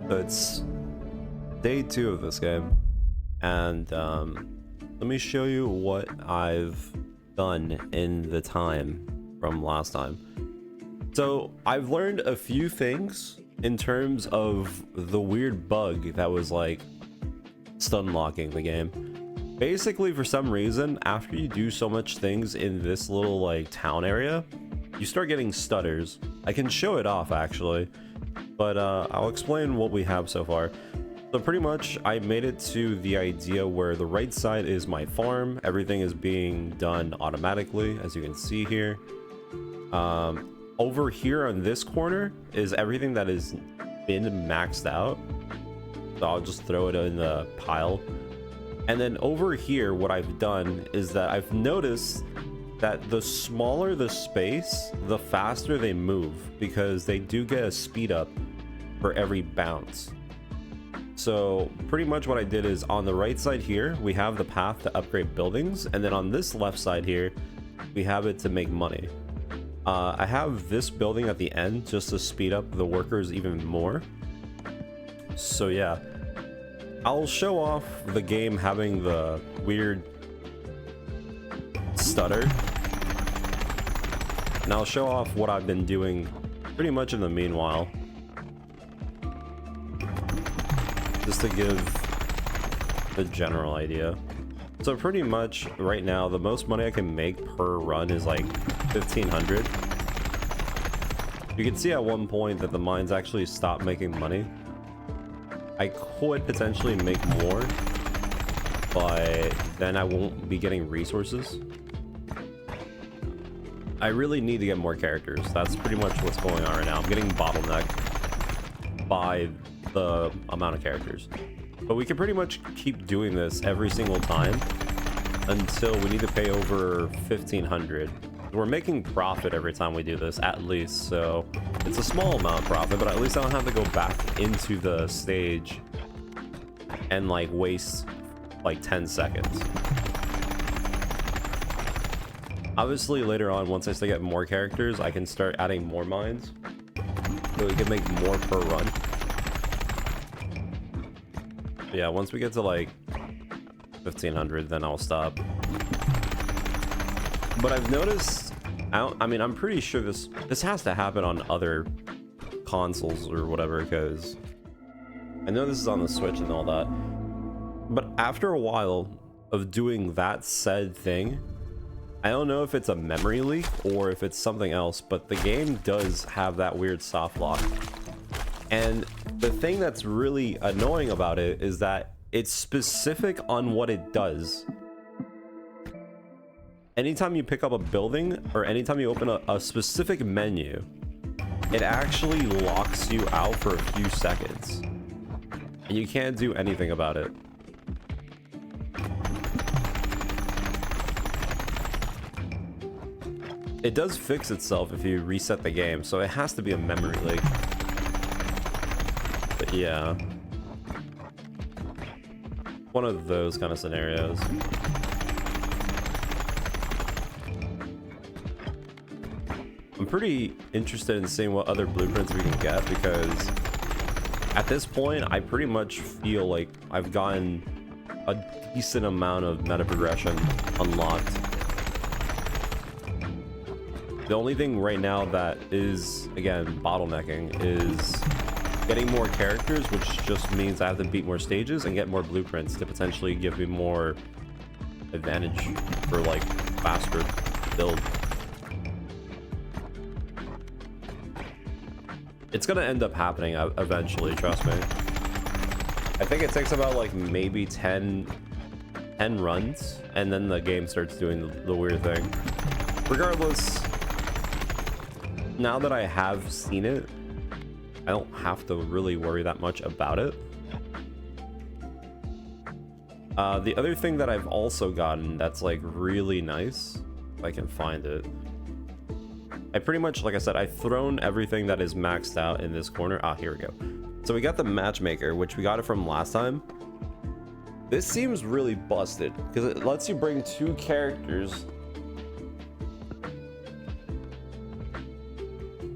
So it's day 2 of this game, and let me show you what I've done in the time from last time. So I've learned a few things in terms of the weird bug that was like stun locking the game. Basically, for some reason, after you do so much things in this little like town area, you start getting stutters. I can show it off actually, but I'll explain what we have so far. So pretty much I made it to the idea where the right side is my farm. Everything is being done automatically, as you can see here. Over here on this corner is everything that has been maxed out. So I'll just throw it in the pile. And then over here, what I've done is that I've noticed that the smaller the space, the faster they move, because they do get a speed up for every bounce. So pretty much what I did is on the right side here, we have the path to upgrade buildings. And then on this left side here, we have it to make money. I have this building at the end just to speed up the workers even more. So yeah, I'll show off the game having the weird stutter, and I'll show off what I've been doing pretty much in the meanwhile, just to give the general idea. So pretty much right now, the most money I can make per run is like 1,500. You can see at one point that the mines actually stopped making money. I could potentially make more, but then I won't be getting resources. I really need to get more characters. That's pretty much what's going on right now. I'm getting bottlenecked by the amount of characters. But we can pretty much keep doing this every single time until we need to pay over 1,500. We're making profit every time we do this, at least. So it's a small amount of profit, but at least I don't have to go back into the stage and like waste like 10 seconds. Obviously later on, once I start to get more characters, I can start adding more mines, so we can make more per run. But yeah, once we get to like 1,500, then I'll stop. But I've noticed, I mean, I'm pretty sure this has to happen on other consoles or whatever, because I know this is on the Switch and all that. But after a while of doing that said thing, I don't know if it's a memory leak or if it's something else, but the game does have that weird soft lock. And the thing that's really annoying about it is that it's specific on what it does. Anytime you pick up a building or anytime you open a specific menu, it actually locks you out for a few seconds. And you can't do anything about it. It does fix itself if you reset the game, so it has to be a memory leak. But yeah, one of those kind of scenarios. I'm pretty interested in seeing what other blueprints we can get, because at this point I pretty much feel like I've gotten a decent amount of meta progression unlocked. The only thing right now that is, again, bottlenecking is getting more characters, which just means I have to beat more stages and get more blueprints to potentially give me more advantage for like faster build. It's gonna end up happening eventually, trust me. I think it takes about like maybe 10 runs, and then the game starts doing the weird thing. Regardless, now that I have seen it, I don't have to really worry that much about it. The other thing that I've also gotten that's like really nice, if I can find it. I pretty much, like I said, I've thrown everything that is maxed out in this corner. Ah, here we go. So we got the matchmaker, which we got it from last time. This seems really busted because it lets you bring 2 characters.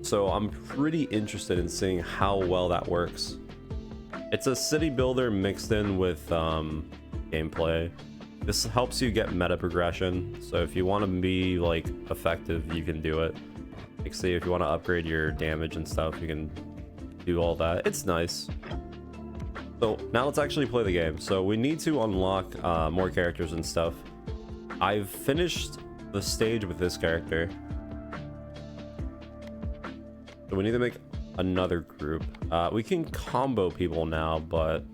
So I'm pretty interested in seeing how well that works. It's a city builder mixed in with gameplay. This helps you get meta progression. So if you want to be like effective, you can do it. Like say if you want to upgrade your damage and stuff, you can do all that. It's nice. So now let's actually play the game. So we need to unlock more characters and stuff. I've finished the stage with this character. So we need to make another group. We can combo people now, but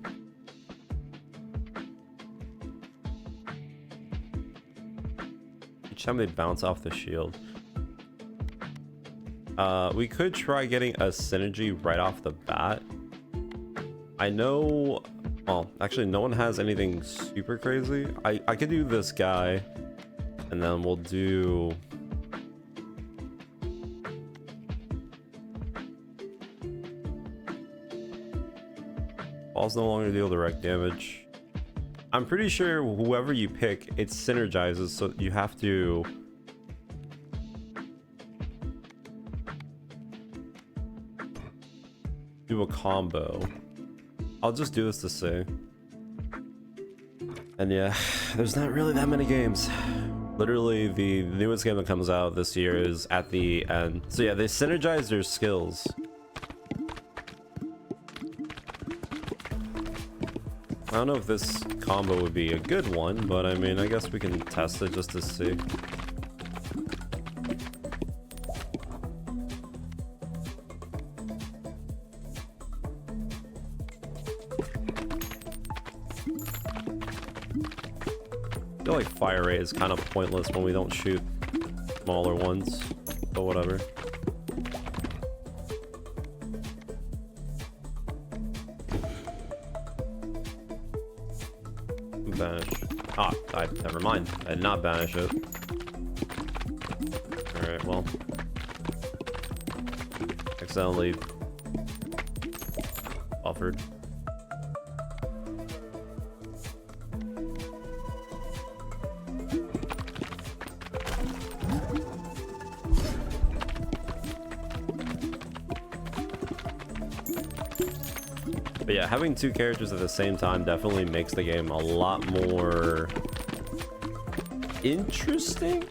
each time they bounce off the shield. We could try getting a synergy right off the bat. I know, well, actually no one has anything super crazy. I could do this guy, and then we'll do... Balls no longer deal direct damage. I'm pretty sure whoever you pick, it synergizes, so you have to... do a combo. I'll just do this to see. And yeah, there's not really that many games. Literally, the newest game that comes out this year is at the end. So yeah, they synergize their skills. I don't know if this combo would be a good one, but I mean, I guess we can test it just to see. I feel like fire rate is kind of pointless when we don't shoot smaller ones, but whatever. Banish. Ah, never mind. I did not banish it. Alright, well. Accidentally buffered. But yeah, having two characters at the same time definitely makes the game a lot more interesting,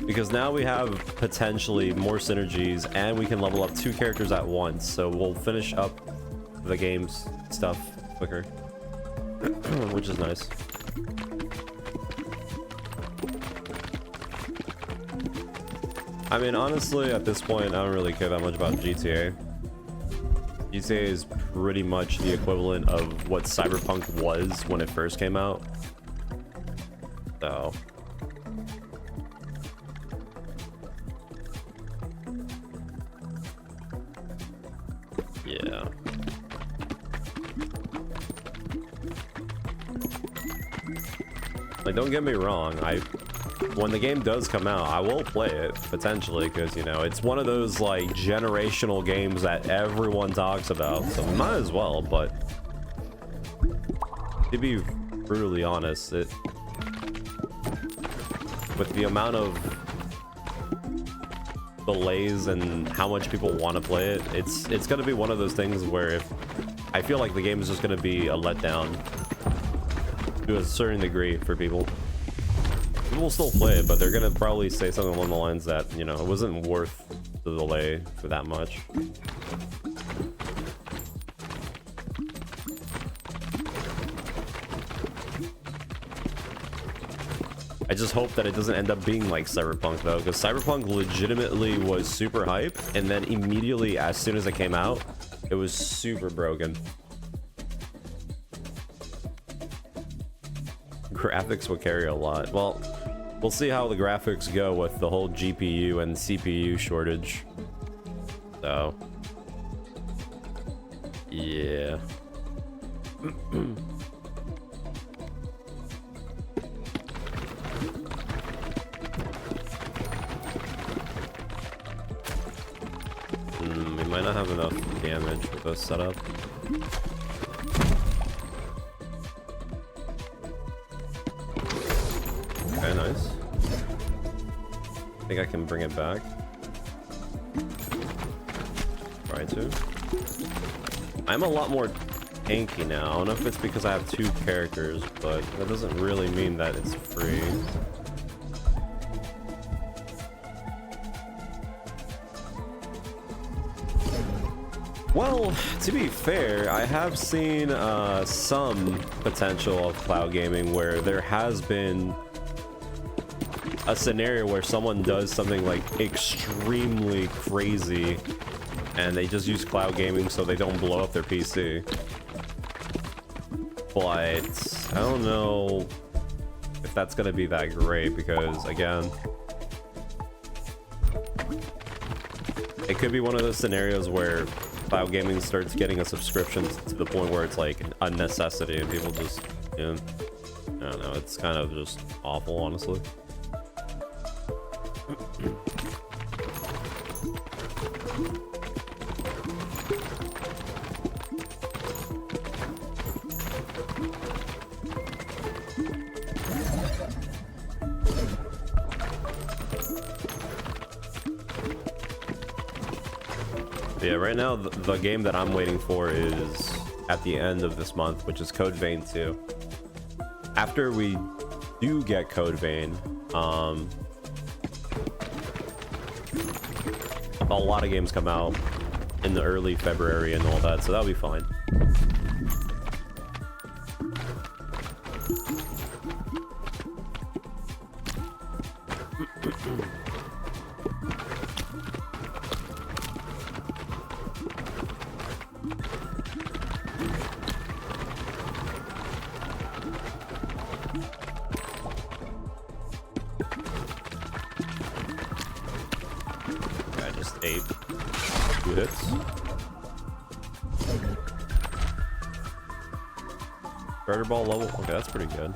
because now we have potentially more synergies and we can level up two characters at once, so we'll finish up the game's stuff quicker. Which is nice. I mean, honestly, at this point, I don't really care that much about GTA. GTA is pretty much the equivalent of what Cyberpunk was when it first came out. So... yeah. Like, don't get me wrong, when the game does come out, I will play it, potentially, because, you know, it's one of those, like, generational games that everyone talks about, so might as well, but... to be brutally honest, with the amount of delays and how much people want to play it, it's gonna be one of those things where if... I feel like the game is just gonna be a letdown to a certain degree for people. People will still play it, but they're gonna probably say something along the lines that, you know, it wasn't worth the delay for that much. I just hope that it doesn't end up being like Cyberpunk, though, because Cyberpunk legitimately was super hype, and then immediately as soon as it came out, it was super broken. Graphics will carry a lot. Well, we'll see how the graphics go with the whole GPU and CPU shortage. So, yeah. We might not have enough damage with this setup. Okay, nice. I think I can bring it back. Try to. I'm a lot more inky now. I don't know if it's because I have 2 characters, but that doesn't really mean that it's free. Well, to be fair, I have seen some potential of cloud gaming where there has been a scenario where someone does something like extremely crazy and they just use cloud gaming so they don't blow up their PC. But I don't know if that's gonna be that great because, again, it could be one of those scenarios where cloud gaming starts getting a subscription to the point where it's like a necessity and people just, you know, I don't know, it's kind of just awful, honestly. Yeah, right now the game that I'm waiting for is at the end of this month, which is Code Vein 2. After we do get Code Vein, a lot of games come out in the early February and all that, so that'll be fine. Ate 2 hits. Starter ball level. Okay, that's pretty good.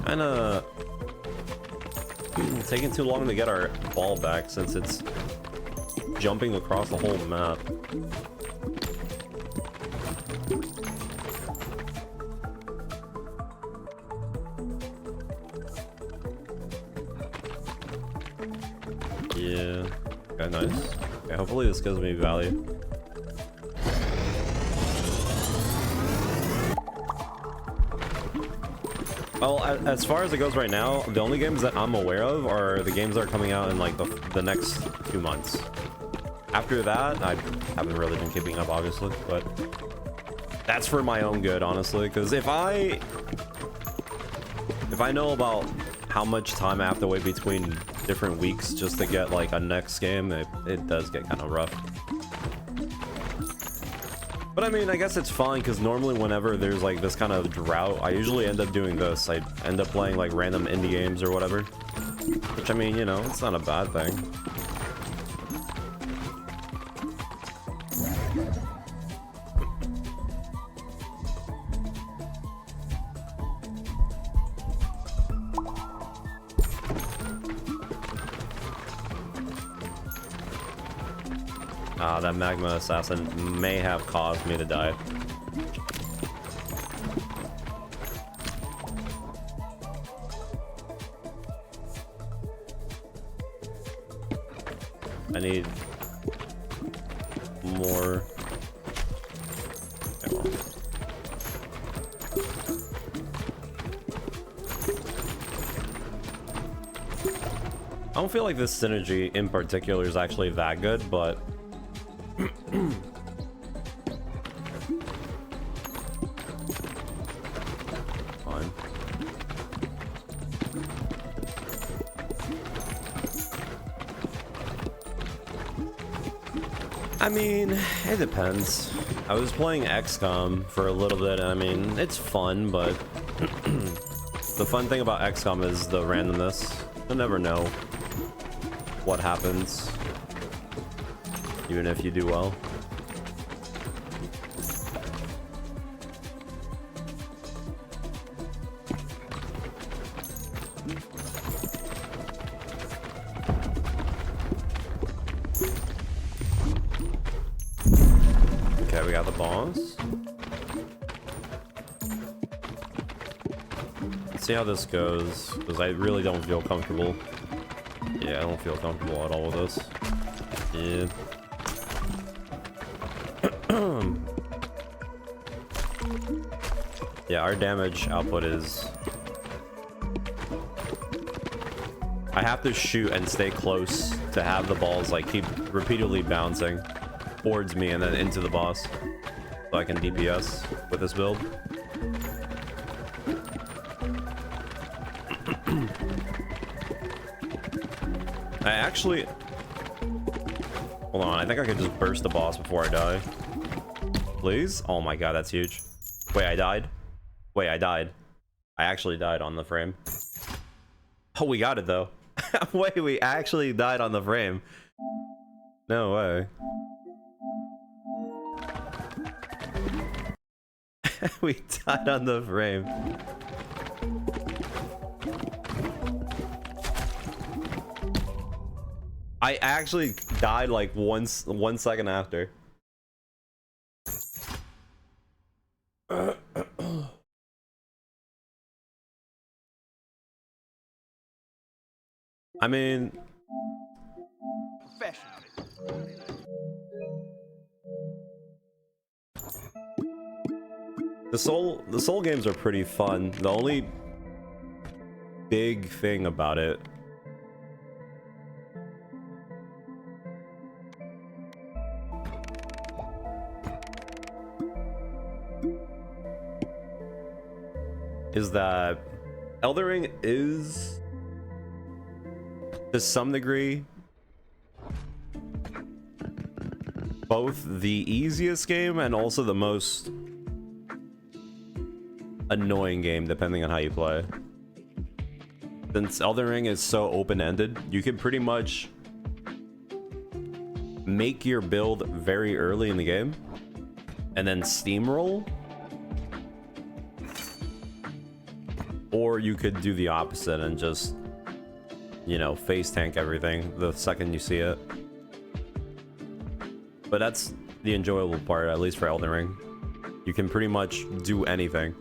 Kinda taking too long to get our ball back since it's jumping across the whole map. Yeah. Okay, nice. Okay, hopefully this gives me value. Well, as far as it goes right now, the only games that I'm aware of are the games that are coming out in like the next 2 months. After that, I haven't really been keeping up, obviously, but that's for my own good, honestly, because if I know about how much time I have to wait between different weeks just to get like a next game, it does get kind of rough. But I mean, I guess it's fine because normally whenever there's like this kind of drought, I usually end up doing this. I end up playing like random indie games or whatever. Which, I mean, you know, it's not a bad thing. That magma assassin may have caused me to die. I need more. Okay, well. I don't feel like this synergy in particular is actually that good, but fine. I mean, it depends. I was playing XCOM for a little bit, and I mean, it's fun, but the fun thing about XCOM is the randomness. You'll never know what happens, even if you do well. Okay, we got the boss. Let's see how this goes, because I really don't feel comfortable. Yeah, I don't feel comfortable at all with this. Yeah. Yeah, our damage output is... I have to shoot and stay close to have the balls like keep repeatedly bouncing towards me and then into the boss, so I can DPS with this build. I actually... Hold on, I think I could just burst the boss before I die. Please? Oh my god, that's huge. Wait, I died? Wait, I died. I actually died on the frame. Oh, we got it though. Wait, we actually died on the frame. No way. We died on the frame. I actually died like 1 second after. I mean, the soul games are pretty fun. The only big thing about it is that Elden Ring is, to some degree, both the easiest game and also the most annoying game, depending on how you play. Since Elden Ring is so open-ended, you can pretty much make your build very early in the game and then steamroll, or you could do the opposite and just, you know, face tank everything the second you see it. But that's the enjoyable part, at least for Elden Ring. You can pretty much do anything.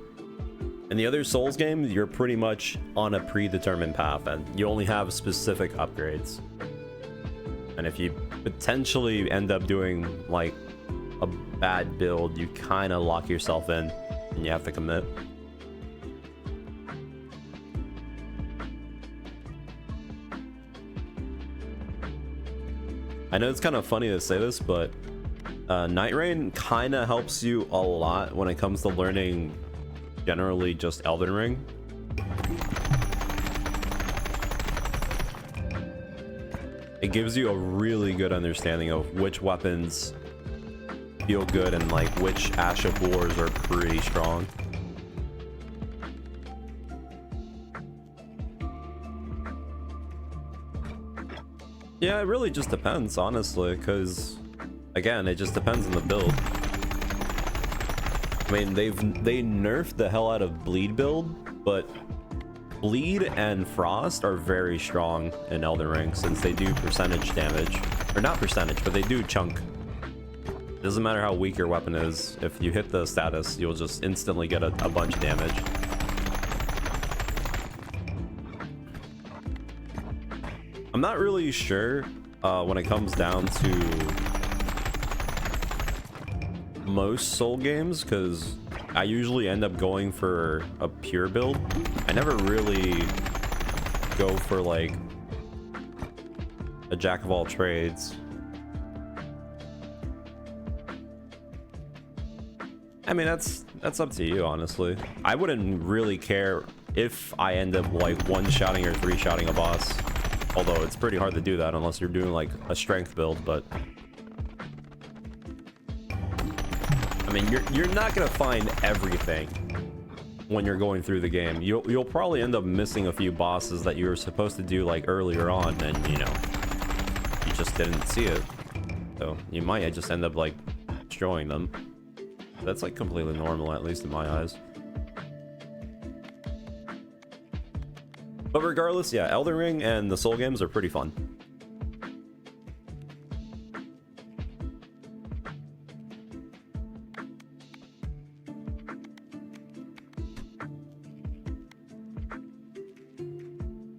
In the other Souls games, you're pretty much on a predetermined path and you only have specific upgrades. And if you potentially end up doing like a bad build, you kind of lock yourself in and you have to commit. I know it's kind of funny to say this, but Night Rain kind of helps you a lot when it comes to learning generally just Elden Ring. It gives you a really good understanding of which weapons feel good and like which Ash of Wars are pretty strong. Yeah, it really just depends, honestly, because again, it just depends on the build. I mean, they nerfed the hell out of Bleed build, but Bleed and Frost are very strong in Elden Ring since they do percentage damage. Or not percentage, but they do chunk. It doesn't matter how weak your weapon is, if you hit the status, you'll just instantly get a bunch of damage. I'm not really sure when it comes down to most soul games, because I usually end up going for a pure build. I never really go for like a jack of all trades. I mean, that's up to you, honestly. I wouldn't really care if I end up like one-shotting or three-shotting a boss. Although it's pretty hard to do that unless you're doing like a strength build, but I mean, you're not gonna find everything when you're going through the game. You'll probably end up missing a few bosses that you were supposed to do like earlier on, and you know, you just didn't see it. So you might just end up like destroying them. That's like completely normal, at least in my eyes. But regardless, yeah, Elden Ring and the Soul games are pretty fun.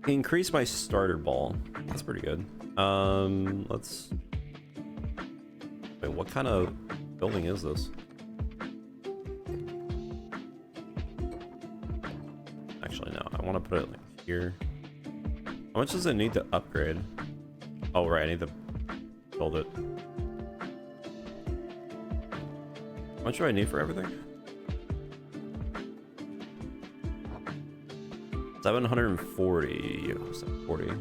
Increase my starter ball. That's pretty good. Let's... Wait, what kind of building is this? Actually, no. I want to put it like here. How much does it need to upgrade? Oh, right. I need to build it. How much do I need for everything? 740. 740.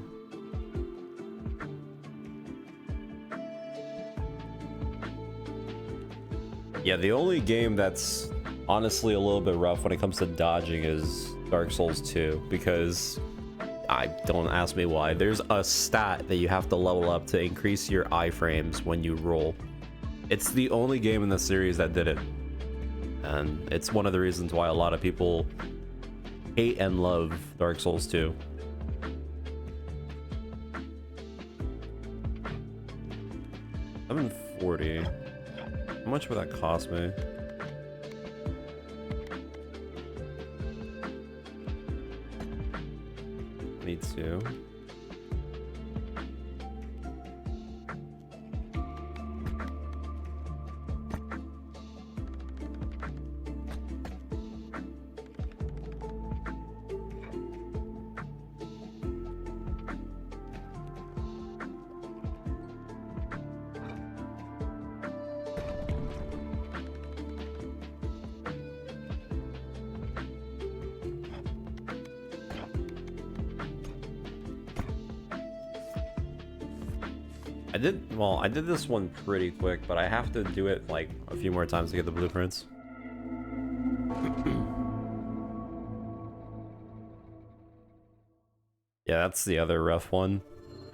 Yeah, the only game that's honestly a little bit rough when it comes to dodging is Dark Souls 2, because don't ask me why. There's a stat that you have to level up to increase your iframes when you roll. It's the only game in the series that did it. And it's one of the reasons why a lot of people hate and love Dark Souls 2. $740. How much would that cost me? Need to. I did this one pretty quick, but I have to do it like a few more times to get the blueprints. Yeah, that's the other rough one.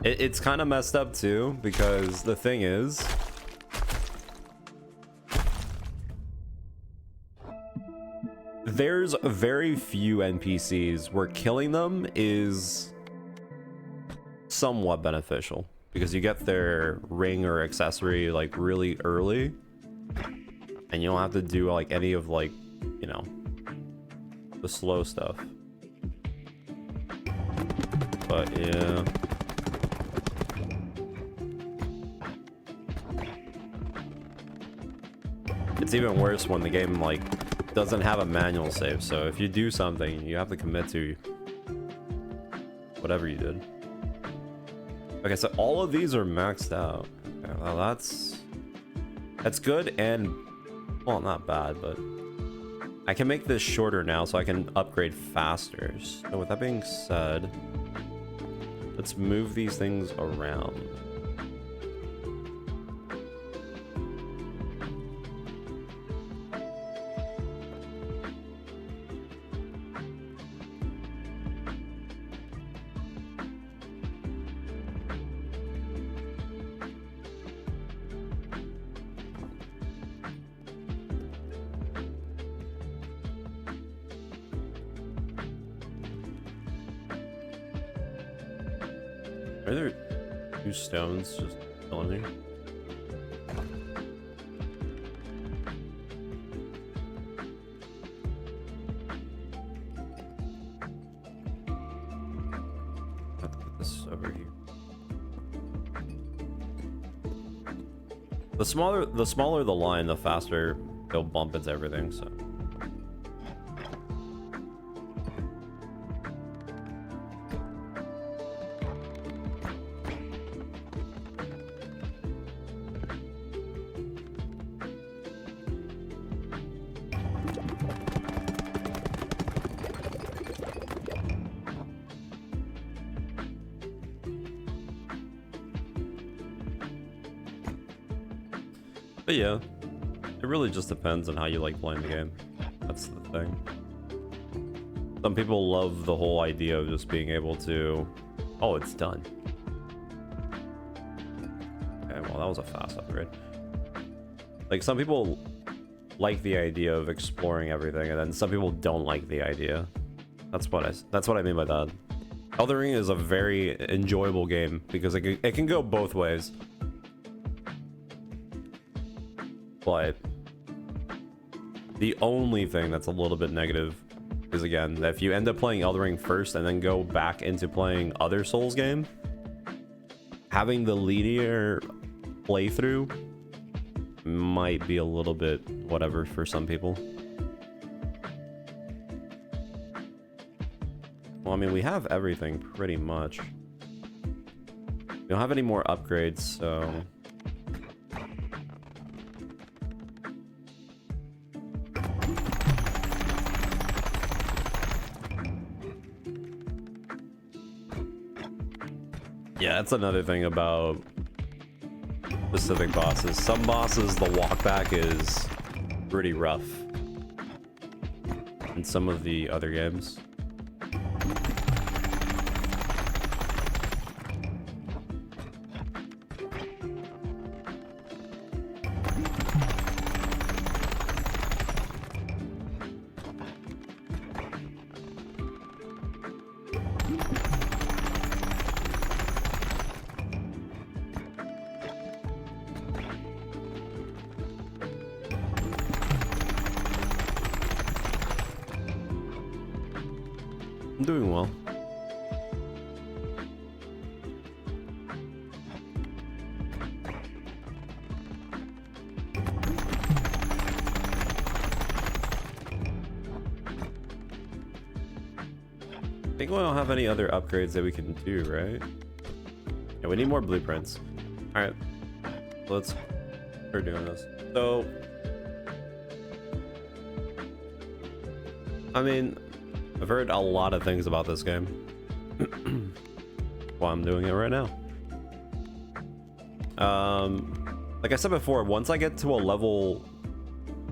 It's kind of messed up too, because the thing is, there's very few NPCs where killing them is somewhat beneficial, because you get their ring or accessory like really early, and you don't have to do like any of like, you know, the slow stuff. But yeah. It's even worse when the game like doesn't have a manual save, so if you do something, you have to commit to whatever you did. Okay, so all of these are maxed out. Okay, well, that's good, and well, not bad, but I can make this shorter now so I can upgrade faster. So with that being said, let's move these things around. Are there two stones just killing me? I have to put this over here. The smaller the line, the faster they'll bump into everything, so. But yeah, it really just depends on how you like playing the game. That's the thing. Some people love the whole idea of just being able to... Oh, it's done. Okay, well, that was a fast upgrade. Like, some people like the idea of exploring everything, and then some people don't like the idea. That's what I mean by that. Elden Ring is a very enjoyable game because it can go both ways. But the only thing that's a little bit negative is, again, that if you end up playing Elden Ring first and then go back into playing other Souls game, having the linear playthrough might be a little bit whatever for some people. Well, I mean, we have everything pretty much. We don't have any more upgrades, so... Yeah, that's another thing about specific bosses. Some bosses, the walkback is pretty rough in some of the other games. I'm doing well. I think we don't have any other upgrades that we can do, right? Yeah, we need more blueprints. All right, let's start doing this. So, I mean, I've heard a lot of things about this game. Well, I'm doing it right now. Like I said before, once I get to a level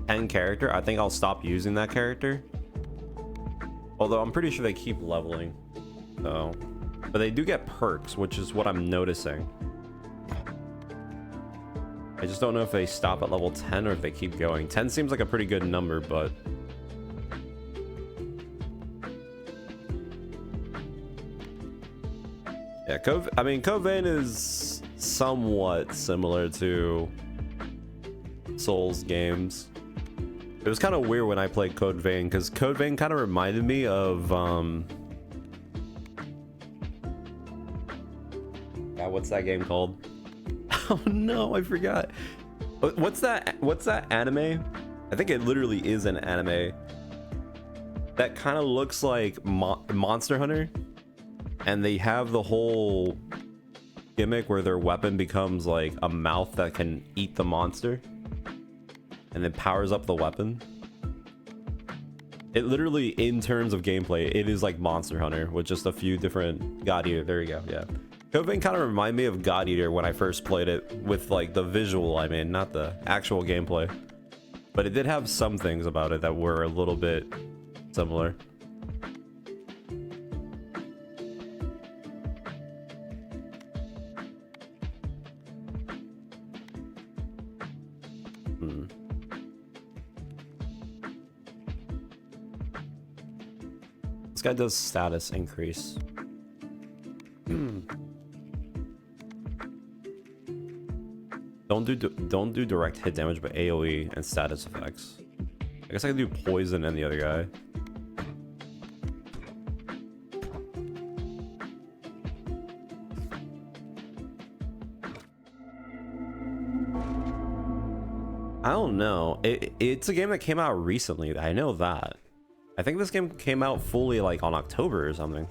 10 character, I think I'll stop using that character. Although I'm pretty sure they keep leveling. So, but they do get perks, which is what I'm noticing. I just don't know if they stop at level 10 or if they keep going. 10 seems like a pretty good number, but... yeah, I mean, Code Vein is somewhat similar to Souls games. It was kind of weird when I played Code Vein, because Code Vein kind of reminded me of, what's that game called? Oh no, I forgot. What's that anime? I think it literally is an anime that kind of looks like Monster Hunter. And they have the whole gimmick where their weapon becomes like a mouth that can eat the monster and then powers up the weapon. It literally, in terms of gameplay, it is like Monster Hunter with just a few different... God Eater, there you go, yeah. Code Vein kind of reminded me of God Eater when I first played it, with like the visual, I mean, not the actual gameplay. But it did have some things about it that were a little bit similar. This guy does status increase. Don't do direct hit damage, but AoE and status effects. I guess I can do poison and the other guy. I don't know. It's a game that came out recently. I know that. I think this game came out fully like on October or something.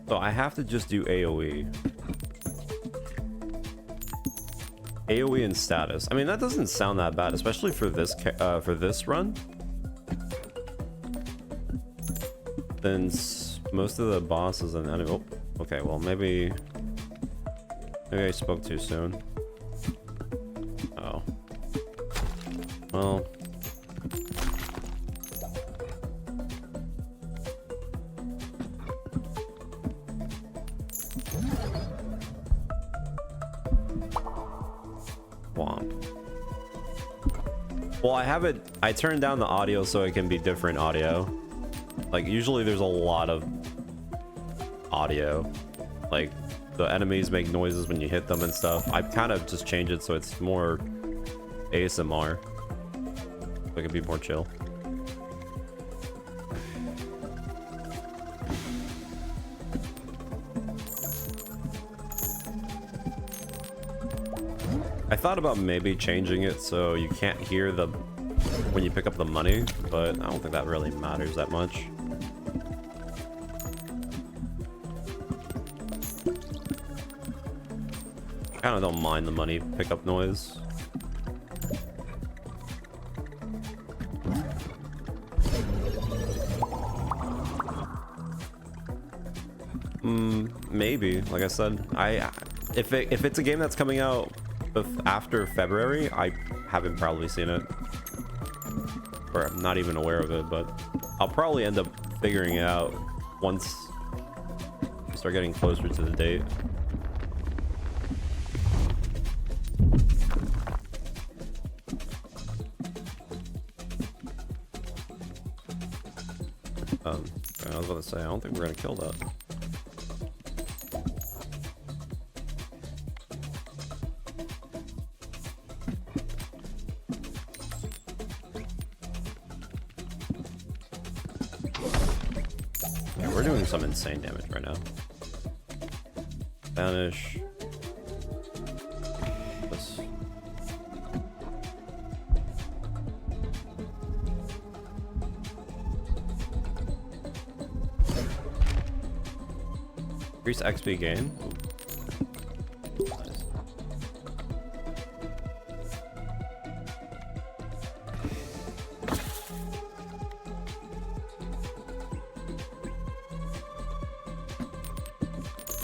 So I have to just do AoE. AoE and status. I mean, that doesn't sound that bad, especially for this run. Since most of the bosses and oh, okay, well maybe I spoke too soon. Oh, well. Well, I turned down the audio so it can be different audio. Like usually there's a lot of audio, like the enemies make noises when you hit them and stuff. I've kind of just changed it so it's more ASMR, so it can be more chill. I thought about maybe changing it so you can't hear the when you pick up the money, but I don't think that really matters that much. I kind of don't mind the money pickup noise. Maybe, like I said, if it's a game that's coming out after February, I haven't probably seen it, or I'm not even aware of it, but I'll probably end up figuring it out once we start getting closer to the date. I was about to say, I don't think we're gonna kill that. Yeah, we're doing some insane damage right now. Vanish. This. Increase XP gain. Ooh. Nice.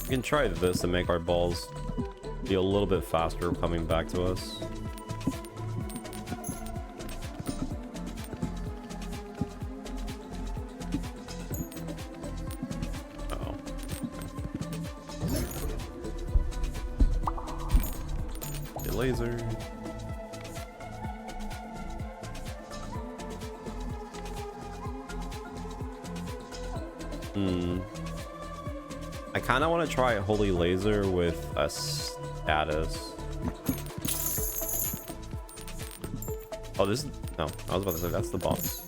We can try this to make our balls be a little bit faster coming back to us. Laser. I kind of want to try Holy Laser with a status. Oh, this is... No, I was about to say that's the boss.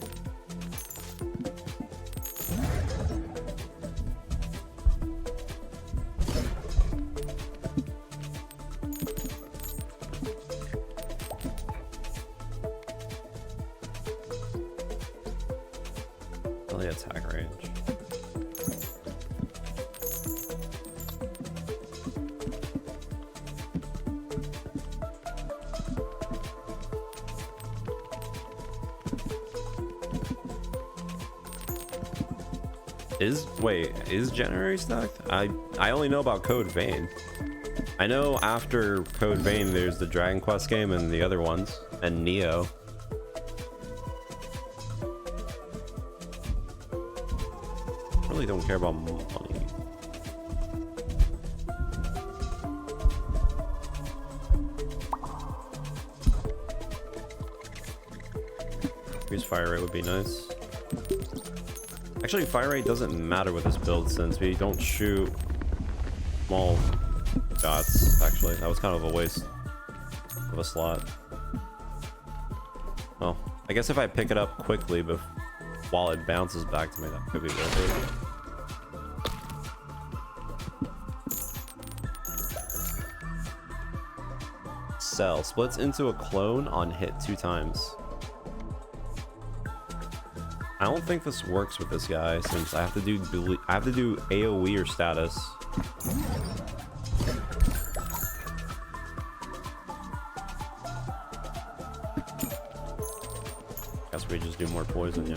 Attack range. Is January stacked? I only know about Code Vein. I know after Code Vein there's the Dragon Quest game and the other ones, and Neo. Really don't care about money. Increase fire rate would be nice. Actually, fire rate doesn't matter with this build since we don't shoot small dots. Actually, that was kind of a waste of a slot. Well, I guess if I pick it up quickly while it bounces back to me, that could be worth it. Cell splits into a clone on hit 2 times. I don't think this works with this guy since I have to do AoE or status. Guess we just do more poison, yeah.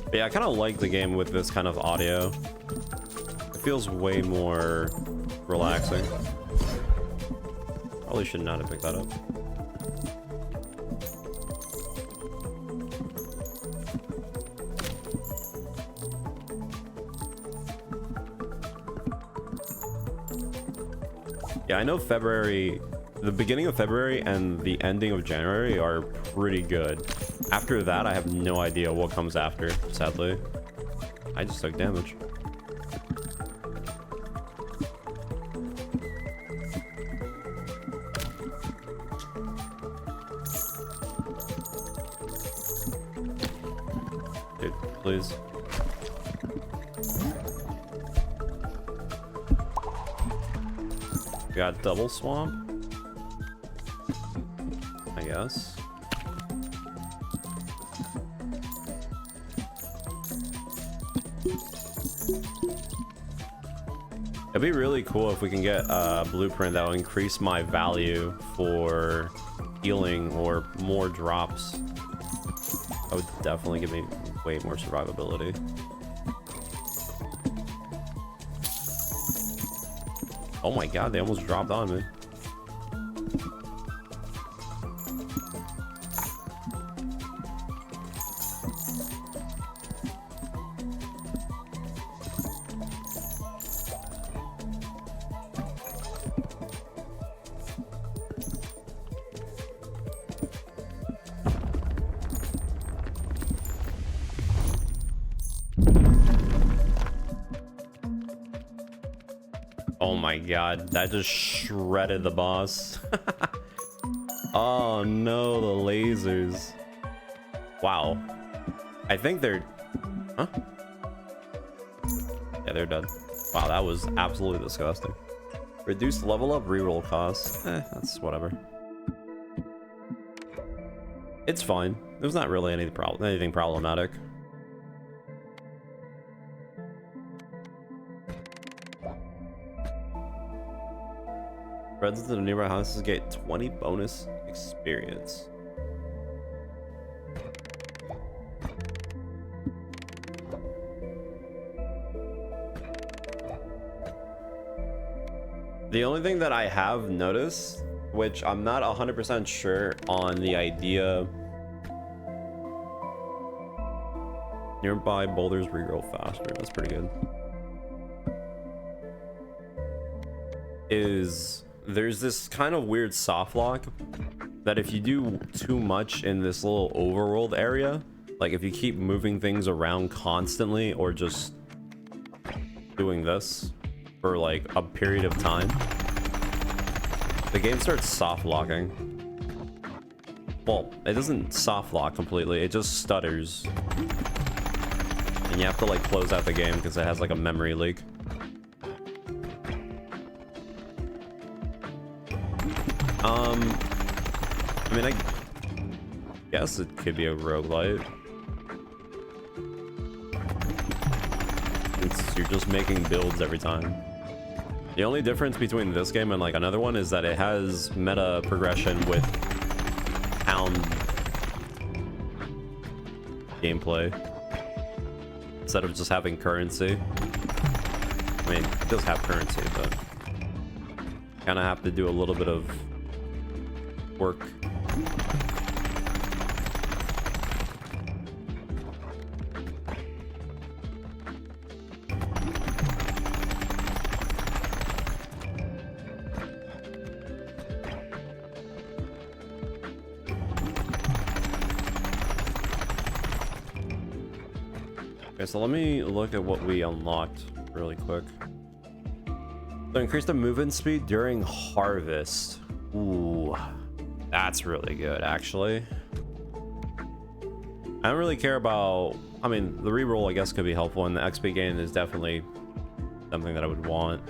But yeah, I kind of like the game with this kind of audio. It feels way more relaxing. Probably should not have picked that up. Yeah, I know February, the beginning of February and the ending of January are pretty good. After that, I have no idea what comes after, sadly. I just took damage. Dude, please. We got double swamp, I guess. It'd be really cool if we can get a blueprint that will increase my value for healing or more drops. That would definitely give me way more survivability. Oh my god, they almost dropped on me. Oh my god, that just shredded the boss. Oh no, the lasers. Wow. I think they're... Huh? Yeah, they're dead. Wow, that was absolutely disgusting. Reduced level up reroll costs. That's whatever. It's fine. There's not really anything problematic. Residents of nearby houses get 20 bonus experience. The only thing that I have noticed, which I'm not 100% sure on the idea, nearby boulders regrow faster. That's pretty good. Is there's this kind of weird soft lock that if you do too much in this little overworld area, like if you keep moving things around constantly or just doing this for like a period of time, the game starts soft locking. Well, it doesn't soft lock completely, it just stutters. And you have to like close out the game because it has like a memory leak. I mean, I guess it could be a roguelite. You're just making builds every time. The only difference between this game and like another one is that it has meta progression with pound gameplay instead of just having currency. I mean, it does have currency, but kind of have to do a little bit of work. Okay, so let me look at what we unlocked really quick. So increase the movement speed during harvest. Ooh, that's really good, actually. I don't really care about... I mean, the reroll, I guess, could be helpful, and the XP gain is definitely something that I would want.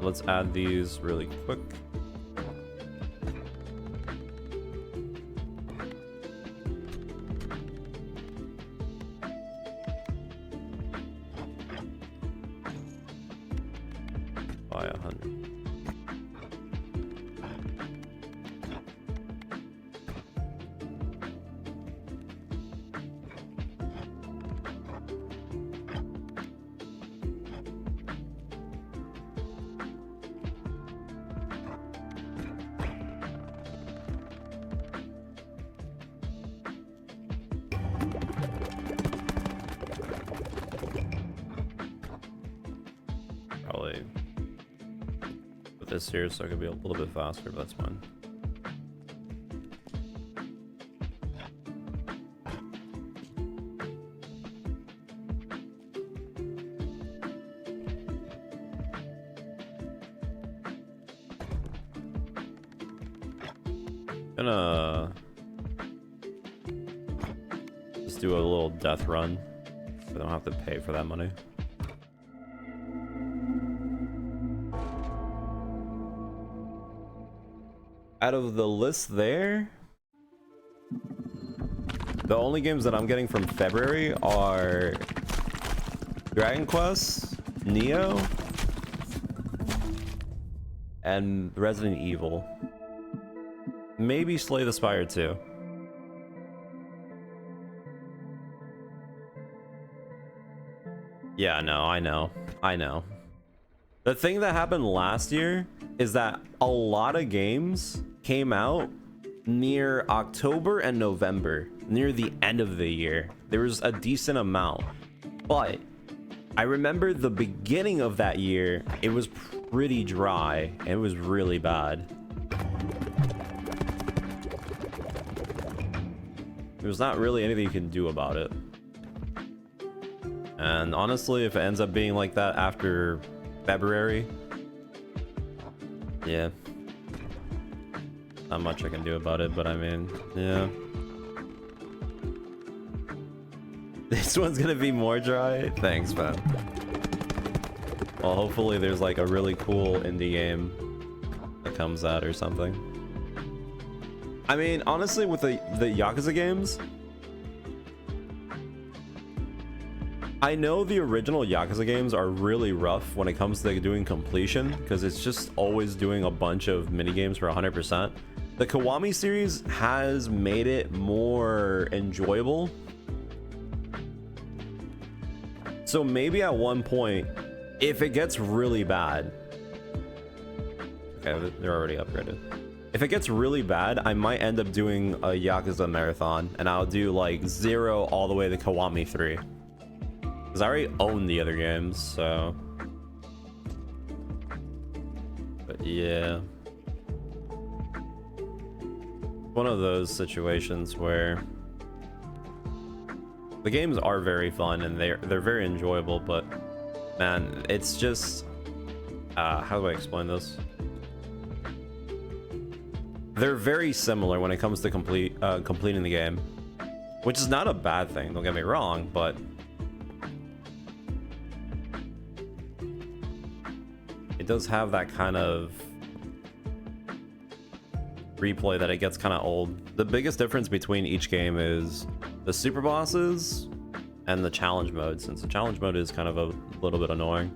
Let's add these really quick. By 100. Probably this here so I could be a little bit faster, but that's fine. Gonna just do a little death run. I don't have to pay for that money. Out of the list there, the only games that I'm getting from February are Dragon Quest, Neo, and Resident Evil. Maybe Slay the Spire 2. Yeah, no, I know. The thing that happened last year is that a lot of games came out near October and November, near the end of the year. There was a decent amount, but I remember the beginning of that year, it was pretty dry and it was really bad. There's not really anything you can do about it. And honestly, if it ends up being like that after February, yeah, not much I can do about it, but I mean, yeah. This one's gonna be more dry? Thanks, man. Well, hopefully there's like a really cool indie game that comes out or something. I mean, honestly, with the Yakuza games, I know the original Yakuza games are really rough when it comes to doing completion, because it's just always doing a bunch of mini games for 100%. The Kiwami series has made it more enjoyable. So maybe at one point, if it gets really bad, okay, they're already upgraded. If it gets really bad, I might end up doing a Yakuza marathon, and I'll do like 0 all the way to Kiwami 3. Because I already own the other games, so... But yeah... One of those situations where... The games are very fun, and they're very enjoyable, but... Man, it's just... how do I explain this? They're very similar when it comes to completing the game. Which is not a bad thing, don't get me wrong, but... It does have that kind of replay that it gets kind of old. The biggest difference between each game is the super bosses and the challenge mode, since the challenge mode is kind of a little bit annoying.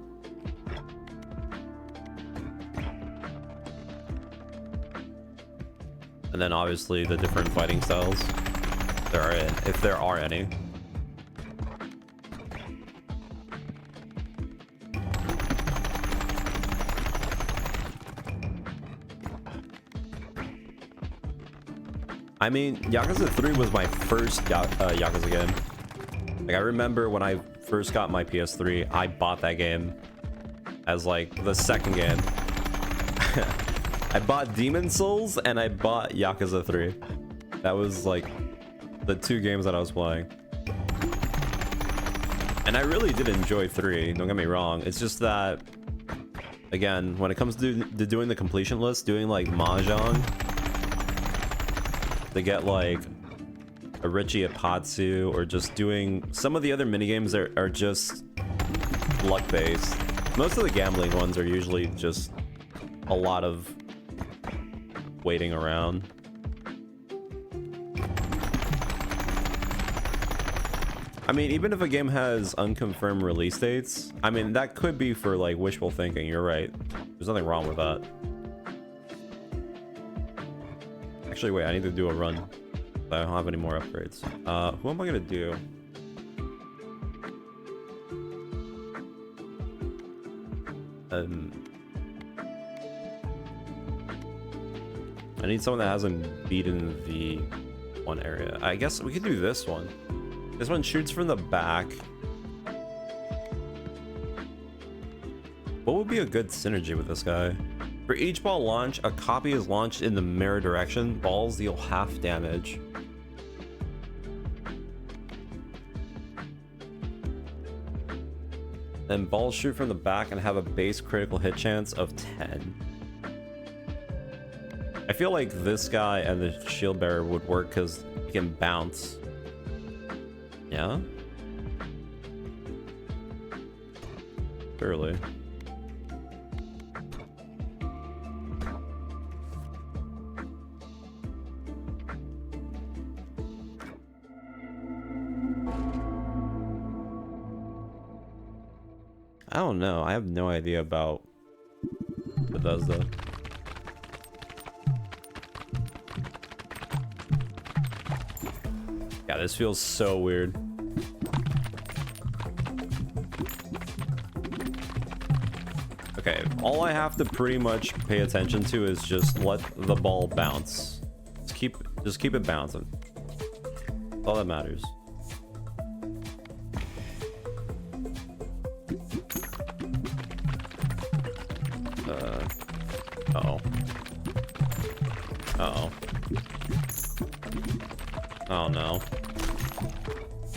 And then obviously the different fighting styles, if there are any. I mean, Yakuza 3 was my first Yakuza game. Like, I remember when I first got my PS3, I bought that game as like the second game. I bought Demon Souls and I bought Yakuza 3. That was like the 2 games that I was playing. And I really did enjoy 3, don't get me wrong. It's just that, again, when it comes to doing the completion list, doing like Mahjong, to get like a Richie Apatsu, or just doing some of the other minigames that are just luck based. Most of the gambling ones are usually just a lot of waiting around. I mean, even if a game has unconfirmed release dates, I mean, that could be for like wishful thinking. You're right. There's nothing wrong with that. Actually, wait, I need to do a run. I don't have any more upgrades. Who am I gonna do? I need someone that hasn't beaten the one area. I guess we could do this one. This one shoots from the back. What would be a good synergy with this guy? For each ball launch, a copy is launched in the mirror direction. Balls deal half damage. Then balls shoot from the back and have a base critical hit chance of 10. I feel like this guy and the shield bearer would work because he can bounce. Yeah? Surely. I don't know. I have no idea about Bethesda. Yeah, this feels so weird. Okay, all I have to pretty much pay attention to is just let the ball bounce. Just keep it bouncing. That's all that matters. Uh-oh. Uh-oh. Oh no.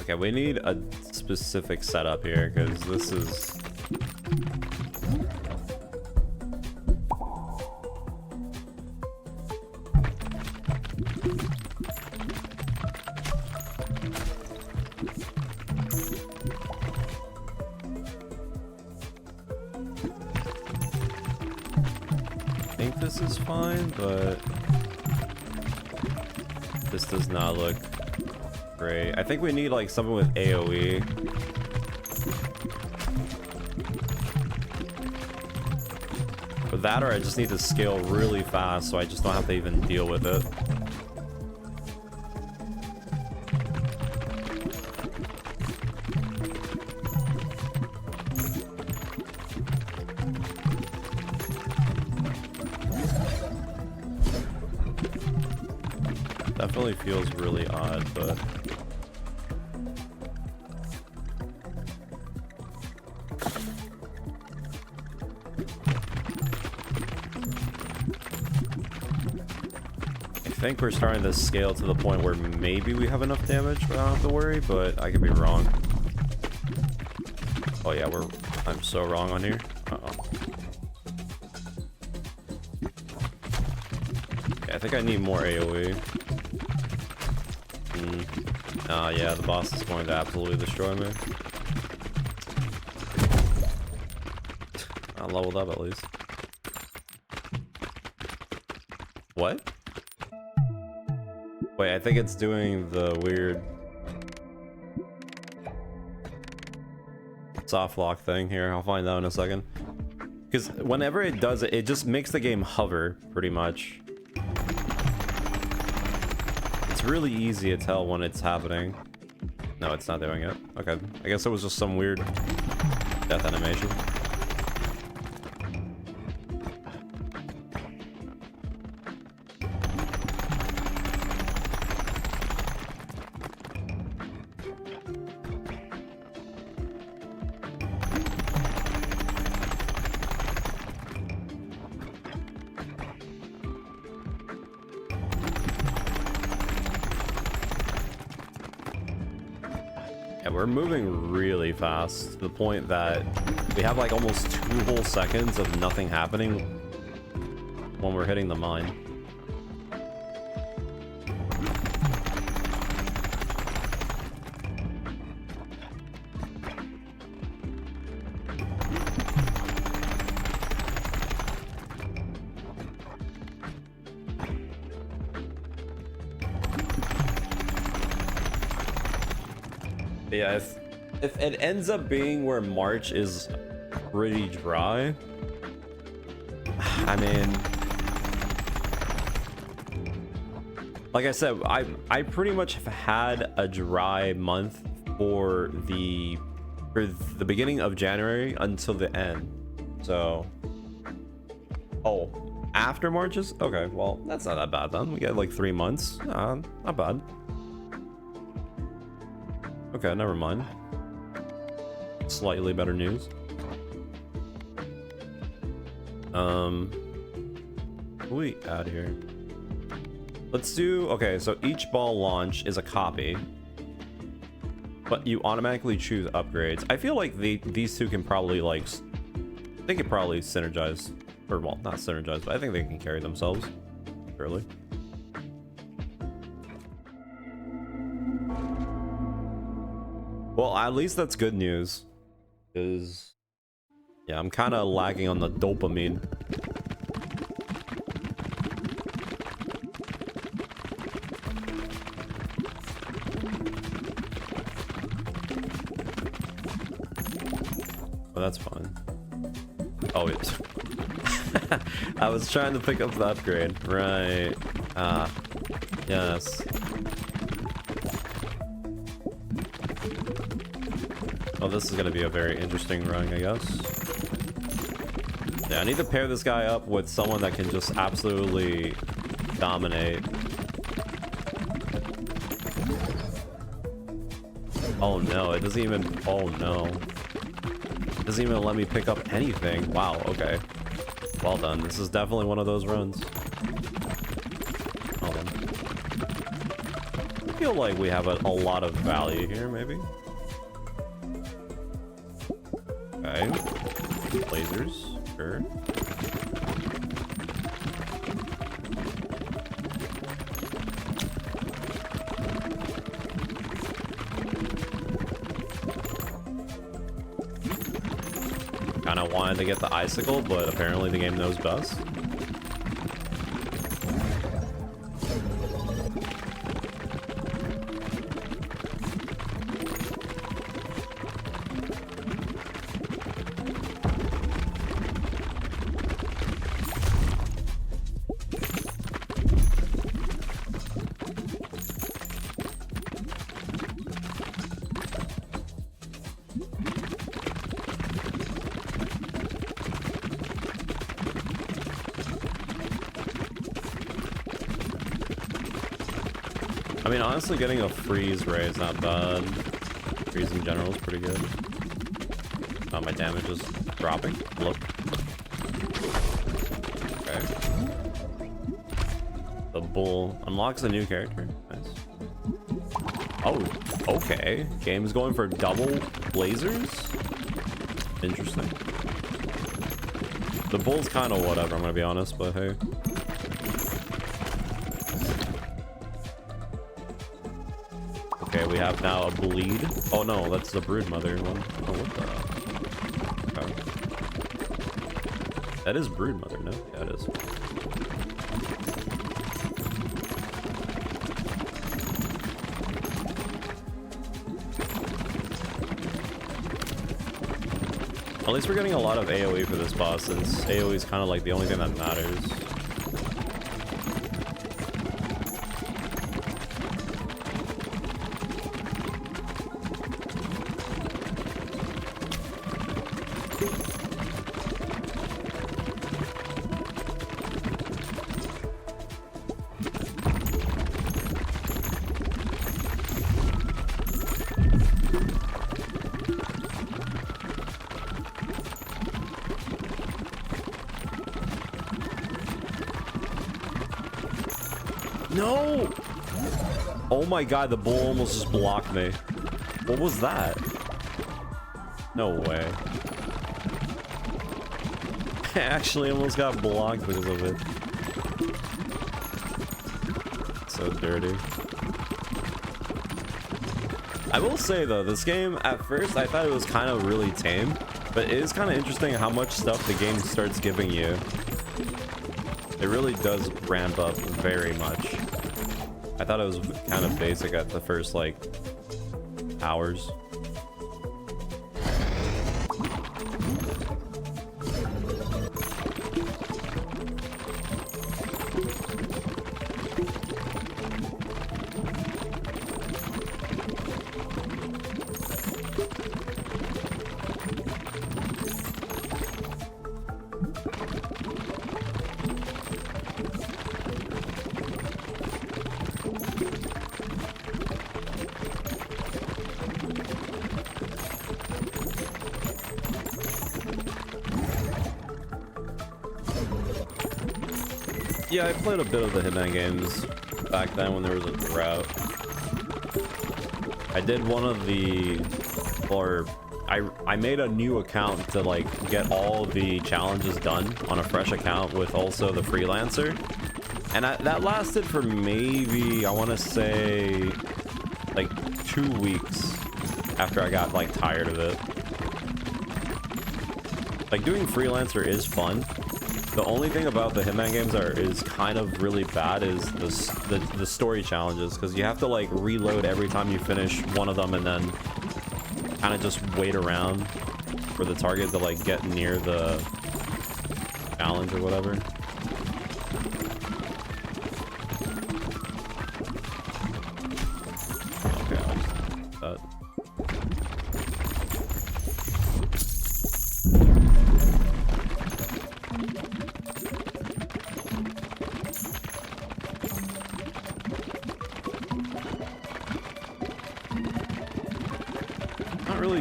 Okay, we need a specific setup here because this is... I think this is fine, but this does not look great. I think we need like something with AoE. For that, or I just need to scale really fast so I just don't have to even deal with it. Definitely feels really odd, but I think we're starting to scale to the point where maybe we have enough damage, but I don't have to worry, but I could be wrong. Oh yeah, I'm so wrong on here. Uh-oh. Yeah, I think I need more AoE. Yeah, the boss is going to absolutely destroy me. I leveled up at least. What? Wait, I think it's doing the weird soft lock thing here. I'll find out in a second. Because whenever it does it, it just makes the game hover, pretty much. It's really easy to tell when it's happening. No, it's not doing it. Okay, I guess it was just some weird death animation. Yeah, we're moving really fast to the point that we have like almost 2 whole seconds of nothing happening when we're hitting the mine. Yeah, if it ends up being where March is pretty dry, I mean, like I said, I pretty much have had a dry month for the beginning of January until the end. So, oh, after March is okay. Well, that's not that bad then. We got like 3 months. Not bad. Okay, never mind. Slightly better news. What do we add here? Let's do, okay, so each ball launch is a copy, but you automatically choose upgrades. I feel like these two can probably like, they could probably synergize, or well, not synergize, but I think they can carry themselves fairly. Well, at least that's good news, because yeah, I'm kind of lagging on the dopamine. Oh, that's fine. Oh, it's I was trying to pick up the upgrade. Right. Ah. Yes. Oh, this is going to be a very interesting run, I guess. Yeah, I need to pair this guy up with someone that can just absolutely dominate. Oh no, it doesn't even... Oh no. It doesn't even let me pick up anything. Wow, okay. Well done. This is definitely one of those runs. Hold on. I feel like we have a lot of value here, maybe. Okay. Lasers. Sure. Kind of wanted to get the icicle, but apparently the game knows best. I mean, honestly, getting a freeze ray is not bad. Freeze in general is pretty good. Oh, my damage is dropping. Look. Okay. The bull unlocks a new character. Nice. Oh, okay. Game's going for double lasers? Interesting. The bull's kind of whatever, I'm gonna be honest, but hey. Okay, we have now a bleed. Oh no, that's the broodmother one. Oh, what the? Okay. That is broodmother, no? Yeah, it is. At least we're getting a lot of AoE for this boss, since AoE is kind of like the only thing that matters. No! Oh my god, the bull almost just blocked me. What was that? No way. I actually almost got blocked because of it. So dirty. I will say though, this game, at first I thought it was kind of really tame, but it is kind of interesting how much stuff the game starts giving you. It really does ramp up very much. I thought it was kind of basic at the first, like, hours. Yeah, I played a bit of the Hitman games back then when there was a drought. I did one of the, or I made a new account to like get all the challenges done on a fresh account with also the freelancer, and that lasted for maybe, I want to say, like 2 weeks after I got like tired of it. Like, doing freelancer is fun. The only thing about the Hitman games is kind of really bad is the story challenges, because you have to like reload every time you finish one of them and then kind of just wait around for the target to like get near the challenge or whatever. Okay, I'll just do that.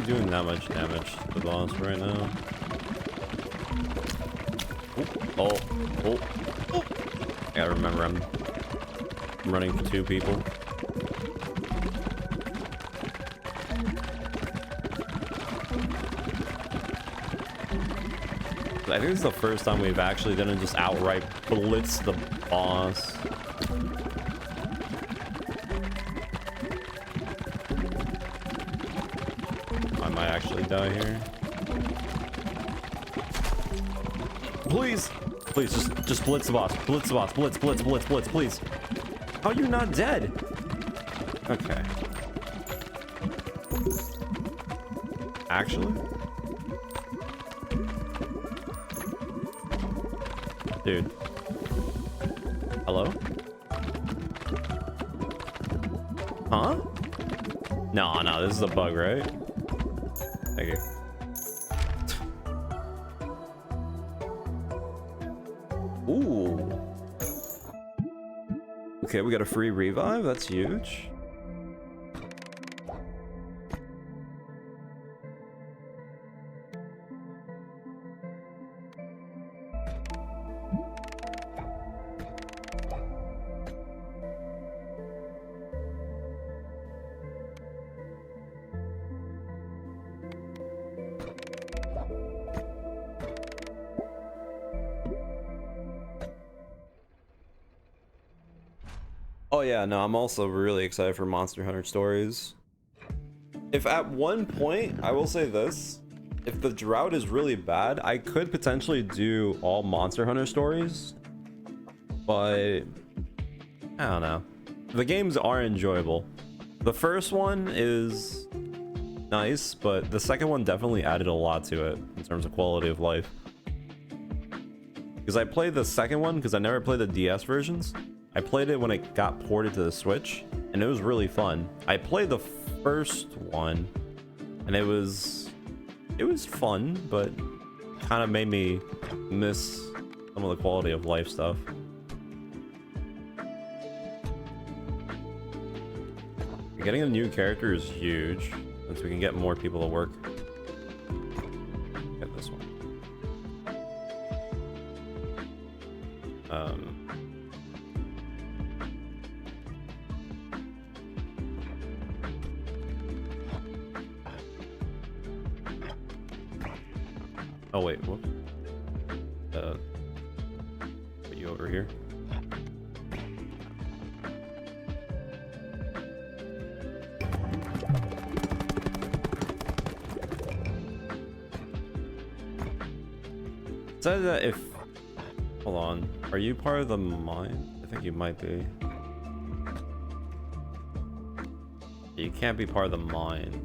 Doing that much damage to the boss right now. Oh. I gotta remember I'm running for 2 people. I think it's the first time we've actually didn't just outright blitz the boss. Actually die here. Please just blitz the boss. Blitz, please. How are you not dead? Okay. Actually? Dude. Hello? Huh? No, this is a bug, right? Thank you. Ooh. Okay, we got a free revive. That's huge. Oh yeah, no, I'm also really excited for Monster Hunter Stories. If at one point, I will say this, if the drought is really bad, I could potentially do all Monster Hunter Stories, but I don't know. The games are enjoyable. The first one is nice, but the second one definitely added a lot to it in terms of quality of life. Because I played the second one because I never played the DS versions. I played it when it got ported to the Switch, and it was really fun. I played the first one, and it was fun, but kind of made me miss some of the quality of life stuff. Getting a new character is huge, since we can get more people to work. Get this one. Oh wait, whoops. Put you over here. It said that if... Hold on. Are you part of the mine? I think you might be. You can't be part of the mine.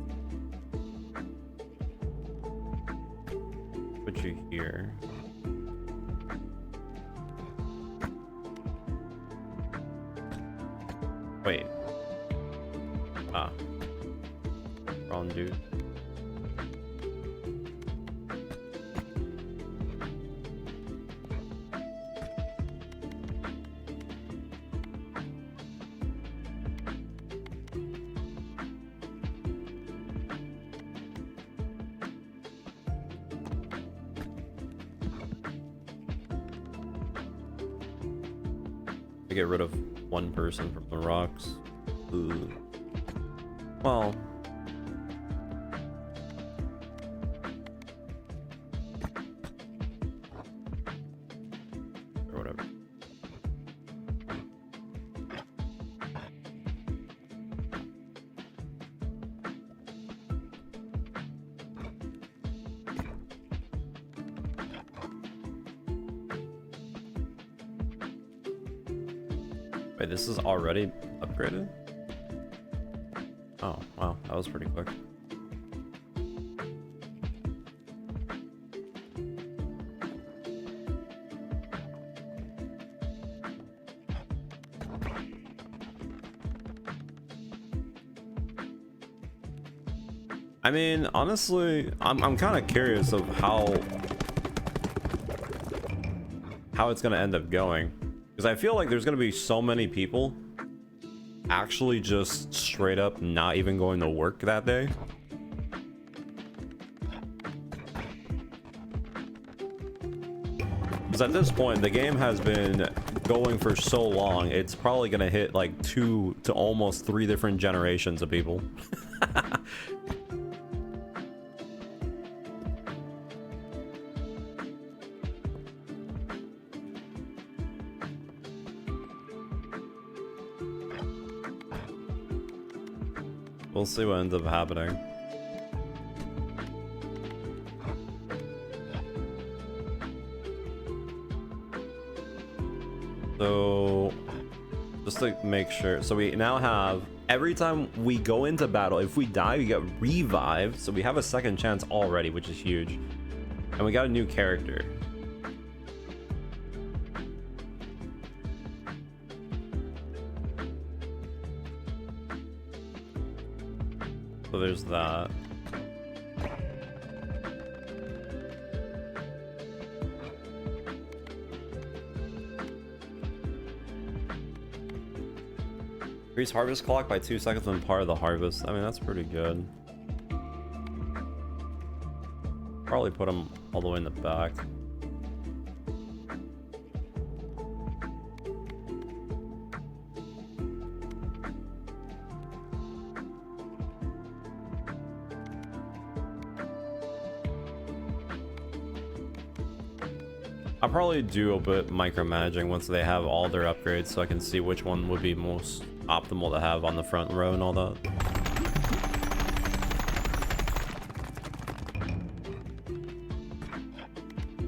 Put you here. Wait. Ah. Wrong dude. to get rid of one person from the rocks. Ooh. Well, or whatever. Wait, this is already upgraded? Oh, wow, that was pretty quick. I mean, honestly, I'm kind of curious of how it's gonna end up going, because I feel like there's gonna be so many people actually just straight up not even going to work that day. Because at this point, the game has been going for so long, it's probably gonna hit like 2 to almost 3 different generations of people. We'll see what ends up happening. So, just to make sure, so we now have, every time we go into battle, if we die, we get revived. So we have a second chance already, which is huge. And we got a new character. So there's that. Increase harvest clock by 2 seconds when part of the harvest. I mean, that's pretty good. Probably put them all the way in the back. I'll probably do a bit micromanaging once they have all their upgrades, so I can see which one would be most optimal to have on the front row and all that.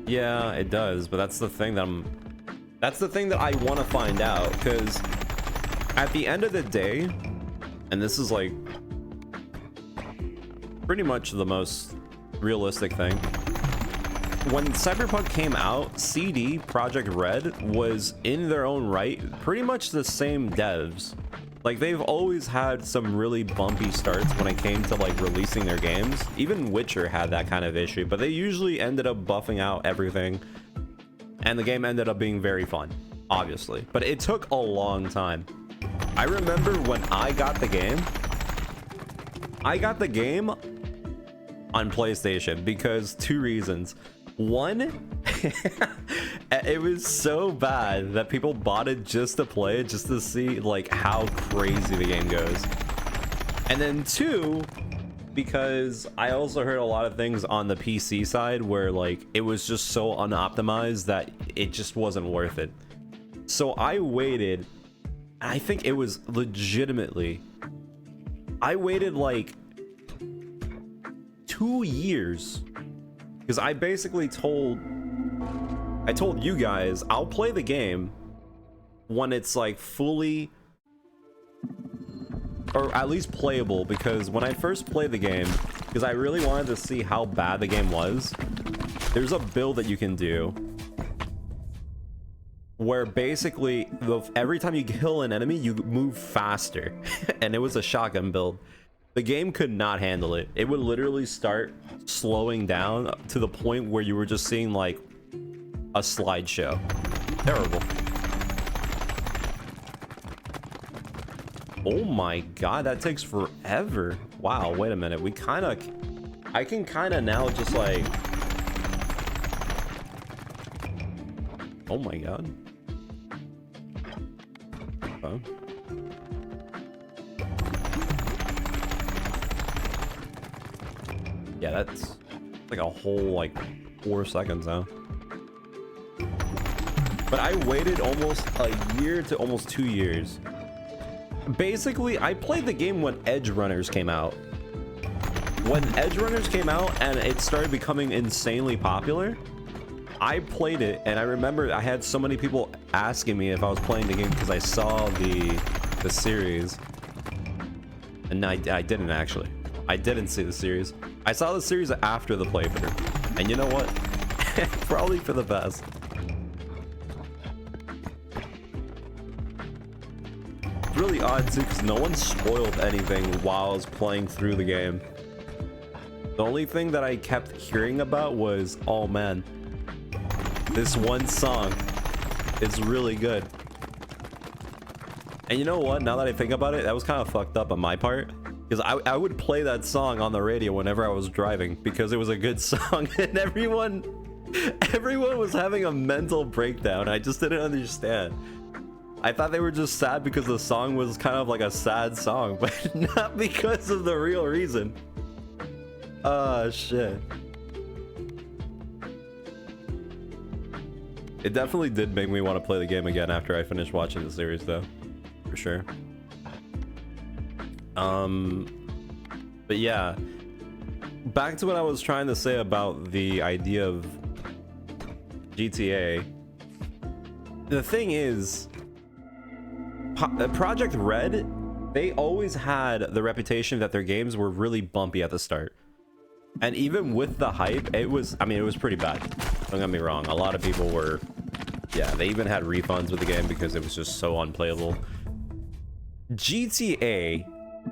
Yeah, it does, but that's the thing that I want to find out, because at the end of the day, and this is like pretty much the most realistic thing, when Cyberpunk came out, CD Projekt Red was in their own right pretty much the same devs. Like, they've always had some really bumpy starts when it came to like releasing their games. Even Witcher had that kind of issue, but they usually ended up buffing out everything, and the game ended up being very fun, obviously. But it took a long time. I remember when I got the game on PlayStation because 2 reasons. One, it was so bad that people bought it just to play it, just to see like how crazy the game goes. And then 2, because I also heard a lot of things on the PC side where like it was just so unoptimized that it just wasn't worth it. So I waited, I think it was legitimately, I waited like 2 years. Because I basically told you guys I'll play the game when it's like fully, or at least playable, because when I first played the game, because I really wanted to see how bad the game was, there's a build that you can do where basically every time you kill an enemy you move faster. And it was a shotgun build. The game could not handle it. It would literally start slowing down to the point where you were just seeing like a slideshow. Terrible. Oh my god, that takes forever. Wow, wait a minute. I can kind of now just like... Oh my god. though. Yeah, that's like a whole like 4 seconds now. But I waited almost a year to almost 2 years. Basically, I played the game when Edge Runners came out. When Edge Runners came out and it started becoming insanely popular, I played it, and I remember I had so many people asking me if I was playing the game because I saw the series. And I didn't actually. I didn't see the series. I saw the series after the playthrough. And you know what? Probably for the best. It's really odd too, because no one spoiled anything while I was playing through the game. The only thing that I kept hearing about was, oh man, this one song is really good. And you know what? Now that I think about it, that was kind of fucked up on my part. Because I would play that song on the radio whenever I was driving because it was a good song, and everyone was having a mental breakdown. I just didn't understand. I thought they were just sad because the song was kind of like a sad song, but not because of the real reason. Oh shit. It definitely did make me want to play the game again after I finished watching the series though, for sure. But yeah, back to what I was trying to say about the idea of GTA. The thing is, Project Red, they always had the reputation that their games were really bumpy at the start. And even with the hype, it was pretty bad. Don't get me wrong. A lot of people were, yeah, they even had refunds with the game because it was just so unplayable. GTA,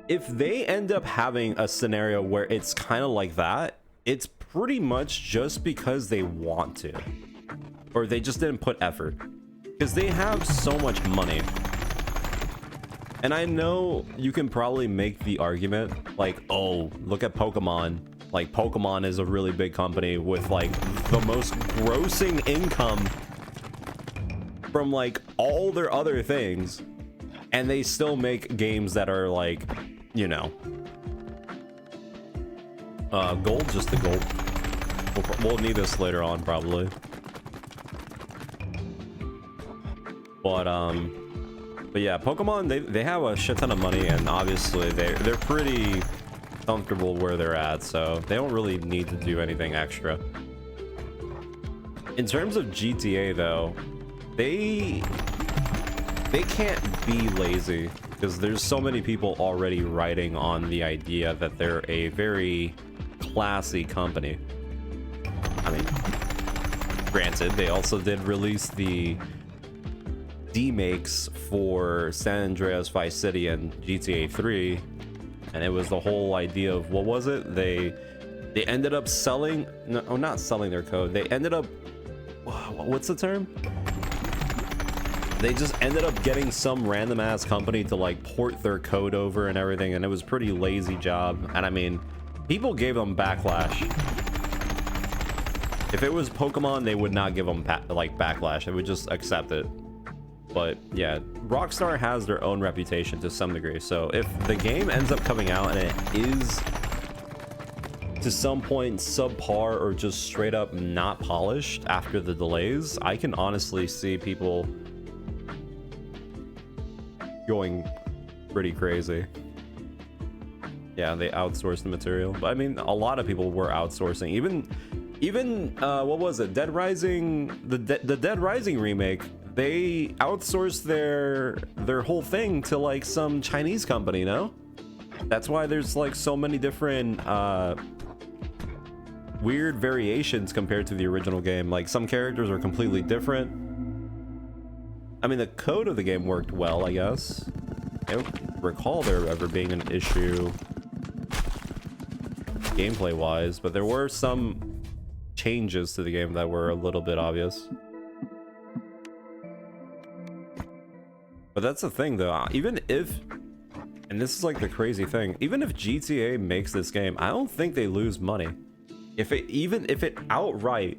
if they end up having a scenario where it's kind of like that, it's pretty much just because they want to, or they just didn't put effort, because they have so much money. And I know you can probably make the argument like, oh, look at Pokemon. Like, Pokemon is a really big company with like the most grossing income from like all their other things, and they still make games that are like, you know, gold, just the gold. We'll need this later on probably. But yeah, Pokemon, they have a shit ton of money, and obviously they're pretty comfortable where they're at, so they don't really need to do anything extra. In terms of GTA though, they can't be lazy because there's so many people already writing on the idea that they're a very classy company. I mean, granted, they also did release the demakes for San Andreas Vice City and GTA 3, and it was the whole idea of, what was it? They ended up selling, no, not selling their code. They ended up, what's the term? They just ended up getting some random ass company to like port their code over and everything, and it was a pretty lazy job. And I mean, people gave them backlash. If it was Pokemon, they would not give them like backlash. They would just accept it. But yeah, Rockstar has their own reputation to some degree. So if the game ends up coming out and it is to some point subpar or just straight up not polished after the delays, I can honestly see people going pretty crazy. Yeah, they outsourced the material, but I mean, a lot of people were outsourcing. Even what was it? Dead Rising, the Dead Rising remake. They outsourced their whole thing to like some Chinese company, no? That's why there's like so many different weird variations compared to the original game. Like, some characters are completely different. I mean, the code of the game worked well, I guess. I don't recall there ever being an issue gameplay wise, but there were some changes to the game that were a little bit obvious. But that's the thing though, even if, and this is like the crazy thing, even if GTA makes this game, I don't think they lose money. Even if it outright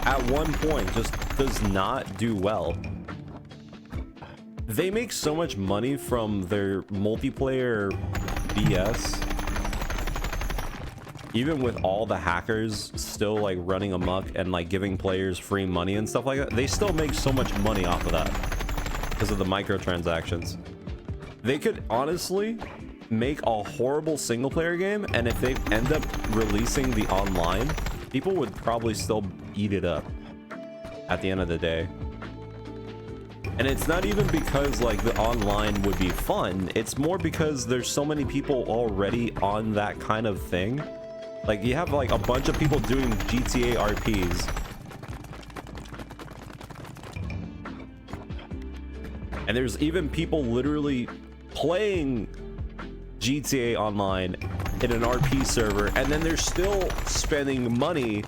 at one point just does not do well, they make so much money from their multiplayer BS. Even with all the hackers still like running amok and like giving players free money and stuff like that, they still make so much money off of that because of the microtransactions. They could honestly make a horrible single player game, and if they end up releasing the online, people would probably still eat it up at the end of the day. And it's not even because like the online would be fun, it's more because there's so many people already on that kind of thing. Like you have like a bunch of people doing GTA RPs, and there's even people literally playing GTA Online in an RP server, and then they're still spending money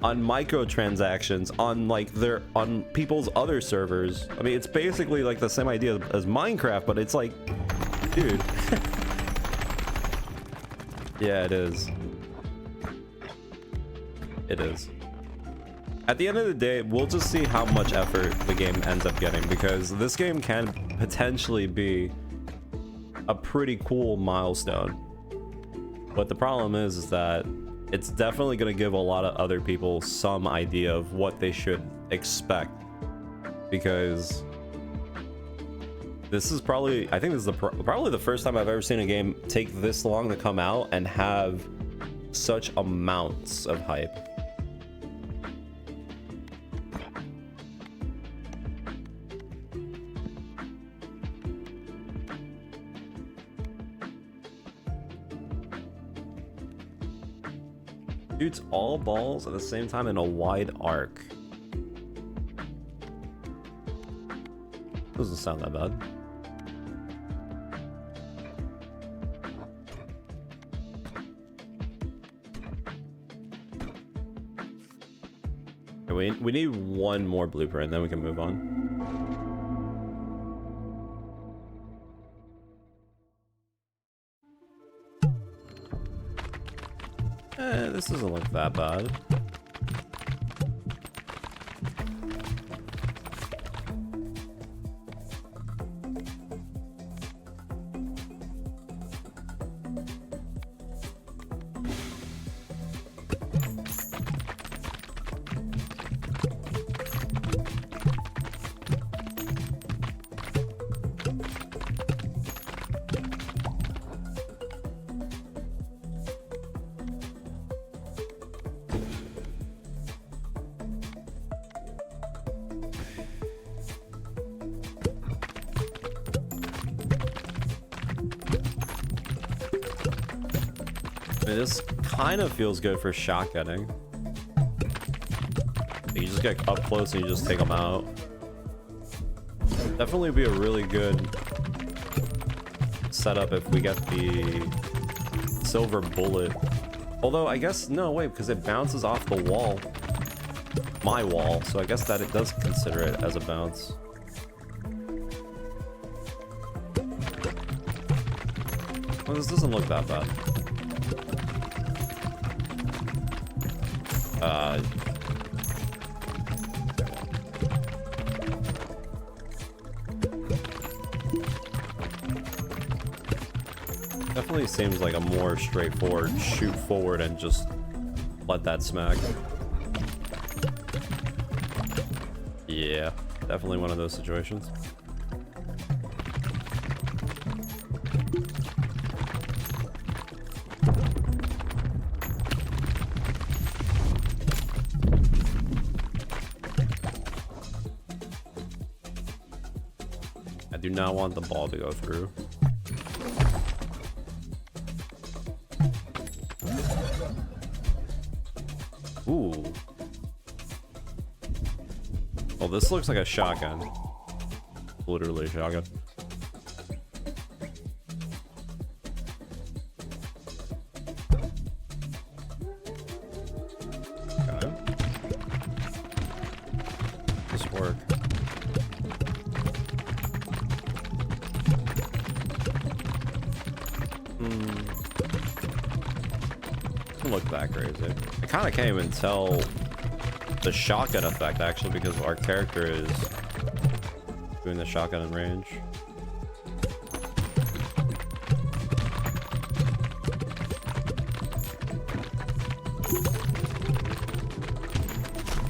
on microtransactions on people's other servers. I mean, it's basically like the same idea as Minecraft, but it's like, dude. Yeah, it is. It is. At the end of the day, we'll just see how much effort the game ends up getting, because this game can potentially be a pretty cool milestone. But the problem is that it's definitely going to give a lot of other people some idea of what they should expect, because this is probably, I think this is probably the first time I've ever seen a game take this long to come out and have such amounts of hype. Shoots all balls at the same time in a wide arc. Doesn't sound that bad. We need one more blueprint, then we can move on. This doesn't look that bad. This kind of feels good for shotgunning. You just get up close and you just take them out. Definitely be a really good setup if we get the silver bullet. Although I guess, no, wait, because it bounces off the wall. My wall, so I guess that it does consider it as a bounce. Well, this doesn't look that bad. Definitely seems like a more straightforward shoot forward and just let that smack. Yeah, definitely one of those situations. I do not want the ball to go through. Ooh. Oh, this looks like a shotgun. Literally a shotgun. Okay. This work. Doesn't look that crazy. I kind of can't even tell the shotgun effect actually, because our character is Doing the shotgun in range.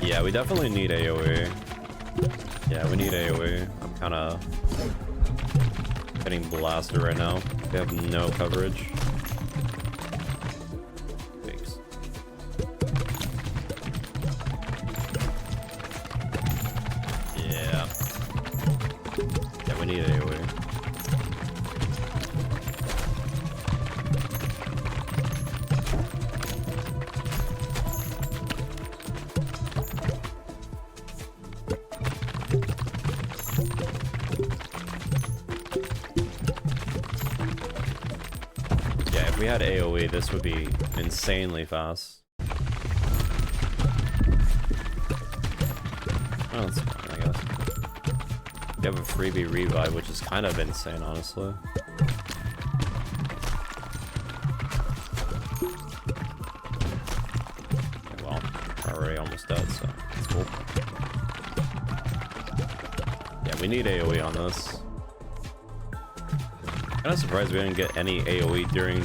Yeah, we definitely need AoE. Yeah, we need AoE. I'm kind of getting blasted right now. We have no coverage. Thanks. Yeah. Yeah, we need AoE. If we had AoE, this would be insanely fast. Oh, that's fine, I guess. You have a freebie revive, which is kind of insane, honestly. Okay, well, we're already almost dead, so that's cool. Yeah, we need AoE on this. Kind of surprised we didn't get any AoE during.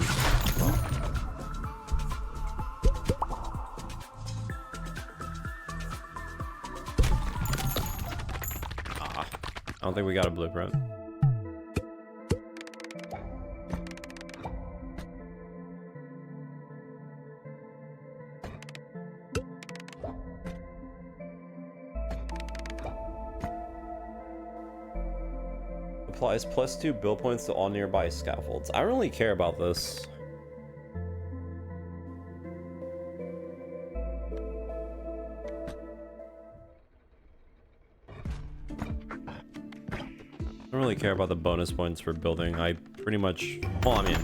I don't think we got a blueprint. Applies +2 build points to all nearby scaffolds. I don't really care about this. I don't really care about the bonus points for building. I pretty much, well, I mean,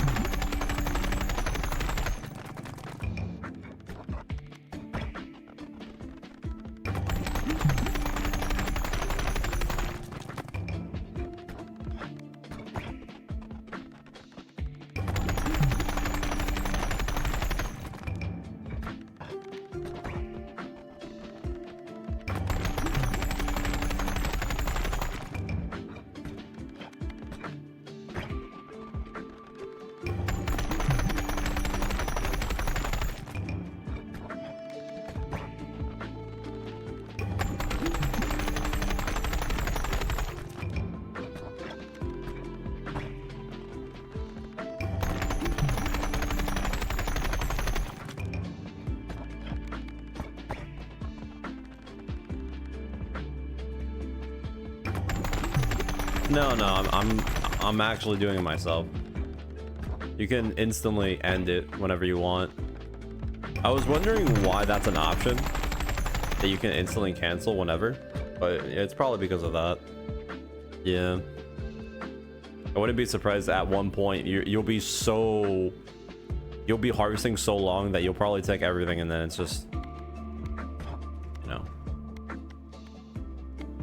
no, I'm actually doing it myself. You can instantly end it whenever you want. I was wondering why that's an option, that you can instantly cancel whenever, but it's probably because of that. Yeah, I wouldn't be surprised at one point you'll be harvesting so long that you'll probably take everything, and then it's just, you know.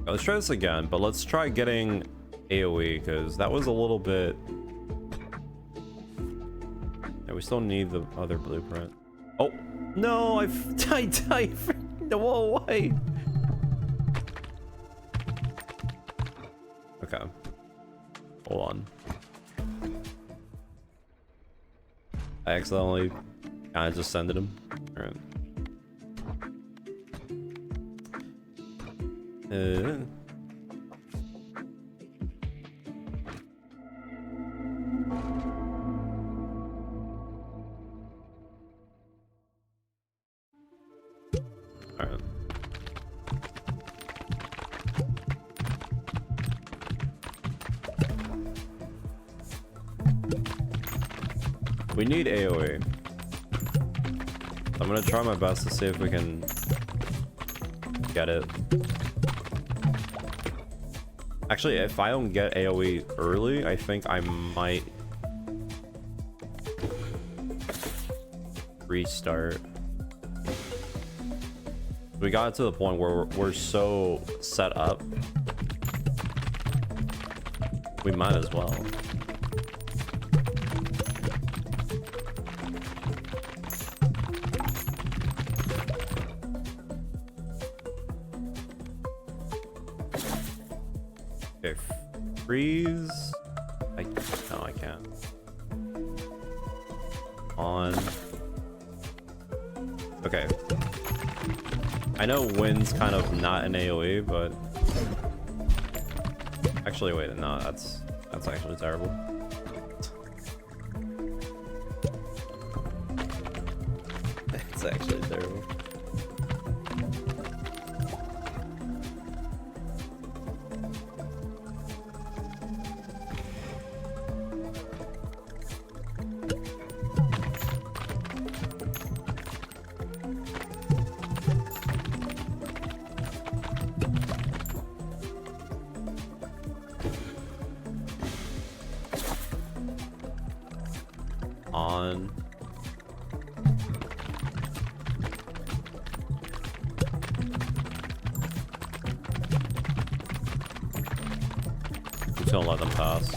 Let's try this again, but let's try getting AoE, because that was a little bit. Yeah, we still need the other blueprint. Oh no, I whoa, wait. Okay, hold on. I accidentally kind of just sended him. All right. Alright. We need AoE. I'm gonna try my best to see if we can get it. Actually, if I don't get AoE early, I think I might restart. We got to the point where we're so set up, we might as well. Okay, freeze. No, I can't. On. Okay. I know wind's kind of not an AoE, but actually, wait, no, that's actually terrible. It's actually terrible. On. Just gonna let them pass.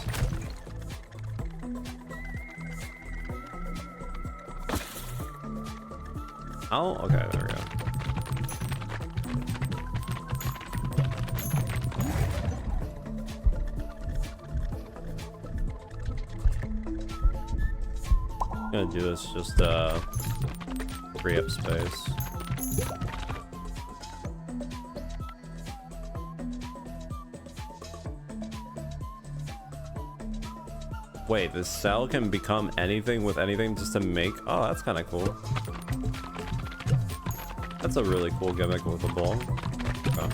Oh, okay, there we go. Gonna do this just free up space. Wait, this cell can become anything with anything just to make. Oh, that's kind of cool. That's a really cool gimmick with the ball. Okay.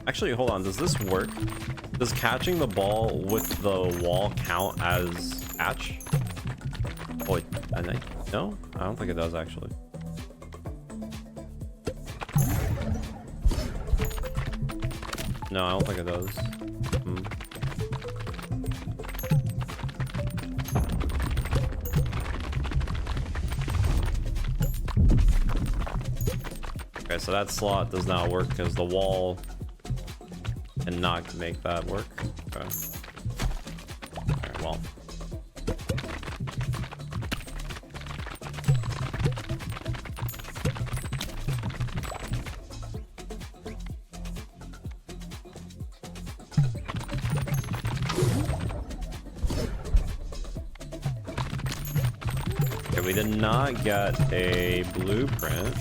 Actually, hold on. Does this work? Does catching the ball with the wall count as catch? Oh, wait, no? I don't think it does, actually. No, I don't think it does. Okay, so that slot does not work because the wall and not make that work. Okay. Alright, well. Okay, we did not get a blueprint.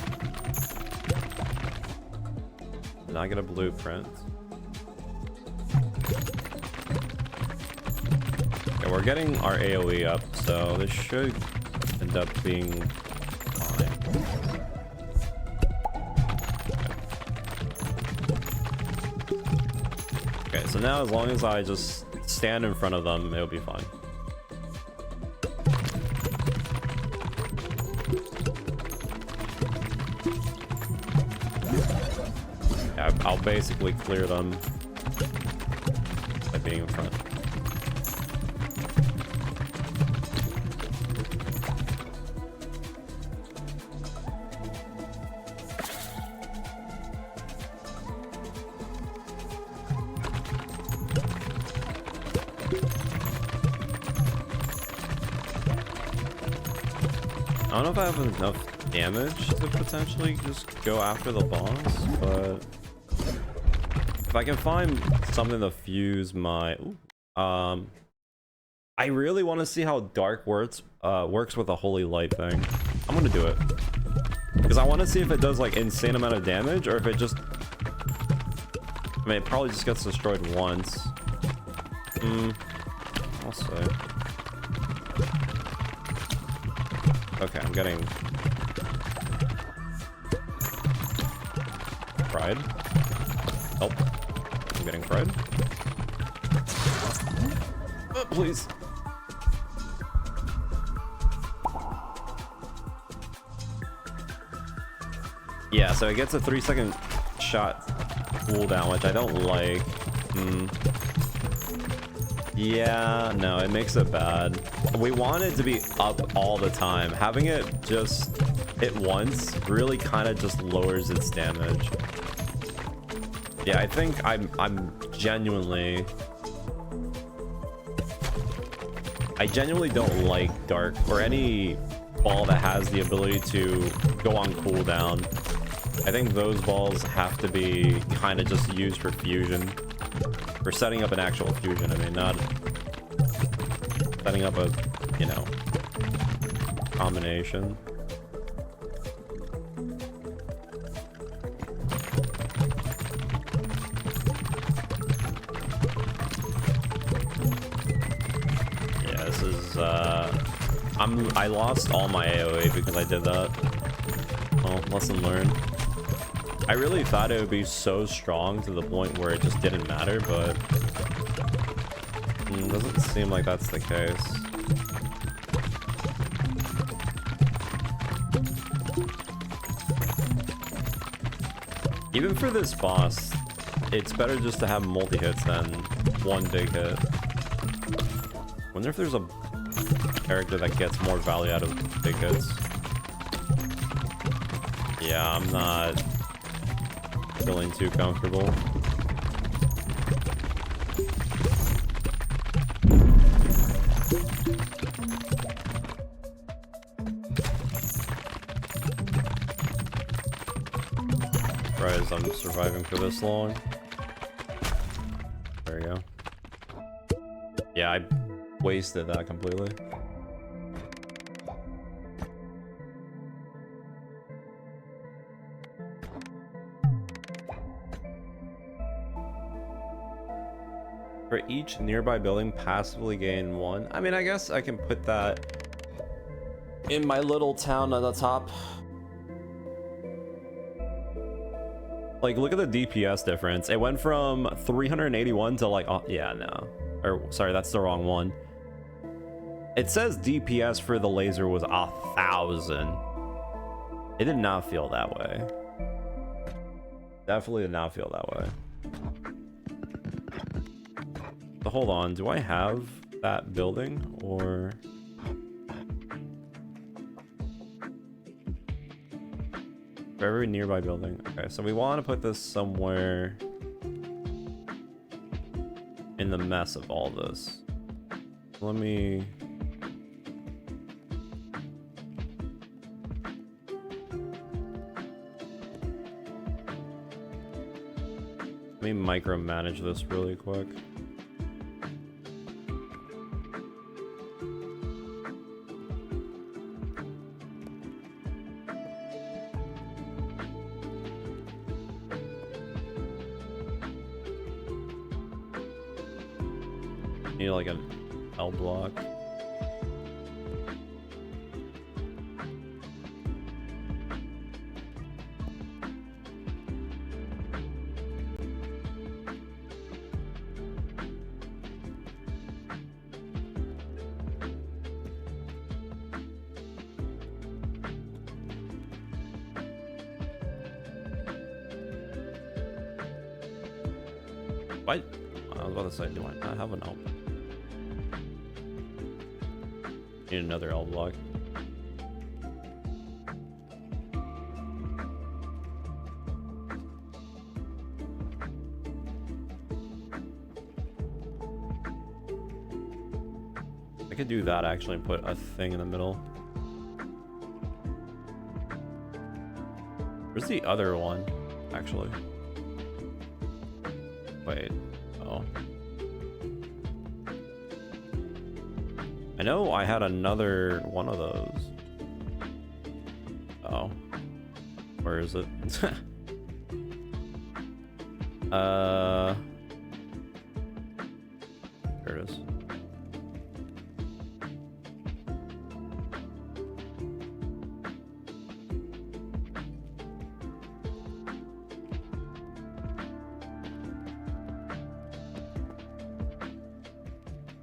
Did not get a blueprint. We're getting our AoE up, so this should end up being fine. Okay, so now as long as I just stand in front of them, it'll be fine. Yeah, I'll basically clear them by being in front. I don't know if I have enough damage to potentially just go after the boss, but if I can find something to fuse my... I really want to see how Dark works with a Holy Light thing. I'm gonna do it. Because I want to see if it does like insane amount of damage, or if it just... I mean, it probably just gets destroyed once. I'll say. Okay, I'm getting fried. Oh, I'm getting fried. Oh, please. Yeah, so it gets a 3-second shot cooldown, which I don't like. Yeah, no, it makes it bad. We want it to be up all the time. Having it just it once really kind of just lowers its damage. Yeah, I think I'm genuinely... I genuinely don't like Dark or any ball that has the ability to go on cooldown. I think those balls have to be kind of just used for fusion. For setting up an actual fusion, I mean, not setting up a, you know, combination. Yeah, this is, I lost all my AoE because I did that. Well, lesson learned. I really thought it would be so strong to the point where it just didn't matter, but doesn't seem like that's the case. Even for this boss, it's better just to have multi-hits than one big hit. Wonder if there's a character that gets more value out of big hits. Yeah, I'm not feeling too comfortable. Surprised I'm surviving for this long. There we go. Yeah, I wasted that completely. For each nearby building, passively gain 1. I mean, I guess I can put that in my little town on the top. Like, look at the DPS difference. It went from 381 to like, oh, yeah, no. Or, sorry, that's the wrong one. It says DPS for the laser was 1,000. It did not feel that way. Definitely did not feel that way. So hold on, do I have that building or... For every nearby building. Okay, so we want to put this somewhere in the mess of all this. Let me... micromanage this really quick. Need like an L block. What? I was about to say, do I not have an L? Need another L block. I could do that actually and put a thing in the middle. Where's the other one, actually? Wait, oh. I know I had another one of those. Oh. Where is it? There it is.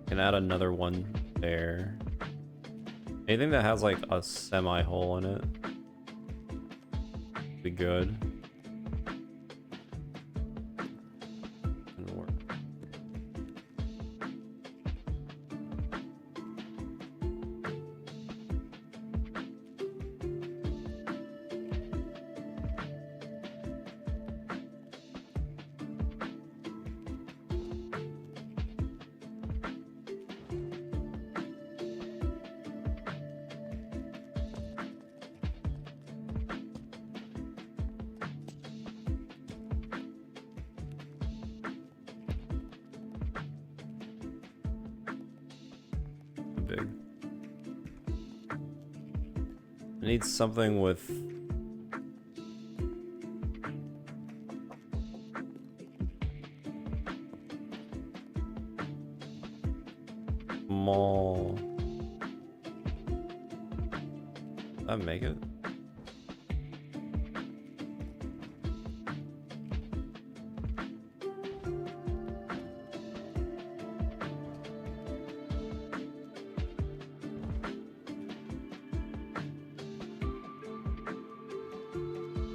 Can add another one there. Anything that has like a semi-hole in it would be good. Work. big. I need something with small. That make it?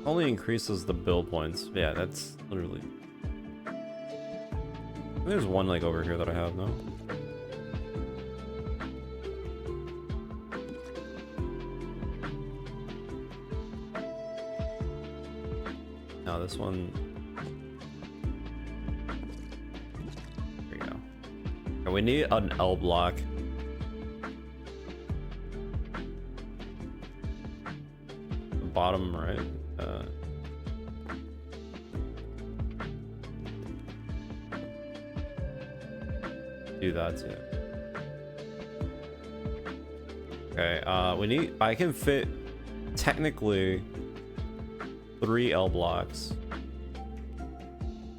Only increases the build points. Yeah, that's literally. There's one like over here that I have, no? No, this one. There we go. Okay, we need an L block. The bottom right. Do that too. Okay, we need. I can fit technically 3 L blocks,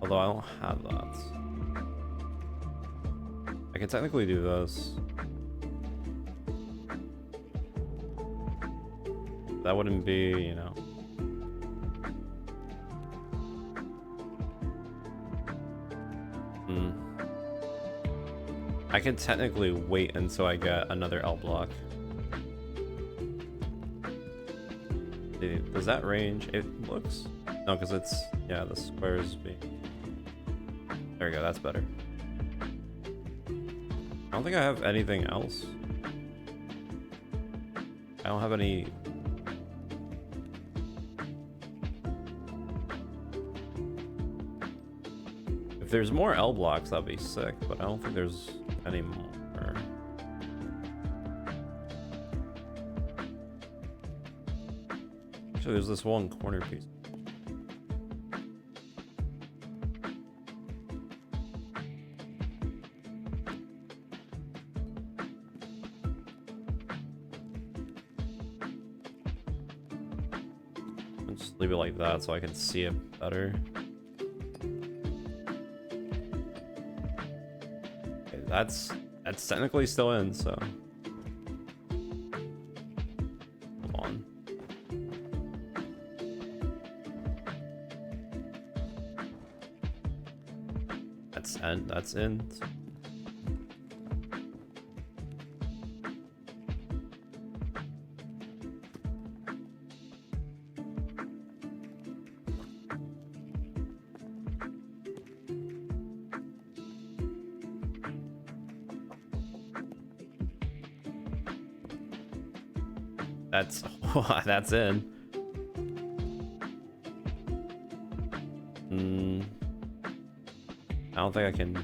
although I don't have that. I can technically do this. That wouldn't be, you know. I can technically wait until I get another L block. Does that range? It looks... No, because it's... Yeah, the squares being... There we go, that's better. I don't think I have anything else. I don't have any... If there's more L blocks, that'd be sick, but I don't think there's any more. Actually, there's this one corner piece. I'll just leave it like that so I can see it better. Okay, that's technically still in, so. That's in. That's in. I don't think I can.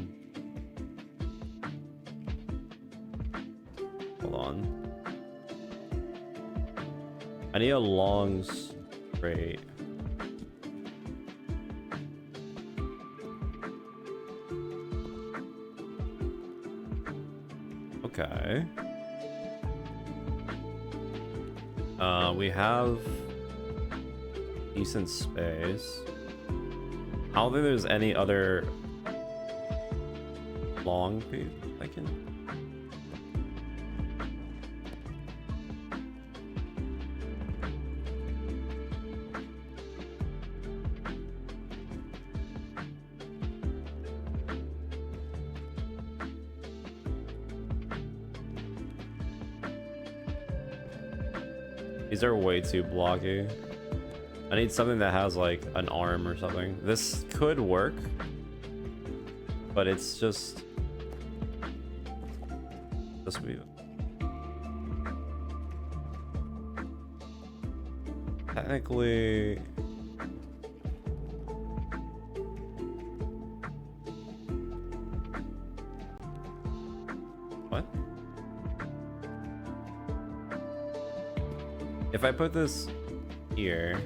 Hold on. I need a long straight. Okay. We have decent space. I don't think there's any other long piece I can. These are way too blocky. I need something that has like an arm or something. This could work, but it's just this would be technically. What? If I put this here,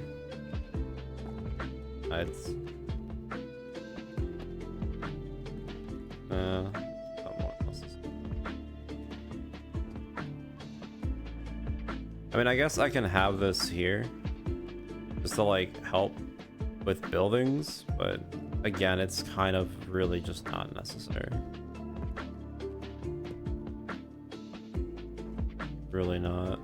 it's I mean, I guess I can have this here just to like help with buildings, but again, it's kind of really just not necessary. Really not.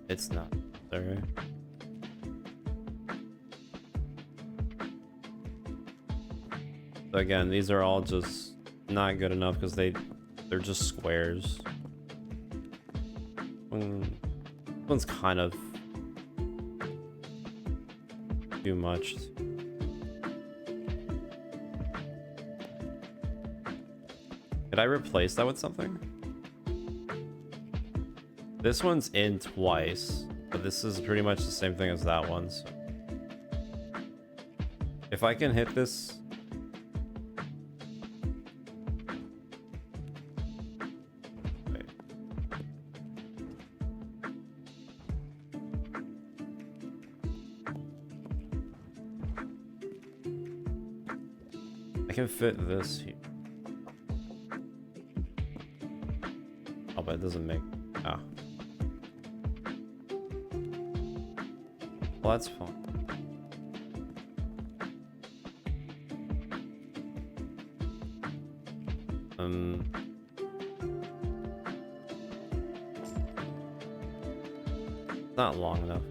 It's not necessary. So again, these are all just not good enough because they're just squares. One's kind of too much. Did I replace that with something? This one's in twice, but this is pretty much the same thing as that one. So if I can hit this. Wait. I can fit this here. Oh, but it doesn't make. Ah. Well, that's fine. Not long enough.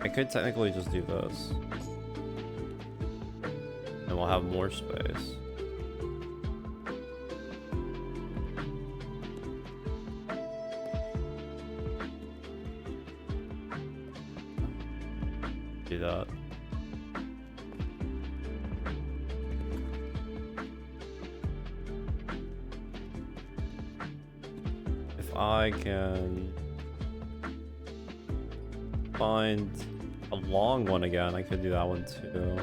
I could technically just do this. And we'll have more space. Do that. If I can find a long one again, I could do that one too.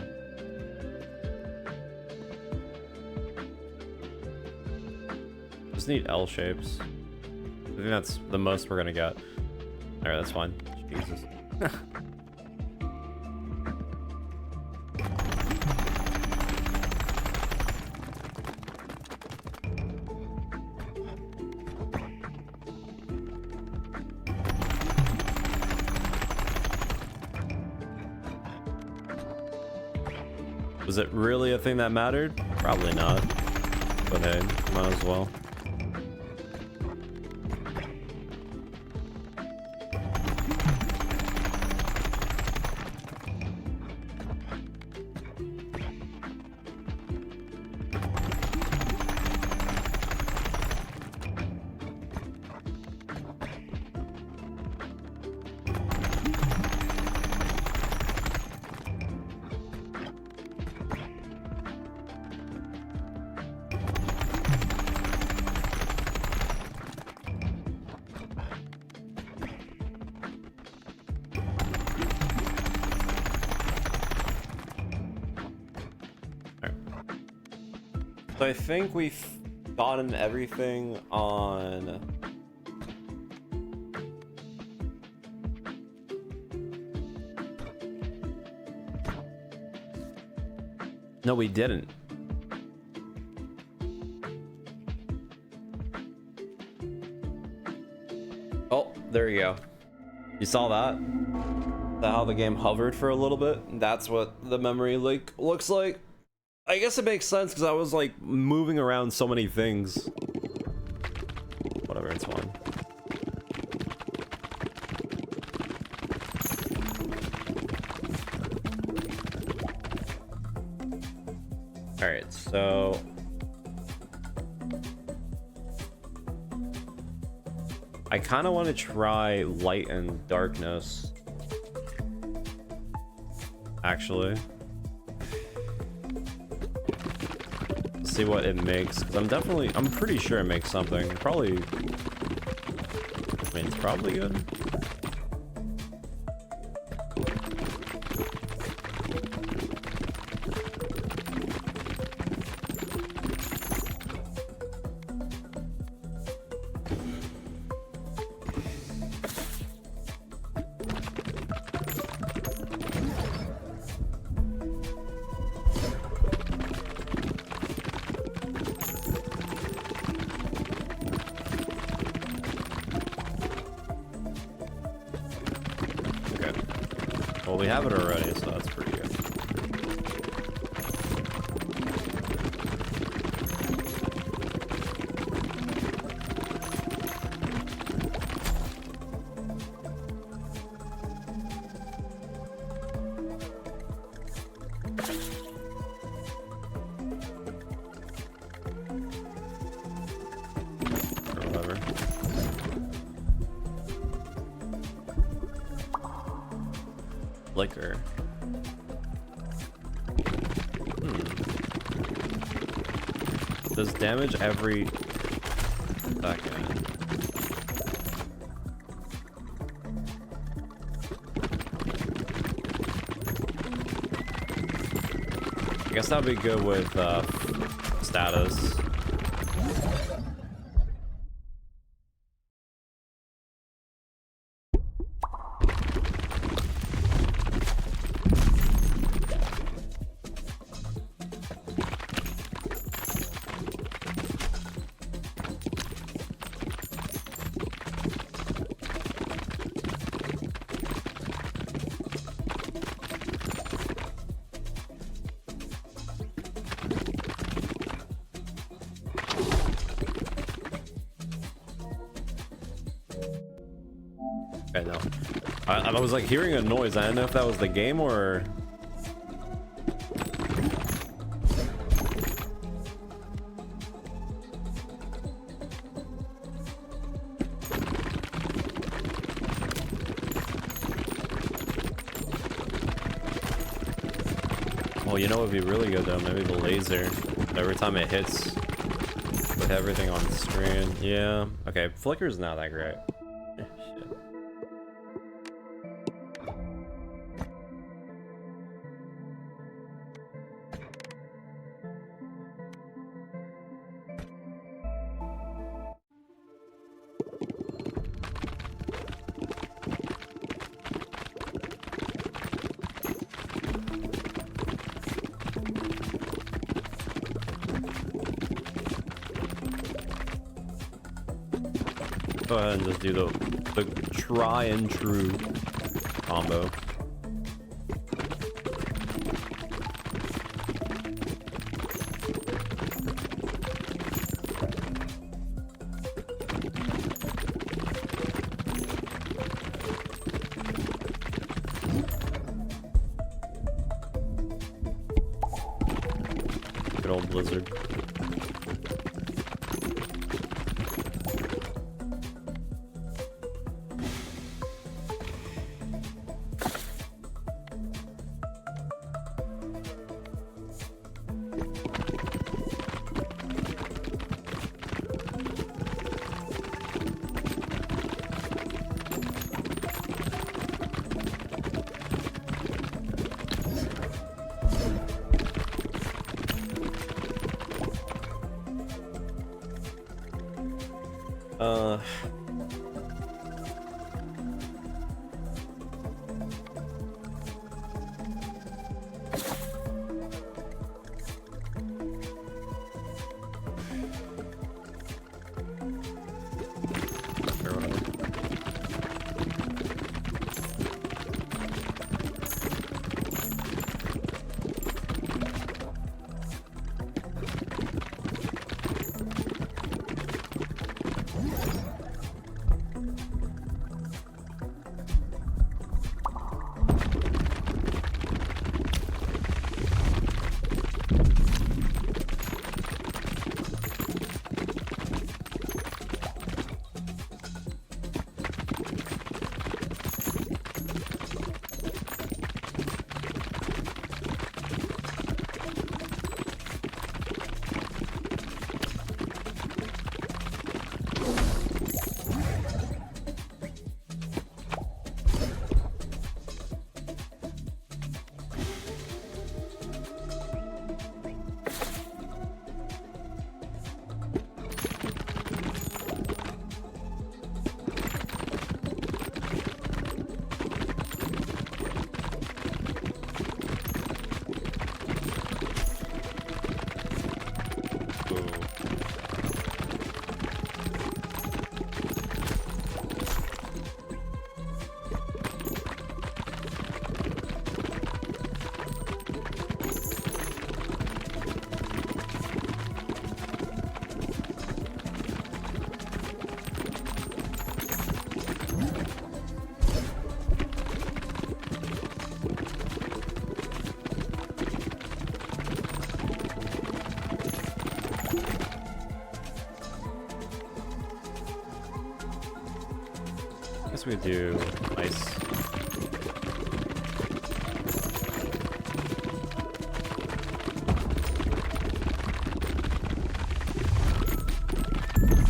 Just need L shapes. I think that's the most we're gonna get. Alright, that's fine. Jesus. Was it really a thing that mattered? Probably not. But hey, might as well. So I think we've gotten everything on. No, we didn't. Oh, there you go. You saw that? Is that how the game hovered for a little bit? That's what the memory leak looks like. I guess it makes sense because I was like moving around so many things. Whatever, it's fine. Alright, so I kind of want to try light and darkness. Actually. See what it makes, because I'm pretty sure it makes something. Probably, I mean, it's probably good. Well, we have it already, so that's pretty good. Flicker. Does damage every second. I guess that would be good with status. Okay, no. I was like hearing a noise. I don't know if that was the game or... Well, you know what would be really good though? Maybe the laser. Every time it hits with everything on the screen. Yeah. Okay, flicker's not that great. Shit. Go ahead and just do the try and true combo. Good old Blizzard. Guess we do ice.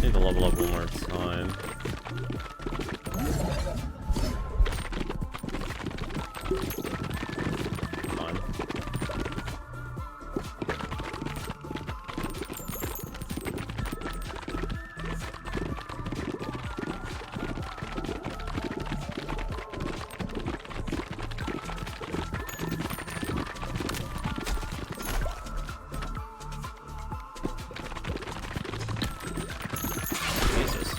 Need to level up one more time. Fine. Jesus.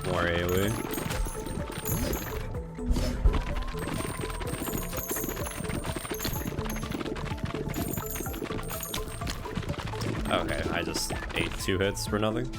More AoE. Okay, I just ate 2 hits for nothing.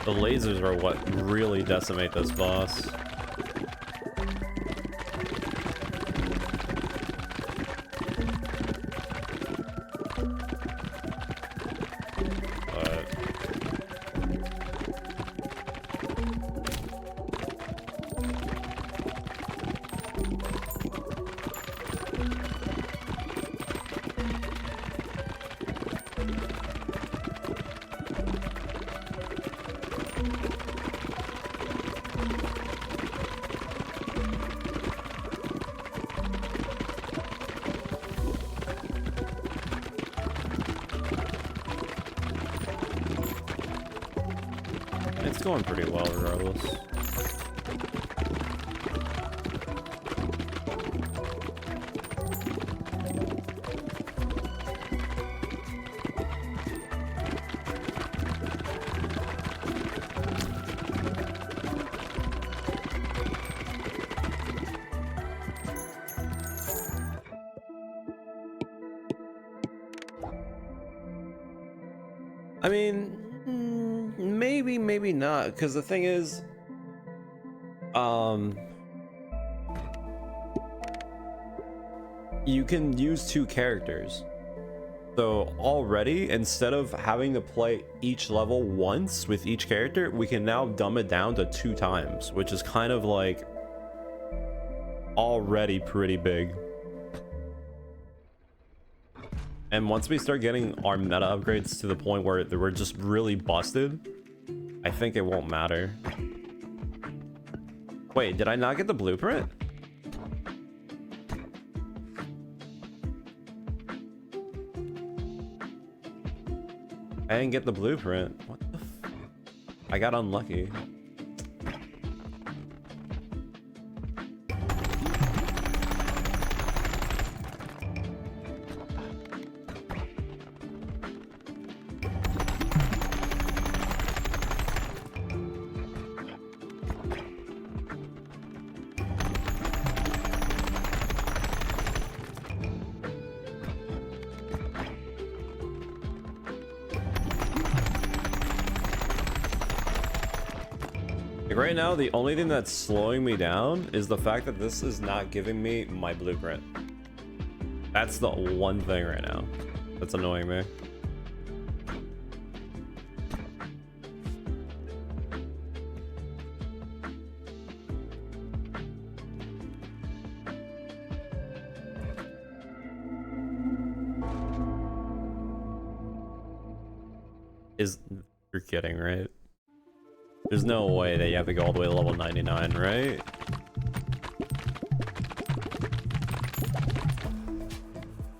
The lasers are what really decimate this boss. It's going pretty well regardless. I mean, maybe not, because the thing is, you can use 2 characters. So already, instead of having to play each level once with each character, we can now dumb it down to 2 times, which is kind of like already pretty big. And once we start getting our meta upgrades to the point where we're just really busted, I think it won't matter. Wait, did I not get the blueprint? I didn't get the blueprint. What the f— I got unlucky. Like right now, the only thing that's slowing me down is the fact that this is not giving me my blueprint. That's the one thing right now that's annoying me. You're kidding, right? There's no way that you have to go all the way to level 99, right?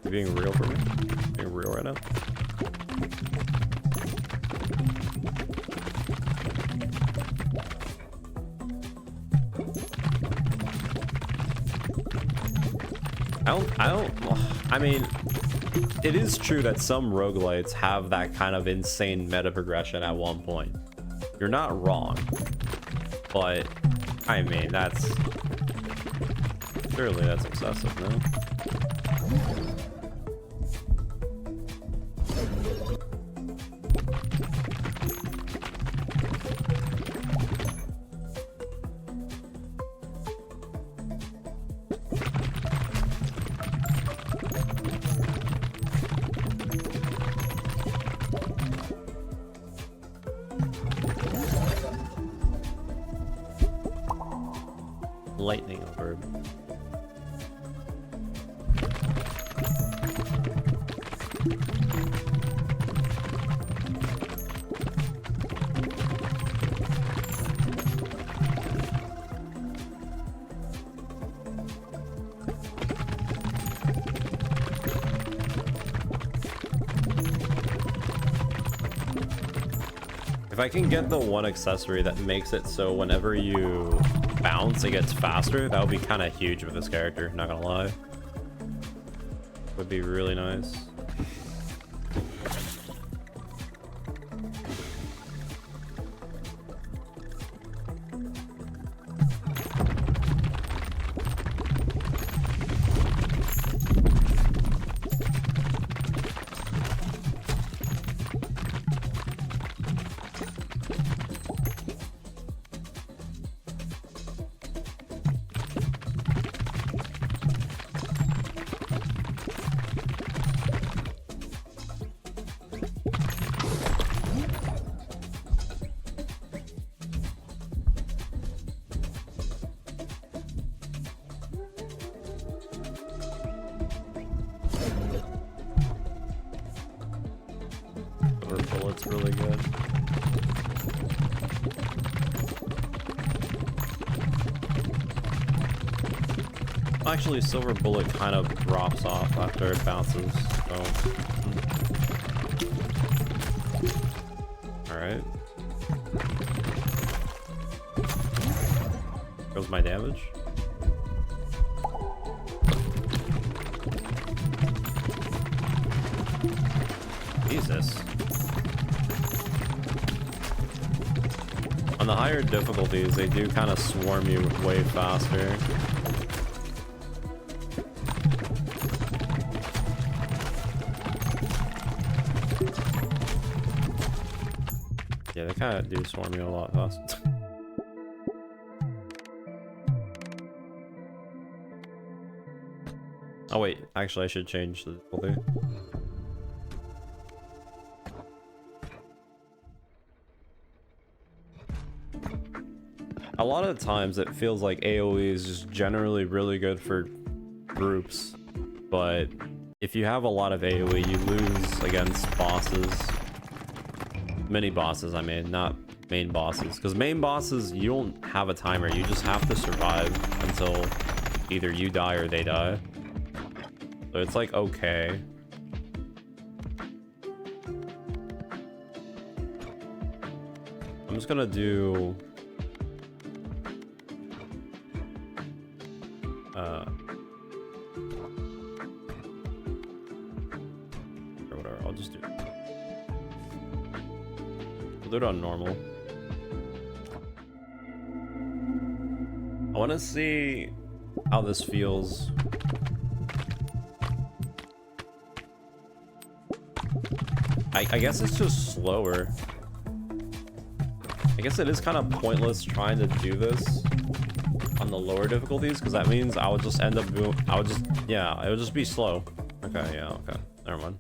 You being real for me? Being real right now? I mean, it is true that some roguelites have that kind of insane meta progression at one point. You're not wrong. But, I mean, surely that's excessive, no? Lightning orb. If I can get the one accessory that makes it so whenever you bounce it gets faster, that would be kind of huge with this character, not gonna lie. Would be really nice. Bullet's really good. Actually, Silver Bullet kind of drops off after it bounces, so... Alright. Goes my damage. Jesus. On the higher difficulties, they do kind of swarm you way faster. Yeah, they kind of do swarm you a lot faster. Oh wait, actually I should change the difficulty. A lot of the times it feels like AoE is just generally really good for groups, but if you have a lot of AoE, you lose against bosses. Mini bosses, I mean, not main bosses. Because main bosses, you don't have a timer, you just have to survive until either you die or they die. So it's like, okay. I'm just gonna do... or whatever, I'll just do it. We'll do it on normal. I want to see how this feels. I guess it's just slower. I guess it is kind of pointless trying to do this on the lower difficulties, because that means I would just end up yeah, it would just be slow. Okay, yeah, okay. Never mind.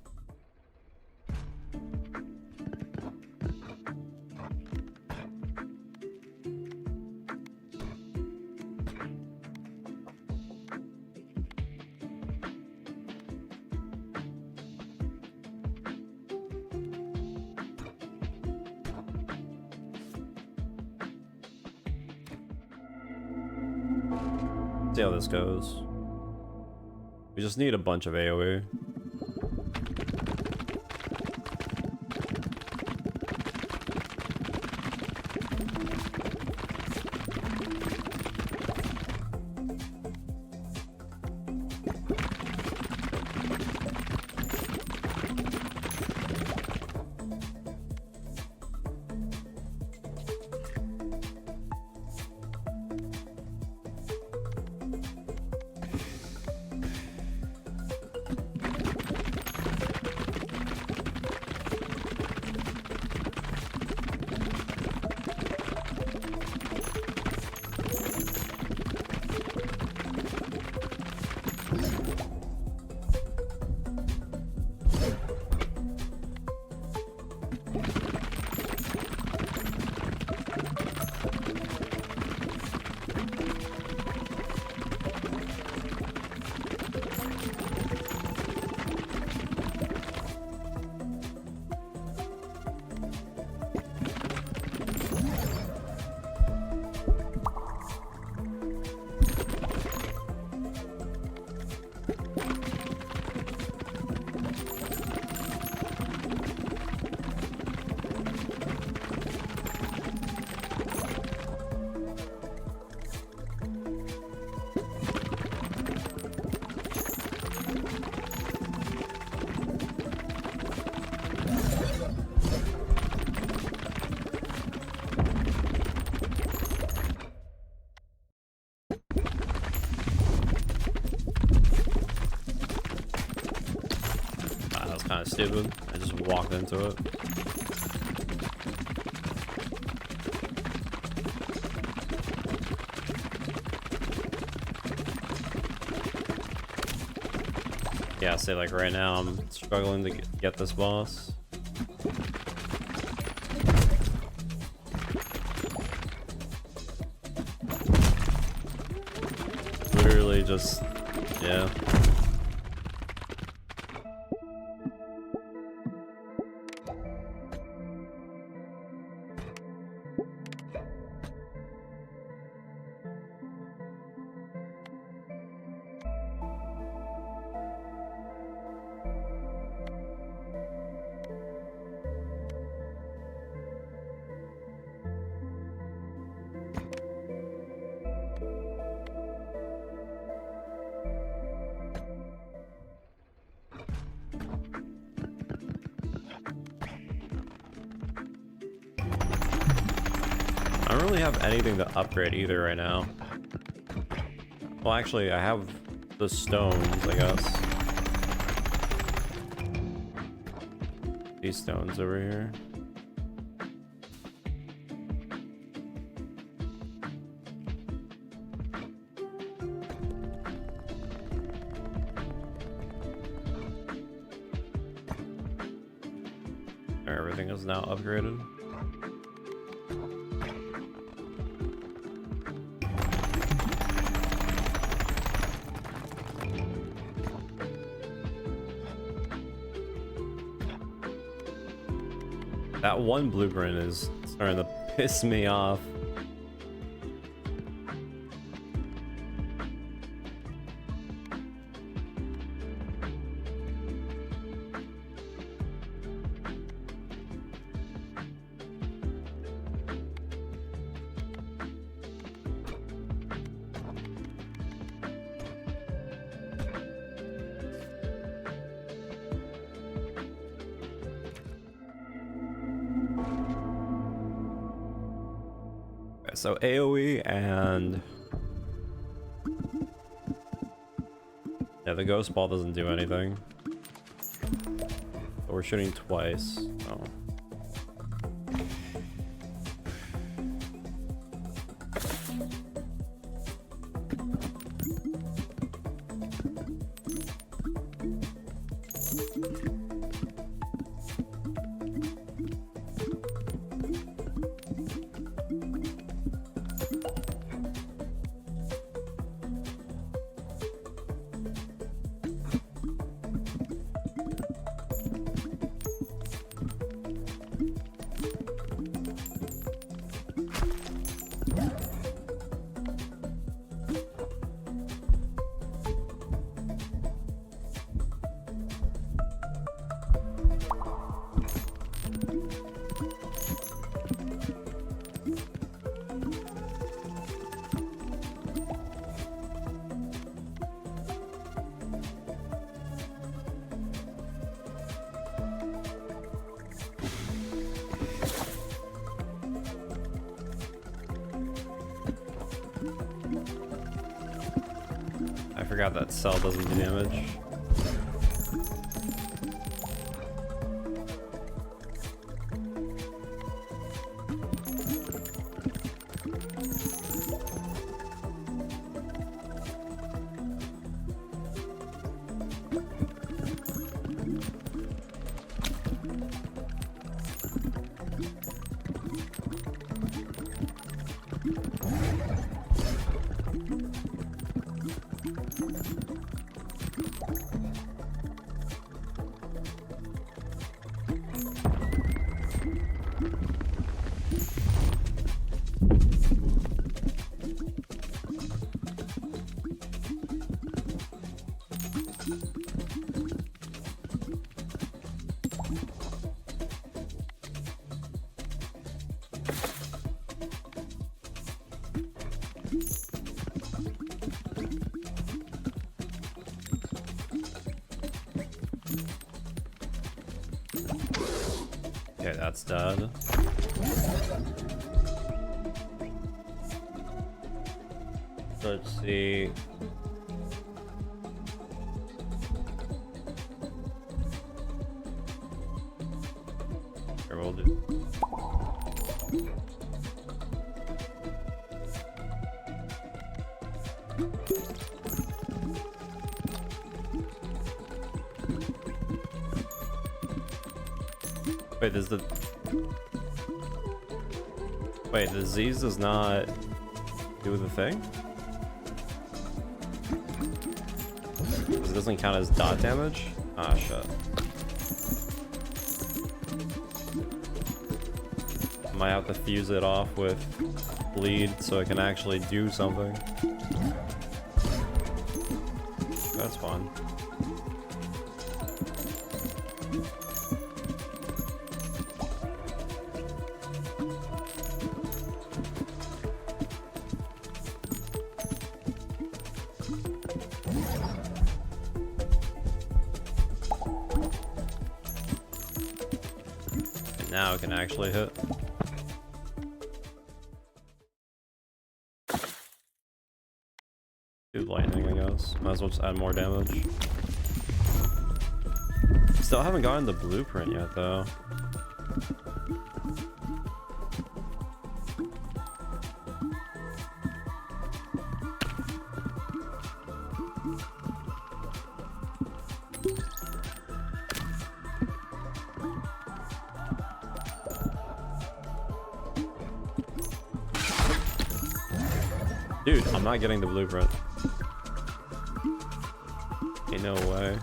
See how this goes. We just need a bunch of AoE. Kind of stupid. I just walked into it. Yeah, say like right now I'm struggling to get this boss. Literally just, yeah. I don't really have anything to upgrade either right now. Well, actually, I have the stones, I guess. These stones over here. Everything is now upgraded. That one blueprint is starting to piss me off. So AoE and yeah, the ghost ball doesn't do anything. But we're shooting twice. Oh. I forgot that cell doesn't do damage. Okay, that's dead. So let's see. Here, we'll do. Wait, there's the... Wait, the disease does not do the thing? It doesn't count as dot damage? Ah, shit. Might have to fuse it off with bleed so it can actually do something. That's fun. Now it can actually hit. Do lightning, I guess. Might as well just add more damage. Still haven't gotten the blueprint yet, though. Dude, I'm not getting the blueprint. Ain't no way.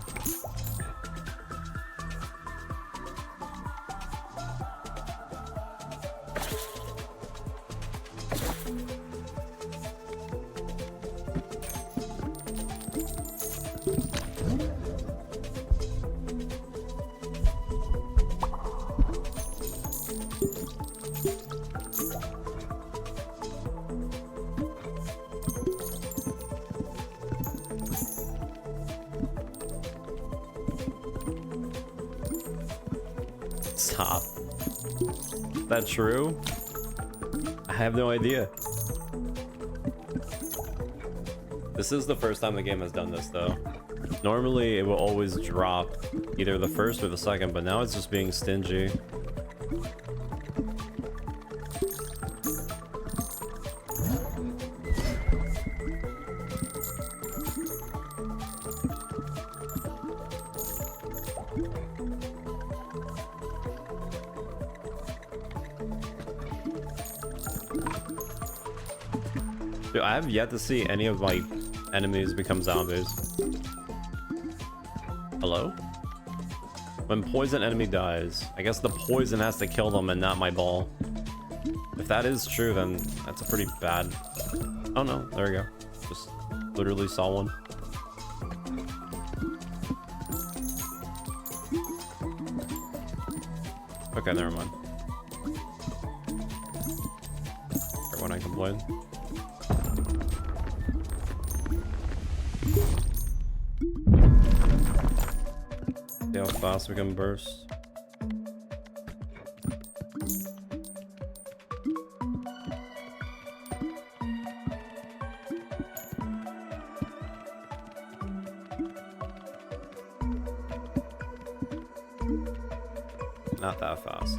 Stop. Is that true? I have no idea. This is the first time the game has done this, though. Normally, it will always drop either the first or the second, but now it's just being stingy. Dude, I have yet to see any of my enemies become zombies. Hello? When poison enemy dies, I guess the poison has to kill them and not my ball. If that is true, then that's a pretty bad... Oh no, there we go. Just literally saw one. Okay, never mind. Or when I complain. See how fast we can burst. Not that fast.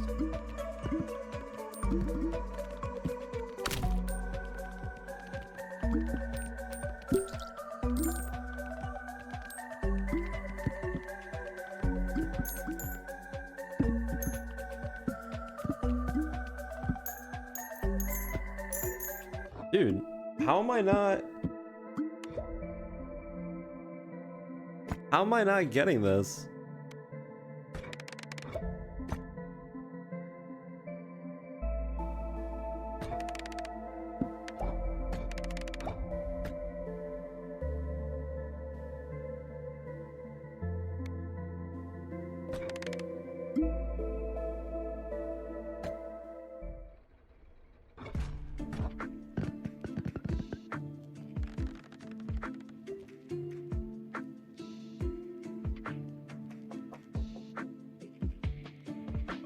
Dude, how am I not getting this?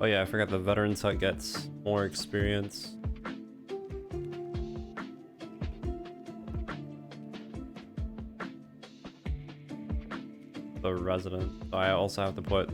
Oh yeah, I forgot the veterans hut gets more experience. The resident. So I also have to put...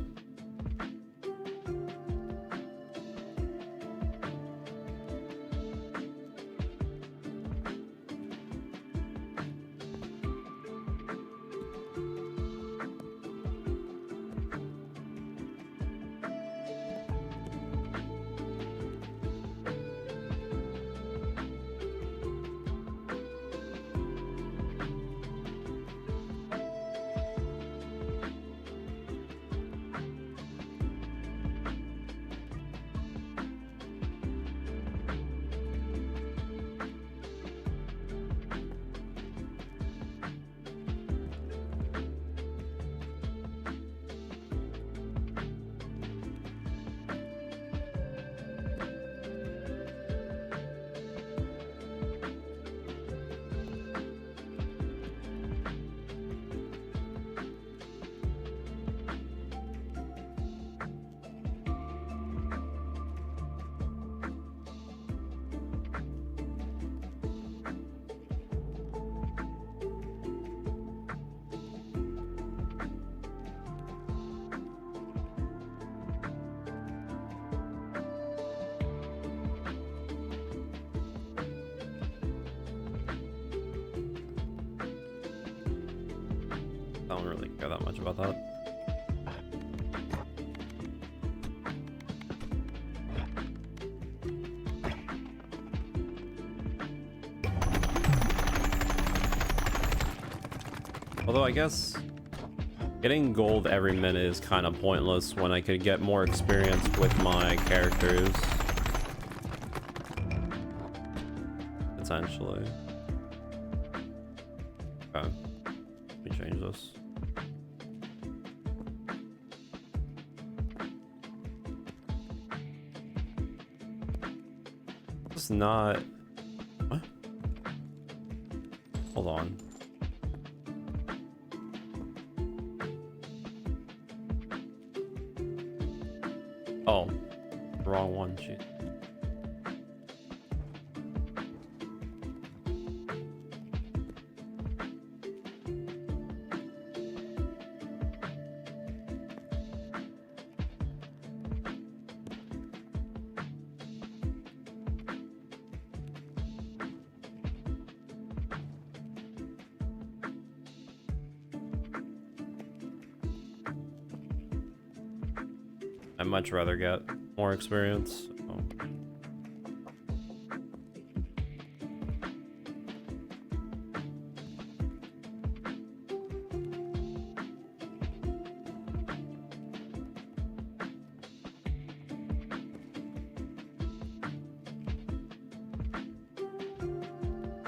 I don't really care that much about that. Although I guess getting gold every minute is kind of pointless when I could get more experience with my characters. Potentially. Okay. Let me change this. It's not... What? Hold on. Oh, wrong one. Jeez. I'd much rather get more experience. Oh.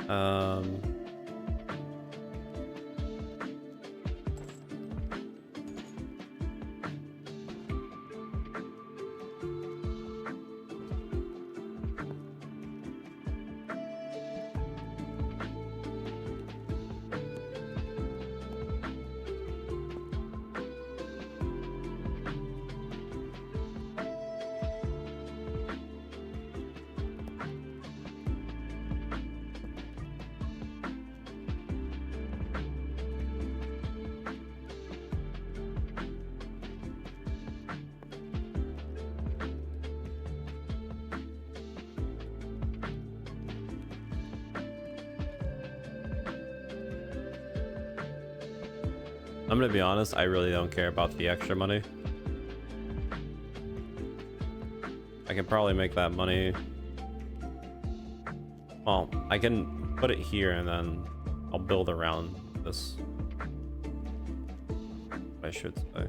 Um, I'm gonna be honest, I really don't care about the extra money. I can probably make that money. Well, I can put it here and then I'll build around this. I should say.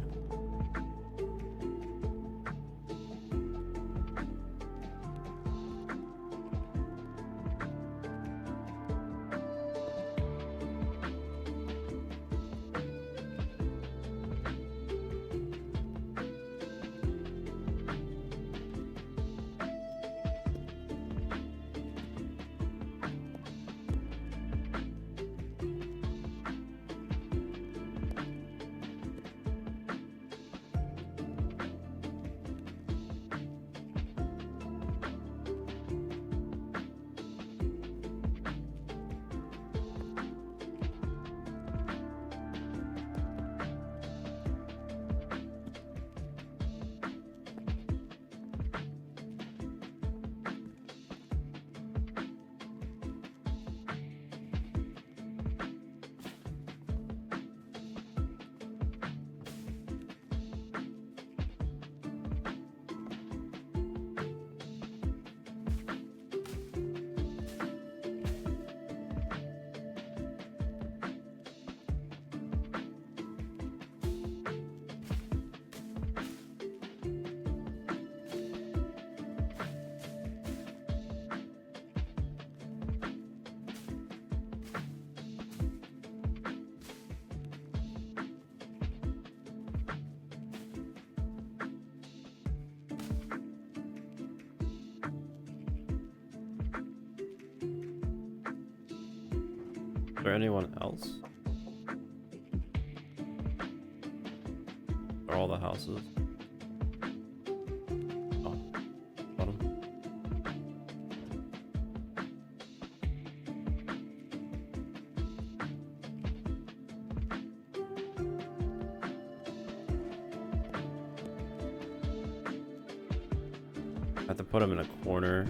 Is there anyone else? Are all the houses? Oh, bottom. I have to put him in a corner.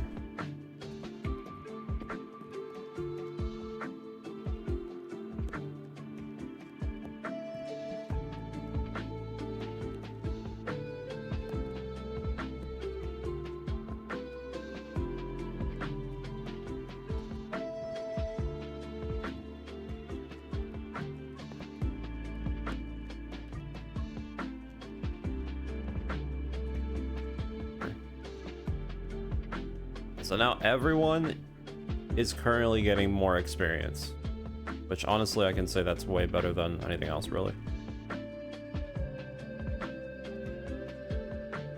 So now everyone is currently getting more experience, which honestly I can say that's way better than anything else, really.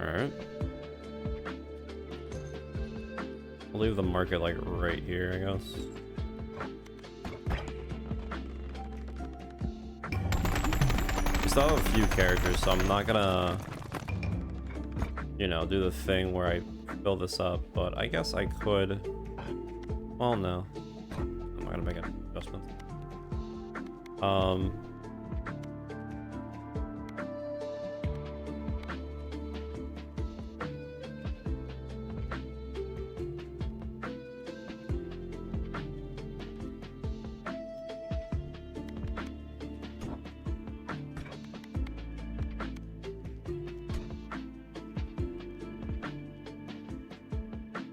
Alright. I'll leave the market like right here, I guess. We still have a few characters, so I'm not gonna, you know, do the thing where I fill this up, but I guess I could. Well, no, I'm not gonna make an adjustment.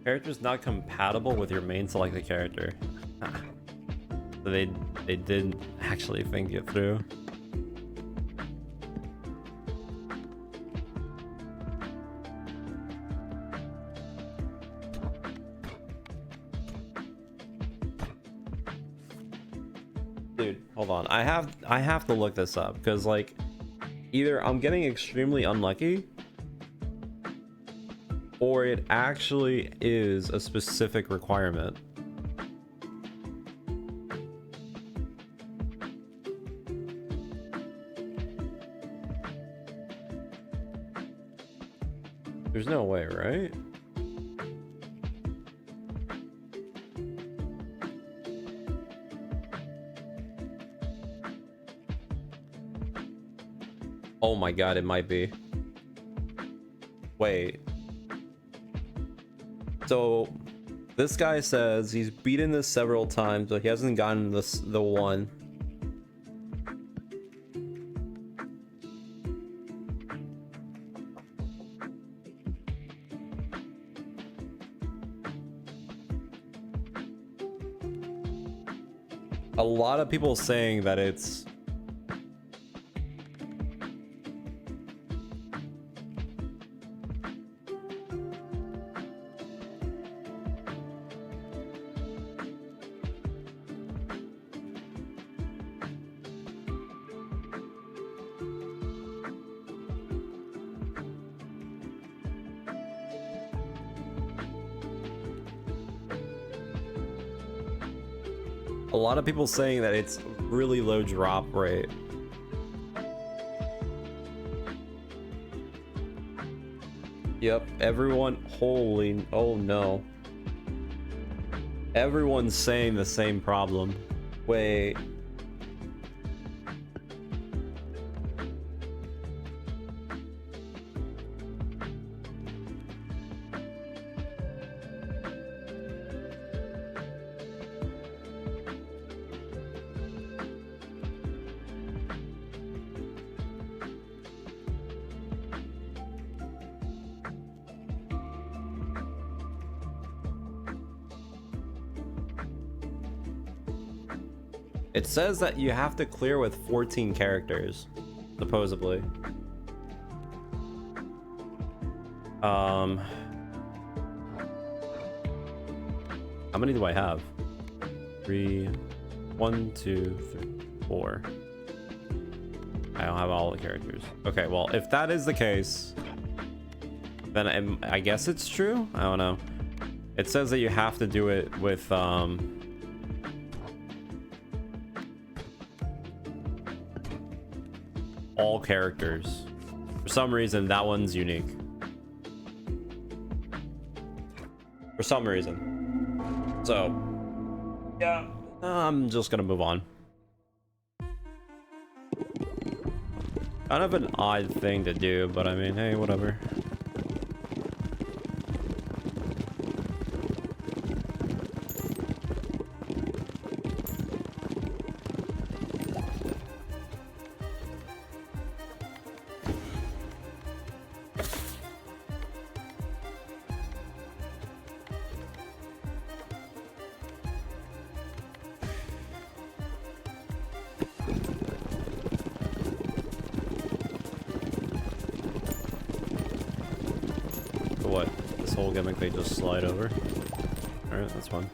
Character's not compatible with your main selected character. So they did actually think it through. on. I have to look this up because like either I'm getting extremely unlucky or it actually is a specific requirement. There's no way, right? Oh my god, it might be. Wait. So this guy says he's beaten this several times, but he hasn't gotten the one. A lot of people saying that it's a lot of people saying that it's really low drop rate. Yep, everyone, holy, oh no. Everyone's saying the same problem. Wait. It says that you have to clear with 14 characters, supposedly. How many do I have? 3, 1, 2, 3, 4. I don't have all the characters. Okay, well, if that is the case, then I guess it's true? I don't know. It says that you have to do it with, all characters. For some reason, that one's unique. For some reason. So, yeah, I'm just gonna move on. Kind of an odd thing to do, but I mean, hey, whatever. What? This whole gimmick they just slide over? Alright, that's fine.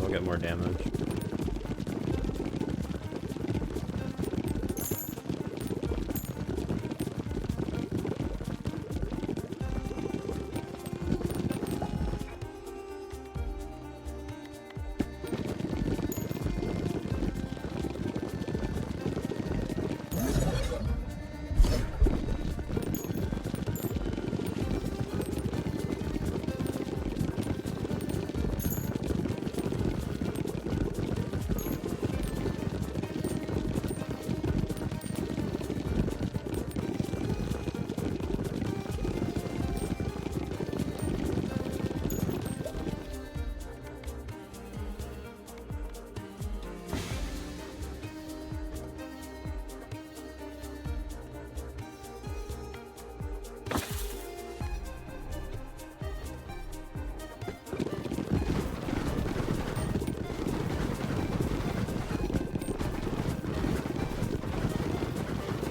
Get more damage.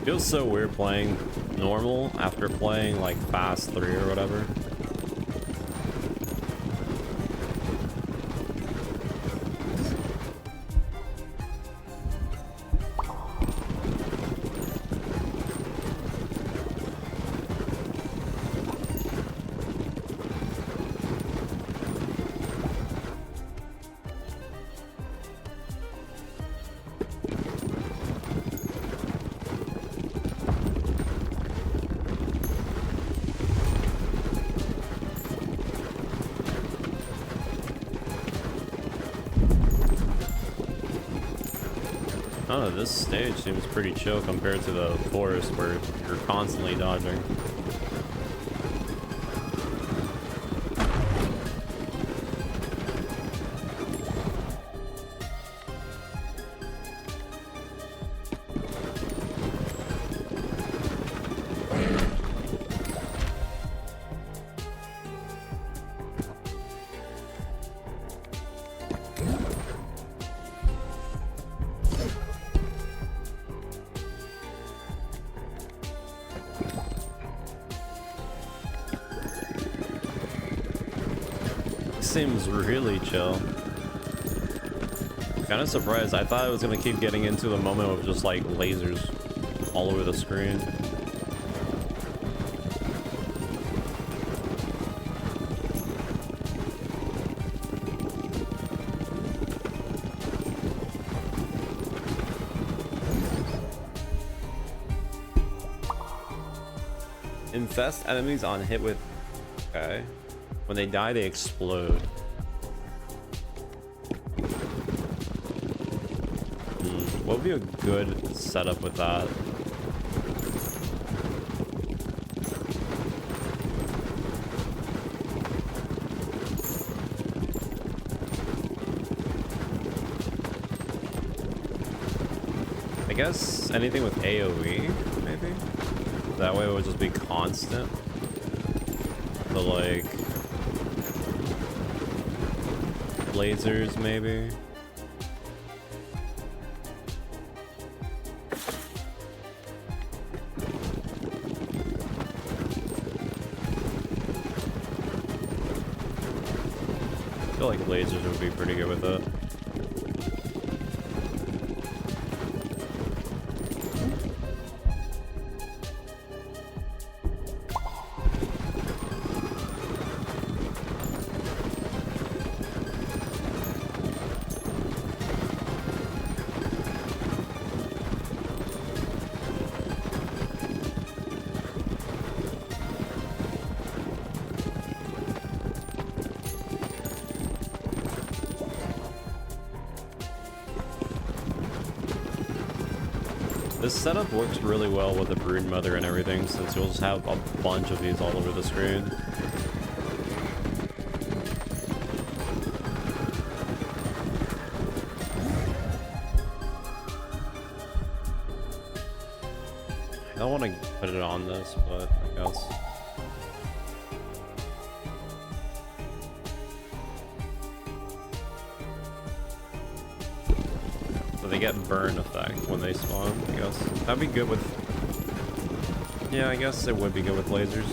Feels so weird playing normal after playing like Fast 3 or whatever. Oh, this stage seems pretty chill compared to the forest where you're constantly dodging. Seems really chill. Kind of surprised. I thought I was gonna keep getting into the moment of just like lasers all over the screen. Infest enemies on hit with... Okay. When they die, they explode. What would be a good setup with that? I guess anything with AoE, maybe? That way it would just be constant. But like... lasers, maybe? I feel like lasers would be pretty good with it. This setup works really well with the Brood Mother and everything, since you'll just have a bunch of these all over the screen. I don't want to put it on this, but I guess. They get burn effect when they spawn, I guess. That'd be good with... Yeah, I guess it would be good with lasers.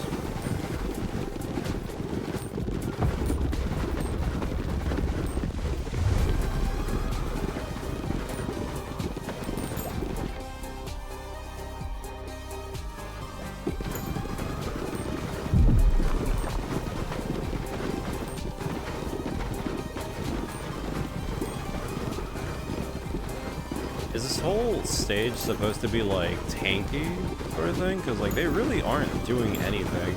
Is this whole stage supposed to be like tanky sort of thing? Because like they really aren't doing anything.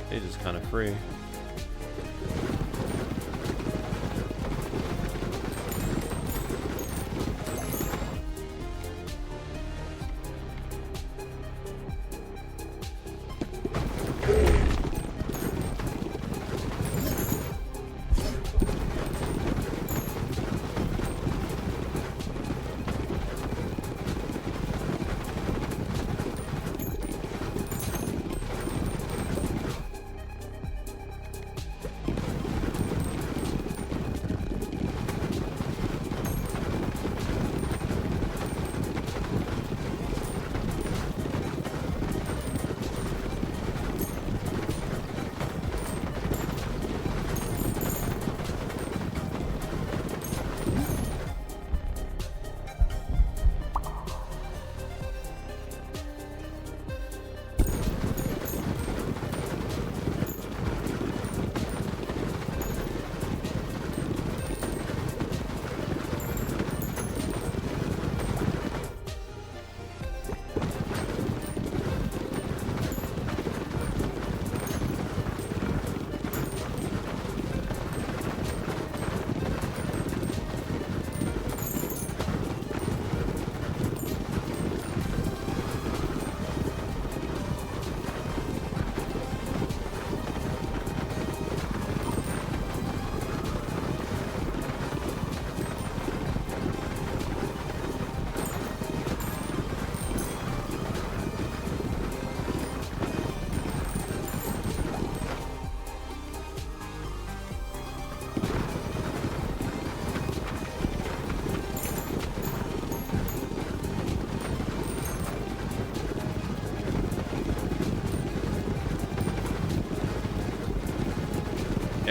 They're just kind of free.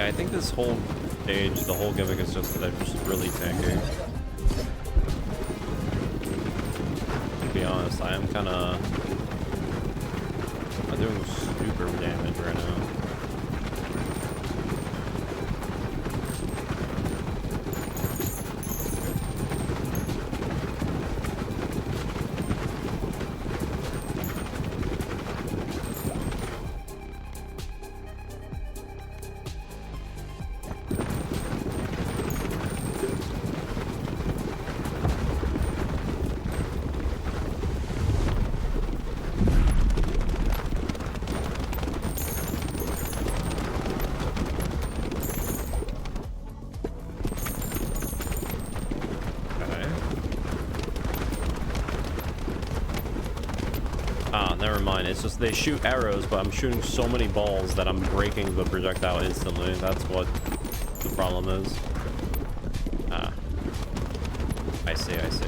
Yeah, I think this whole stage, the whole gimmick is just that they're just really tanky. To be honest, I am kind of not doing super damage right now. Never mind. It's just they shoot arrows, but I'm shooting so many balls that I'm breaking the projectile instantly. That's what the problem is. Ah. I see, I see.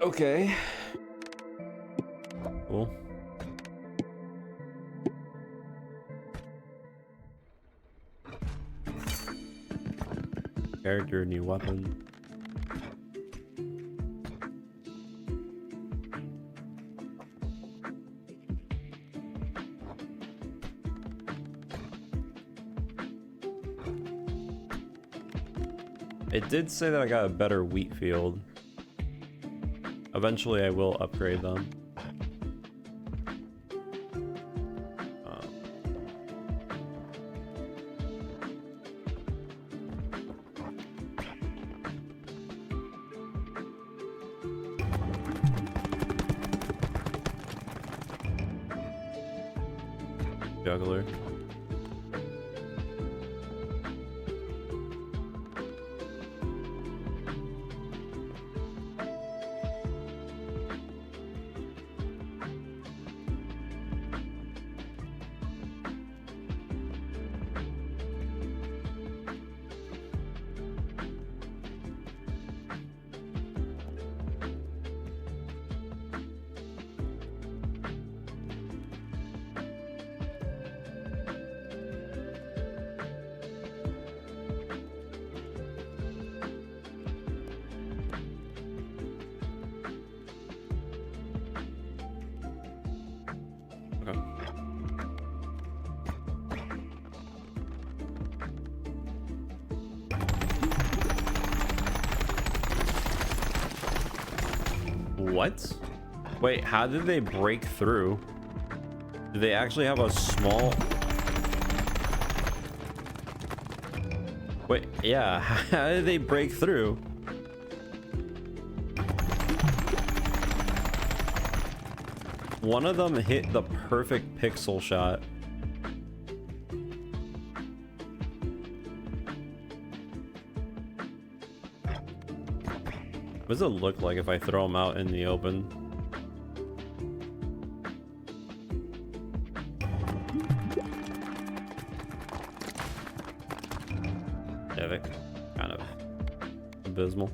Okay. Cool. Character, new weapon. It did say that I got a better wheat field. Eventually I will upgrade them. Juggler. What? Wait, how did they break through? Do they actually have a small... Wait, yeah, how did they break through? One of them hit the perfect pixel shot. What does it look like if I throw them out in the open? Yeah, kind of abysmal.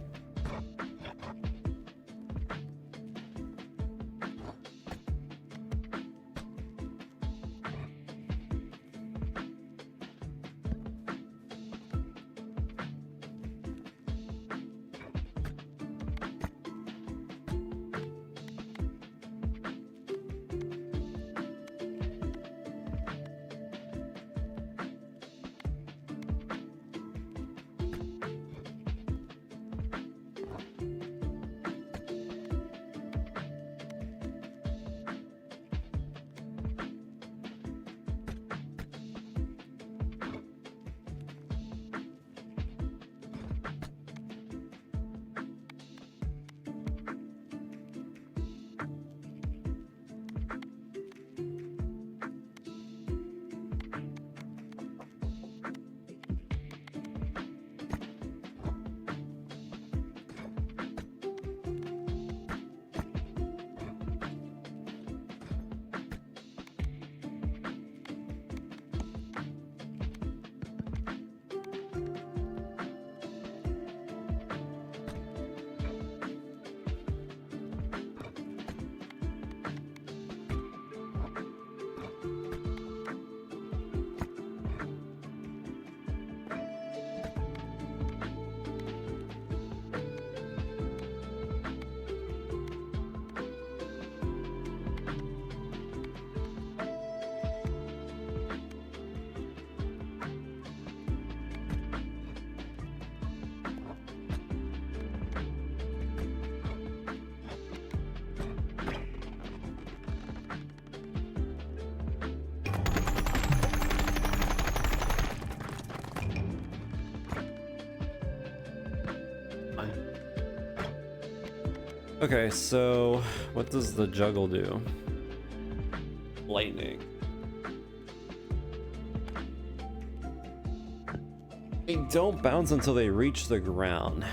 Okay, so what does the juggle do? Lightning. They don't bounce until they reach the ground.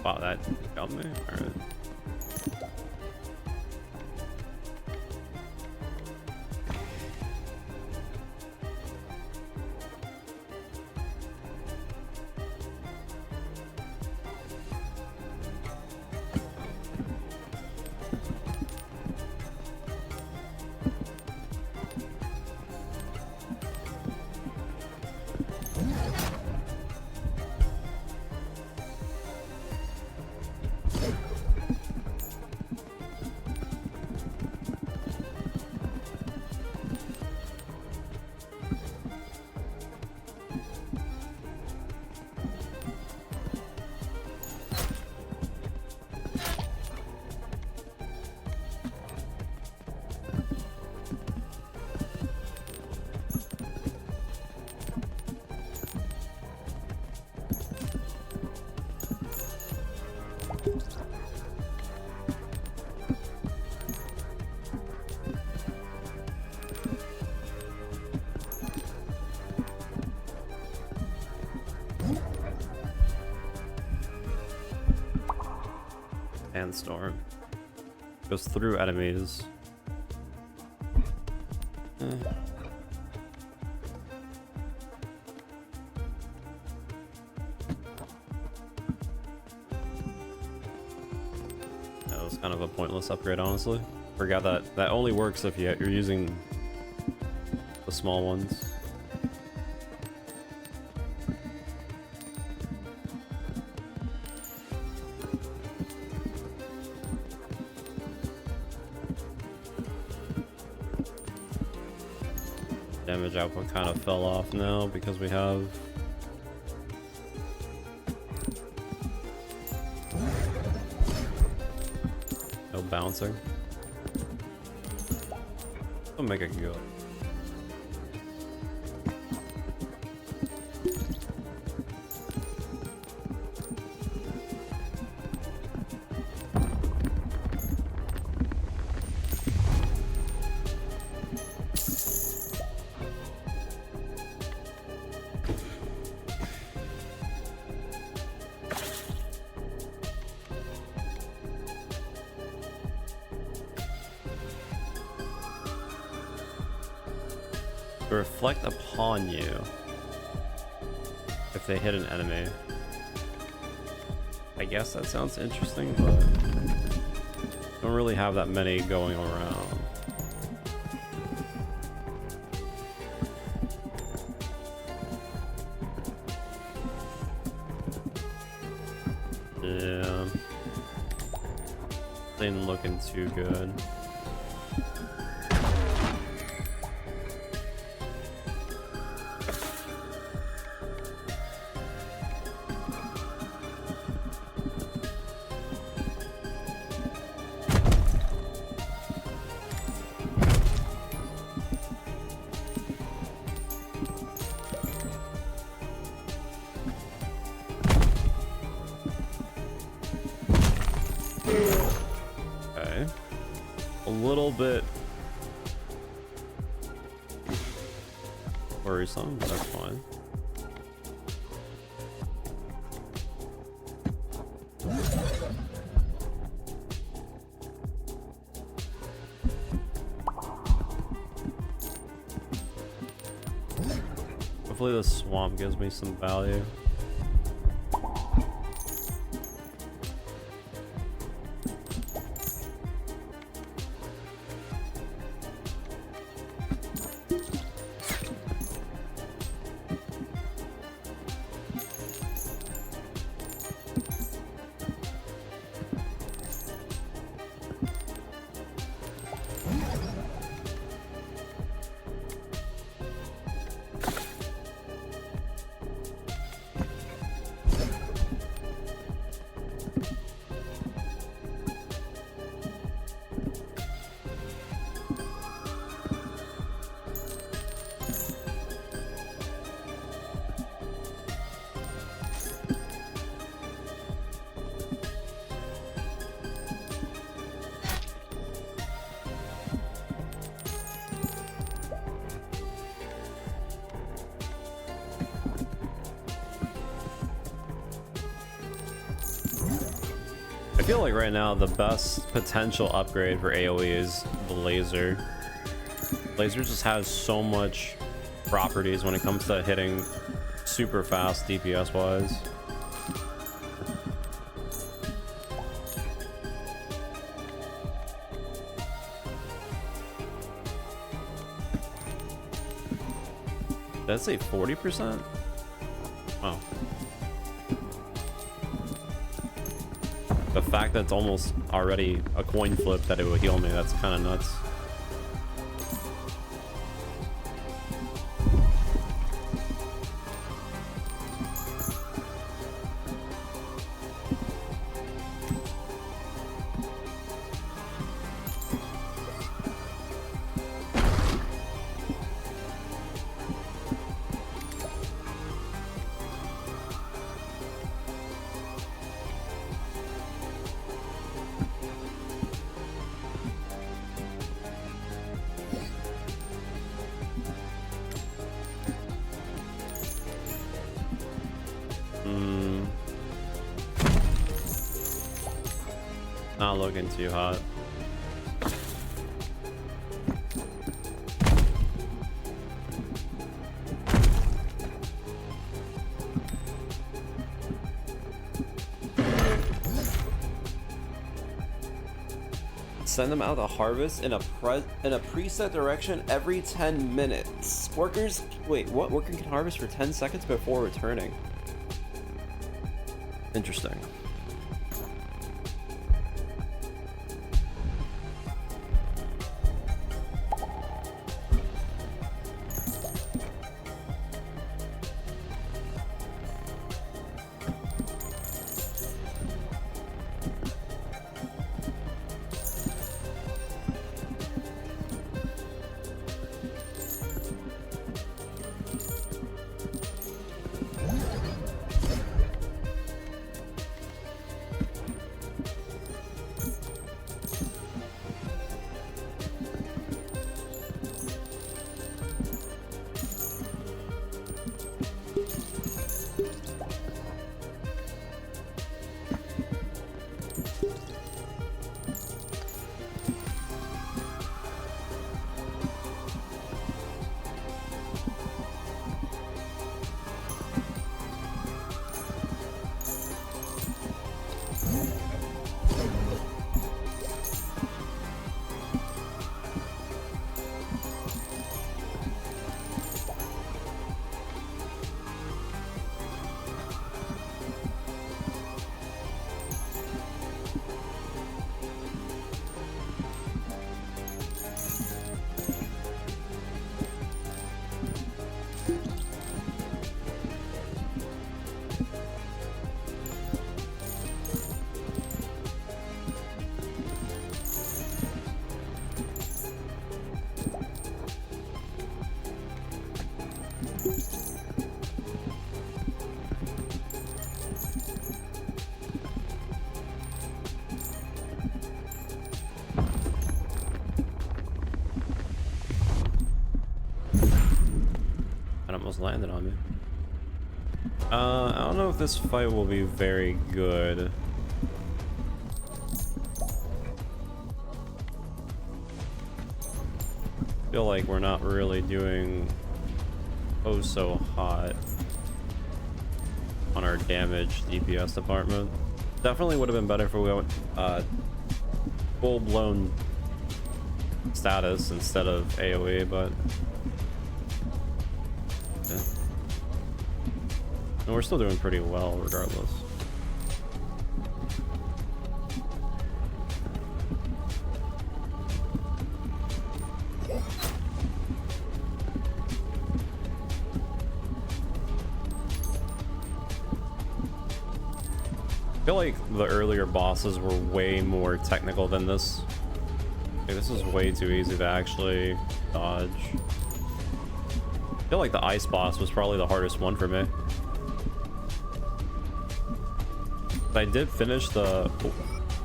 Wow, that got me. All right. Sandstorm goes through enemies. That was kind of a pointless upgrade, honestly. Forgot that only works if you're using the small ones. Damage output kind of fell off now because we have no bouncing. I'll make it good. Reflect upon you if they hit an enemy. I guess that sounds interesting, but don't really have that many going around. Yeah, ain't looking too good. Okay. A little bit worrisome, but that's fine. Hopefully the swamp gives me some value. I feel like right now the best potential upgrade for AoE is the laser. Laser just has so much properties when it comes to hitting super fast DPS wise. Did I say 40%? Wow. The fact that it's almost already a coin flip that it would heal me, that's kind of nuts. Not looking too hot. Send them out to harvest in a preset direction every 10 minutes. Workers, wait, what? Worker can harvest for 10 seconds before returning. Interesting. Landed on me. I don't know if this fight will be very good. I feel like we're not really doing oh so hot on our damage DPS department. Definitely would have been better if we went full-blown status instead of AoE, but yeah. And we're still doing pretty well regardless. I feel like the earlier bosses were way more technical than this. Okay, this is way too easy to actually dodge. I feel like the ice boss was probably the hardest one for me. I did finish the...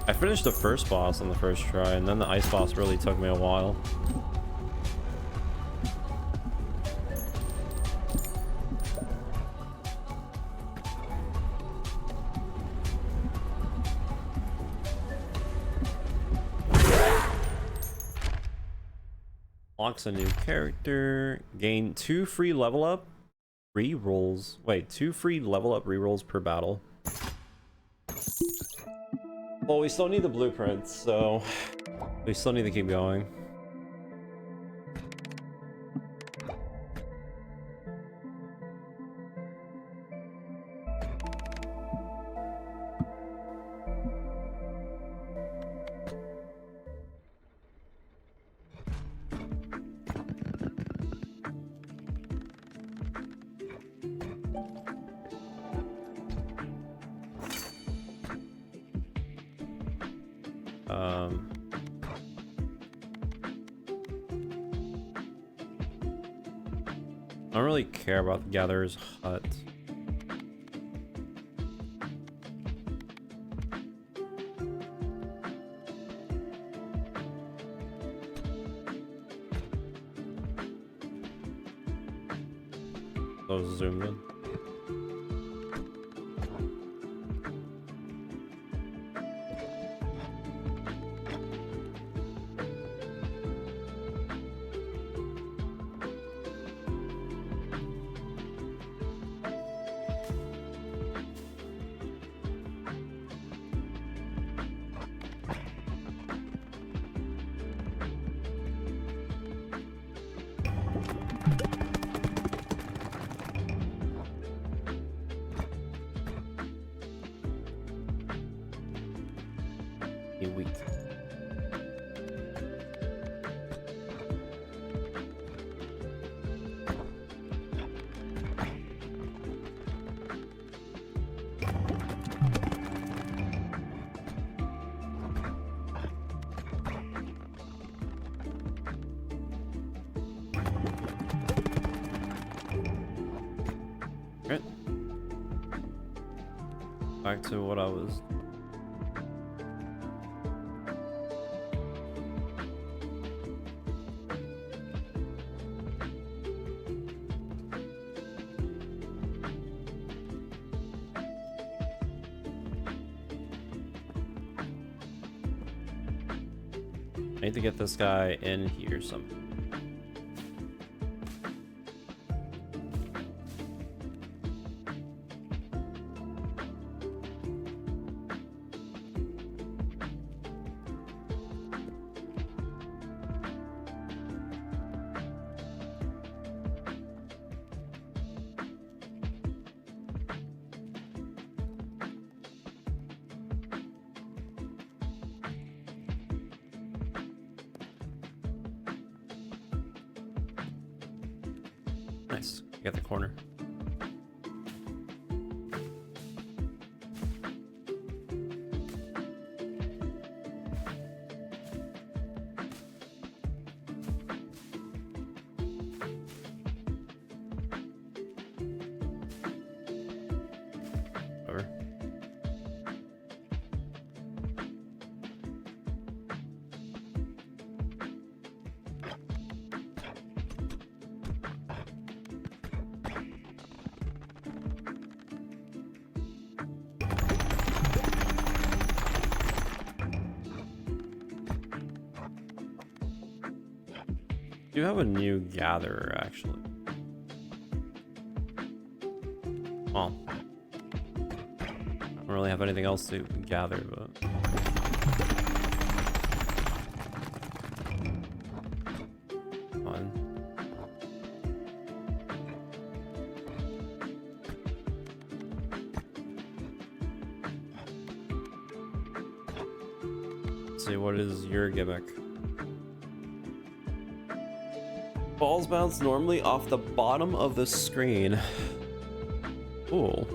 I finished the first boss on the first try, and then the ice boss really took me a while. Unlocks a new character. Gain 2 free level up re-rolls. Wait, 2 free level up re-rolls per battle. Well, we still need the blueprints, so we still need to keep going. I don't really care about the Gatherer's Hut. So zoomed in. A week. Right. Back to what I was. I need to get this guy in here somehow. Nice. Get the corner. Over. You have a new gatherer, actually. Well, I don't really have anything else to gather, but... Fine. Let's see, what is your gimmick? Balls bounce normally off the bottom of the screen. Cool.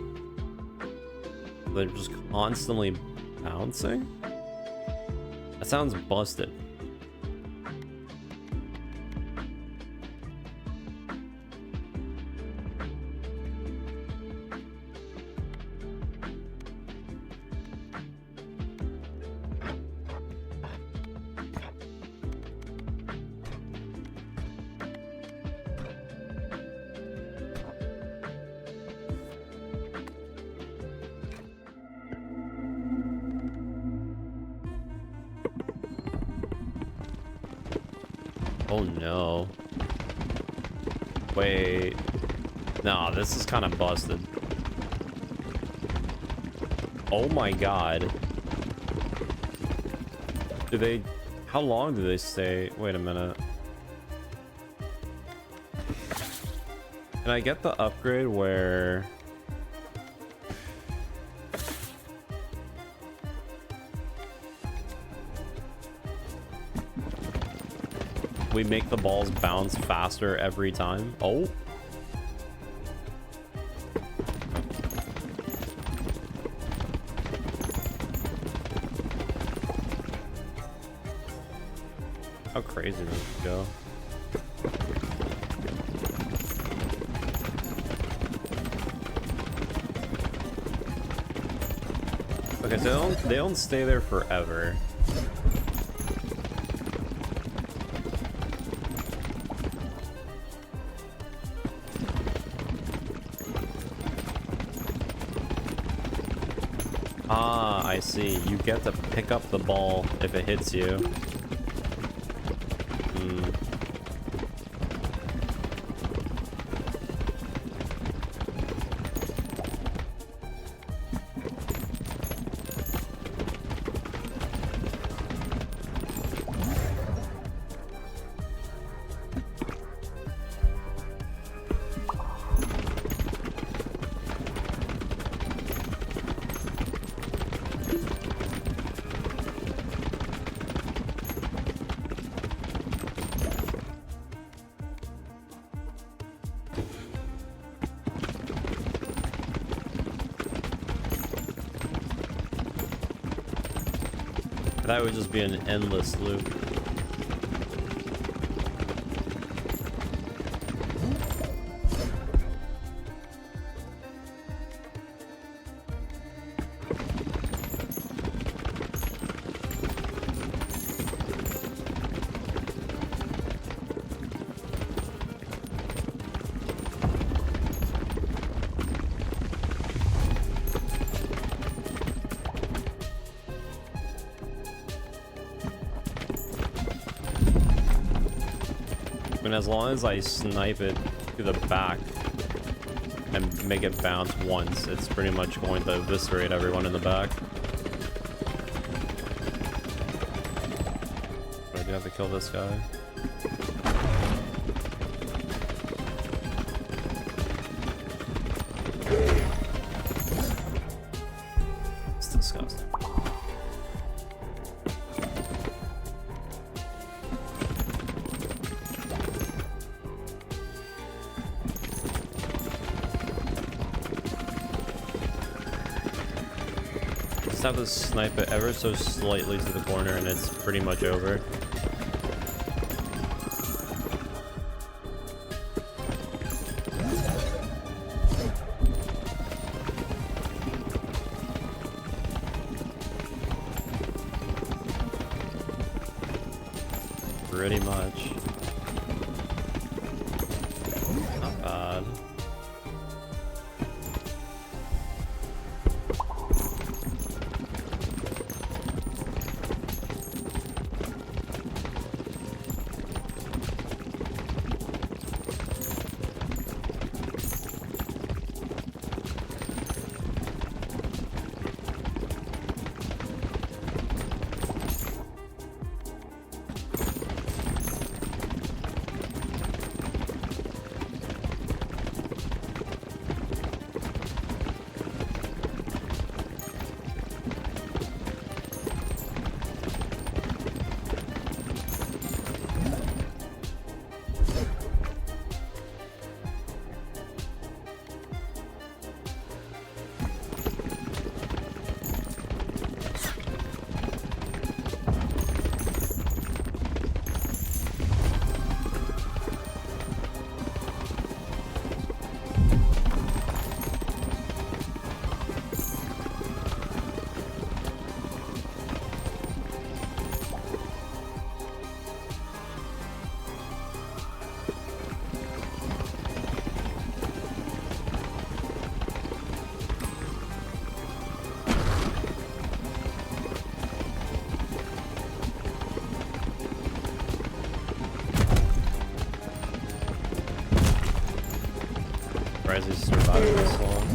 They're just constantly bouncing? That sounds busted. Oh no. Wait. No, this is kind of busted. Oh my god. Do they... How long do they stay? Wait a minute. Can I get the upgrade where... we make the balls bounce faster every time? Oh. How crazy does it go? Okay, so they don't stay there forever. Ah, I see. You get to pick up the ball if it hits you. That would just be an endless loop. I mean, as long as I snipe it to the back and make it bounce once, it's pretty much going to eviscerate everyone in the back. But I do have to kill this guy. It's disgusting. Have to snipe it ever so slightly to the corner and it's pretty much over. Pretty much. Not bad. surprised he's survived this long.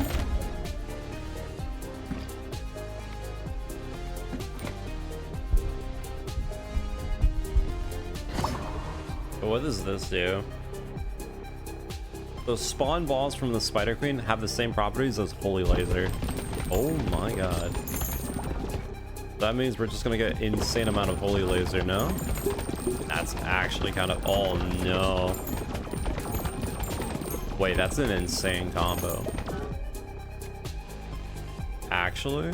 But what does this do? Those spawn balls from the Spider Queen have the same properties as Holy Laser. Oh my god. That means we're just gonna get insane amount of Holy Laser, no? That's actually kind of... Oh no. Wait, that's an insane combo. Actually?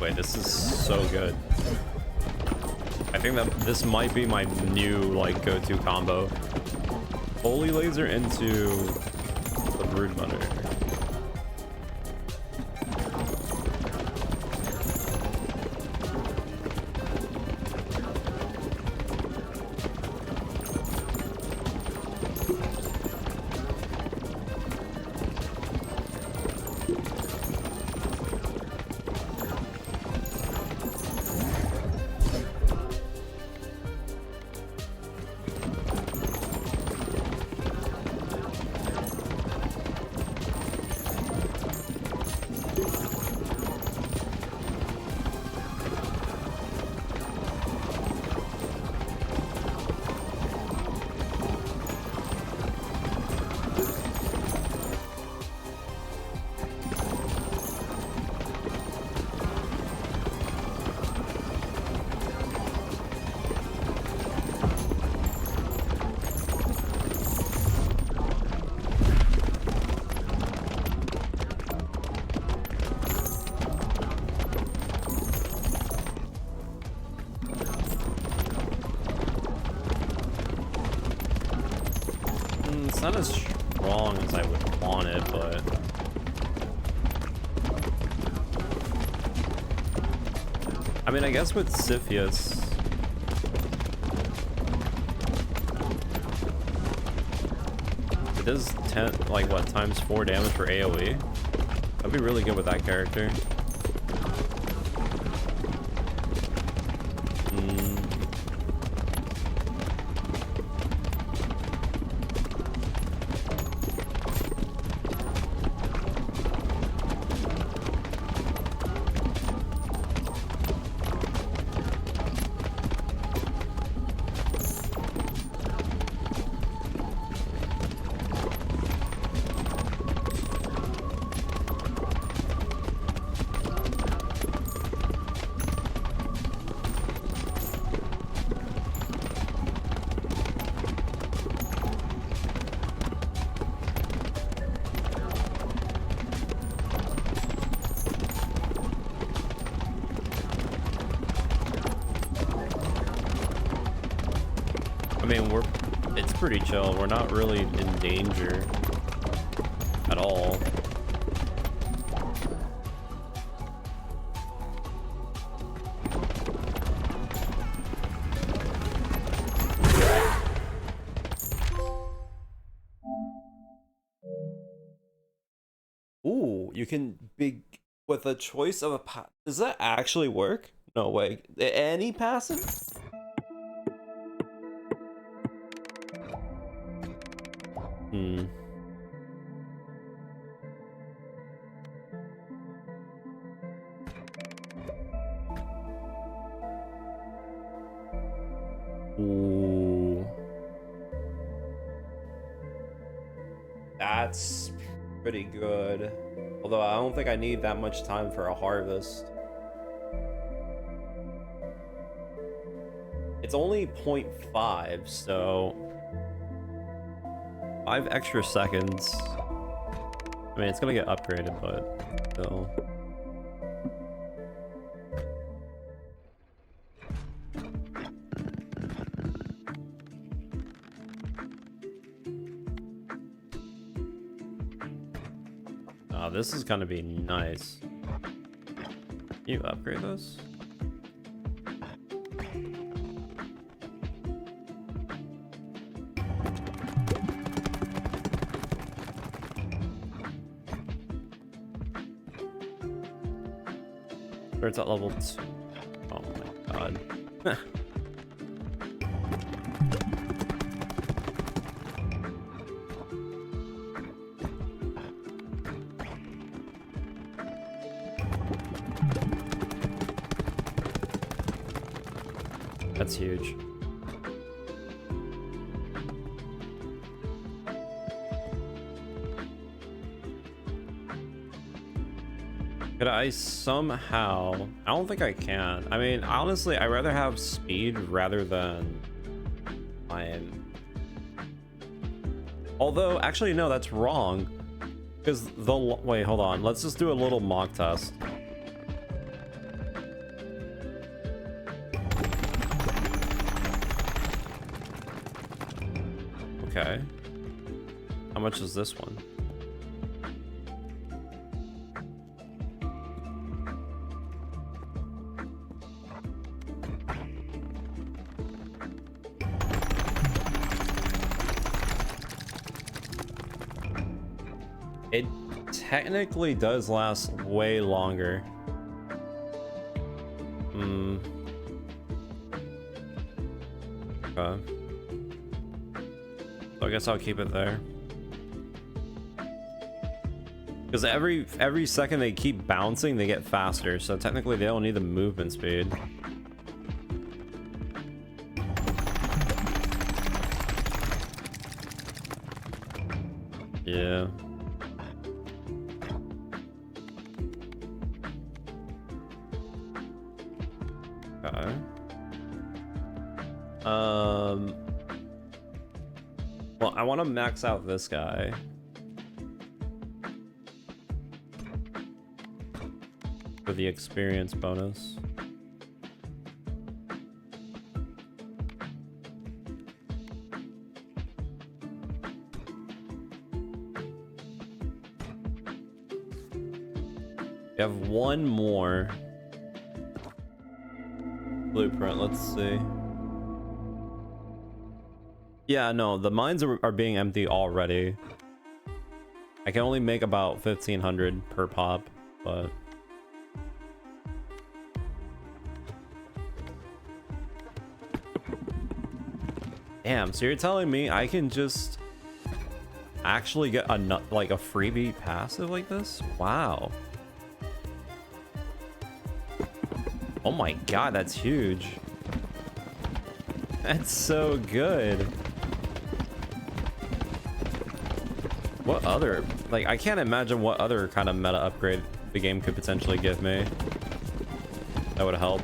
Wait, this is so good. I think that this might be my new, like, go-to combo. Holy Laser into the Broodmother. It's not as strong as I would want it, but... I mean, I guess with Siphius... It does 10, like what, times 4 damage for AoE? That'd be really good with that character. I mean, it's pretty chill. We're not really in danger at all. Ooh, you can be with a choice of a does that actually work? No way. Any passive? Ooh. That's pretty good. Although I don't think I need that much time for a harvest. It's only 0.5, so 5 extra seconds. I mean, it's gonna get upgraded, but still. Oh, this is gonna be nice. Can you upgrade this? It's at level 2. Oh my god. That's huge. Could I somehow... I don't think I can. I mean, honestly, I'd rather have speed rather than mine. Although, actually, no, that's wrong. Because the... Wait, hold on. Let's just do a little mock test. Okay. How much is this one? It technically does last way longer. Okay. So I guess I'll keep it there. Because every second they keep bouncing, they get faster. So technically they don't need the movement speed. Yeah. Okay. Well, I want to max out this guy. For the experience bonus. We have one more blueprint. Let's see. Yeah, no, the mines are being empty already. I can only make about 1,500 per pop, but... Damn, so you're telling me I can just actually get like a freebie passive like this? Wow. Oh my god, that's huge. That's so good. What other, like, I can't imagine what other kind of meta upgrade the game could potentially give me that would help.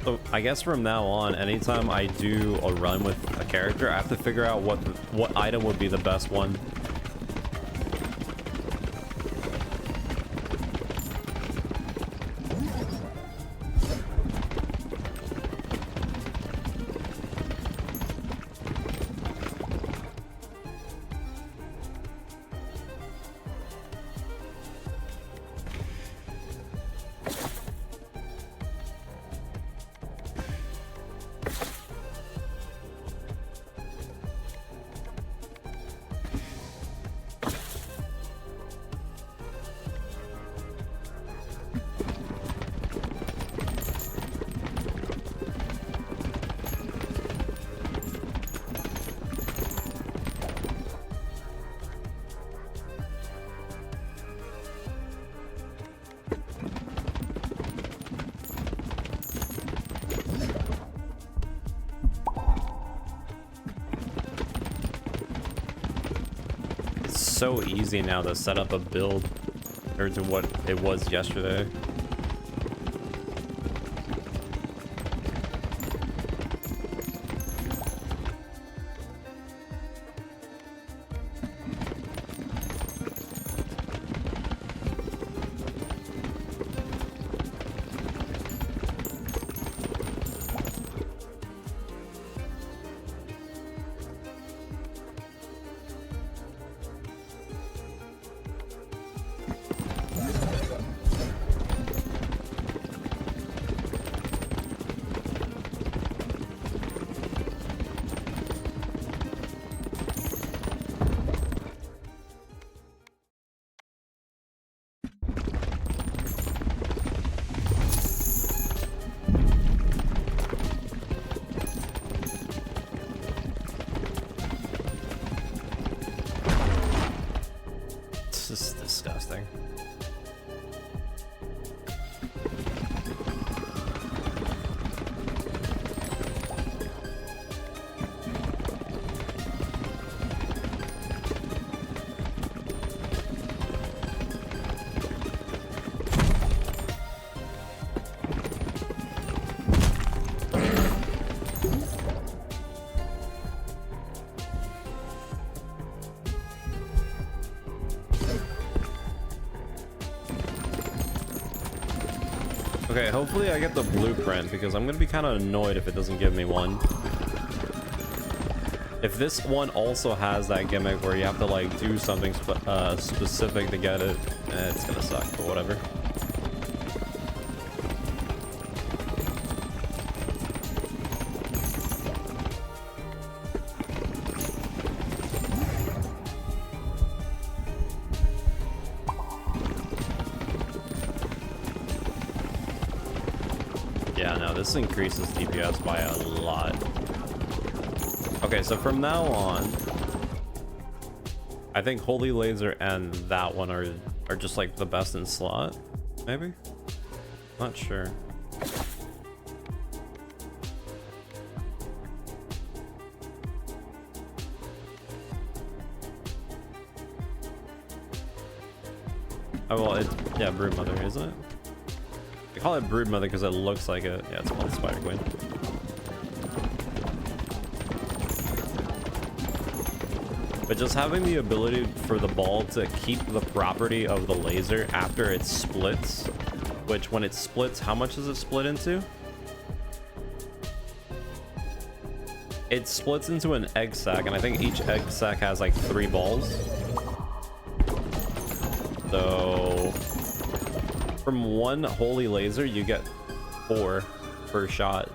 So I guess from now on, anytime I do a run with a character, I have to figure out what item would be the best one. So easy now to set up a build compared to what it was yesterday. everything. Okay, hopefully I get the blueprint because I'm gonna be kind of annoyed if it doesn't give me one. If this one also has that gimmick where you have to like do something specific to get it, it's gonna suck, but whatever. Yeah, no, this increases DPS by a lot. Okay, so from now on, I think Holy Laser and that one are just like the best in slot, maybe? Not sure. Oh, well, yeah, Broodmother, isn't it? They call it Broodmother because it looks like it. Yeah, it's called Spider Queen. But just having the ability for the ball to keep the property of the laser after it splits, which when it splits, how much does it split into? It splits into an egg sac, and I think each egg sac has like 3 balls. So from one holy laser, you get 4 per shot,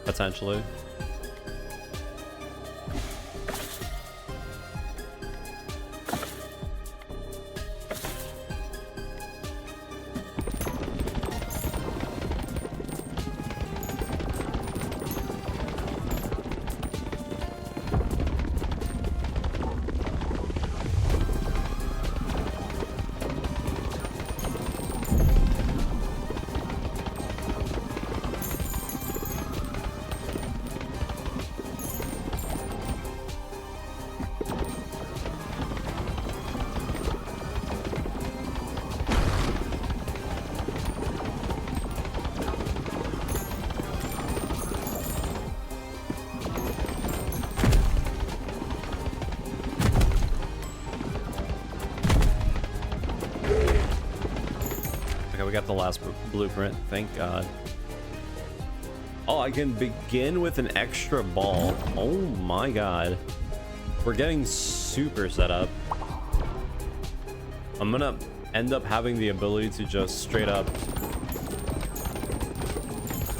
potentially. Okay, we got the last blueprint, thank God. Oh, I can begin with an extra ball. Oh my God. We're getting super set up. I'm gonna end up having the ability to just straight up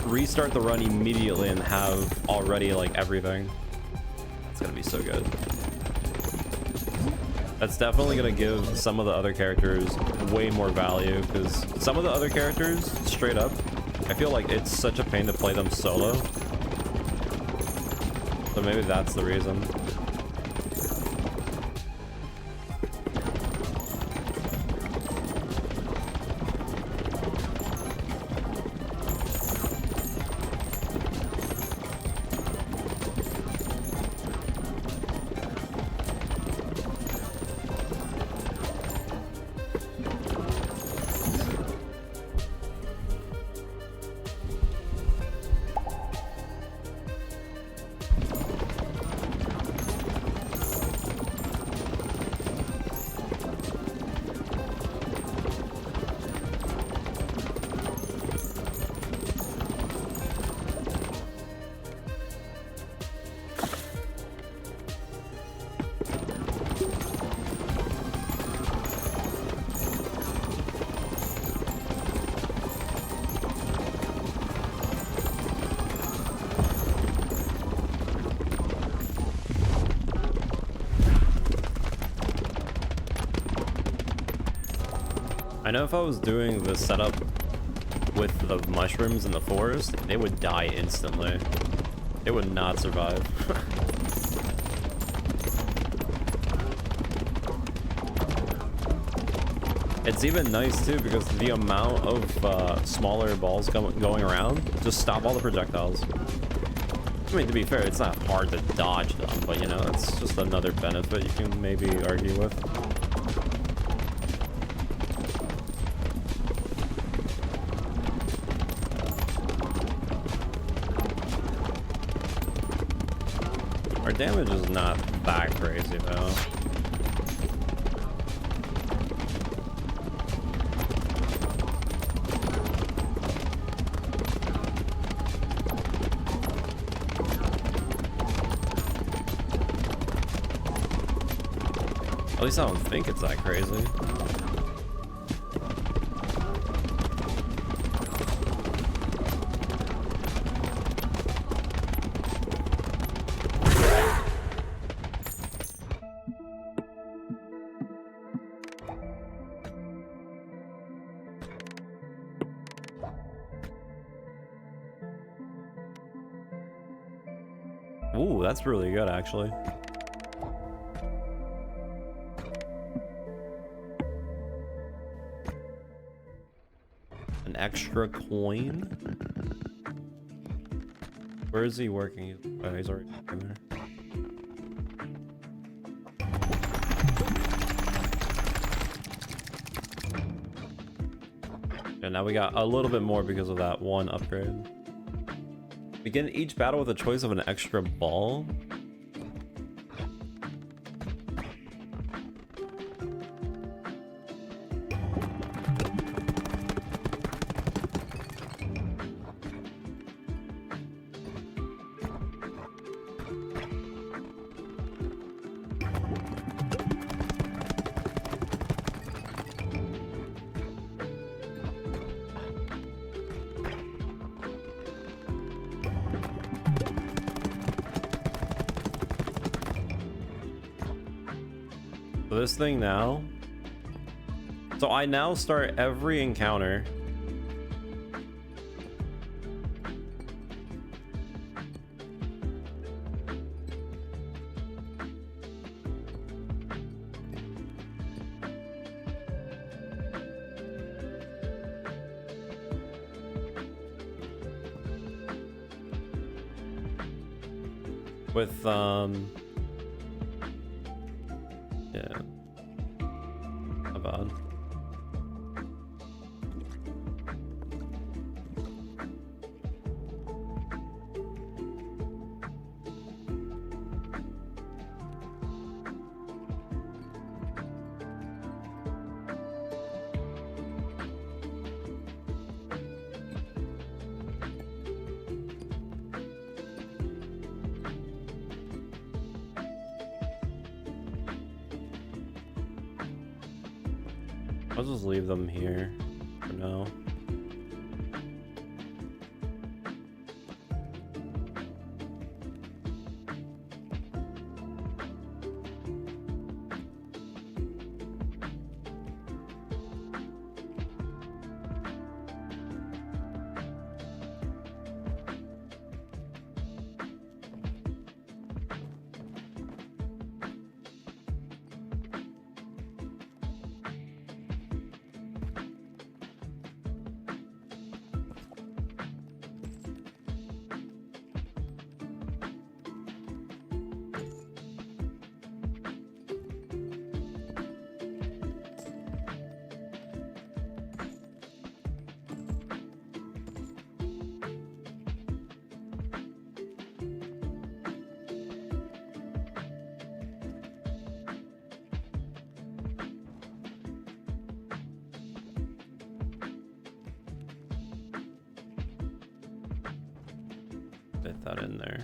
restart the run immediately and have already like everything. It's gonna be so good. That's definitely gonna give some of the other characters way more value, because some of the other characters, straight up, I feel like it's such a pain to play them solo. So maybe that's the reason. I know if I was doing the setup with the mushrooms in the forest, they would die instantly. They would not survive. It's even nice too because the amount of smaller balls going around just stop all the projectiles. I mean, to be fair, it's not hard to dodge them, but you know, it's just another benefit you can maybe argue with. Our damage is not that crazy though. At least I don't think it's that crazy. Ooh, that's really good actually. Extra coin. Where is he working? Oh, he's already in there. And now we got a little bit more because of that one upgrade. Begin each battle with a choice of an extra ball. This thing now, so I now start every encounter with yeah, not bad. I'll just leave them here for now. Fit that in there.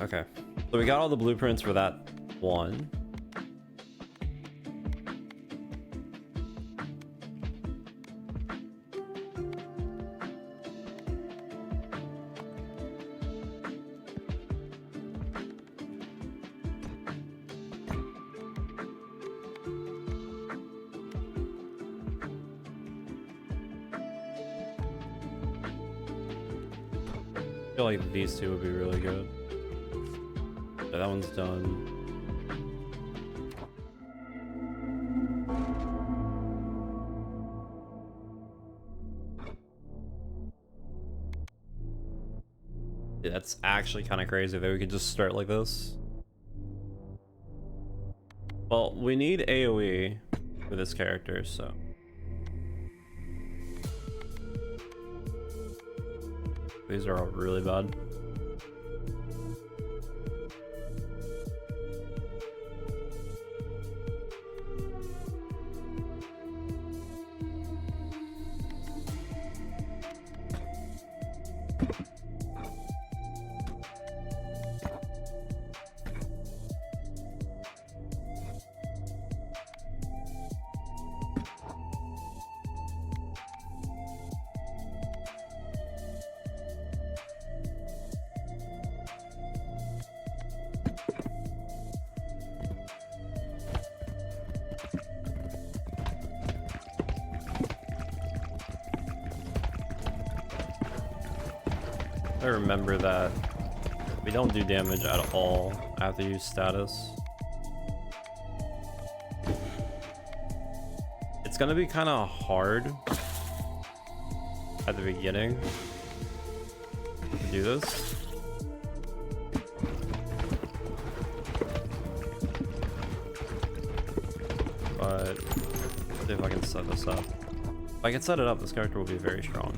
Okay. So we got all the blueprints for that one. I feel like these two would be really good. So that one's done. Yeah, that's actually kind of crazy that we could just start like this. Well, we need AoE for this character, so. These are all really bad. I remember that we don't do damage at all after you use status. It's gonna be kind of hard at the beginning to do this. But let's see if I can set this up. If I can set it up, this character will be very strong.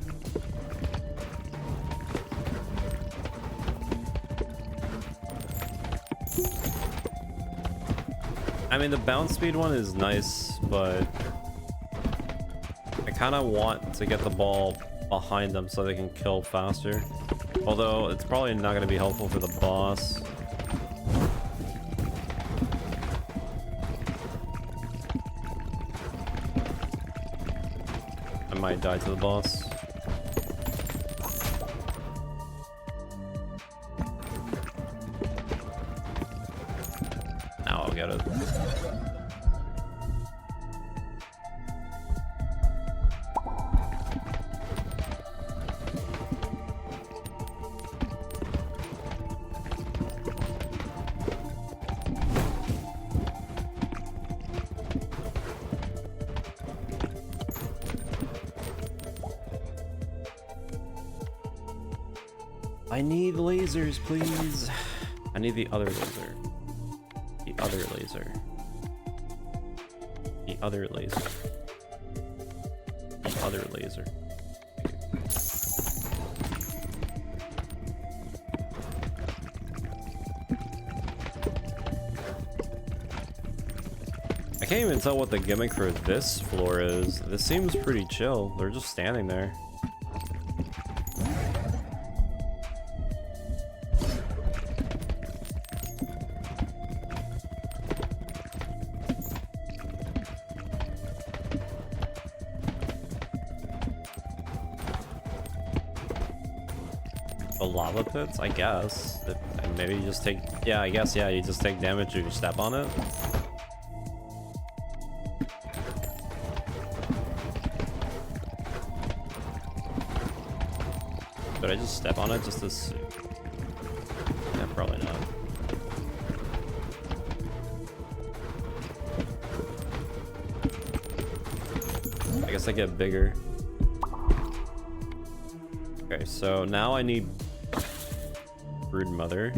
I mean, the bounce speed one is nice, but I kind of want to get the ball behind them so they can kill faster. Although it's probably not going to be helpful for the boss. I might die to the boss. Now I'll get it. I need lasers, please. I need the other laser. The other laser. The other laser. The other laser. I can't even tell what the gimmick for this floor is. This seems pretty chill. They're just standing there. The lava pits, I guess. Maybe you just take, yeah, I guess, yeah, you just take damage if you step on it. Did I just step on it just to see? Yeah, probably not. I guess I get bigger. Okay, so now I need Brood Mother.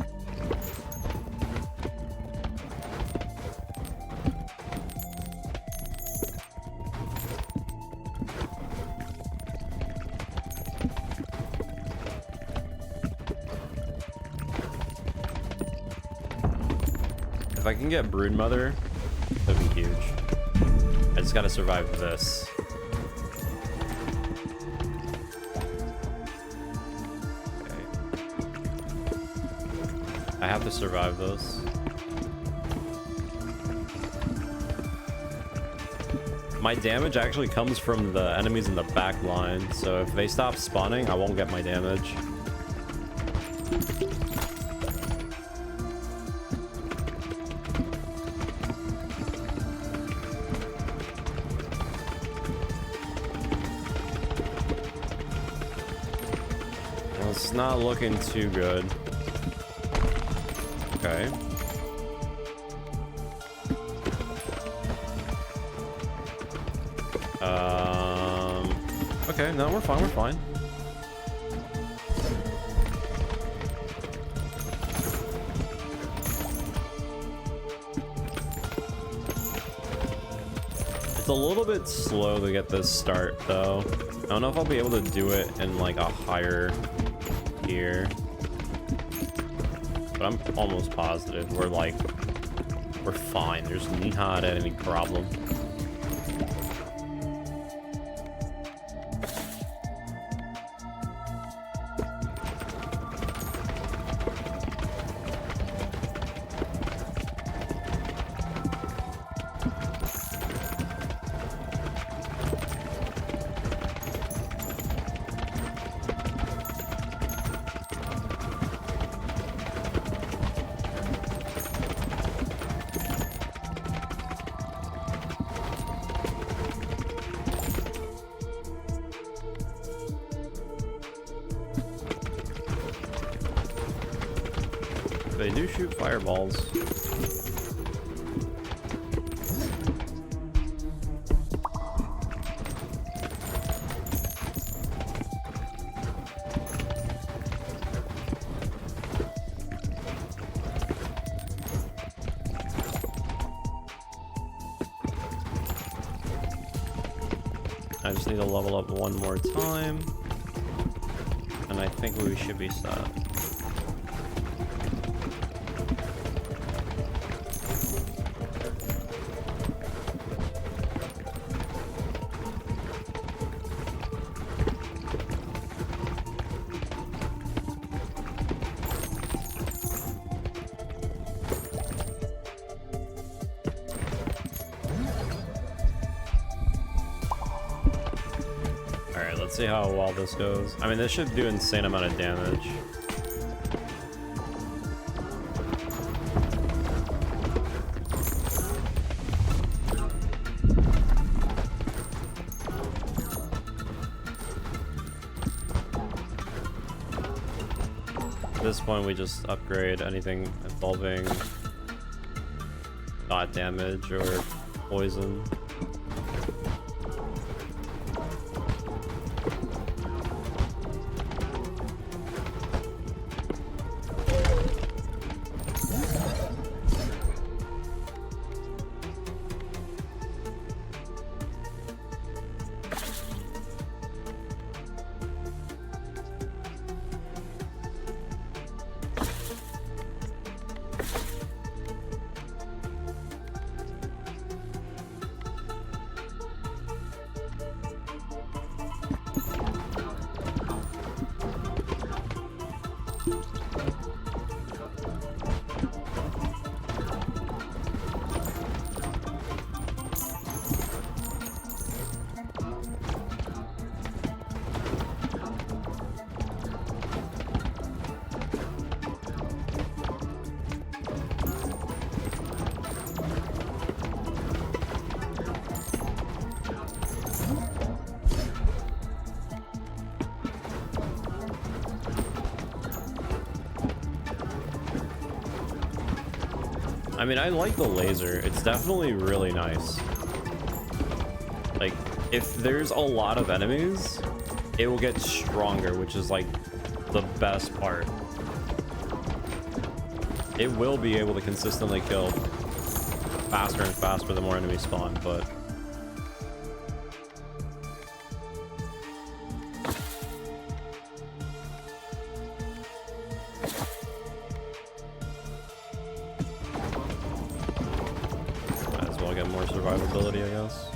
If I can get Brood Mother, that'd be huge. I just gotta survive this. I have to survive this. My damage actually comes from the enemies in the back line, so if they stop spawning, I won't get my damage. It's not looking too good. Okay. Okay, no, we're fine, we're fine. It's a little bit slow to get this start, though. I don't know if I'll be able to do it in, like, a higher tier. But I'm almost positive we're fine. There's not any problem. They do shoot fireballs. I just need to level up one more time, and I think we should be set. Let's see how well this goes. I mean, this should do an insane amount of damage. At this point, we just upgrade anything involving dot damage or poison. I mean, I like the laser. It's definitely really nice. Like, if there's a lot of enemies, it will get stronger, which is like the best part. It will be able to consistently kill faster and faster the more enemies spawn, but more survivability, I guess.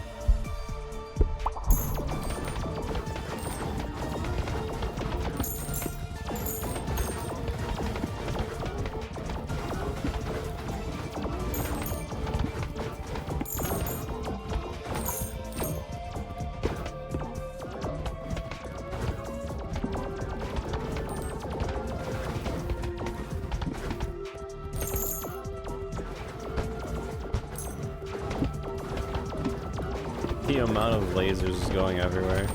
The amount of lasers is going everywhere.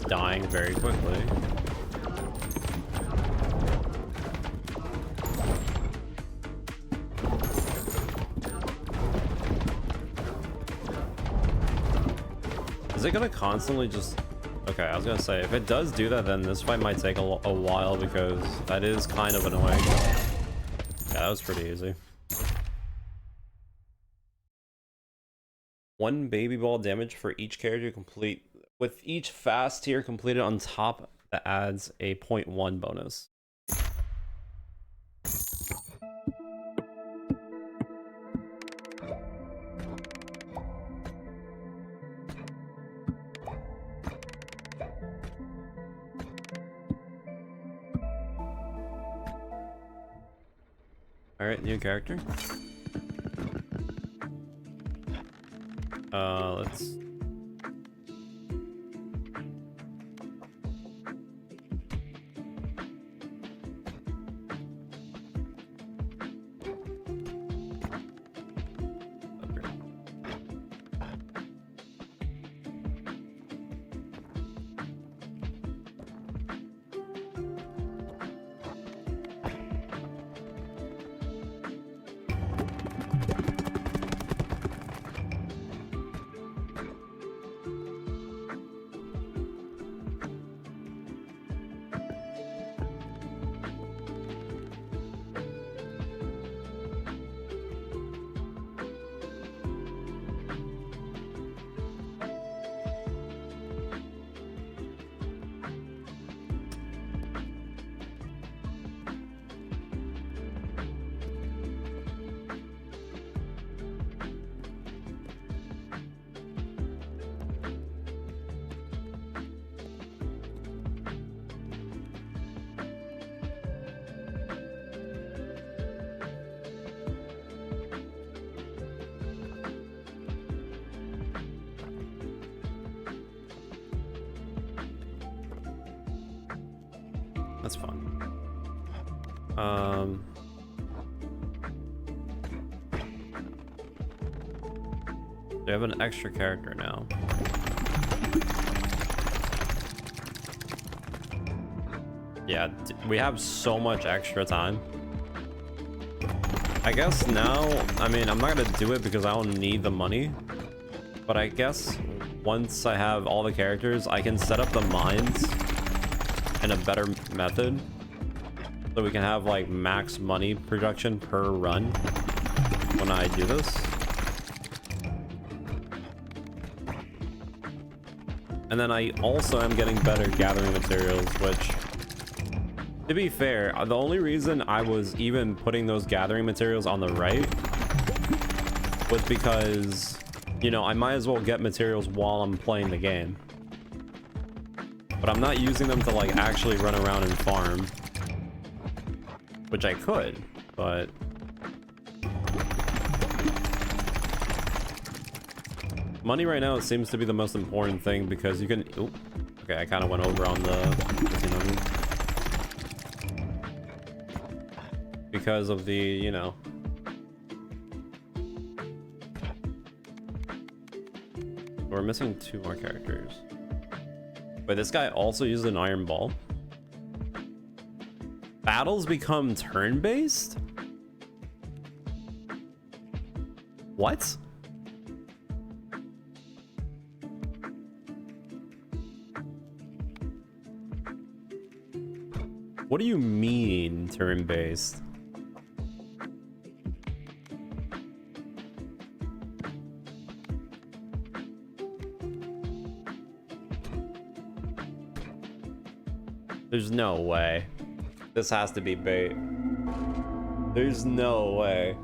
just dying very quickly. Is it gonna constantly just... Okay, I was gonna say, if it does do that, then this fight might take a while, because that is kind of annoying. Yeah, that was pretty easy. 1 baby ball damage for each character complete. With each fast tier completed on top, that adds a 0.1 bonus. Alright, new character. Let's... That's fun. We have an extra character now. Yeah, we have so much extra time. I guess now, I mean, I'm not gonna do it because I don't need the money, but I guess once I have all the characters, I can set up the mines in a better method, so we can have like max money production per run when I do this. And then I also am getting better gathering materials, which, to be fair, the only reason I was even putting those gathering materials on the right was because, you know, I might as well get materials while I'm playing the game. But I'm not using them to like actually run around and farm, which I could, but money right now seems to be the most important thing, because you can... Ooh, okay, I kind of went over on the... because of the, you know... We're missing 2 more characters. Wait, this guy also used an iron ball? Battles become turn-based? What? What do you mean, turn-based? There's no way. This has to be bait. There's no way.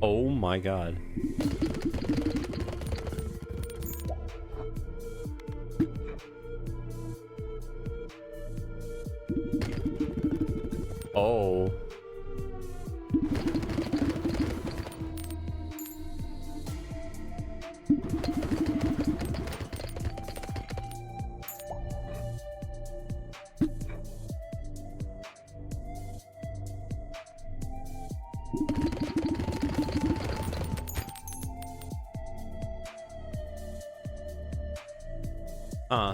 Oh my god. Oh. Huh.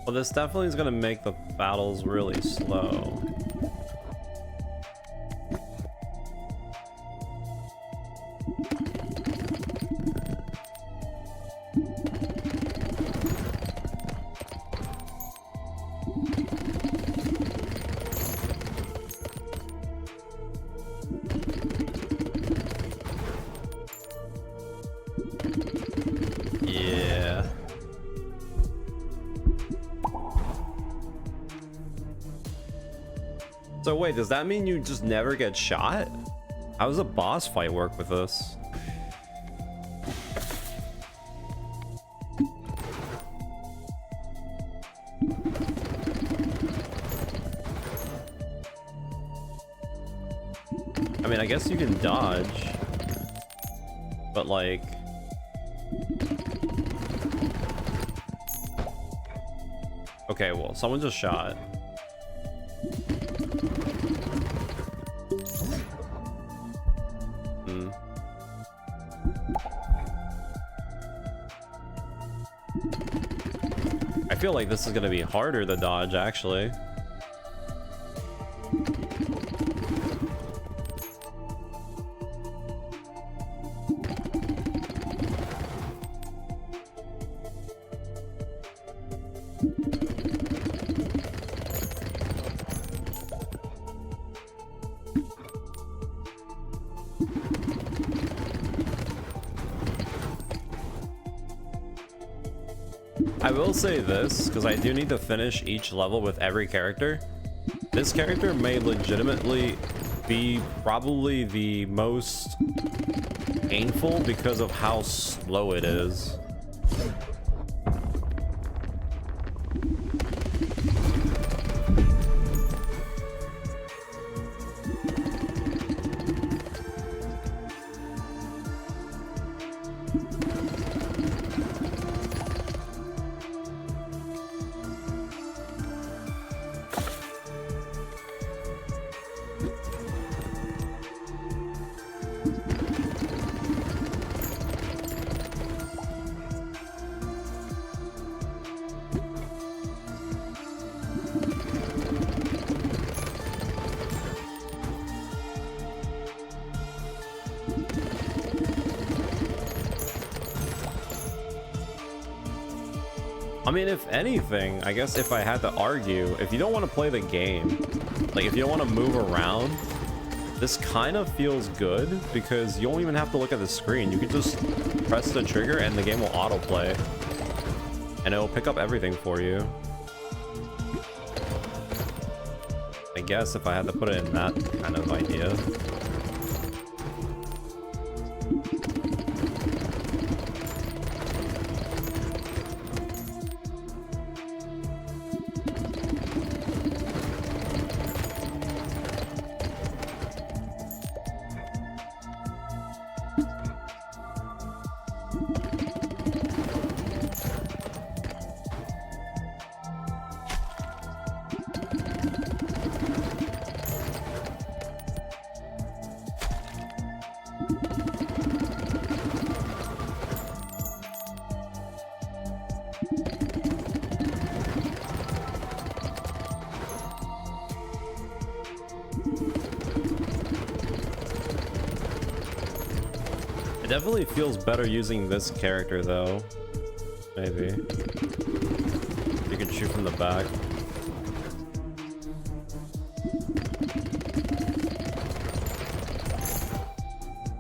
Well, this definitely is gonna make the battles really slow. Yeah. So wait, does that mean you just never get shot? How does a boss fight work with this? I mean, I guess you can dodge, but like... Okay, well, someone just shot. I feel like this is gonna be harder to dodge, actually. I will say this, because I do need to finish each level with every character. This character may legitimately be probably the most painful because of how slow it is. I mean, if anything, I guess if I had to argue, if you don't want to play the game, like if you don't want to move around, this kind of feels good because you don't even have to look at the screen. You can just press the trigger and the game will autoplay and it'll pick up everything for you. I guess if I had to put it in that kind of idea. It definitely feels better using this character though. Maybe. You can shoot from the back.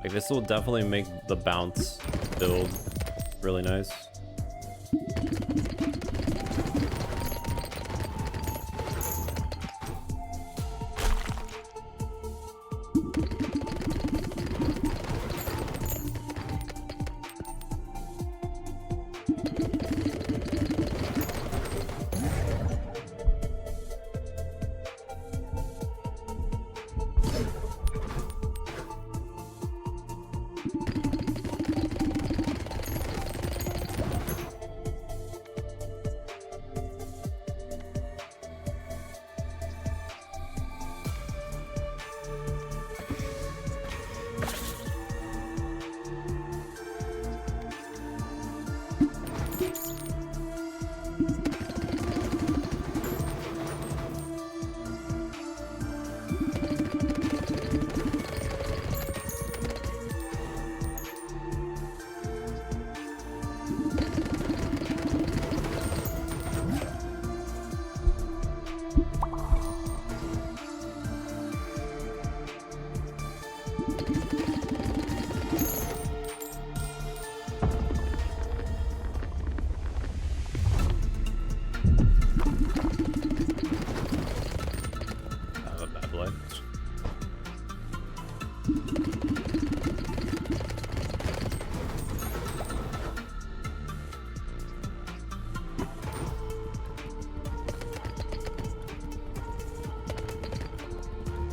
Like this will definitely make the bounce build really nice.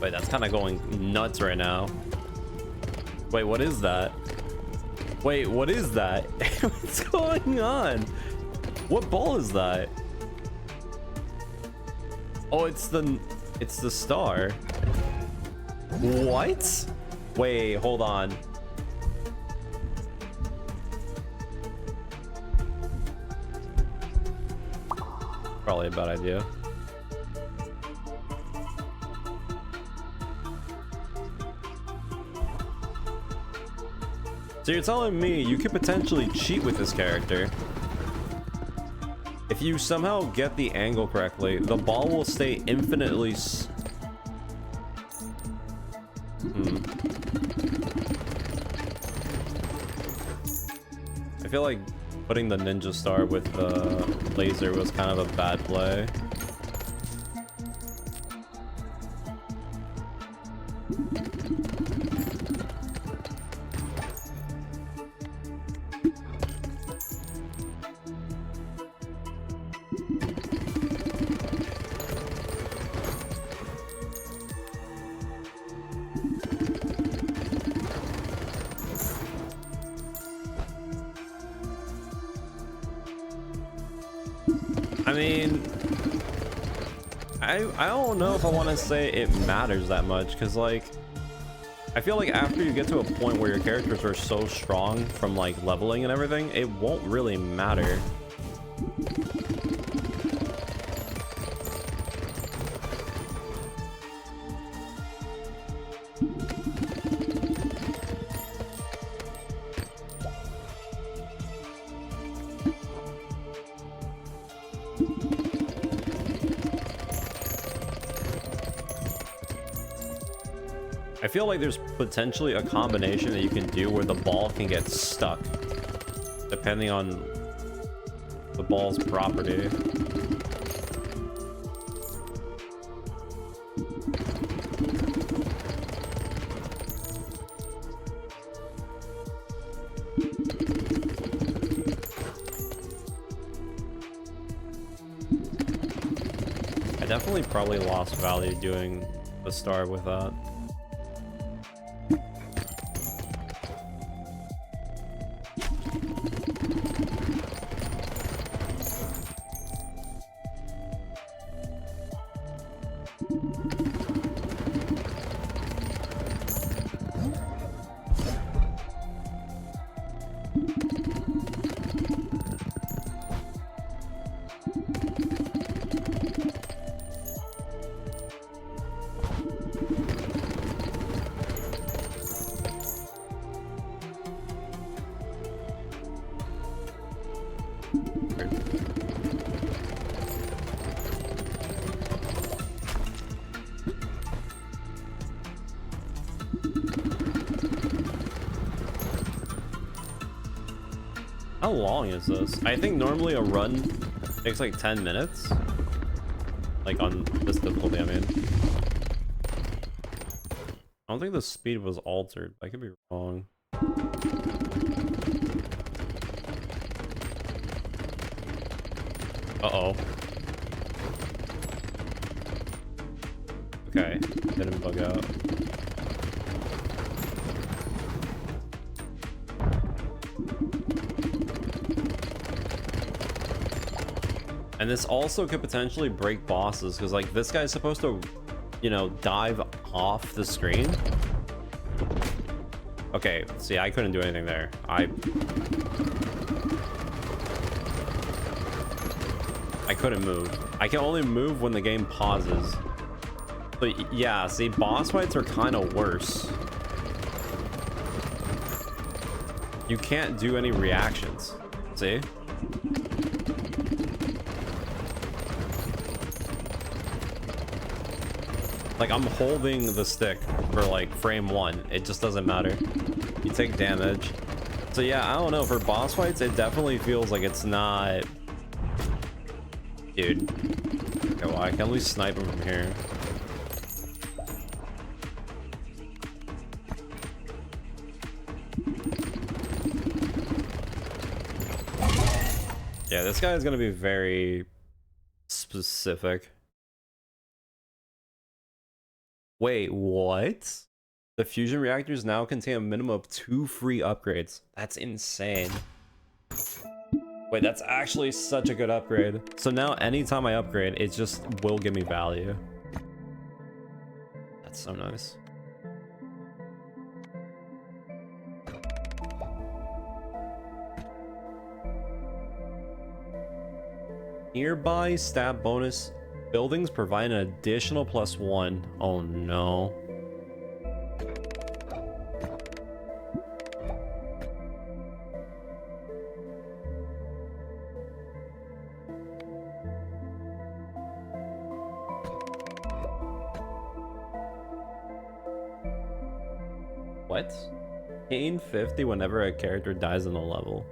Wait, that's kind of going nuts right now. Wait, what is that? Wait, what is that? What's going on? What ball is that? Oh, it's the star. What? Wait, hold on. Probably a bad idea. So you're telling me you could potentially cheat with this character. If you somehow get the angle correctly, the ball will stay infinitely I feel like putting the ninja star with the laser was kind of a bad play. I mean, I don't know if I want to say it matters that much, because like I feel like after you get to a point where your characters are so strong from like leveling and everything, it won't really matter. I feel like there's potentially a combination that you can do where the ball can get stuck, depending on the ball's property. I definitely probably lost value doing the star with that. How long is this? I think normally a run takes like 10 minutes. Like on this difficulty, I mean. I don't think the speed was altered. I could be wrong. Uh-oh. Okay, didn't bug out. And this also could potentially break bosses, because like this guy's supposed to, you know, dive off the screen. Okay, see, I couldn't do anything there. I couldn't move. I can only move when the game pauses. So yeah, see, boss fights are kind of worse. You can't do any reactions. See? Like, I'm holding the stick for like frame 1. It just doesn't matter. You take damage. So yeah, I don't know. For boss fights, it definitely feels like it's not... Dude. Okay, well, I can at least snipe him from here. Yeah, this guy is gonna be very specific. Wait, what? The fusion reactors now contain a minimum of 2 free upgrades. That's insane. Wait, that's actually such a good upgrade. So now anytime I upgrade, it just will give me value. That's so nice. Nearby stat bonus buildings provide an additional +1. Oh no. What? Gain 50 whenever a character dies in a level.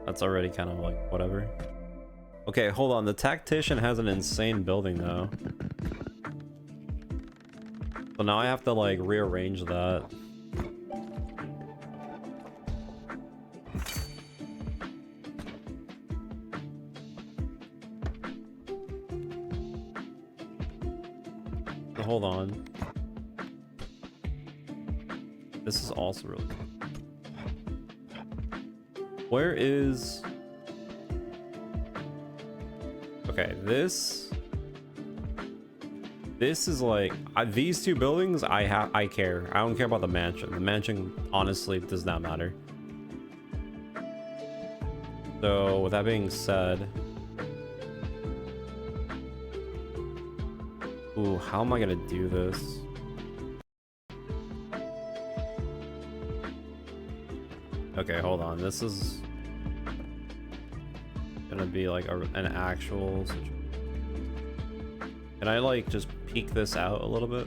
That's already kind of like whatever. Okay, hold on. The tactician has an insane building though. So now I have to like rearrange that. Hold on. This is also really cool. Where is... Okay, this is like these two buildings I care. I don't care about the mansion. The mansion honestly does not matter. So with that being said, ooh, how am I gonna do this? Okay, hold on. This is gonna be like an actual situation. Can I like just peek this out a little bit?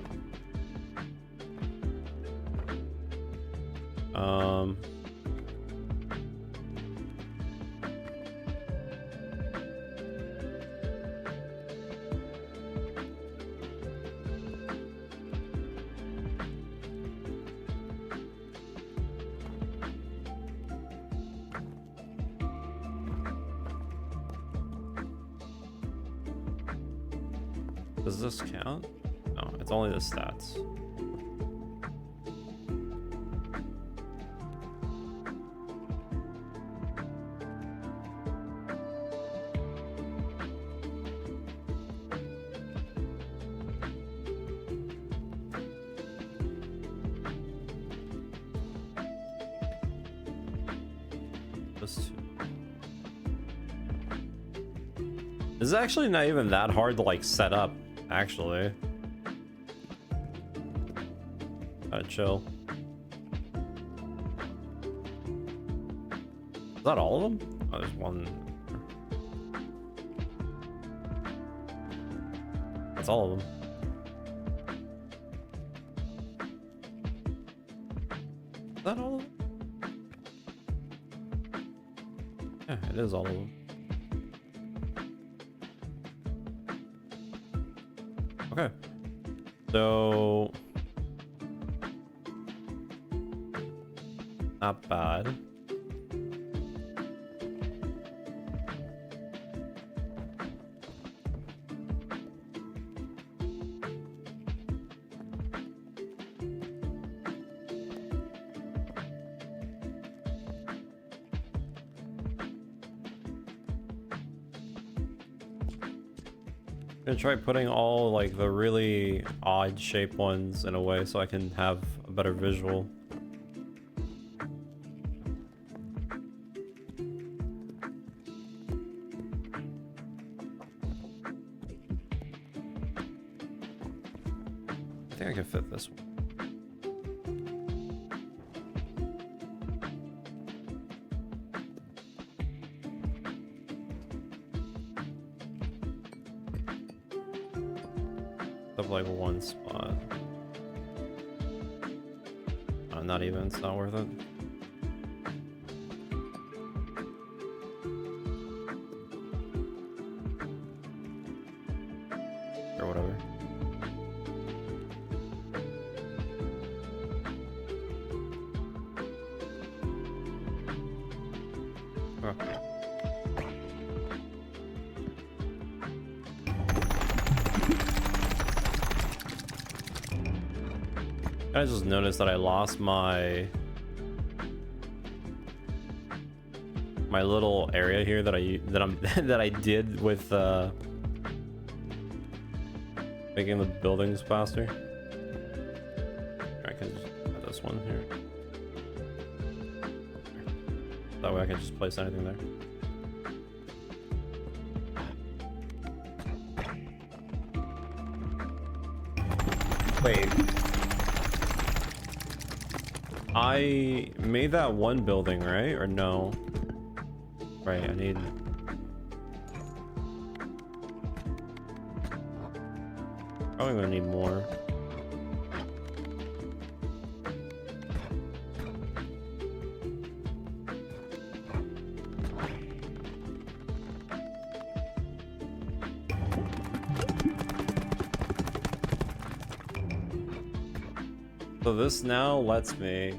Does this count? No, it's only the stats. This is actually not even that hard to like set up. Actually, gotta chill. Is that all of them? Oh, there's one. That's all of them. Is that all of them? Yeah, it is all of them. Okay, so not bad. I'm gonna try putting all like the really odd shaped ones in a way so I can have a better visual. I think I can fit this one. Of like one spot. Not even, it's not worth it. Or whatever. I just noticed that I lost my little area here that that I did with making the buildings faster. I can just put this one here. That way I can just place anything there. Wait. I made that one building, right? Or no? Right, I need... Probably gonna need more. So this now lets me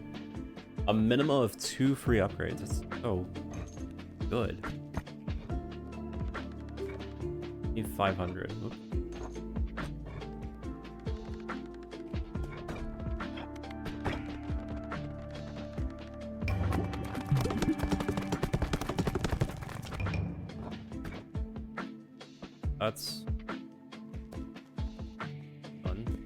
a minimum of 2 free upgrades. That's so good. Need 500. Oops. That's fun.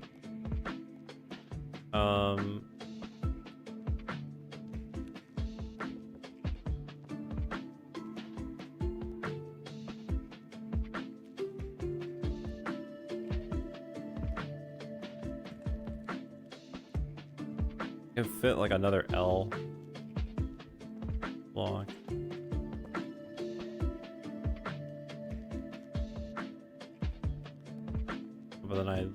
Can fit like another L block. But then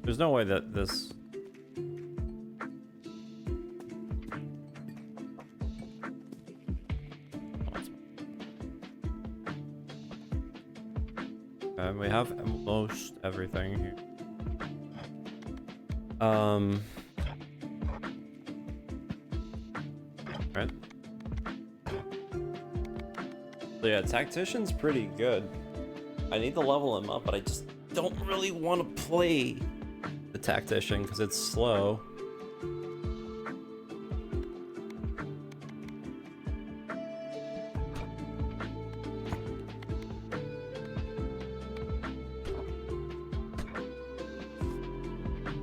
there's no way that this... we have most everything here. Right. So yeah, Tactician's pretty good. I need to level him up, but I just don't really want to play the Tactician because it's slow.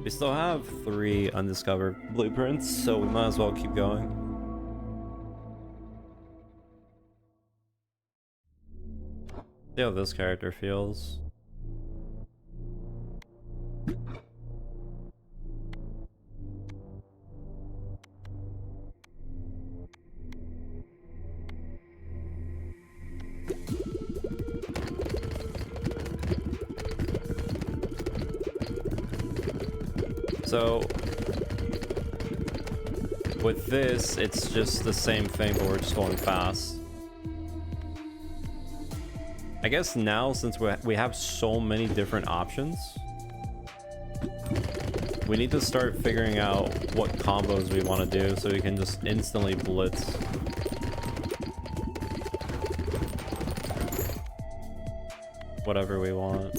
We still have 3 undiscovered blueprints, so we might as well keep going. See how this character feels. So with this, it's just the same thing, but we're just going fast. I guess now, since we have so many different options, we need to start figuring out what combos we want to do so we can just instantly blitz. Whatever we want.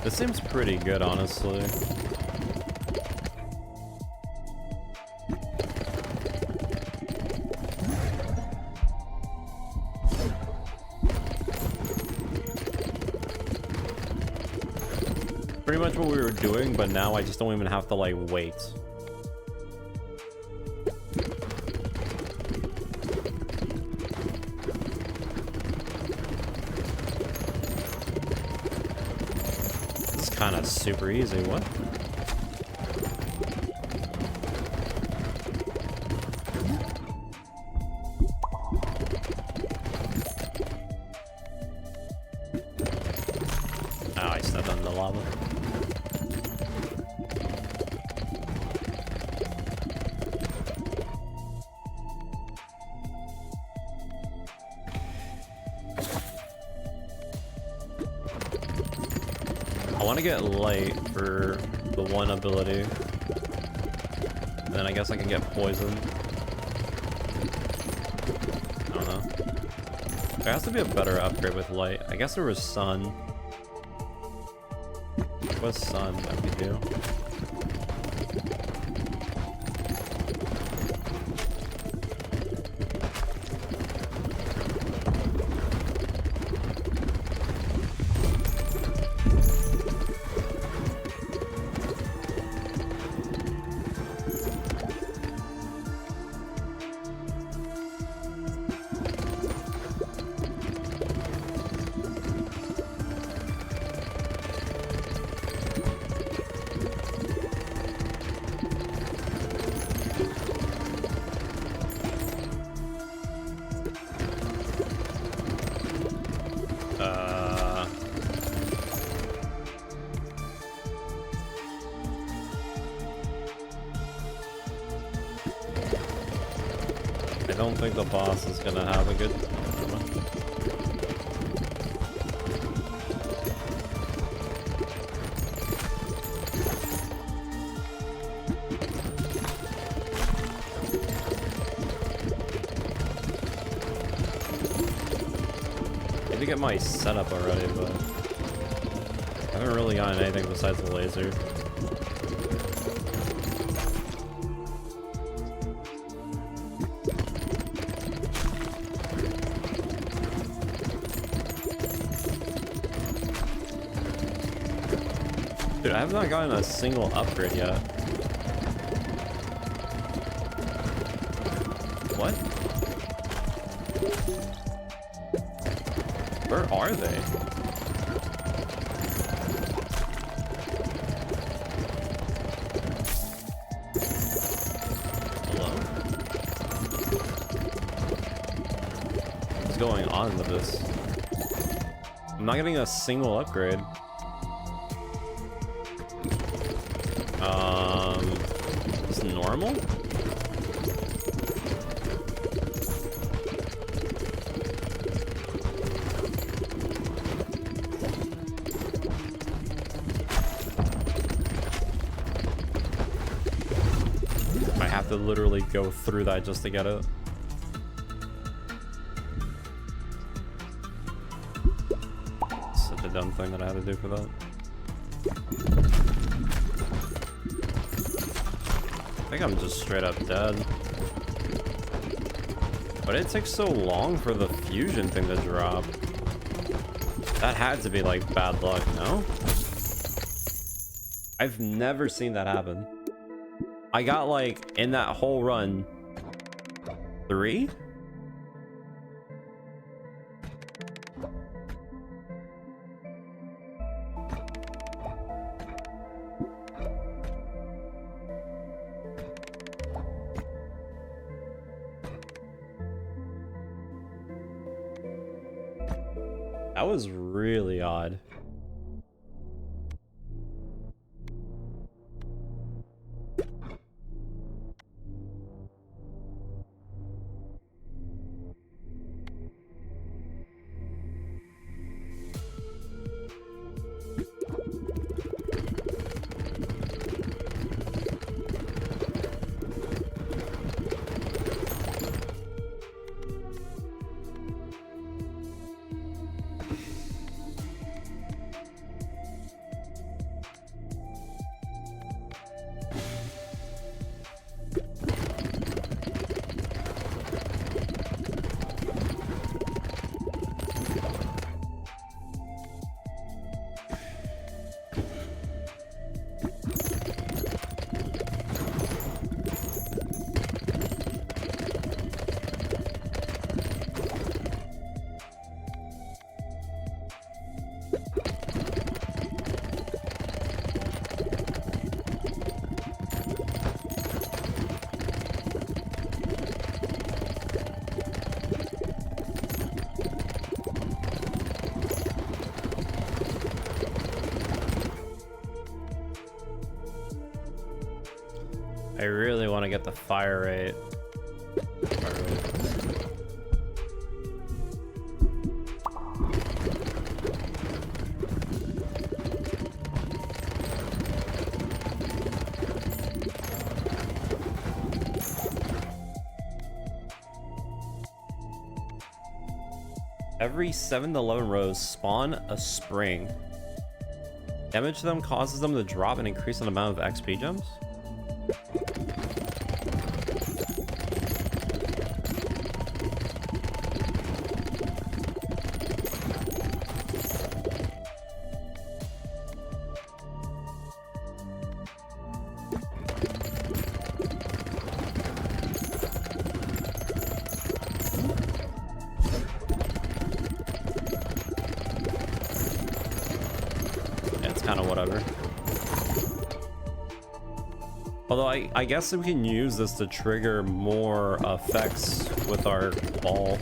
This seems pretty good, honestly. Pretty much what we were doing, but now I just don't even have to, like, wait. Kind of super easy. What? Oh, I stepped on the lava. I want to get light for the one ability. And then I guess I can get poison. I don't know. There has to be a better upgrade with light. I guess there was sun. What's sun that we do? I don't think the boss is gonna have a good... I need to get my setup already, but I haven't really gotten anything besides the laser. Dude, I have not gotten a single upgrade yet. What? Where are they? Hello? What's going on with this? I'm not getting a single upgrade. Is it normal? I have to literally go through that just to get it. Such a dumb thing that I had to do for that. I think I'm just straight up dead. But it takes so long for the fusion thing to drop. That had to be like bad luck, no? I've never seen that happen. I got like, in that whole run, 3? That was really odd. I really want to get the fire rate. Every 7 to 11 rows spawn a spring. Damage to them causes them to drop and increase the amount of XP gems. Kind of whatever. Although I guess we can use this to trigger more effects with our ball.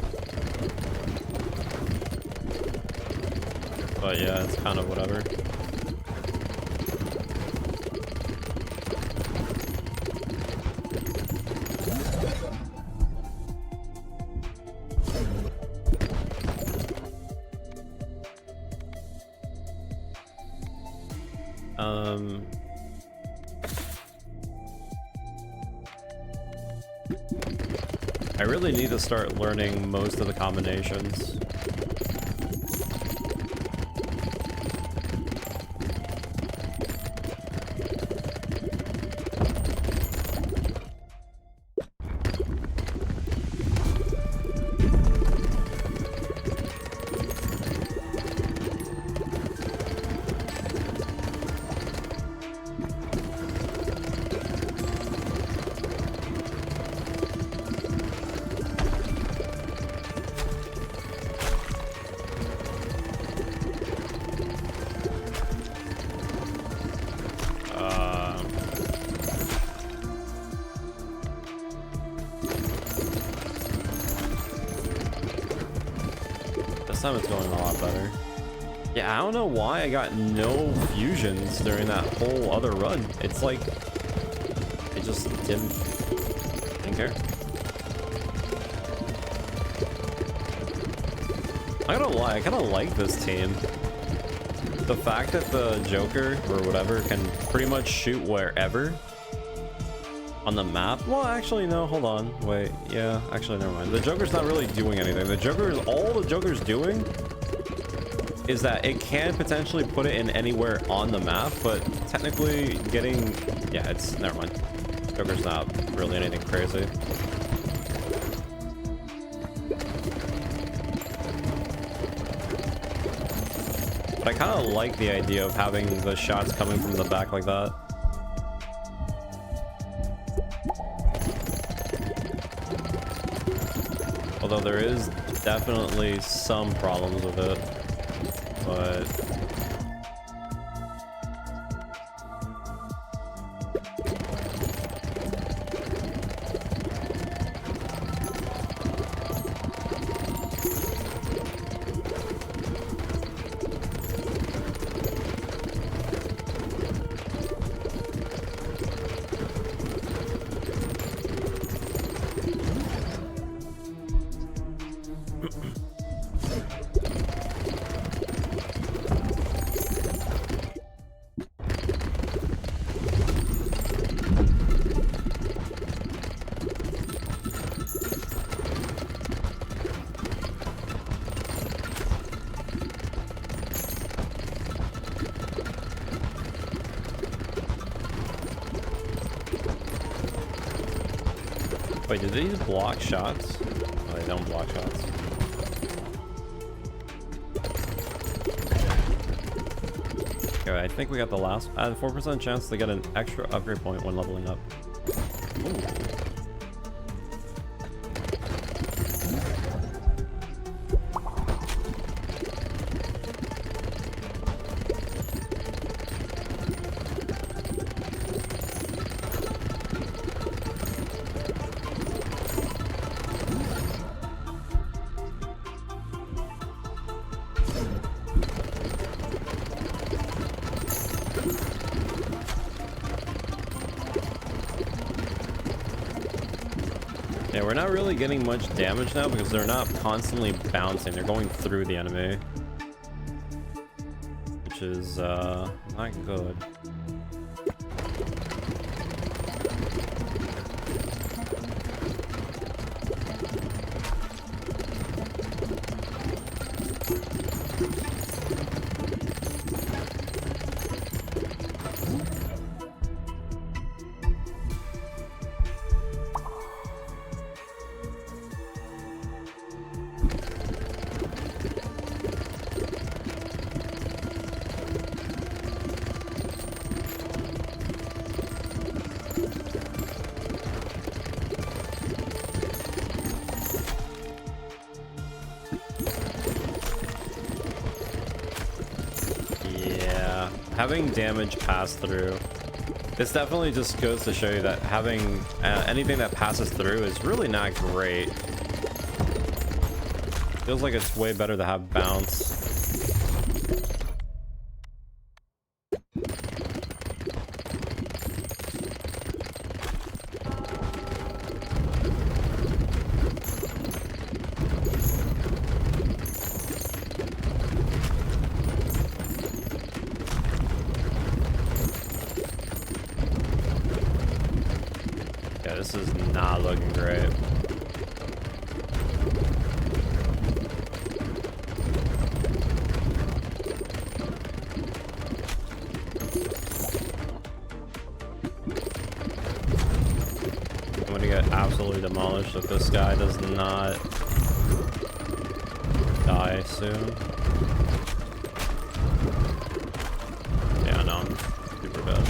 But yeah, it's kind of whatever. I really need to start learning most of the combinations. This time it's going a lot better. Yeah, I don't know why I got no fusions during that whole other run. It's like it just didn't care. I gotta lie, I kind of like this team. The fact that the Joker or whatever can pretty much shoot wherever on the map. Well, actually, no, hold on. Wait, yeah, actually, never mind. The Joker's not really doing anything. The Joker is, all the Joker's doing is that it can potentially put it in anywhere on the map, but technically getting, yeah, it's, never mind. Joker's not really anything crazy. But I kind of like the idea of having the shots coming from the back like that. Although there is definitely some problems with it, but wait, did these block shots? Oh, they don't block shots. Okay, I think we got the last. I had a 4% chance to get an extra upgrade point when leveling up. Ooh. Yeah, we're not really getting much damage now because they're not constantly bouncing. They're going through the enemy, which is not good. having damage pass through, this definitely just goes to show you that having anything that passes through is really not great. Feels like it's way better to have bounce. Yeah, this is not looking great. I'm gonna get absolutely demolished if this guy does not die soon. Yeah, no, I'm super bad.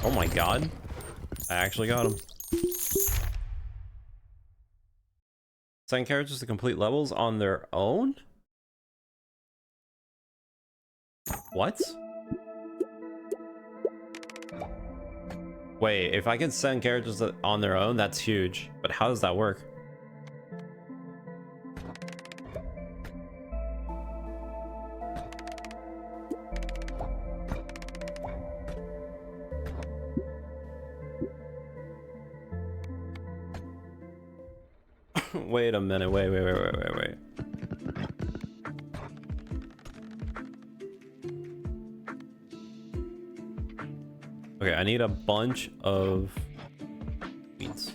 Oh my god. I actually got him. 10 characters to complete levels on their own? What? Wait, if I can send characters on their own, that's huge. But how does that work? Wait a minute, wait. Okay, I need a bunch of wheats.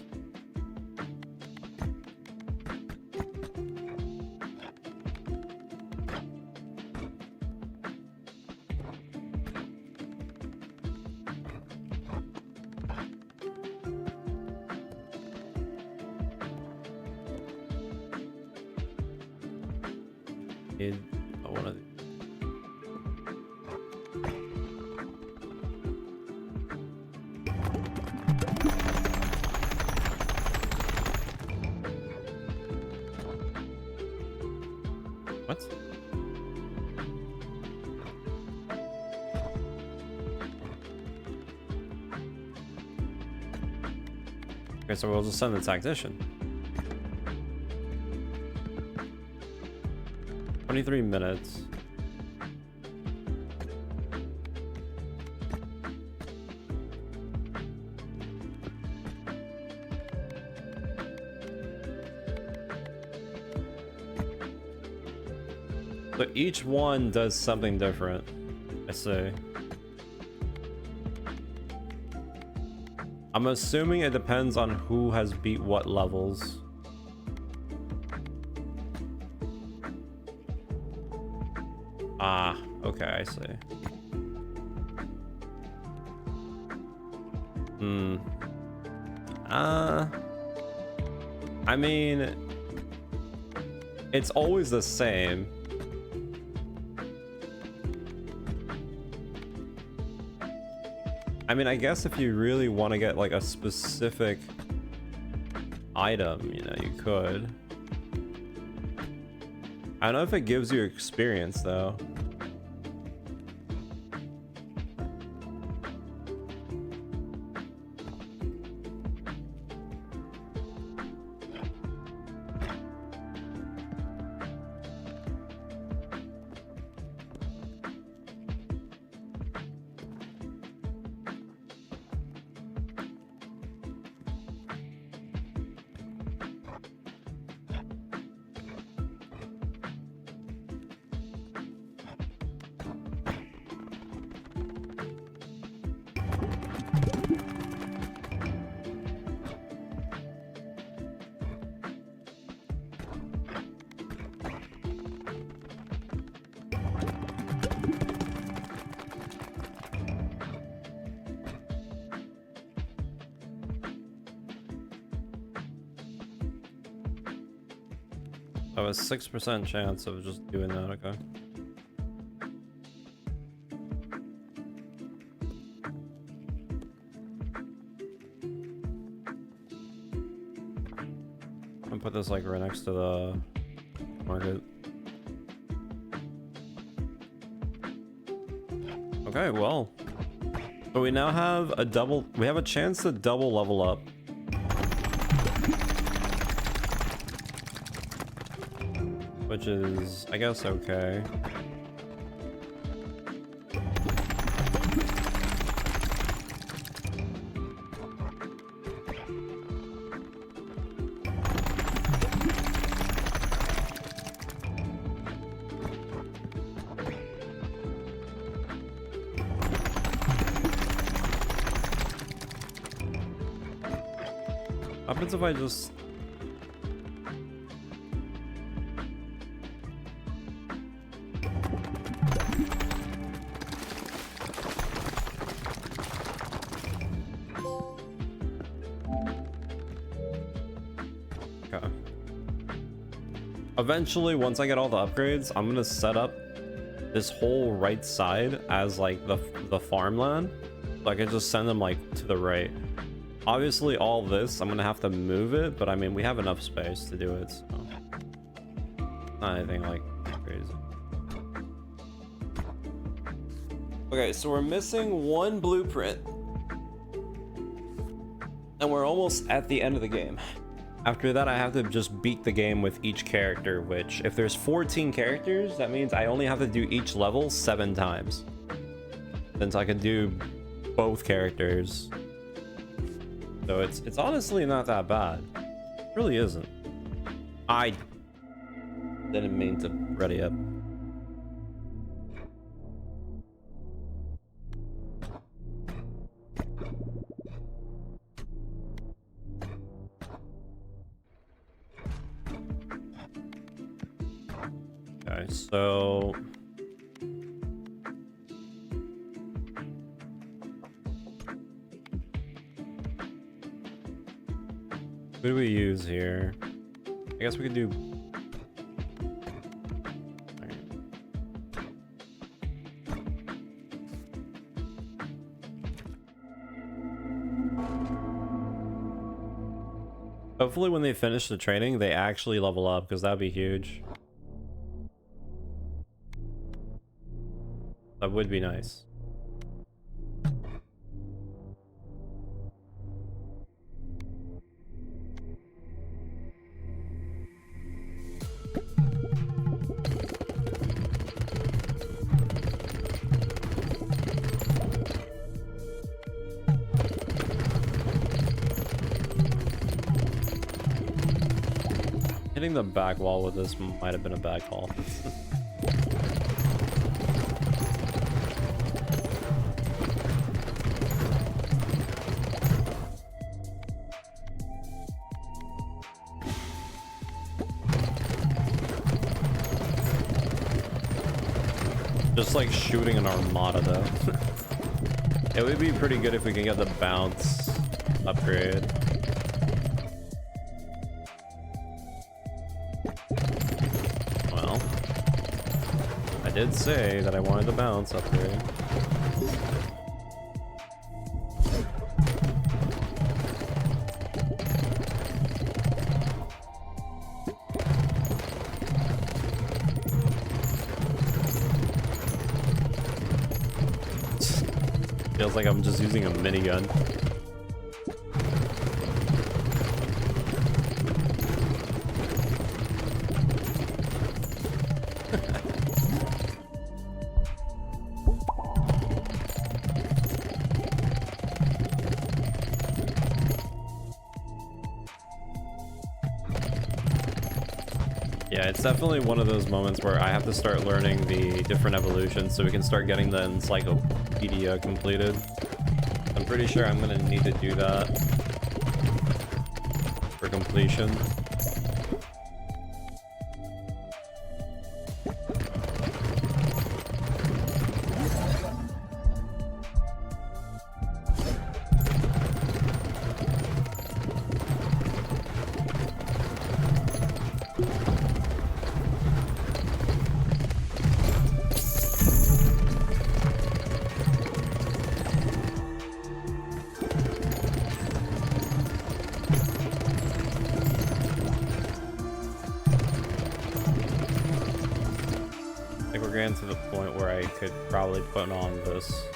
Need one of these. What? Okay, so we'll just send the tactician. 23 minutes. So each one does something different. I see. I'm assuming it depends on who has beat what levels. Ah, okay, I see. I mean, it's always the same. I mean, I guess if you really want to get like a specific item, you know, you could. I don't know if it gives you experience though. I have a 6% chance of just doing that, okay. I'll put this like right next to the market. Okay, well. So we now have we have a chance to double level up. Which is, I guess, okay. What happens if I just... Okay. Eventually, once I get all the upgrades, I'm gonna set up this whole right side as like the farmland. So I can just send them like to the right. Obviously, all this, I'm gonna have to move it, but I mean, we have enough space to do it, so... Not anything, like, crazy. Okay, so we're missing one blueprint. And we're almost at the end of the game. After that, I have to just beat the game with each character, which, if there's 14 characters, that means I only have to do each level 7 times. Since I can do both characters. So it's honestly not that bad. It really isn't. I didn't mean to ready up. Okay, so who do we use here? I guess we could do... Hopefully when they finish the training, they actually level up, because that'd be huge. That would be nice. Hitting the back wall with this might have been a bad call. Just like shooting an armada though. It would be pretty good if we can get the bounce upgrade. Well, I did say that I wanted the bounce upgrade. Feels like I'm just using a minigun. Yeah, it's definitely one of those moments where I have to start learning the different evolutions so we can start getting the encyclopedia completed. I'm pretty sure I'm gonna need to do that for completion. ran to the point where I could probably put on this.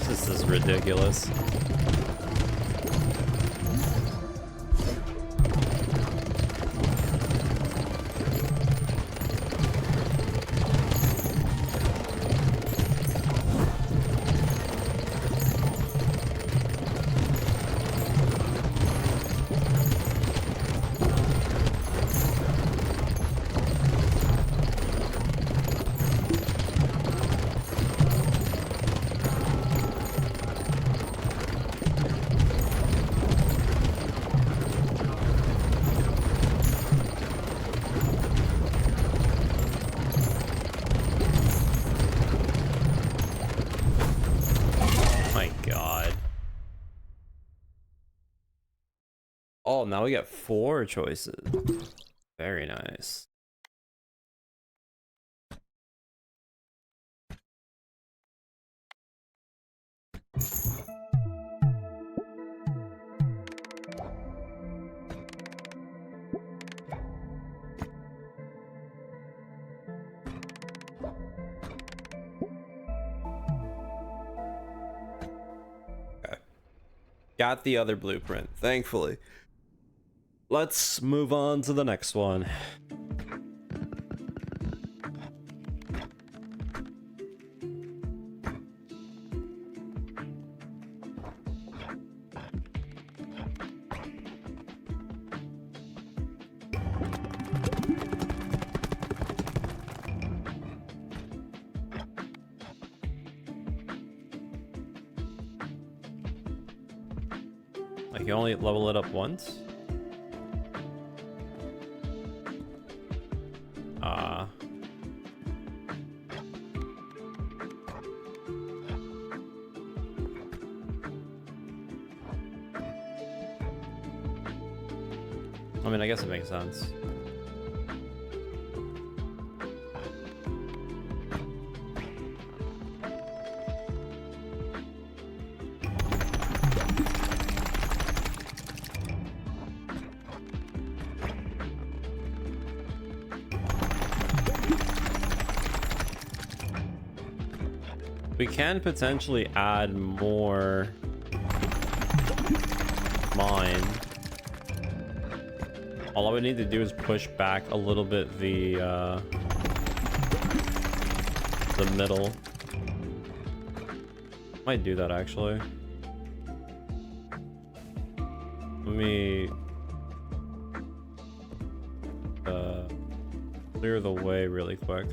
This is ridiculous. Oh, now we got 4 choices. Very nice. Okay. Got the other blueprint, thankfully. Let's move on to the next one. You can only level it up once? I mean, I guess it makes sense. We can potentially add more mine. All I would need to do is push back a little bit the middle. Might do that actually. Let me clear the way really quick.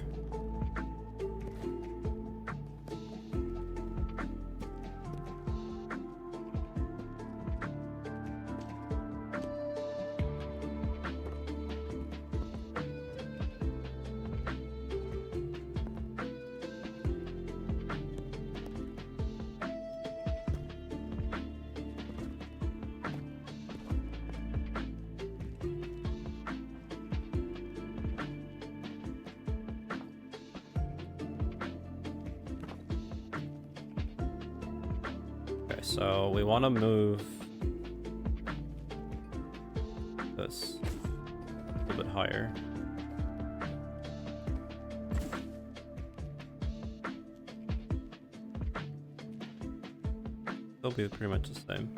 So we want to move this a little bit higher. They'll be pretty much the same.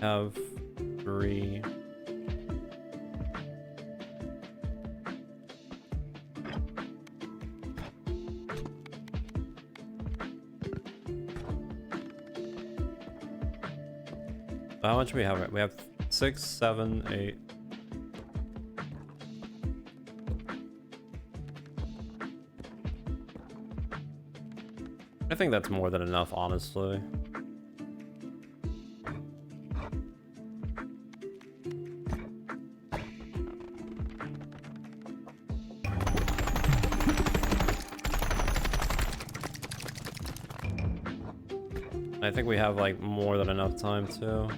Have 3. How much do we have? We have 6, 7, 8. I think that's more than enough, honestly. I think we have like more than enough time too.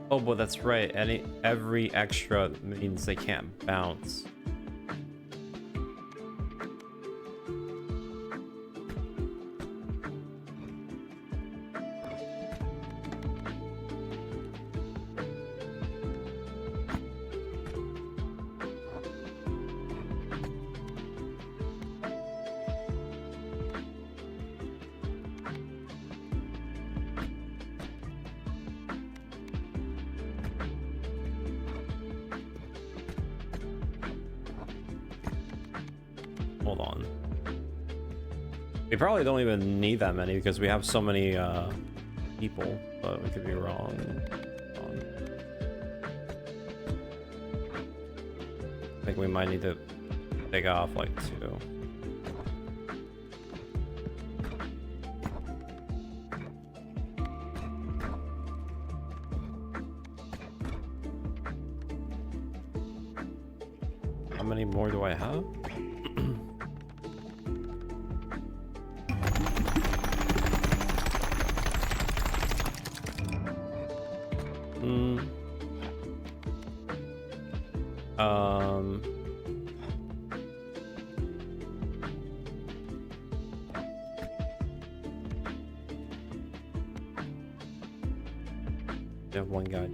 Oh, but that's right. Every extra means they can't bounce. Hold on. We probably don't even need that many because we have so many people, but we could be wrong. I think we might need to take off like 2. How many more do I have? I have 1 guy.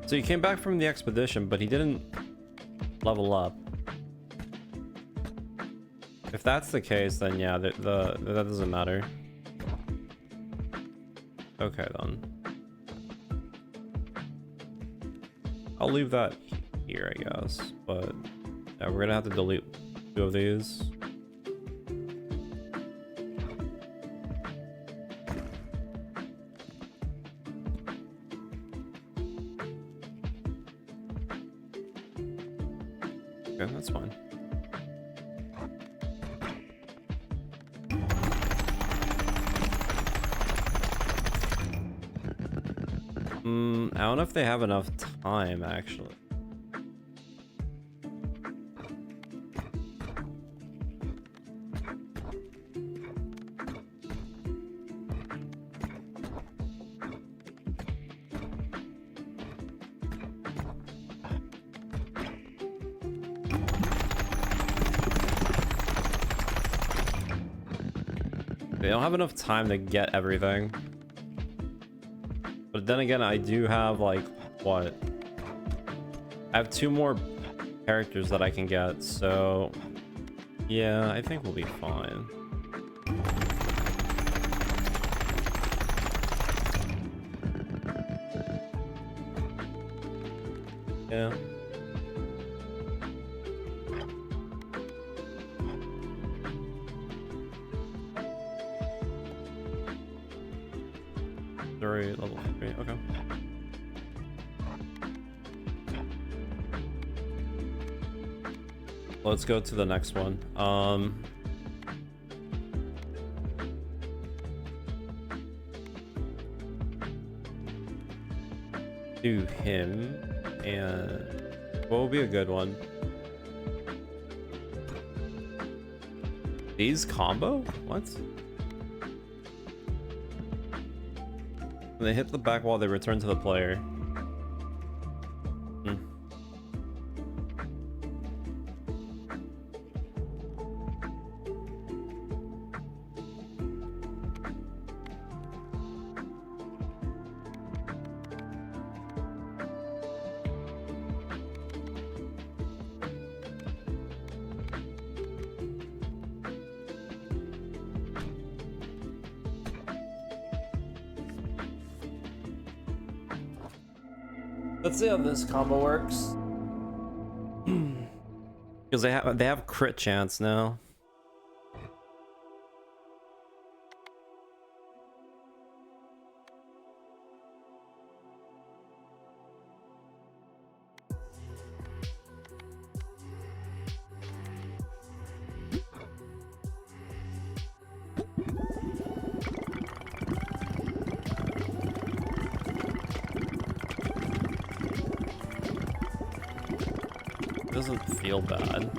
So he came back from the expedition, but he didn't level up. If that's the case, then yeah, that doesn't matter. Okay, then. I'll leave that here, I guess. But yeah, we're gonna have to delete 2 of these. Okay, that's fine. I don't know if they have enough time, actually. They don't have enough time to get everything. But then again, I do have like, what? I have 2 more characters that I can get, so yeah, I think we'll be fine. Yeah. Level 3, okay. Let's go to the next one. Do him, and what will be a good one? These combo? What? When they hit the back wall, they return to the player. Let's see how this combo works. Because they have crit chance now. Doesn't feel bad.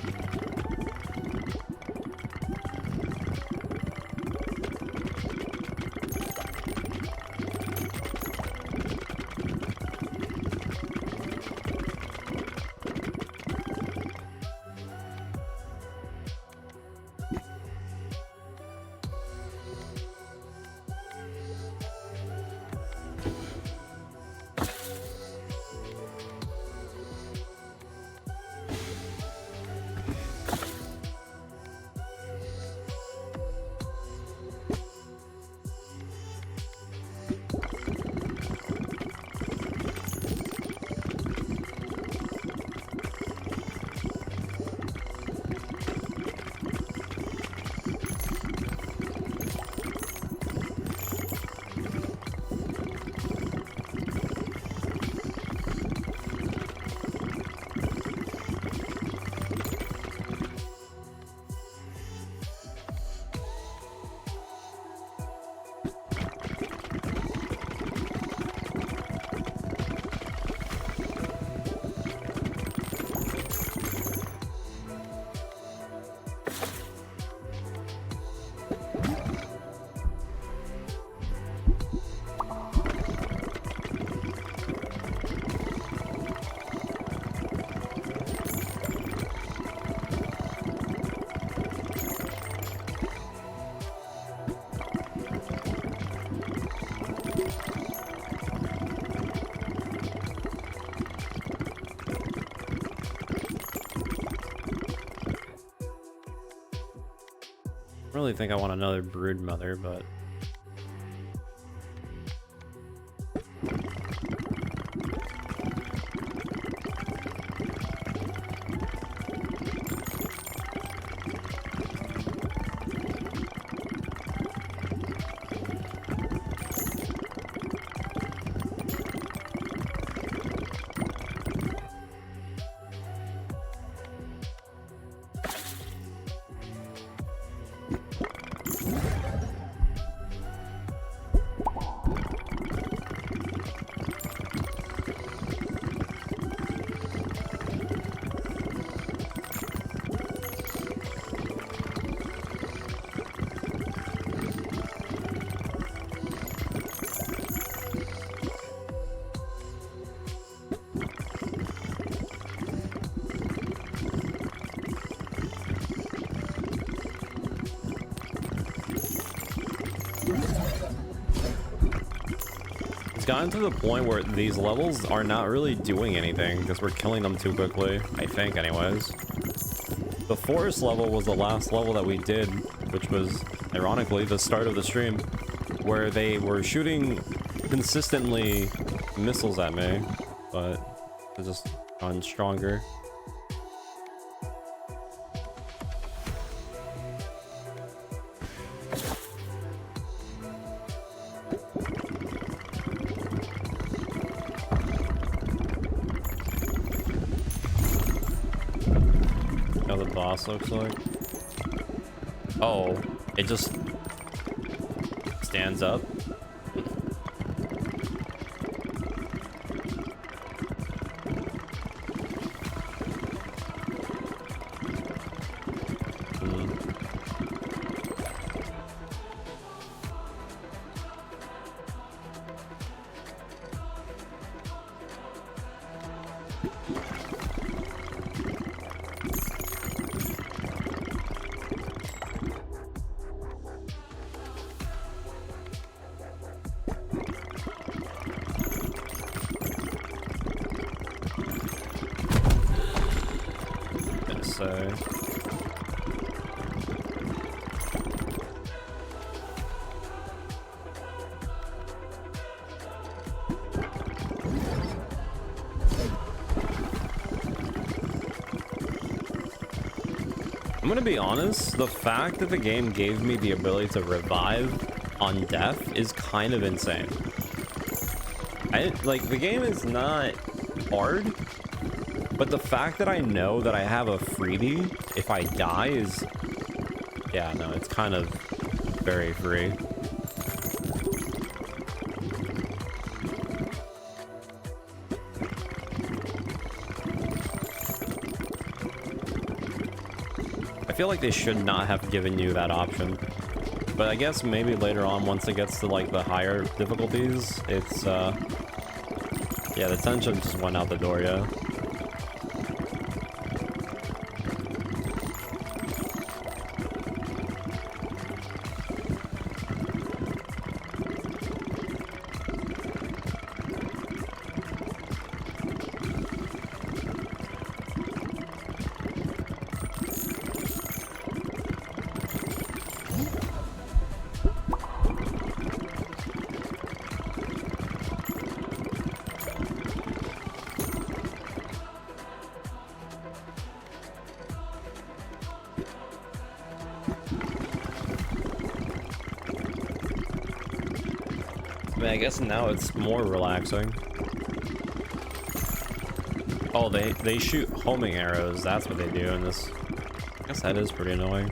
really think I want another brood mother, but it's gotten to the point where these levels are not really doing anything because we're killing them too quickly, I think anyways. The forest level was the last level that we did, which was ironically the start of the stream, where they were shooting consistently missiles at me, but they're just gotten stronger. How the boss looks like. Oh, it just stands up. So I'm gonna be honest, the fact that the game gave me the ability to revive on death is kind of insane. Like, the game is not hard, but the fact that I know that I have a freebie if I die is, yeah, no, it's kind of very free. I feel like they should not have given you that option, but I guess maybe later on, once it gets to like the higher difficulties, it's yeah, the tension just went out the door. Yeah. I mean, I guess now it's more relaxing. Oh, they shoot homing arrows. That's what they do in this. I guess that is pretty annoying.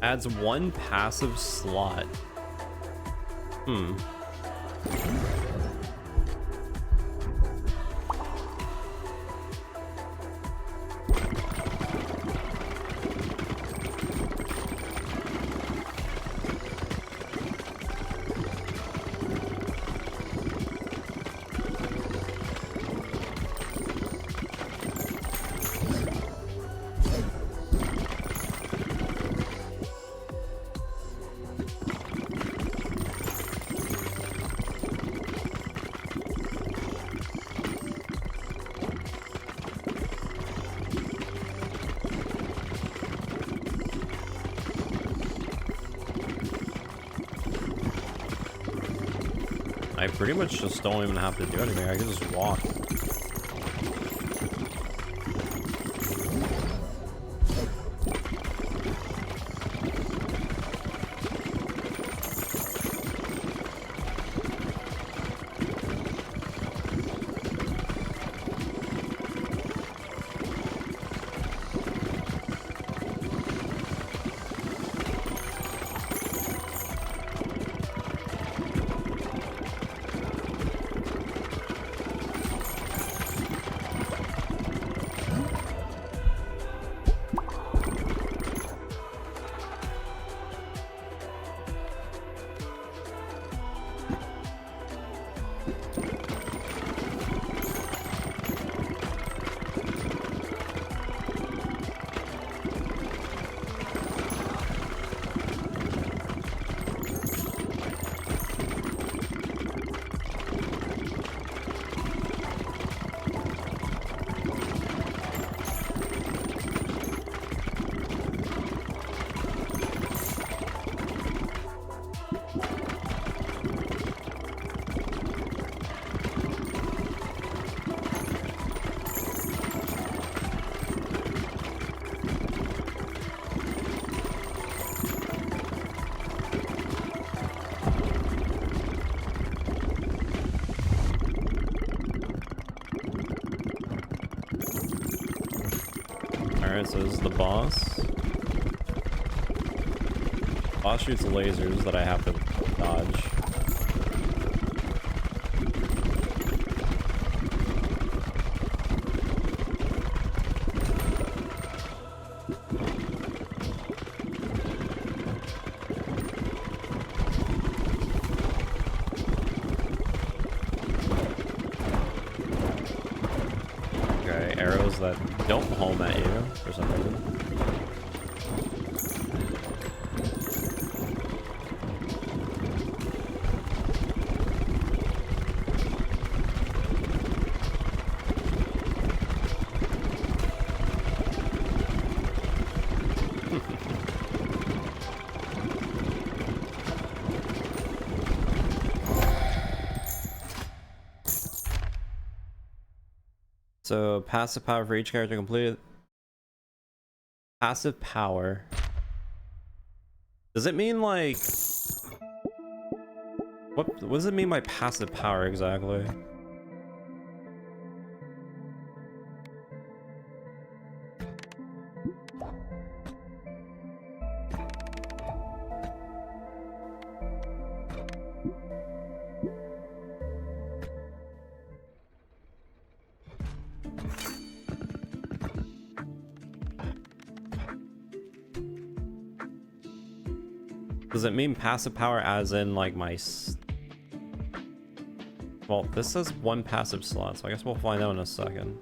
Adds 1 passive slot. Hmm. I pretty much just don't even have to do anything. I can just walk. Alright, so this is the boss. Boss shoots lasers that I have to dodge. Okay, arrows that don't home at you for some reason. So passive power for each character completed. Passive power. Does it mean like what does it mean by passive power exactly? Does it mean passive power as in like my well, this says 1 passive slot, so I guess we'll find out in a second.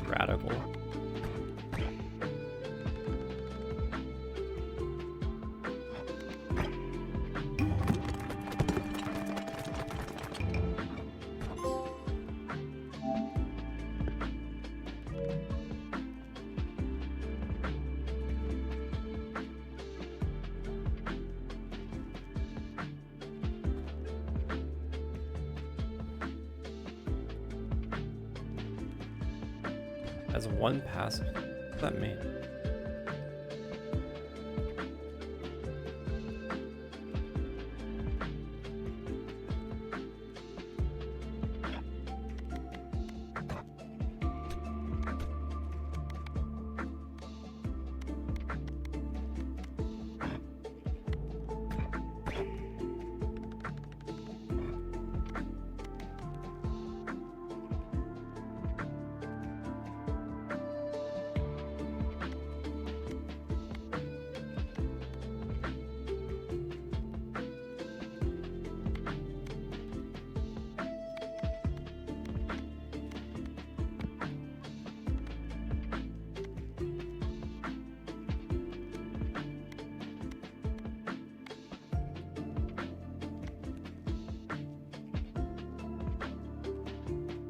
Radical. Has one passive. What does that mean?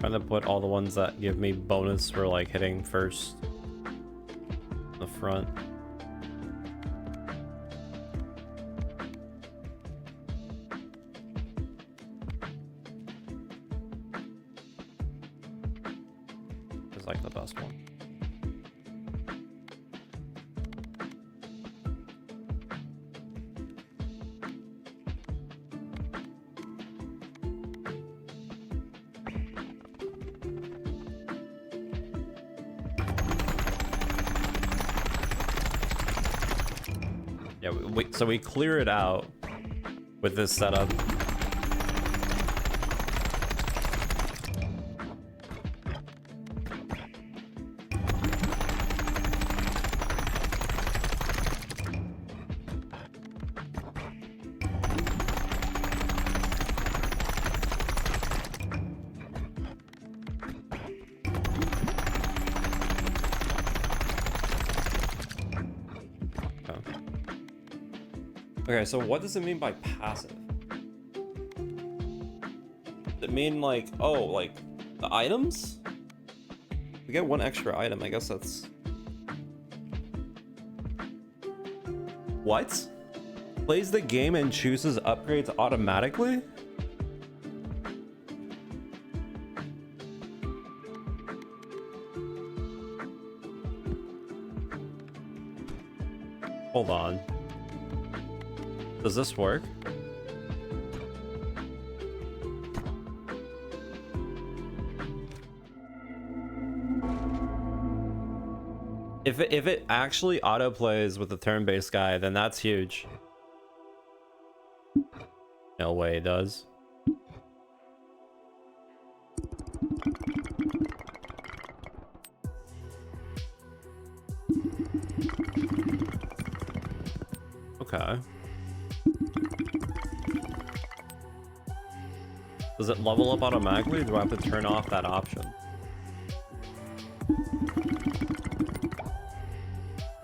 Trying to put all the ones that give me bonus for like hitting first in the front. Is like the best one. Yeah, so we clear it out with this setup. Okay, so what does it mean by passive? Does it mean like, oh, like the items? We get one extra item, I guess that's... What? Plays the game and chooses upgrades automatically? Hold on. Does this work? If it actually auto plays with the turn-based guy, then that's huge. No way it does. Okay. Does it level up automatically, or do I have to turn off that option?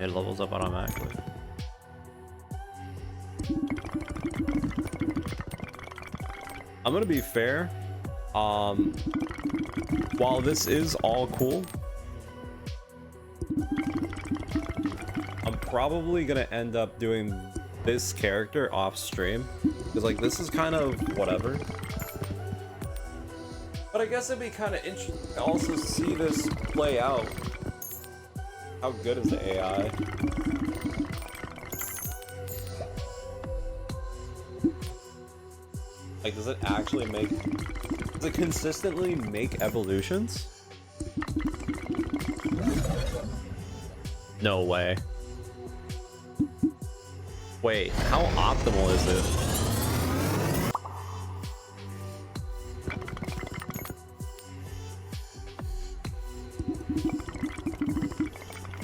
It levels up automatically. I'm gonna be fair. While this is all cool, I'm probably gonna end up doing this character off stream, because like this is kind of whatever. But I guess it'd be kind of interesting to also see this play out. How good is the AI? Like, does it actually make... Does it consistently make evolutions? No way. Wait, how optimal is it?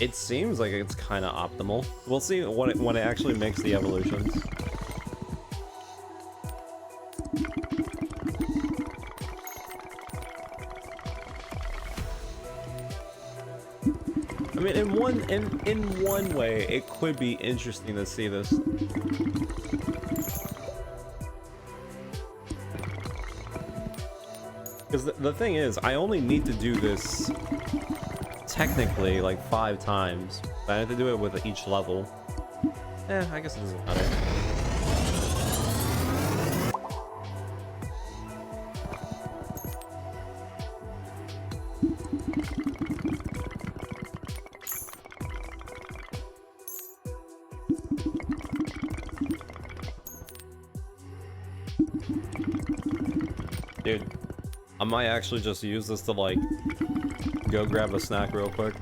It seems like it's kind of optimal. We'll see when it actually makes the evolutions. I mean, in one way, it could be interesting to see this. Because the thing is, I only need to do this technically like 5 times, but I have to do it with each level. I guess it doesn't matter. Dude, I might actually just use this to like go grab a snack real quick.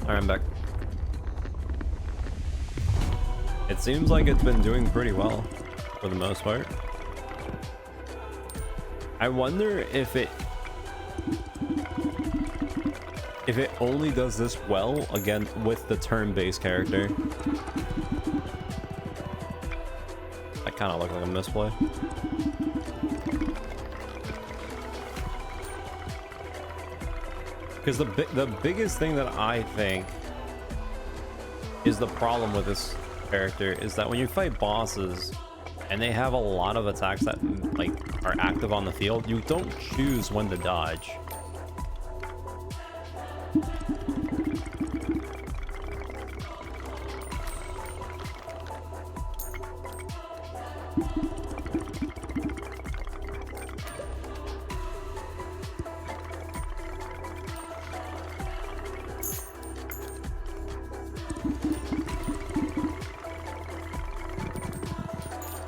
Alright, I'm back. It seems like it's been doing pretty well for the most part. I wonder if it only does this well again with the turn-based character. That kind of looked like a misplay. Because the biggest thing that I think is the problem with this character is that when you fight bosses and they have a lot of attacks that like are active on the field, you don't choose when to dodge.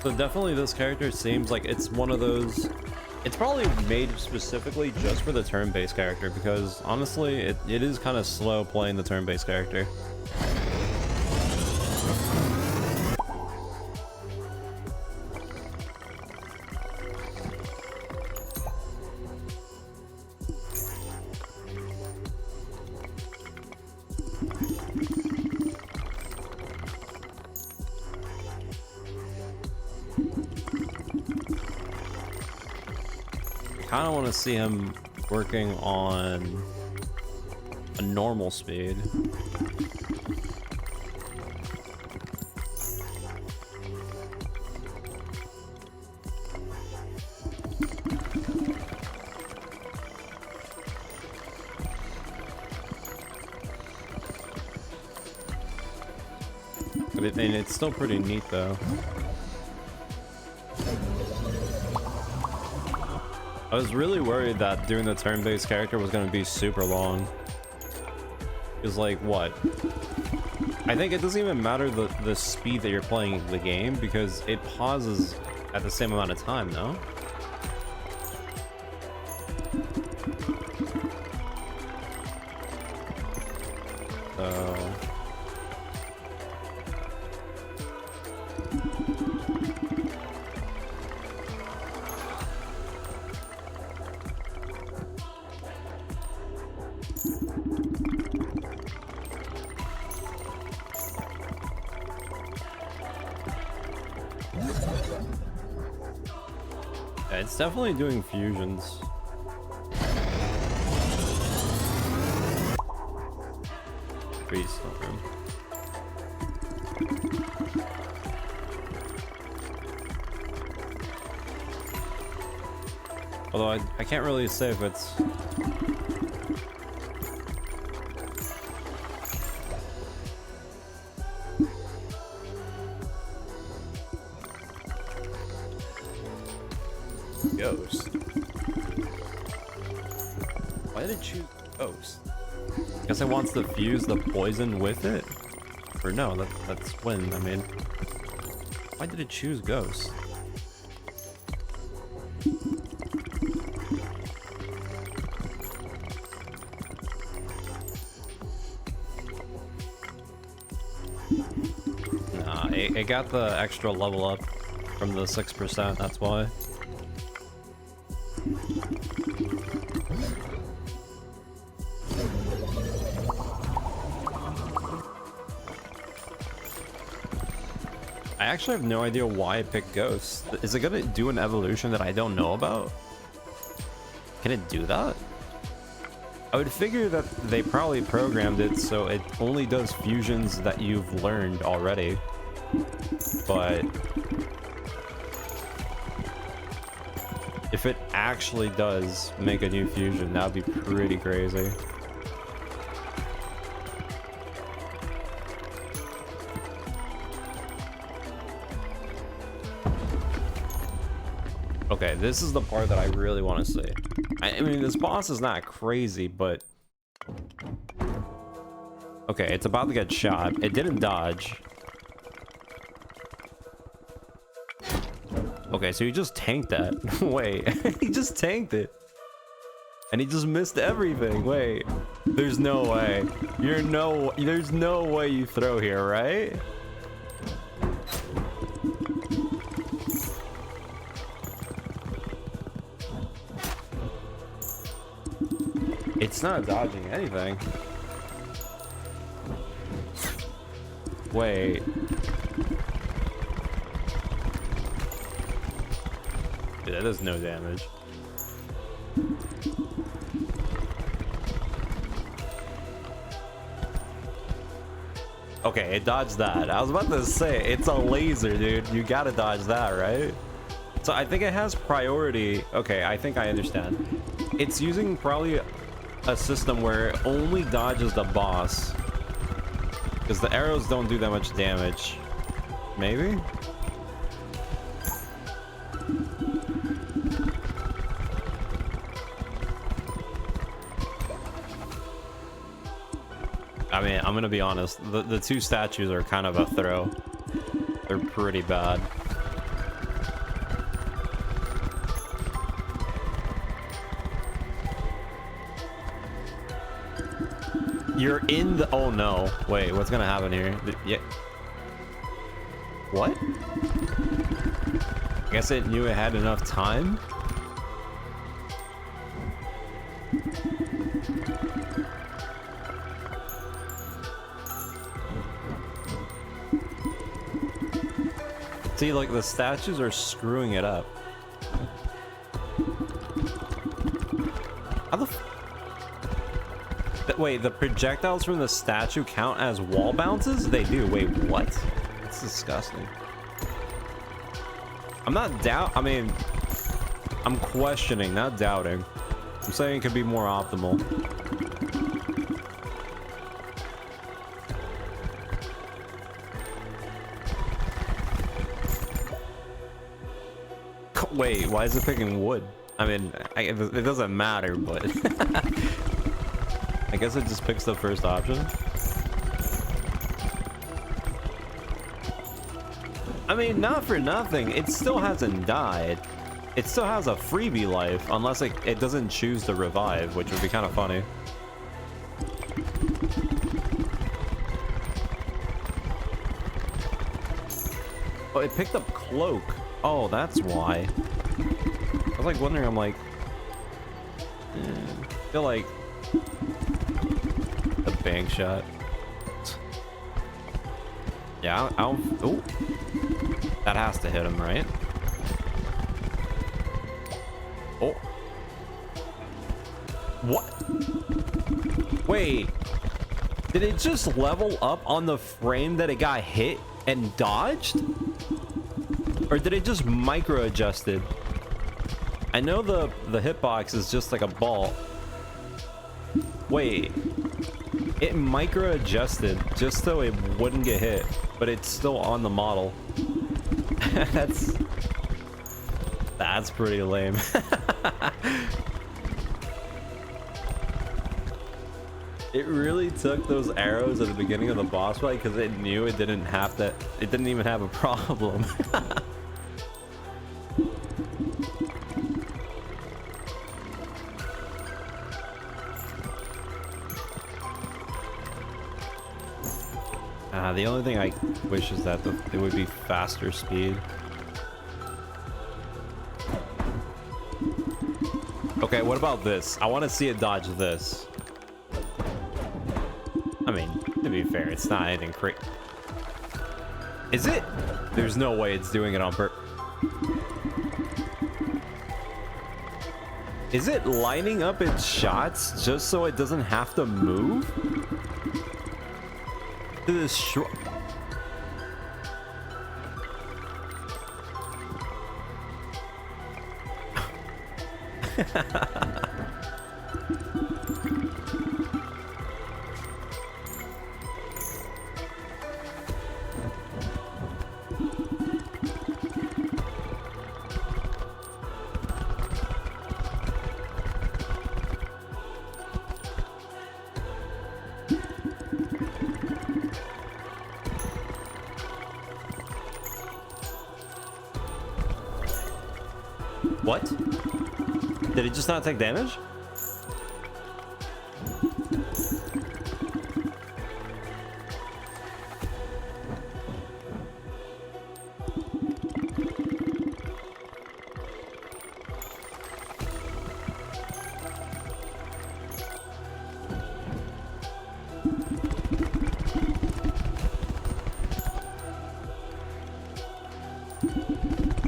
So definitely this character seems like it's one of those, it's probably made specifically just for the turn-based character, because honestly it is kind of slow playing the turn-based character. kind of want to see him working on a normal speed. But it's still pretty neat though. I was really worried that doing the turn-based character was going to be super long. Because like what? I think it doesn't even matter the speed that you're playing the game because it pauses at the same amount of time, no? So... yeah, it's definitely doing fusions. Freeze room. Although I can't really say if it's... Ghost. Why did it choose Ghost? Guess it wants to fuse the poison with it? Or no, that's when, I mean... Why did it choose Ghost? Nah, it got the extra level up from the 6%, that's why. I actually have no idea why I picked Ghost. Is it gonna do an evolution that I don't know about? Can it do that? I would figure that they probably programmed it so it only does fusions that you've learned already. But if it actually does make a new fusion, that would be pretty crazy. Okay, this is the part that I really want to see. I mean, this boss is not crazy, but... Okay, it's about to get shot. It didn't dodge. Okay, so he just tanked that. Wait, he just tanked it. And he just missed everything. Wait, there's no way. There's no way you throw here, right? It's not dodging anything. Wait. Dude, that does no damage. Okay, it dodged that. I was about to say, it's a laser, dude. You gotta dodge that, right? So I think it has priority. Okay, I think I understand. It's using probably a system where it only dodges the boss because the arrows don't do that much damage. Maybe? I mean, I'm gonna be honest, the two statues are kind of a throw. They're pretty bad. You're in the... Oh no. Wait, what's gonna happen here? Yeah. What? I guess it knew it had enough time? See, like, the statues are screwing it up. How the wait, the projectiles from the statue count as wall bounces? They do. Wait, what? That's disgusting. I'm not I mean, I'm questioning, not doubting. I'm saying it could be more optimal. Wait, why is it picking wood? I mean, it doesn't matter, but I guess it just picks the first option. I mean, not for nothing, it still hasn't died. It still has a freebie life, unless it doesn't choose to revive, which would be kind of funny. Oh, it picked up cloak. Oh, that's why. I was like wondering, I'm like, I feel like a bank shot. Yeah, I don't. Oh, that has to hit him, right? Oh, what? Wait, did it just level up on the frame that it got hit and dodged? Or did it just micro adjusted? I know the hitbox is just like a ball. Wait, it micro adjusted just so it wouldn't get hit, but it's still on the model. That's pretty lame. It really took those arrows at the beginning of the boss fight because it knew it didn't have that. It didn't even have a problem. The only thing I wish is that it would be faster speed. Okay, what about this? I want to see it dodge this. I mean, to be fair, it's not anything crazy. Is it? There's no way it's doing it on purpose. Is it lining up its shots just so it doesn't have to move? To this What? Did it just not take damage?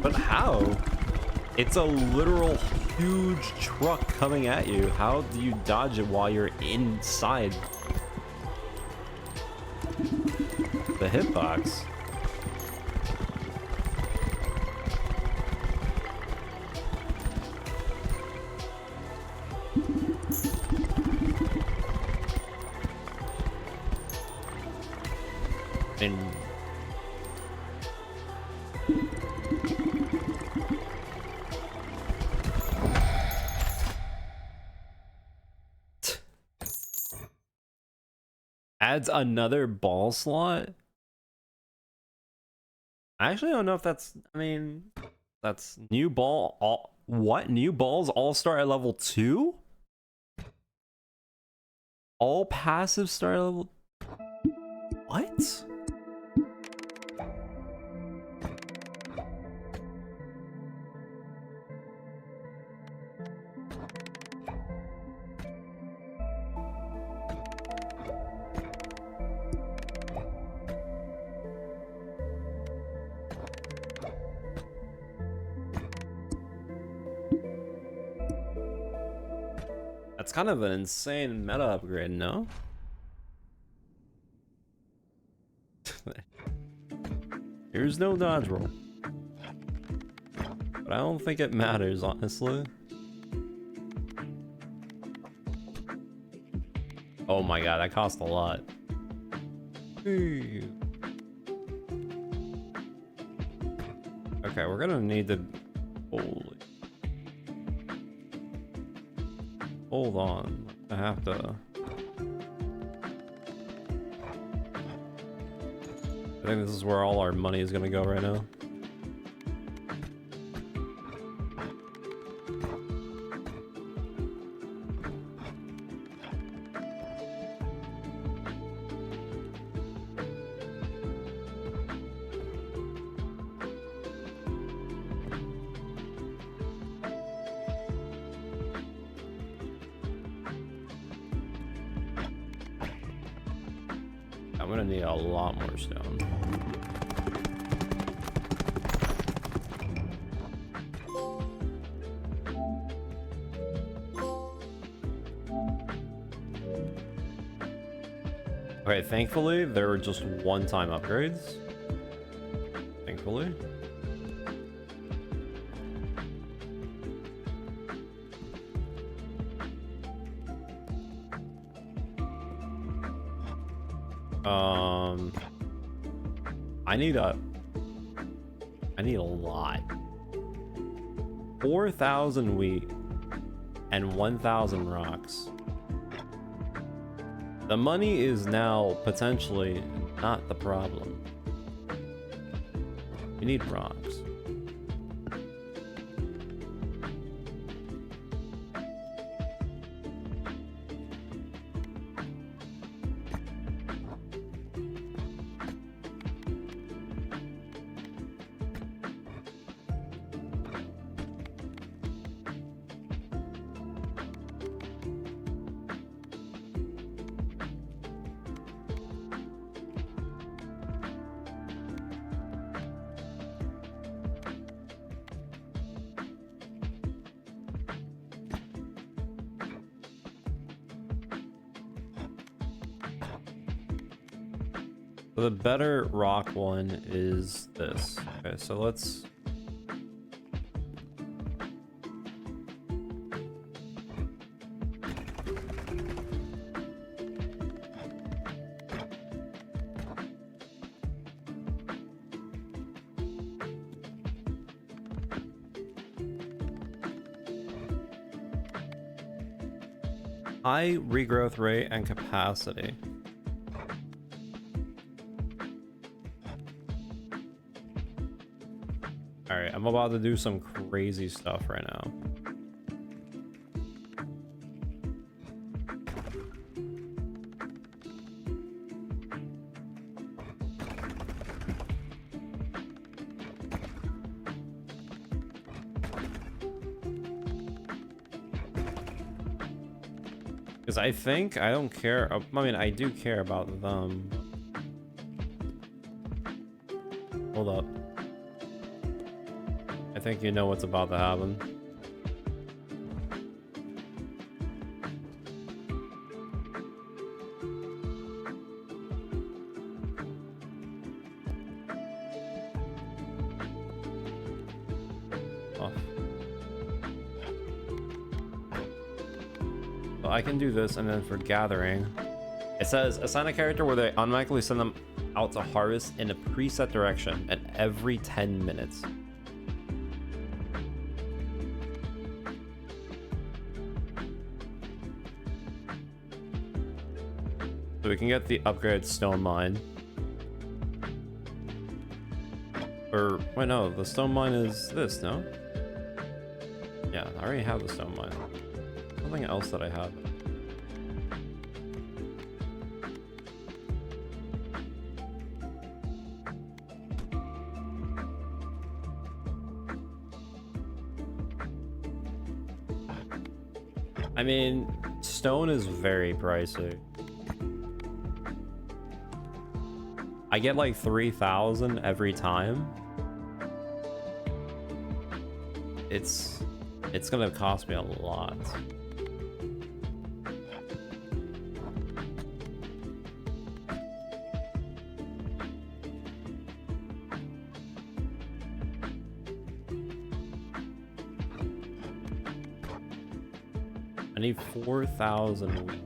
But how? It's a literal huge truck coming at you. How do you dodge it while you're inside the hitbox? And adds another ball slot. I actually don't know if that's, I mean, that's new ball. What? New balls all start at level 2? All passive start at level. What? That's kind of an insane meta upgrade, no? Here's no dodge roll. But I don't think it matters, honestly. Oh my god, that cost a lot. Okay, we're gonna need to... Holy... Hold on. I have to... I think this is where all our money is gonna go right now. I'm gonna need a lot more stone. Okay, thankfully, there were just one-time upgrades. Thankfully. I need a lot. 4,000 wheat and 1,000 rocks. The money is now potentially not the problem. We need rocks. The better rock one is this. Okay, so let's... high regrowth rate and capacity. Alright, I'm about to do some crazy stuff right now. Because I think I don't care. I mean, I do care about them. Hold up. I think you know what's about to happen. Oh. So I can do this, and then for gathering, it says assign a character where they automatically send them out to harvest in a preset direction at every 10 minutes. So we can get the upgraded stone mine. Or, wait, no, the stone mine is this, no? Yeah, I already have the stone mine. Something else that I have. I mean, stone is very pricey. I get like 3,000 every time. It's gonna cost me a lot. I need 4,000 wheat.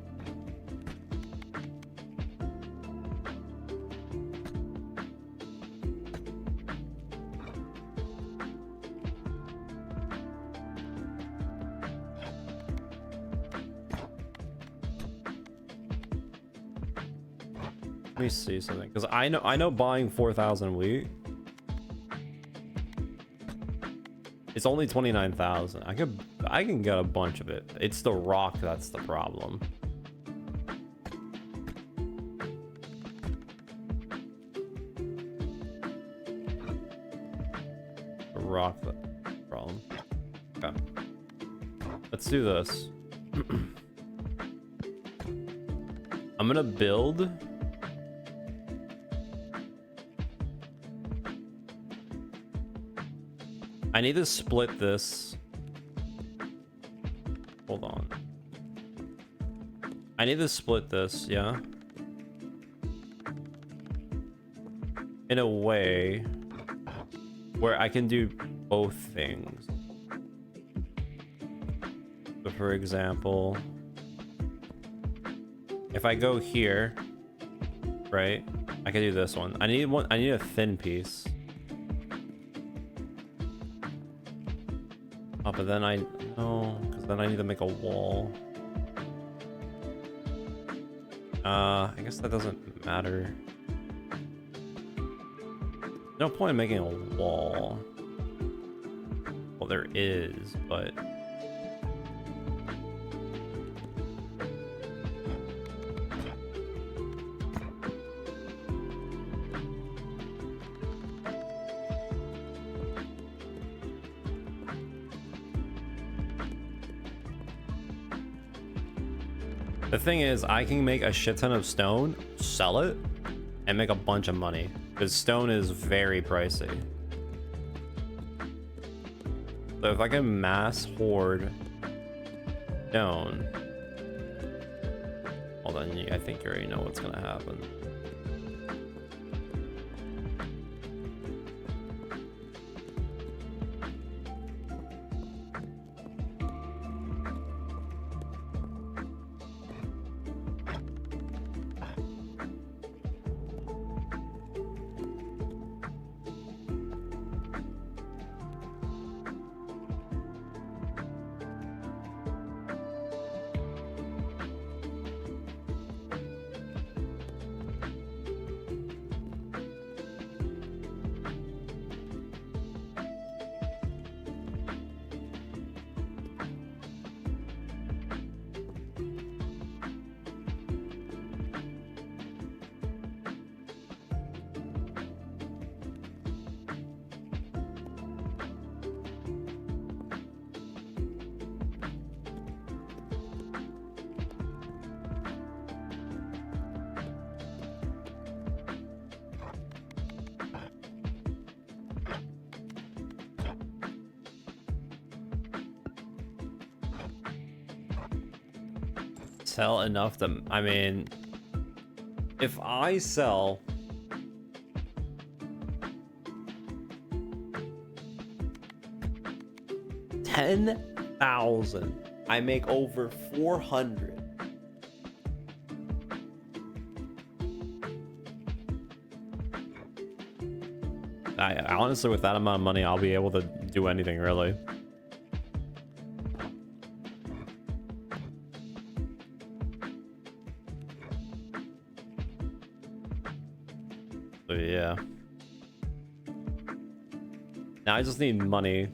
Let me see something, because I know buying 4,000 wheat, it's only 29,000. I can get a bunch of it. It's the rock that's the problem. The rock that's the problem. Okay. Let's do this. I'm gonna build. I need to split this. Hold on. I need to split this, yeah. In a way where I can do both things. So for example, if I go here, right? I can do this one. I need a thin piece. Oh, but then because then I need to make a wall. I guess that doesn't matter. No point in making a wall. Well, there is, but the thing is, I can make a shit ton of stone, sell it, and make a bunch of money. Because stone is very pricey. So if I can mass hoard stone, well then I think you already know what's gonna happen. Sell enough to, I mean, if I sell $10,000, I make over 400. I honestly, with that amount of money, I'll be able to do anything really. So yeah. Now I just need money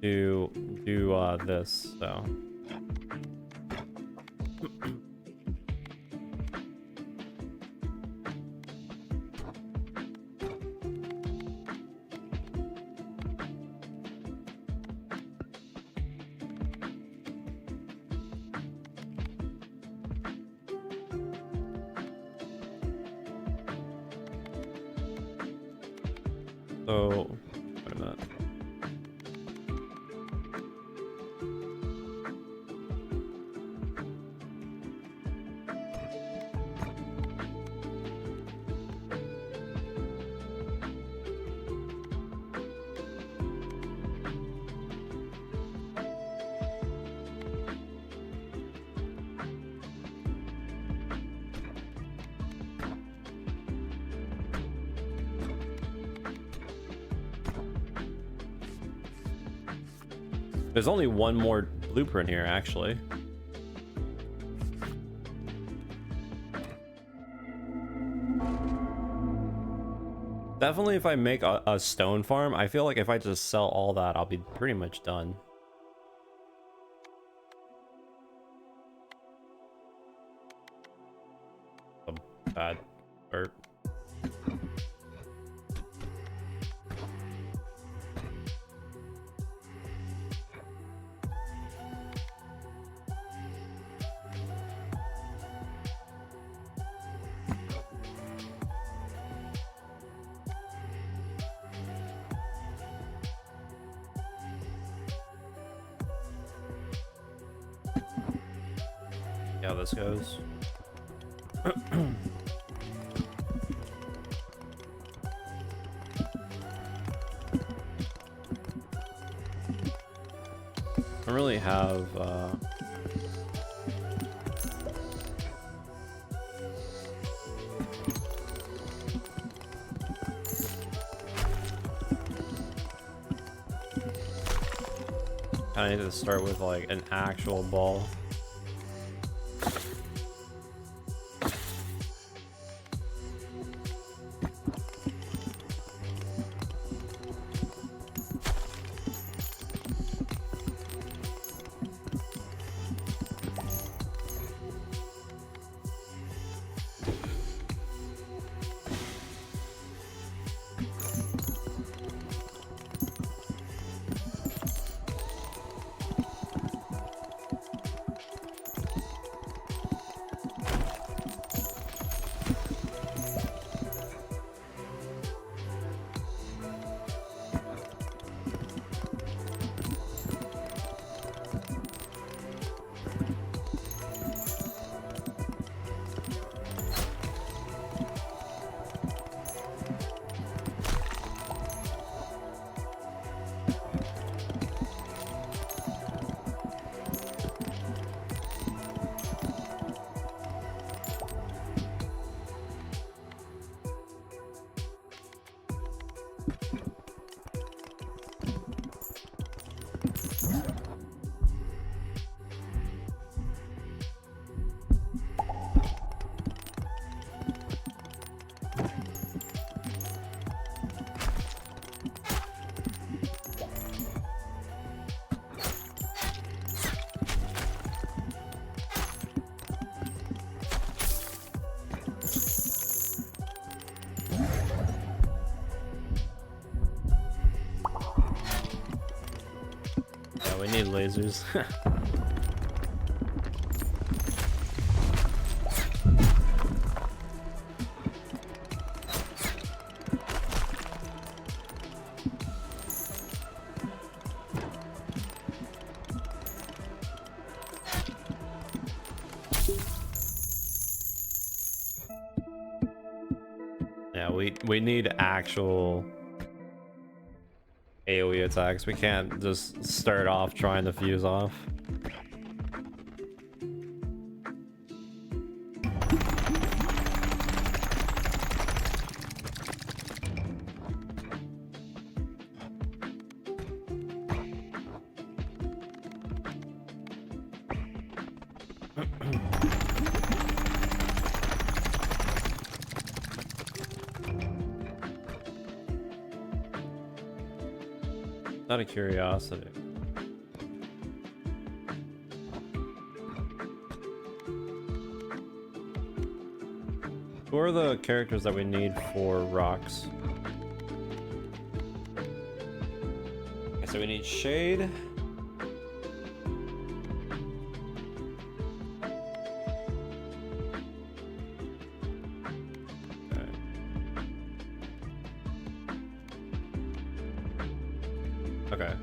to do this, so. So, wait a minute. There's only one more blueprint here, actually. Definitely if I make a stone farm, I feel like if I just sell all that, I'll be pretty much done. A bad burp. See how this goes. I don't really have I need to start with like an actual ball. We need lasers. Yeah, we need actual AoE attacks. We can't just start off trying to fuse off. Out of curiosity. Who are the characters that we need for rocks? Okay, so we need Shade. Okay.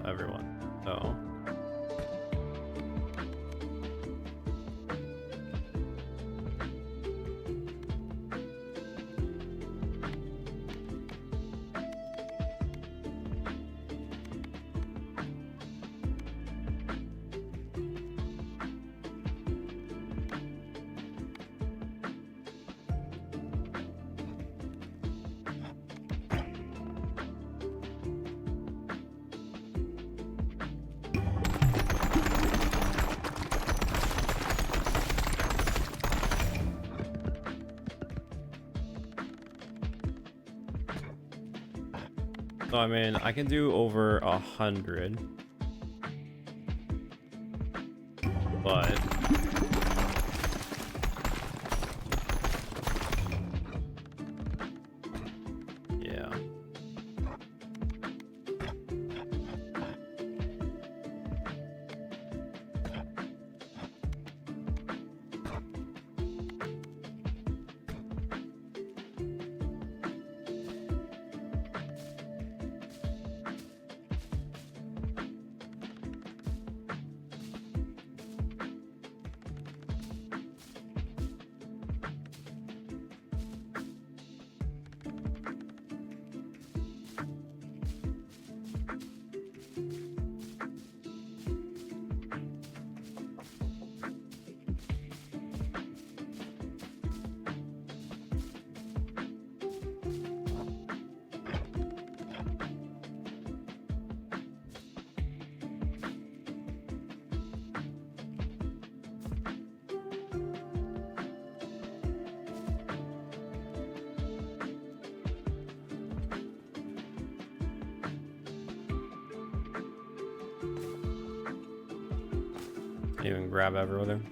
everyone. So. So I mean, I can do over 100, but yeah. Even grab everything.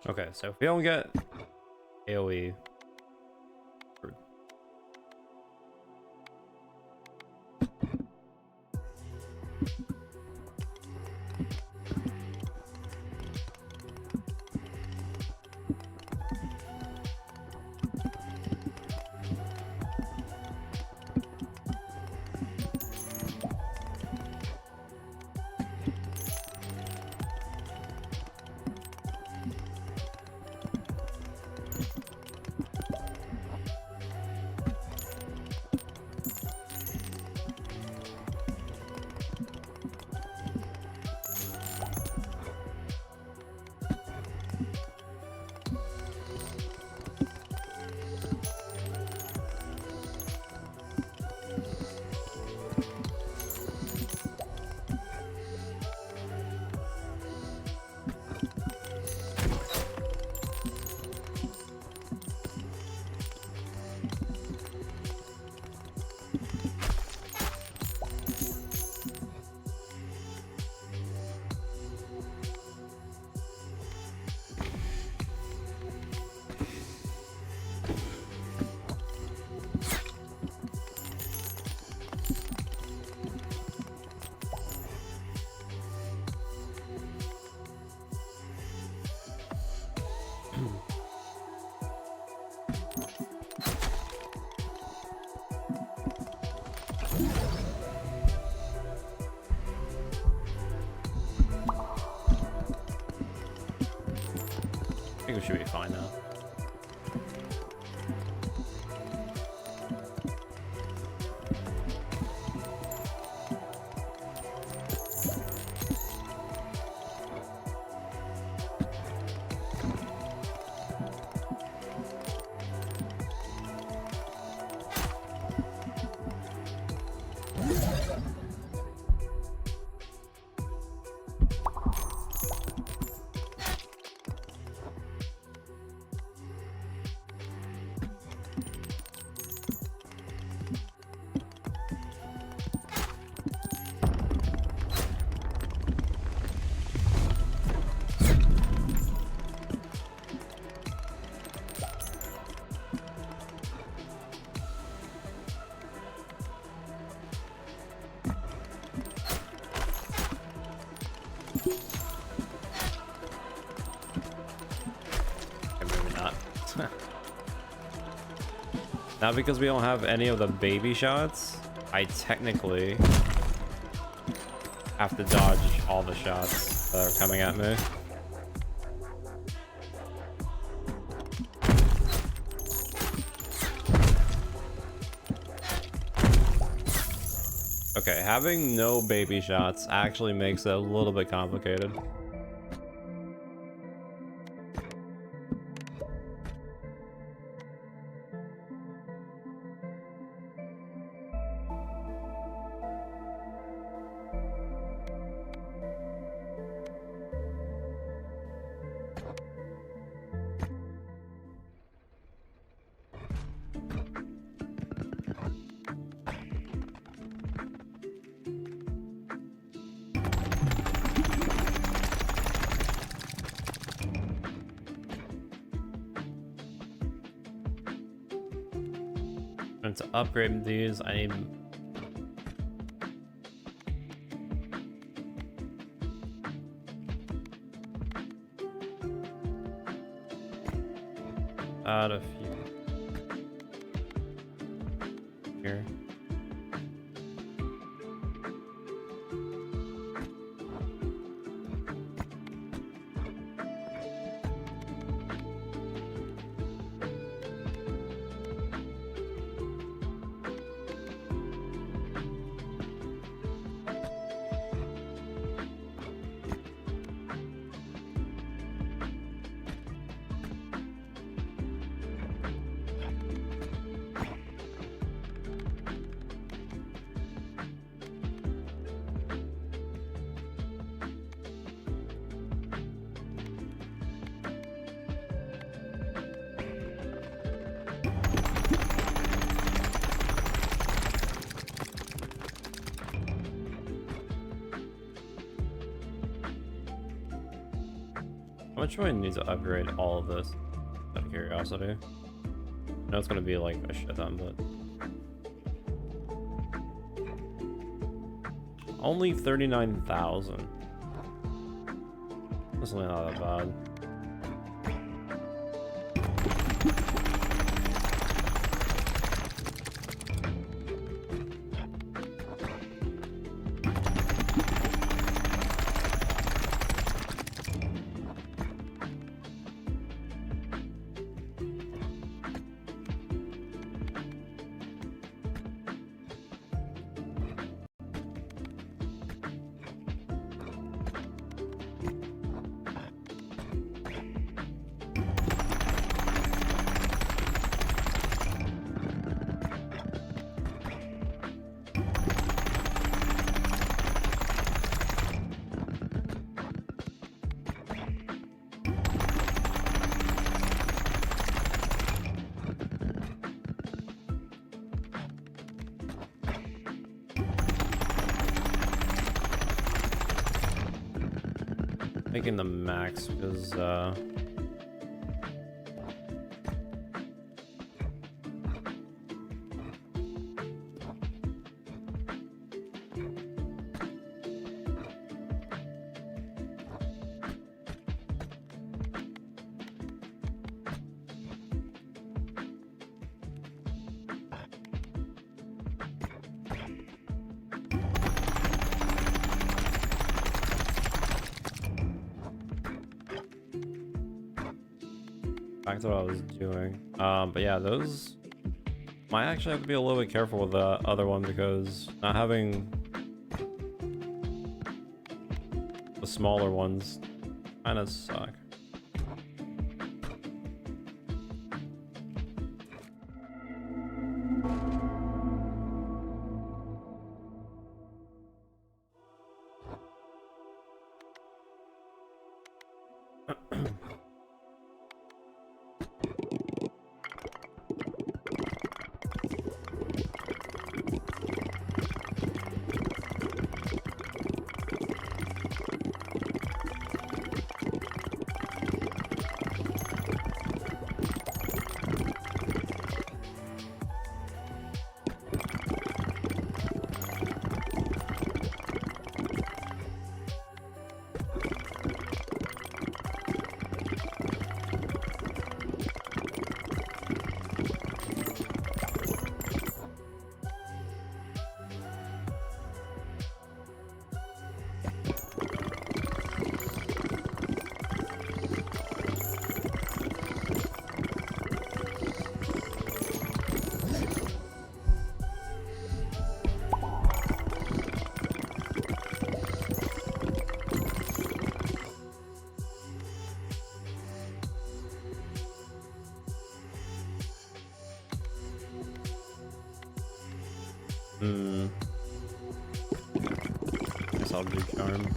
Okay, so if we don't get AoE, I think we should be fine now. Now because we don't have any of the baby shots, I technically have to dodge all the shots that are coming at me. Okay, having no baby shots actually makes it a little bit complicated. And to upgrade these, I need add a few here. How much do I need to upgrade all of this? Out of curiosity. I know it's gonna be like a shit ton, but only 39,000. That's really not that bad. Making the max because back to what I was doing. But yeah, those might actually have to be a little bit careful with the other one because not having the smaller ones kind of suck. Hmm. Guess I'll do charm.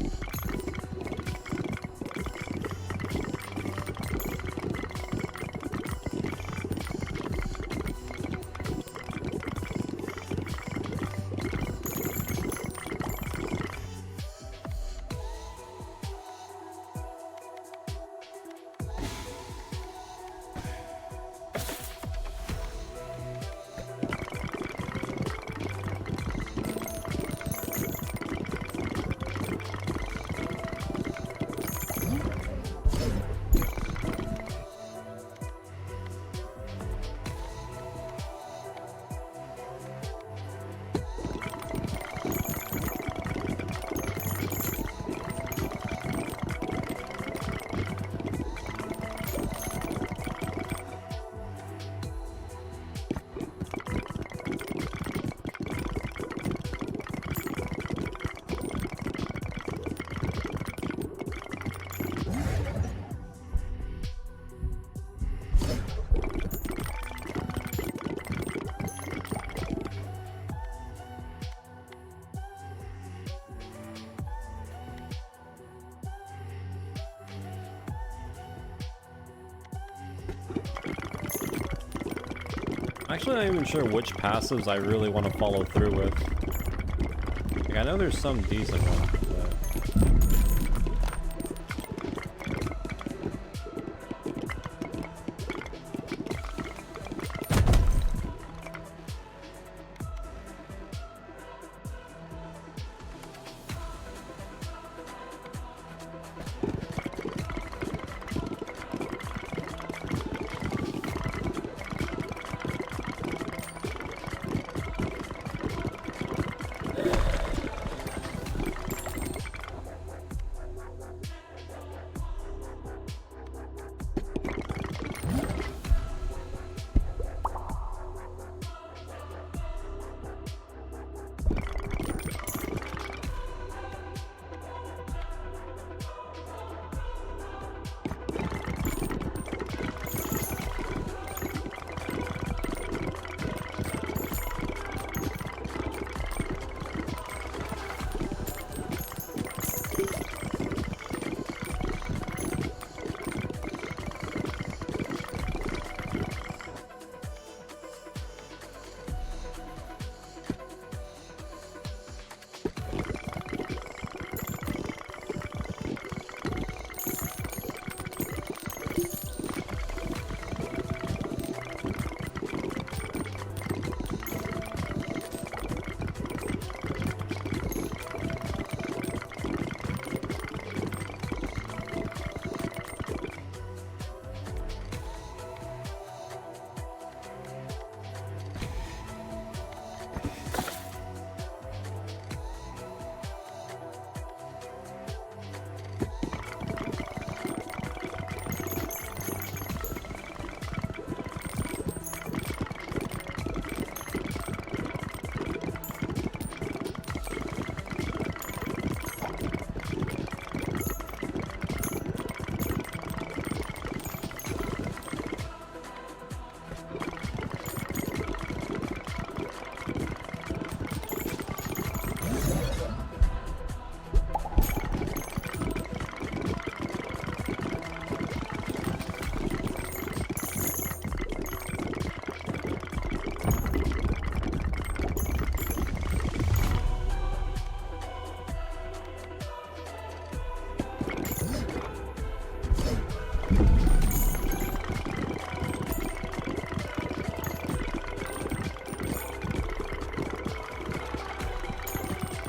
Actually, I'm not even sure which passives I really want to follow through with. Like, I know there's some decent ones, but...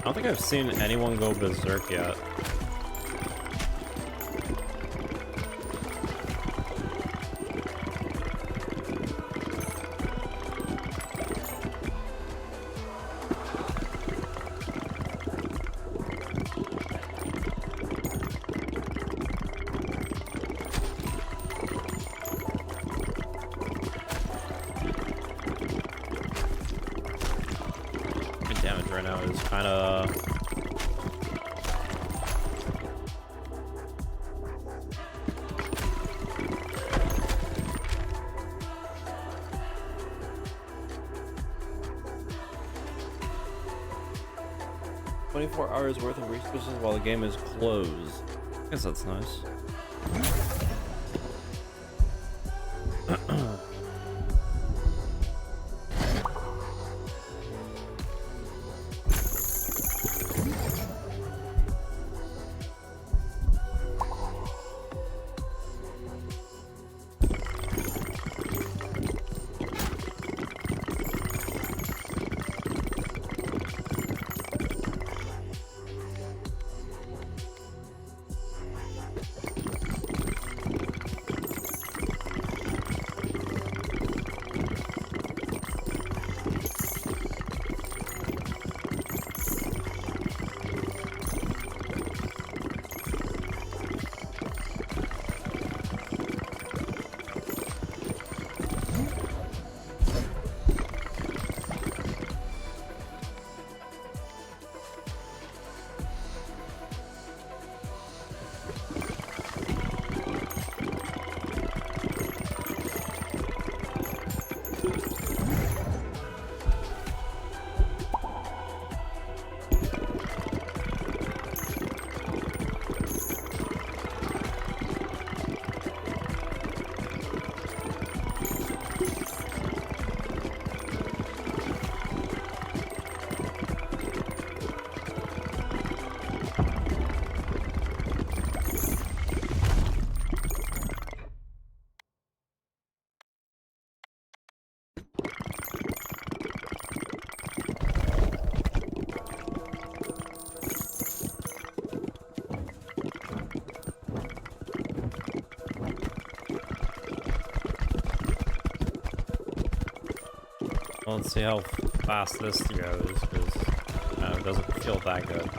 I don't think I've seen anyone go berserk yet. My damage right now is kind of... 24 hours worth of resources while the game is closed. I guess that's nice. Let's see how fast this goes, because it doesn't feel that good.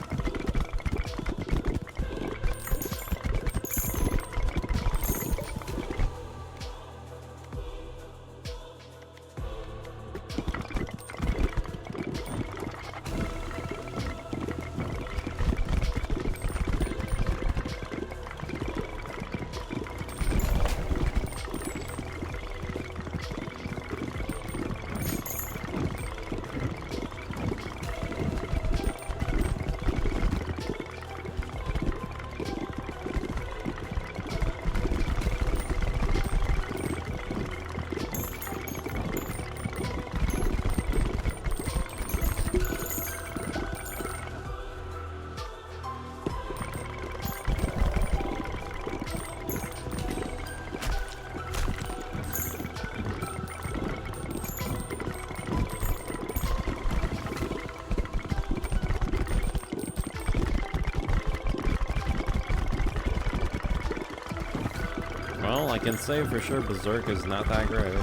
Well, I can say for sure Berserk is not that great.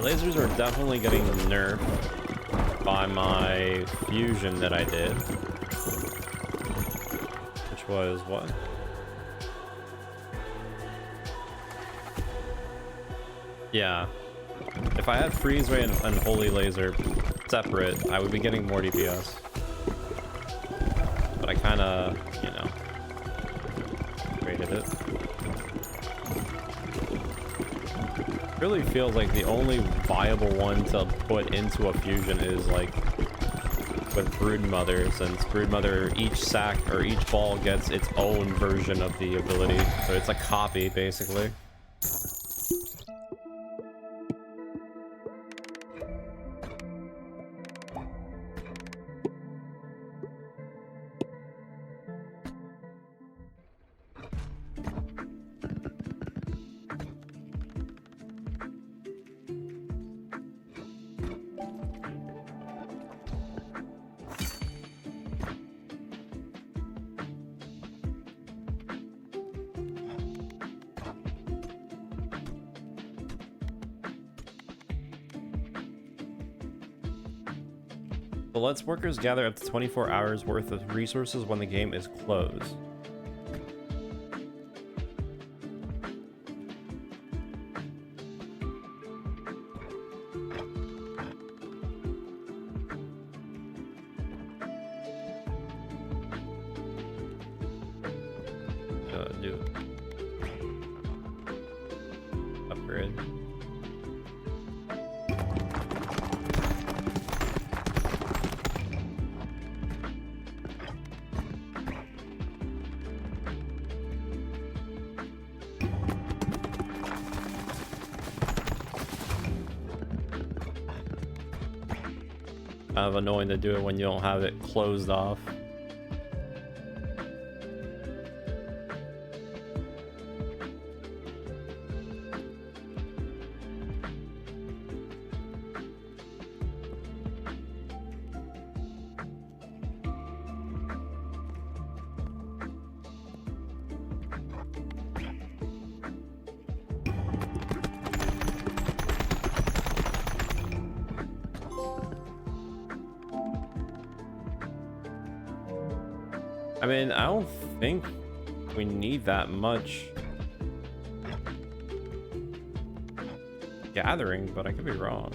Lasers are definitely getting nerfed by my fusion that I did. Which was what? Yeah. If I had freeze ray and holy laser separate, I would be getting more DPS. But I kinda, you know, rated it. Really feels like the only viable one to put into a fusion is like with Broodmother, since Broodmother, each sack or each ball gets its own version of the ability, so it's a copy basically. So lets workers gather up to 24 hours worth of resources when the game is closed. Do upgrade. Kind of annoying to do it when you don't have it closed off. I mean, I don't think we need that much gathering, but I could be wrong.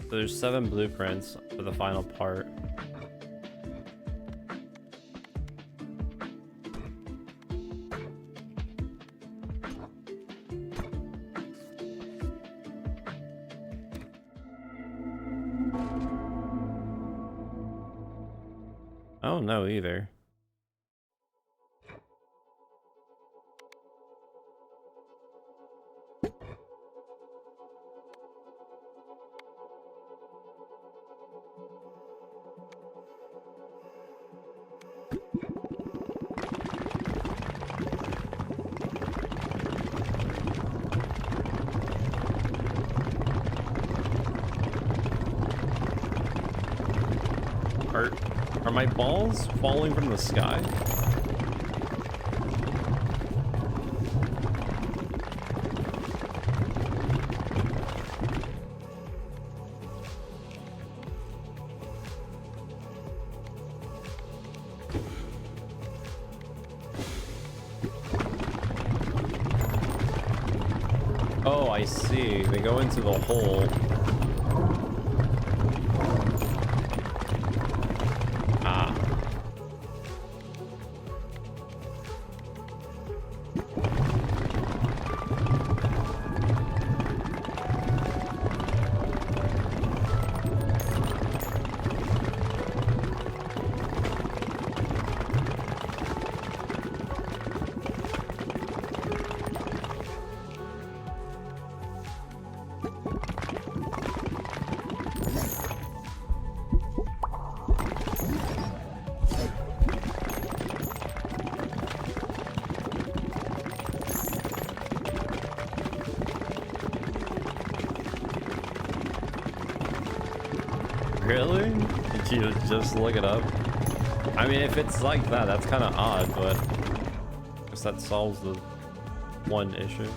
So there's 7 blueprints for the final part. I don't know either. Are my balls falling from the sky? Oh, I see. They go into the hole. Really? Did you just look it up? I mean, if it's like that, that's kind of odd, but I guess that solves the one issue.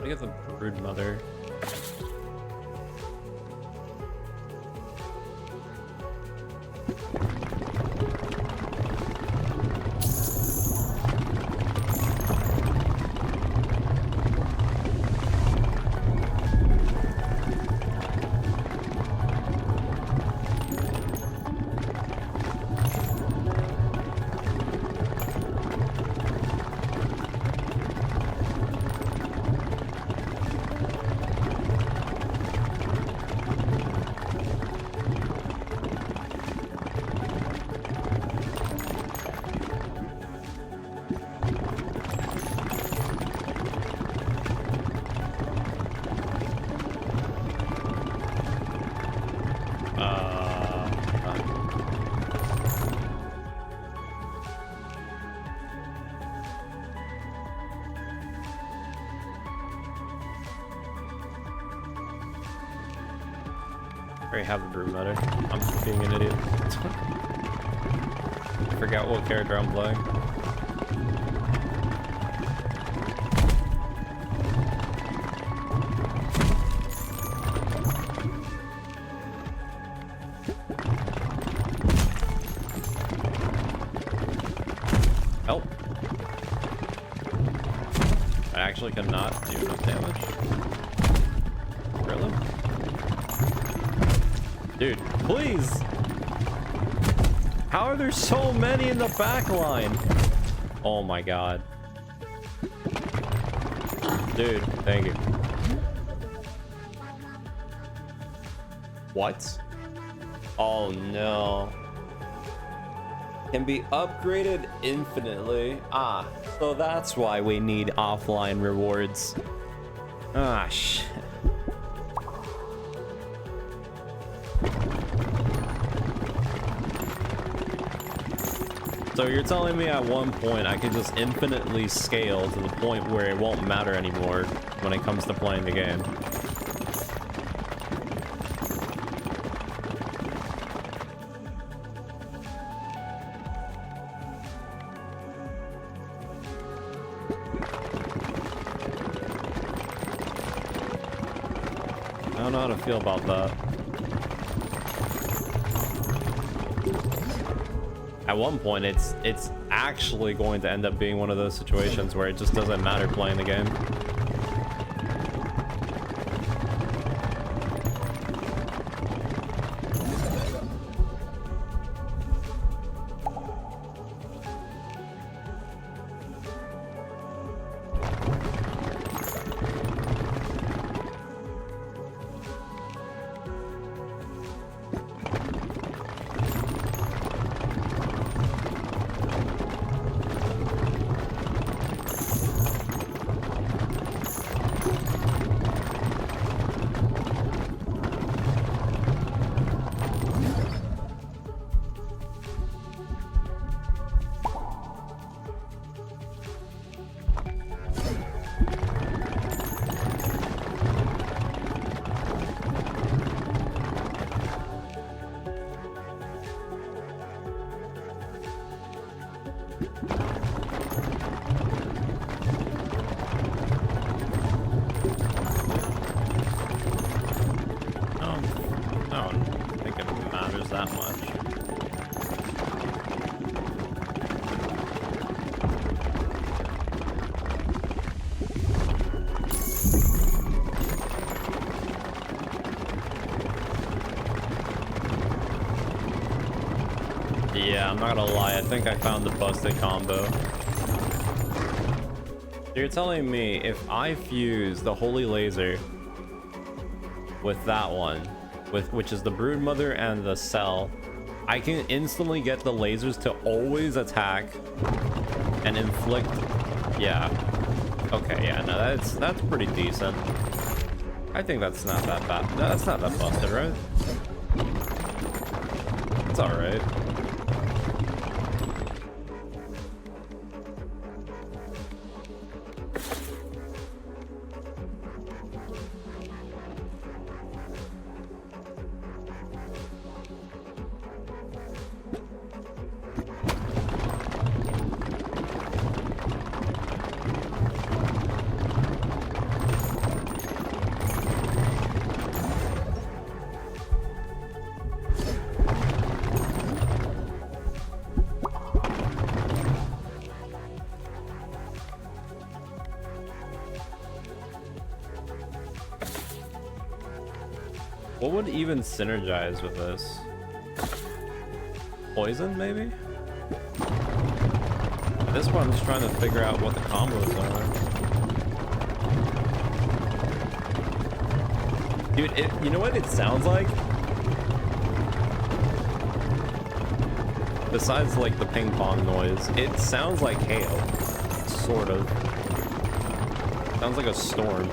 want to get the Brood Mother. I already have the Brood Mother. I'm just being an idiot. I forgot what character I'm playing. Help. I actually cannot do enough damage. Really? Dude, please! How are there so many in the back line? Oh my god. Dude, thank you. What? Oh no. Can be upgraded infinitely. Ah, so that's why we need offline rewards. Ah, shit. So you're telling me at one point I could just infinitely scale to the point where it won't matter anymore when it comes to playing the game? I don't know how to feel about that. At one point, it's actually going to end up being one of those situations where it just doesn't matter playing the game. That much. Yeah, I'm not gonna lie, I think I found the busted combo. So you're telling me if I fuse the Holy Laser with that one, which is the Brood Mother and the Cell, I can instantly get the lasers to always attack and inflict. Yeah. Okay, yeah, no, that's pretty decent. I think that's not that bad. That's not that busted, right? It's alright. What would even synergize with this? Poison, maybe? At this point, I'm just trying to figure out what the combos are. Dude, you know what it sounds like? Besides, like, the ping pong noise, it sounds like hail. Sort of. Sounds like a storm.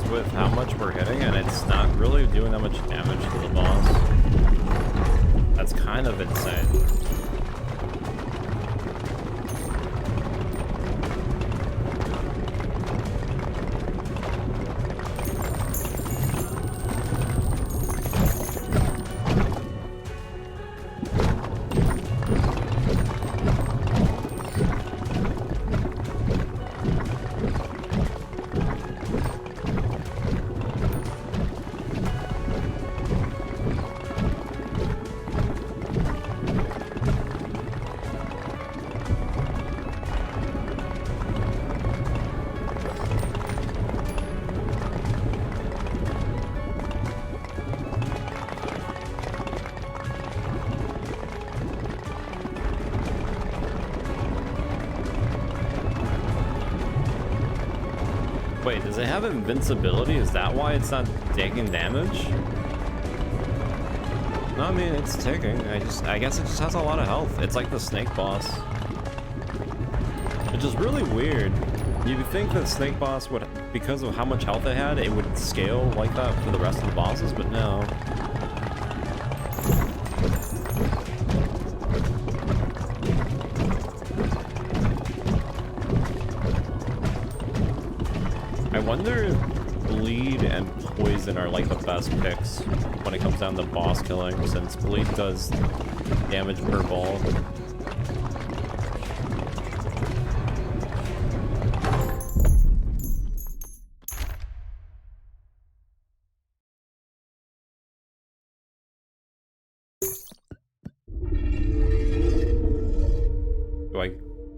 With how much we're hitting, and it's not really doing that much damage to the boss. That's kind of insane. Wait, does it have invincibility? Is that why it's not taking damage? No, I mean, it's taking. I guess it just has a lot of health. It's like the snake boss. Which is really weird. You'd think that snake boss would, because of how much health it had, it would scale like that for the rest of the bosses, but no. I wonder if bleed and poison are like the best picks when it comes down to boss killing, since bleed does damage per ball.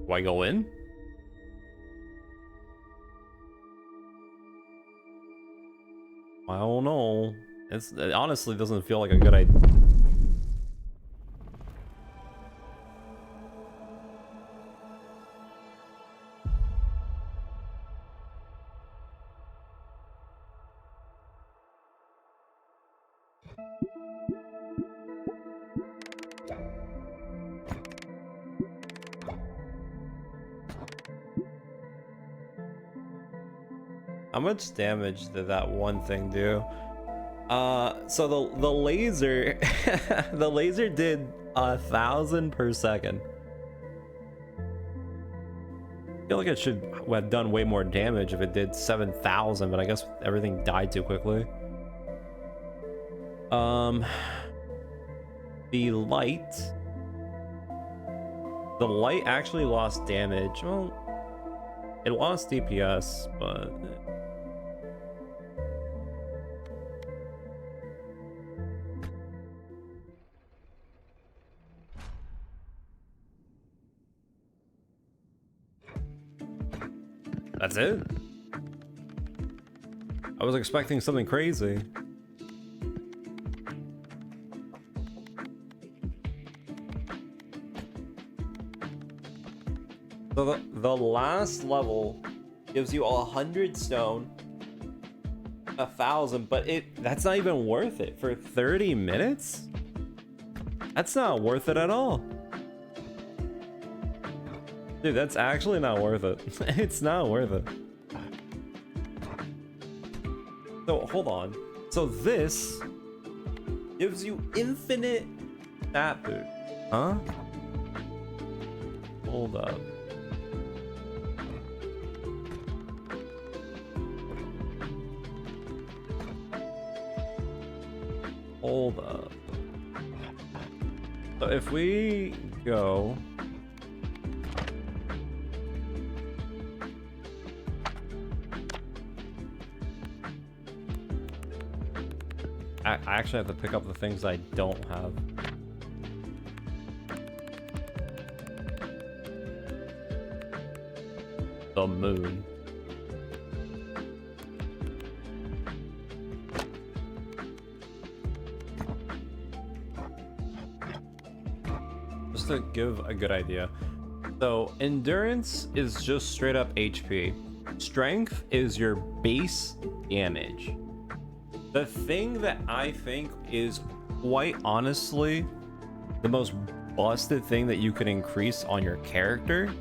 Do I go in? I don't know. It honestly doesn't feel like a good idea. How much damage did that one thing do? So the laser, the laser did 1,000 per second. I feel like it should have done way more damage if it did 7,000, but I guess everything died too quickly. The light actually lost damage. Well, it lost DPS, but that's it. I was expecting something crazy. So the last level gives you 100 stone, 1,000, but that's not even worth it for 30 minutes? That's not worth it at all. Dude, that's actually not worth it. It's not worth it. So hold on. So this gives you infinite stat boost. Huh? Hold up. Hold up. So if we go I actually have to pick up the things I don't have. The moon. Just to give a good idea. So endurance is just straight up HP. Strength is your base damage. The thing that I think is quite honestly the most busted thing that you can increase on your character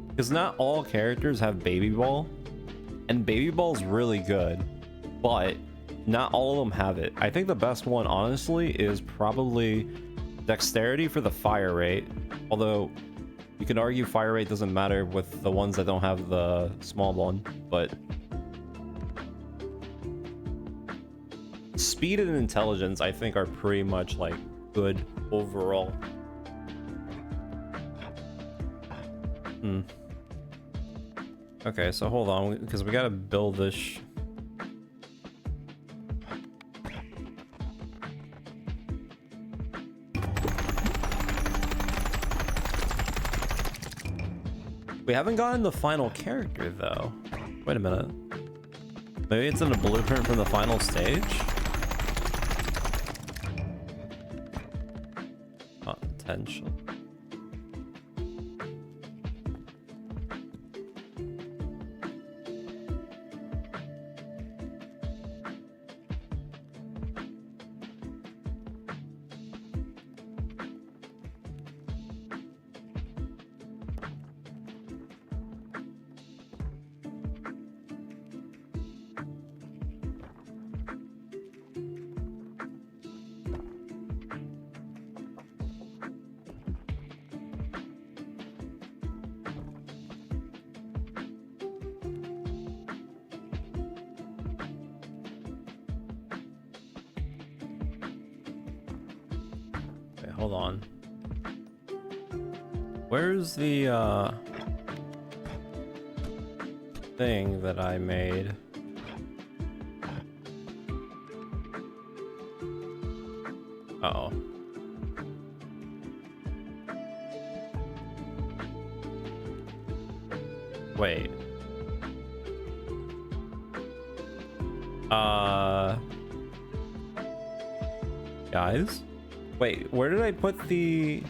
because not all characters have Baby Ball, and Baby Ball's really good, but not all of them have it. I think the best one honestly is probably Dexterity for the fire rate, although you can argue fire rate doesn't matter with the ones that don't have the small one, but speed and intelligence I think are pretty much like good overall. Okay, so hold on, because we gotta build this we haven't gotten the final character though. Wait a minute. Maybe it's in a blueprint from the final stage? Potential. Hold on. Where's the thing that I made? Uh-oh. Wait. Guys? Wait, where did I put the...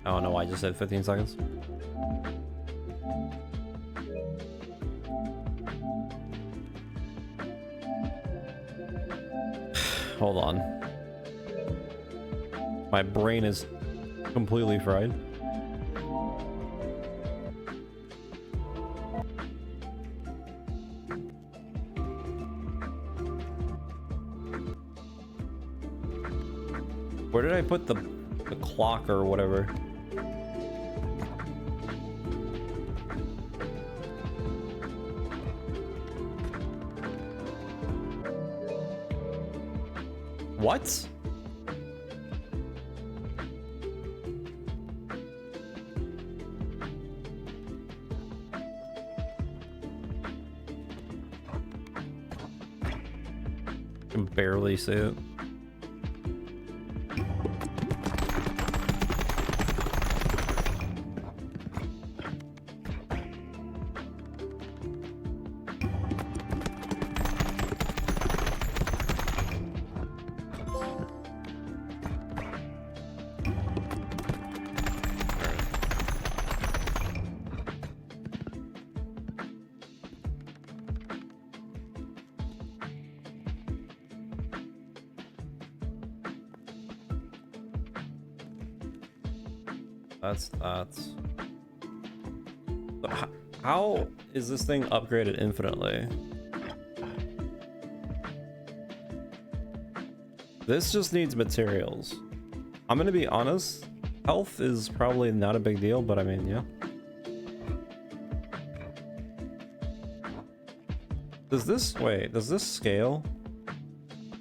I don't know why I just said 15 seconds. Hold on. My brain is completely fried. Where did I put the clock or whatever? What? I can barely see it. That's how is this thing upgraded infinitely? This just needs materials. I'm gonna be honest, health is probably not a big deal, but I mean, yeah. Does this scale?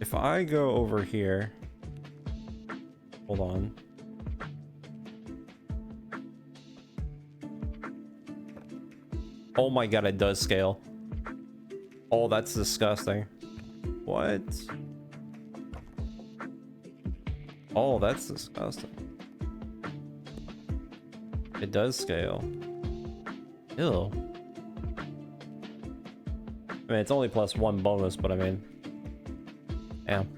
If I go over here, hold on. Oh my god, it does scale. Oh, that's disgusting. What? Oh, that's disgusting. It does scale. Ew. I mean, it's only +1 bonus, but I mean... Damn.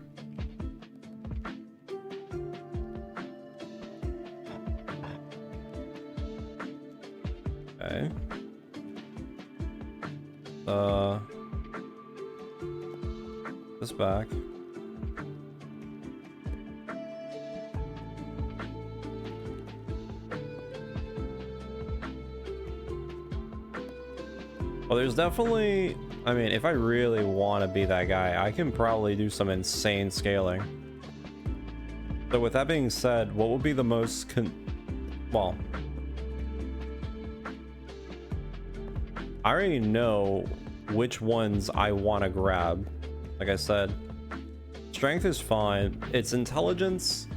Okay. This back. Well, there's definitely, I mean, if I really want to be that guy, I can probably do some insane scaling. So with that being said, what would be the most well, I already know which ones I want to grab. Like I said, strength is fine. It's intelligence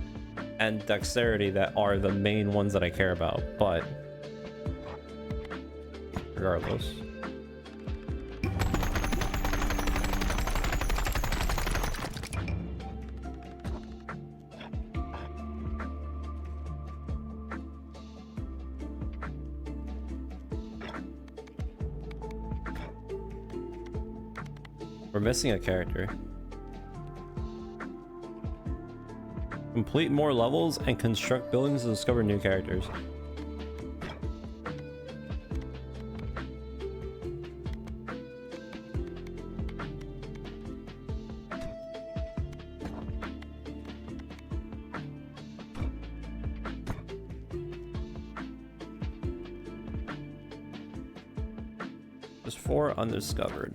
and dexterity that are the main ones that I care about, but regardless. We're missing a character. Complete more levels and construct buildings to discover new characters. There's 4 undiscovered.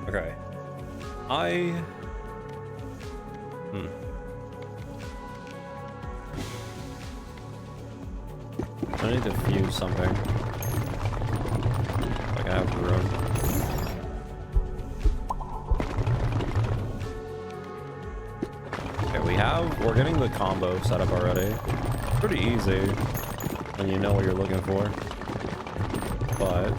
Okay. I need to fuse something. Like I have room. Okay, we're getting the combo set up already. Pretty easy when you know what you're looking for. But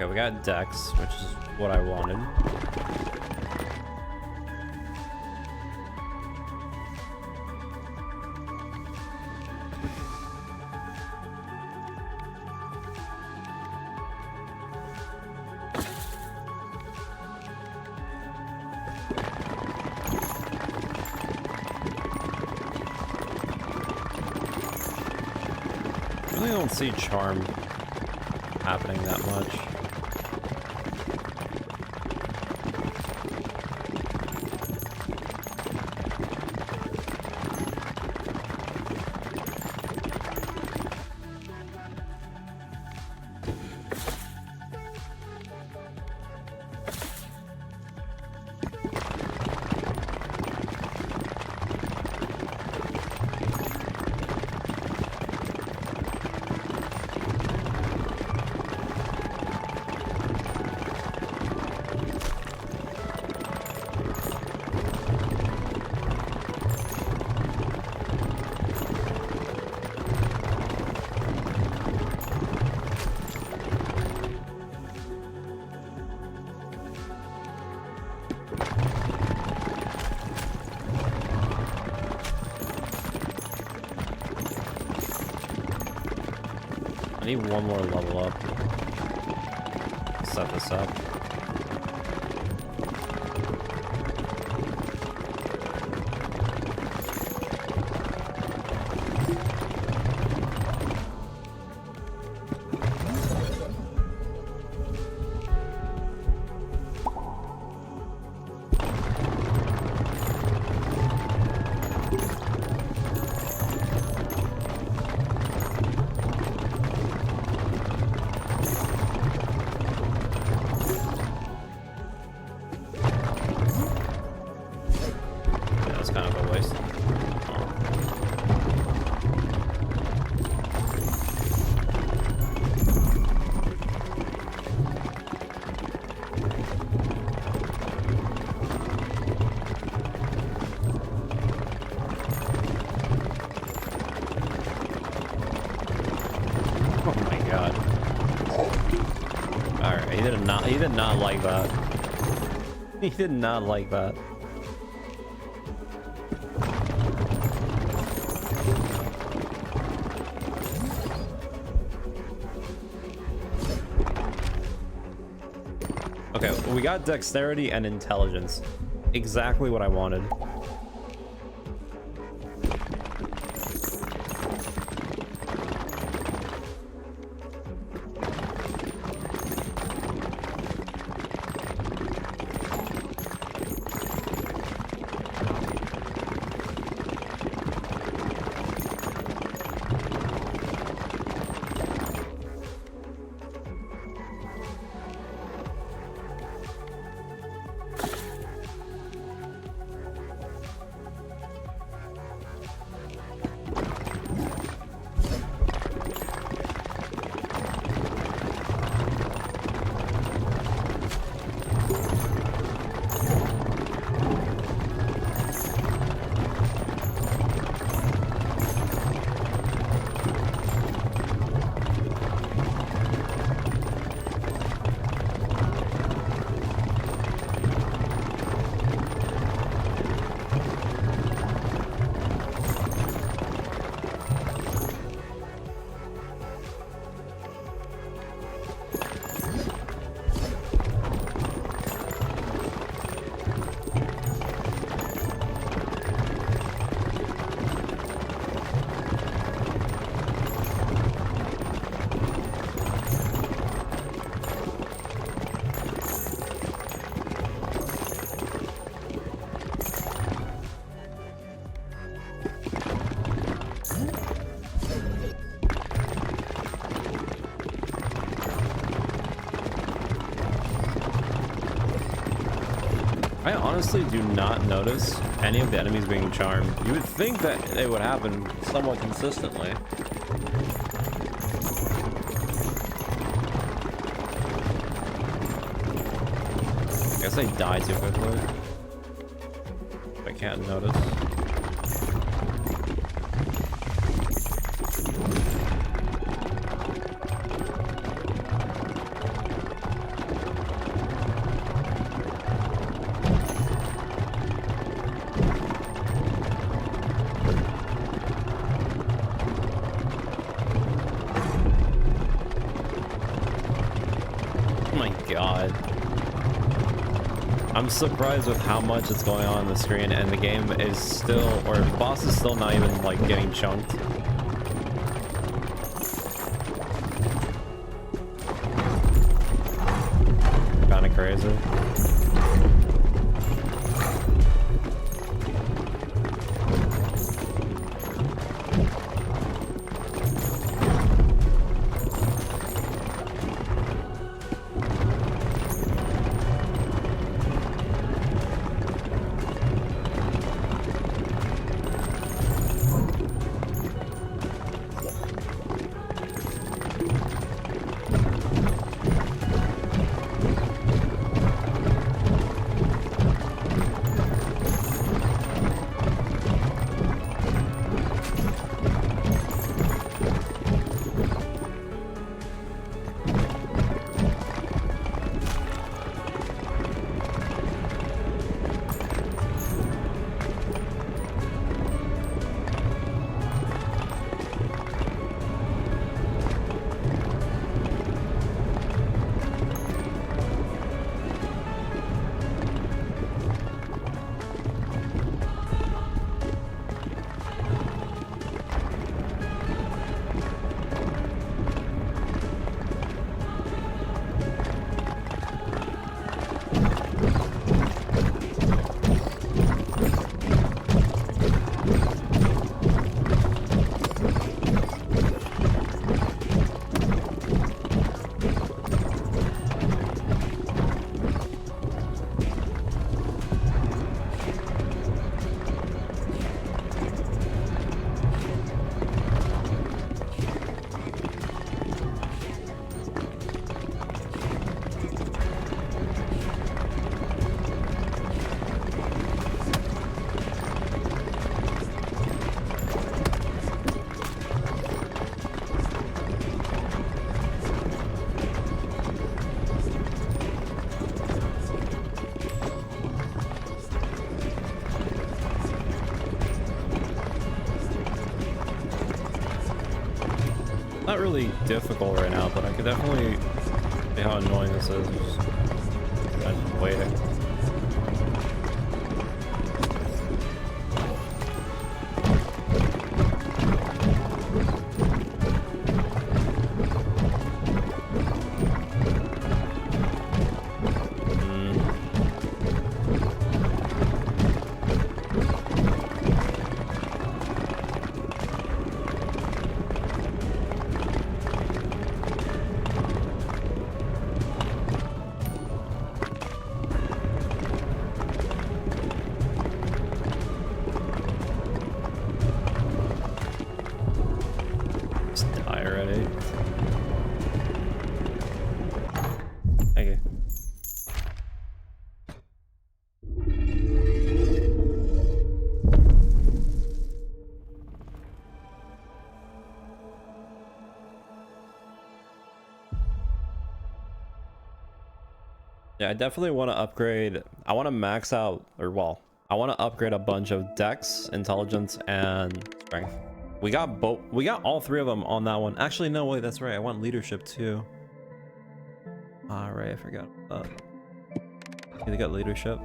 okay, we got Dex, which is what I wanted. I really don't see charm happening that much. I need one more level up. Set this up. That's kind of a waste. Oh my god. Alright, he did not like that. He did not like that. Okay, we got dexterity and intelligence. Exactly what I wanted. honestly do not notice any of the enemies being charmed. You would think that it would happen somewhat consistently. I guess I die too quickly. I can't notice. Oh my god. I'm surprised with how much is going on the screen, and the game is still, or the boss is still not even like getting chunked. Kinda crazy. Not really difficult right now, but I could definitely see how annoying this is. I'm waiting. Yeah, I definitely want to upgrade. I want to max out, or well, I want to upgrade a bunch of Dex, Intelligence, and Strength. We got both. We got all three of them on that one. Actually, no, wait, that's right. I want Leadership too. All right, I forgot. They got Leadership.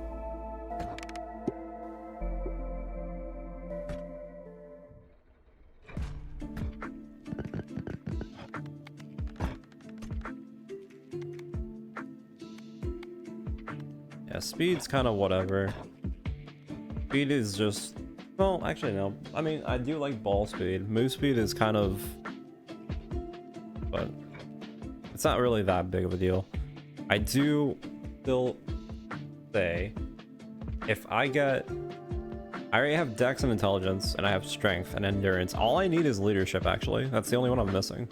Yeah, speed's kind of whatever. Speed is just, well, actually no. I mean, I do like ball speed. Move speed is kind of, but it's not really that big of a deal. I do still say if I already have Dex and Intelligence, and I have Strength and Endurance. All I need is Leadership, actually. That's the only one I'm missing.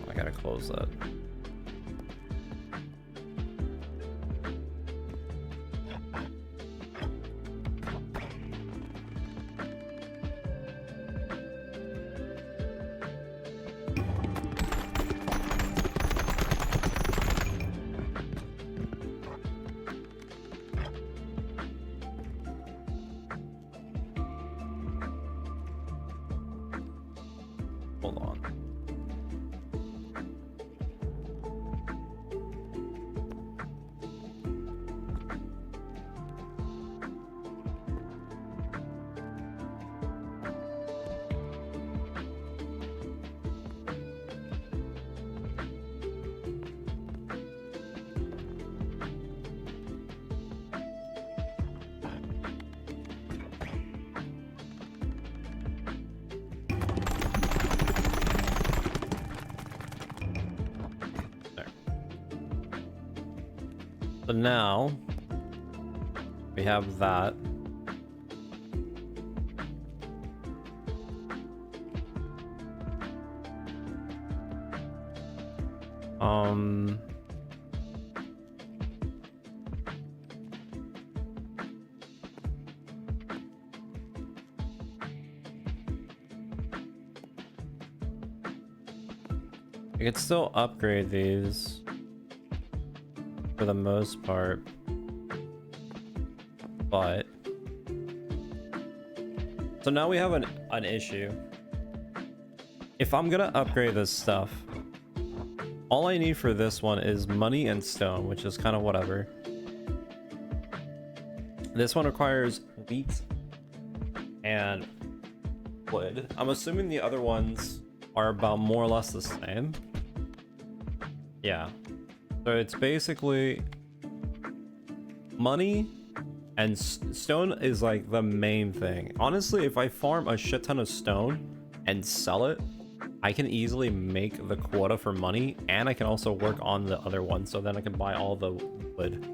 I gotta close that. Hold on. So now we have that. I could still upgrade these for the most part, but so now we have an issue. If I'm gonna upgrade this stuff, all I need for this one is money and stone, which is kind of whatever. This one requires wheat and wood. I'm assuming the other ones are about more or less the same. Yeah. So it's basically money and stone is like the main thing. Honestly, if I farm a shit ton of stone and sell it, I can easily make the quota for money, and I can also work on the other one, so then I can buy all the wood.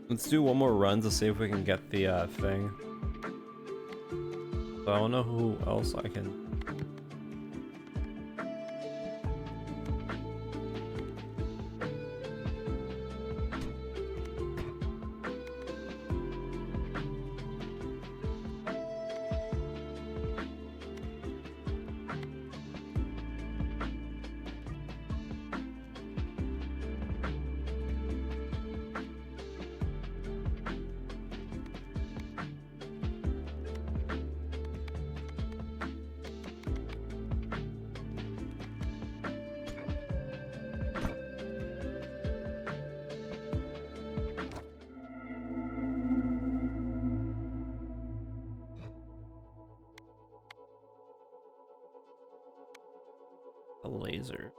Let's do one more run to see if we can get the thing. So I don't know who else I can. A laser.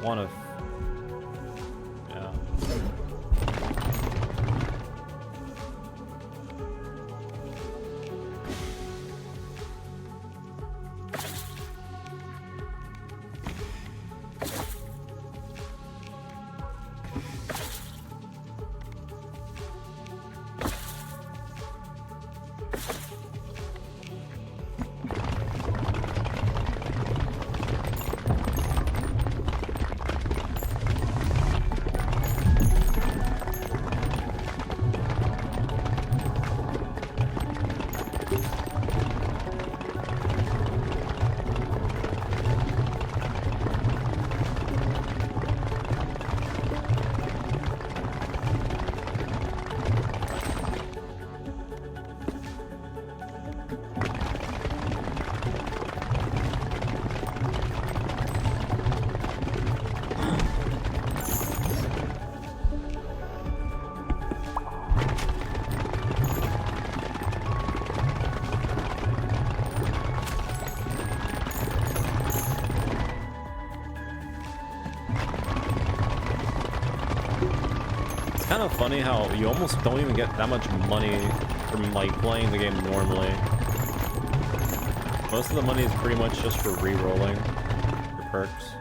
want to. Yeah. Kind of funny how you almost don't even get that much money from like playing the game normally. Most of the money is pretty much just for re-rolling the perks.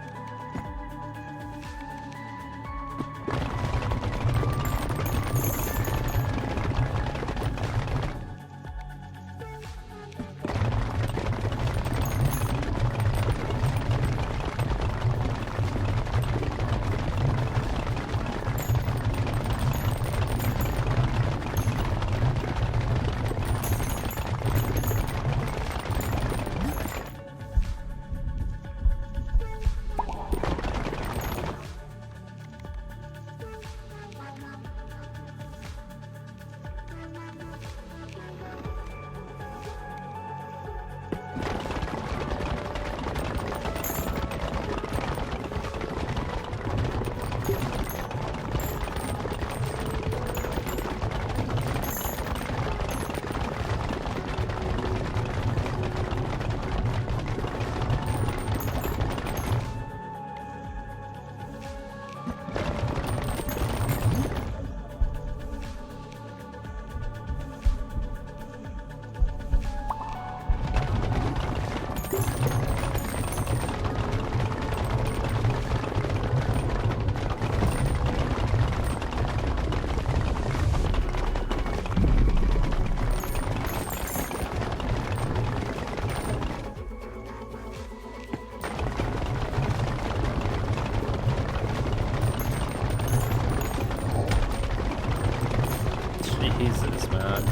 Jesus, man.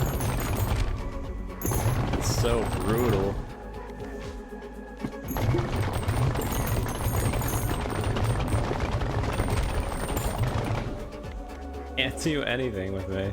It's so brutal. Can't do anything with me.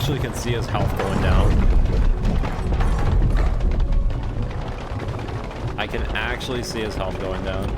actually can see his health going down. I can actually see his health going down.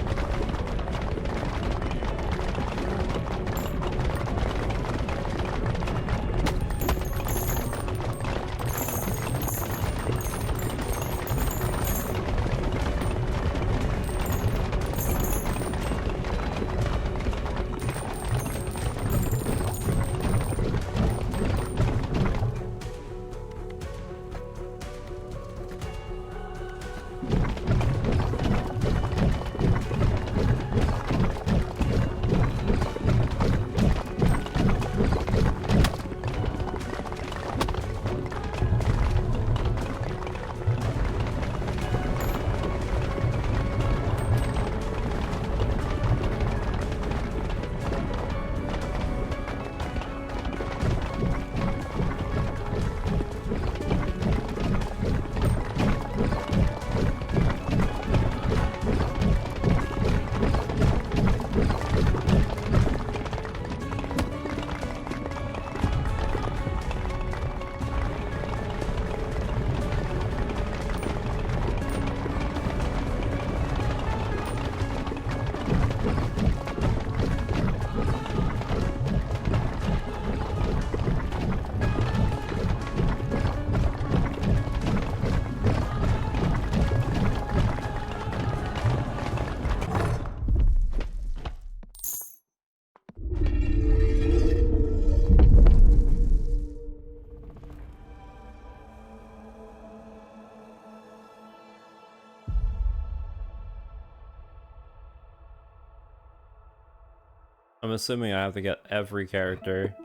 I'm assuming I have to get every character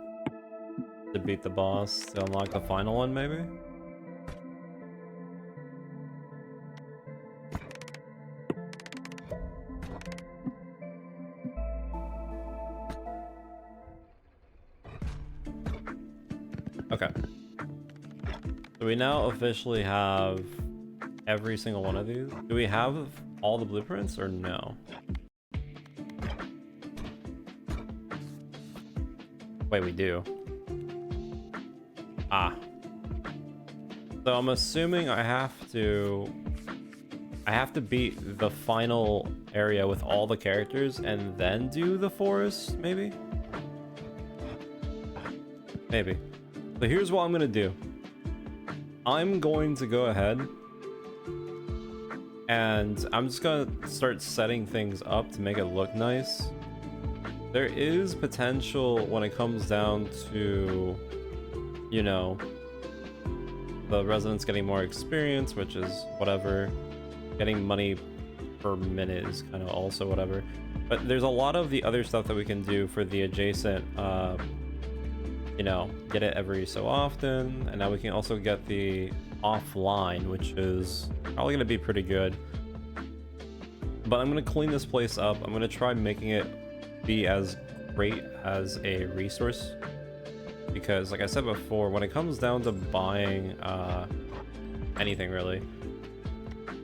to beat the boss to unlock the final one, maybe? Okay. So we now officially have every single one of these. Do we have all the blueprints or no? Wait, we do. Ah. So I'm assuming I have to beat the final area with all the characters and then do the forest, maybe? Maybe. So here's what I'm gonna do. I'm going to go ahead and I'm just gonna start setting things up to make it look nice. There is potential when it comes down to, you know, the residents getting more experience, which is whatever. Getting money per minute is kind of also whatever. But there's a lot of the other stuff that we can do for the adjacent, you know, get it every so often. And now we can also get the offline, which is probably going to be pretty good. But I'm going to clean this place up. I'm going to try making it be as great as a resource, because like I said before, when it comes down to buying anything really,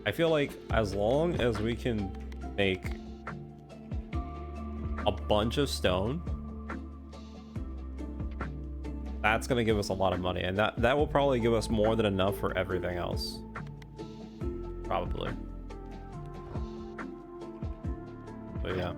I feel like as long as we can make a bunch of stone, that's gonna give us a lot of money, and that will probably give us more than enough for everything else, probably. But yeah.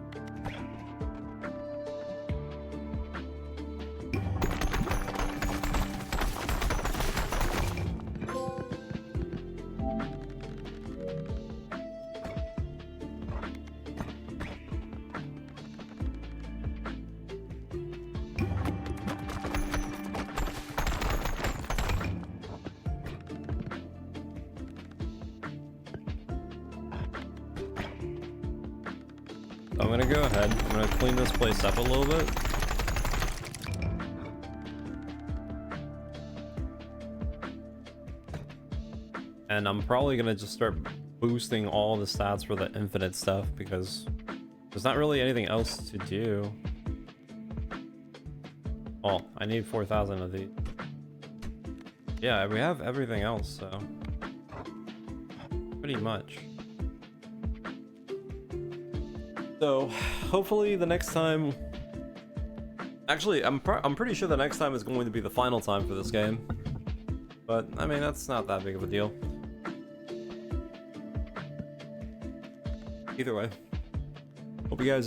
I'm gonna go ahead, I'm gonna clean this place up a little bit. And I'm probably gonna just start boosting all the stats for the infinite stuff, because there's not really anything else to do. Oh, I need 4,000 of these. Yeah, we have everything else, so pretty much. So hopefully the next time Actually, I'm pretty sure the next time is going to be the final time for this game. But, I mean, that's not that big of a deal. Either way. Hope you guys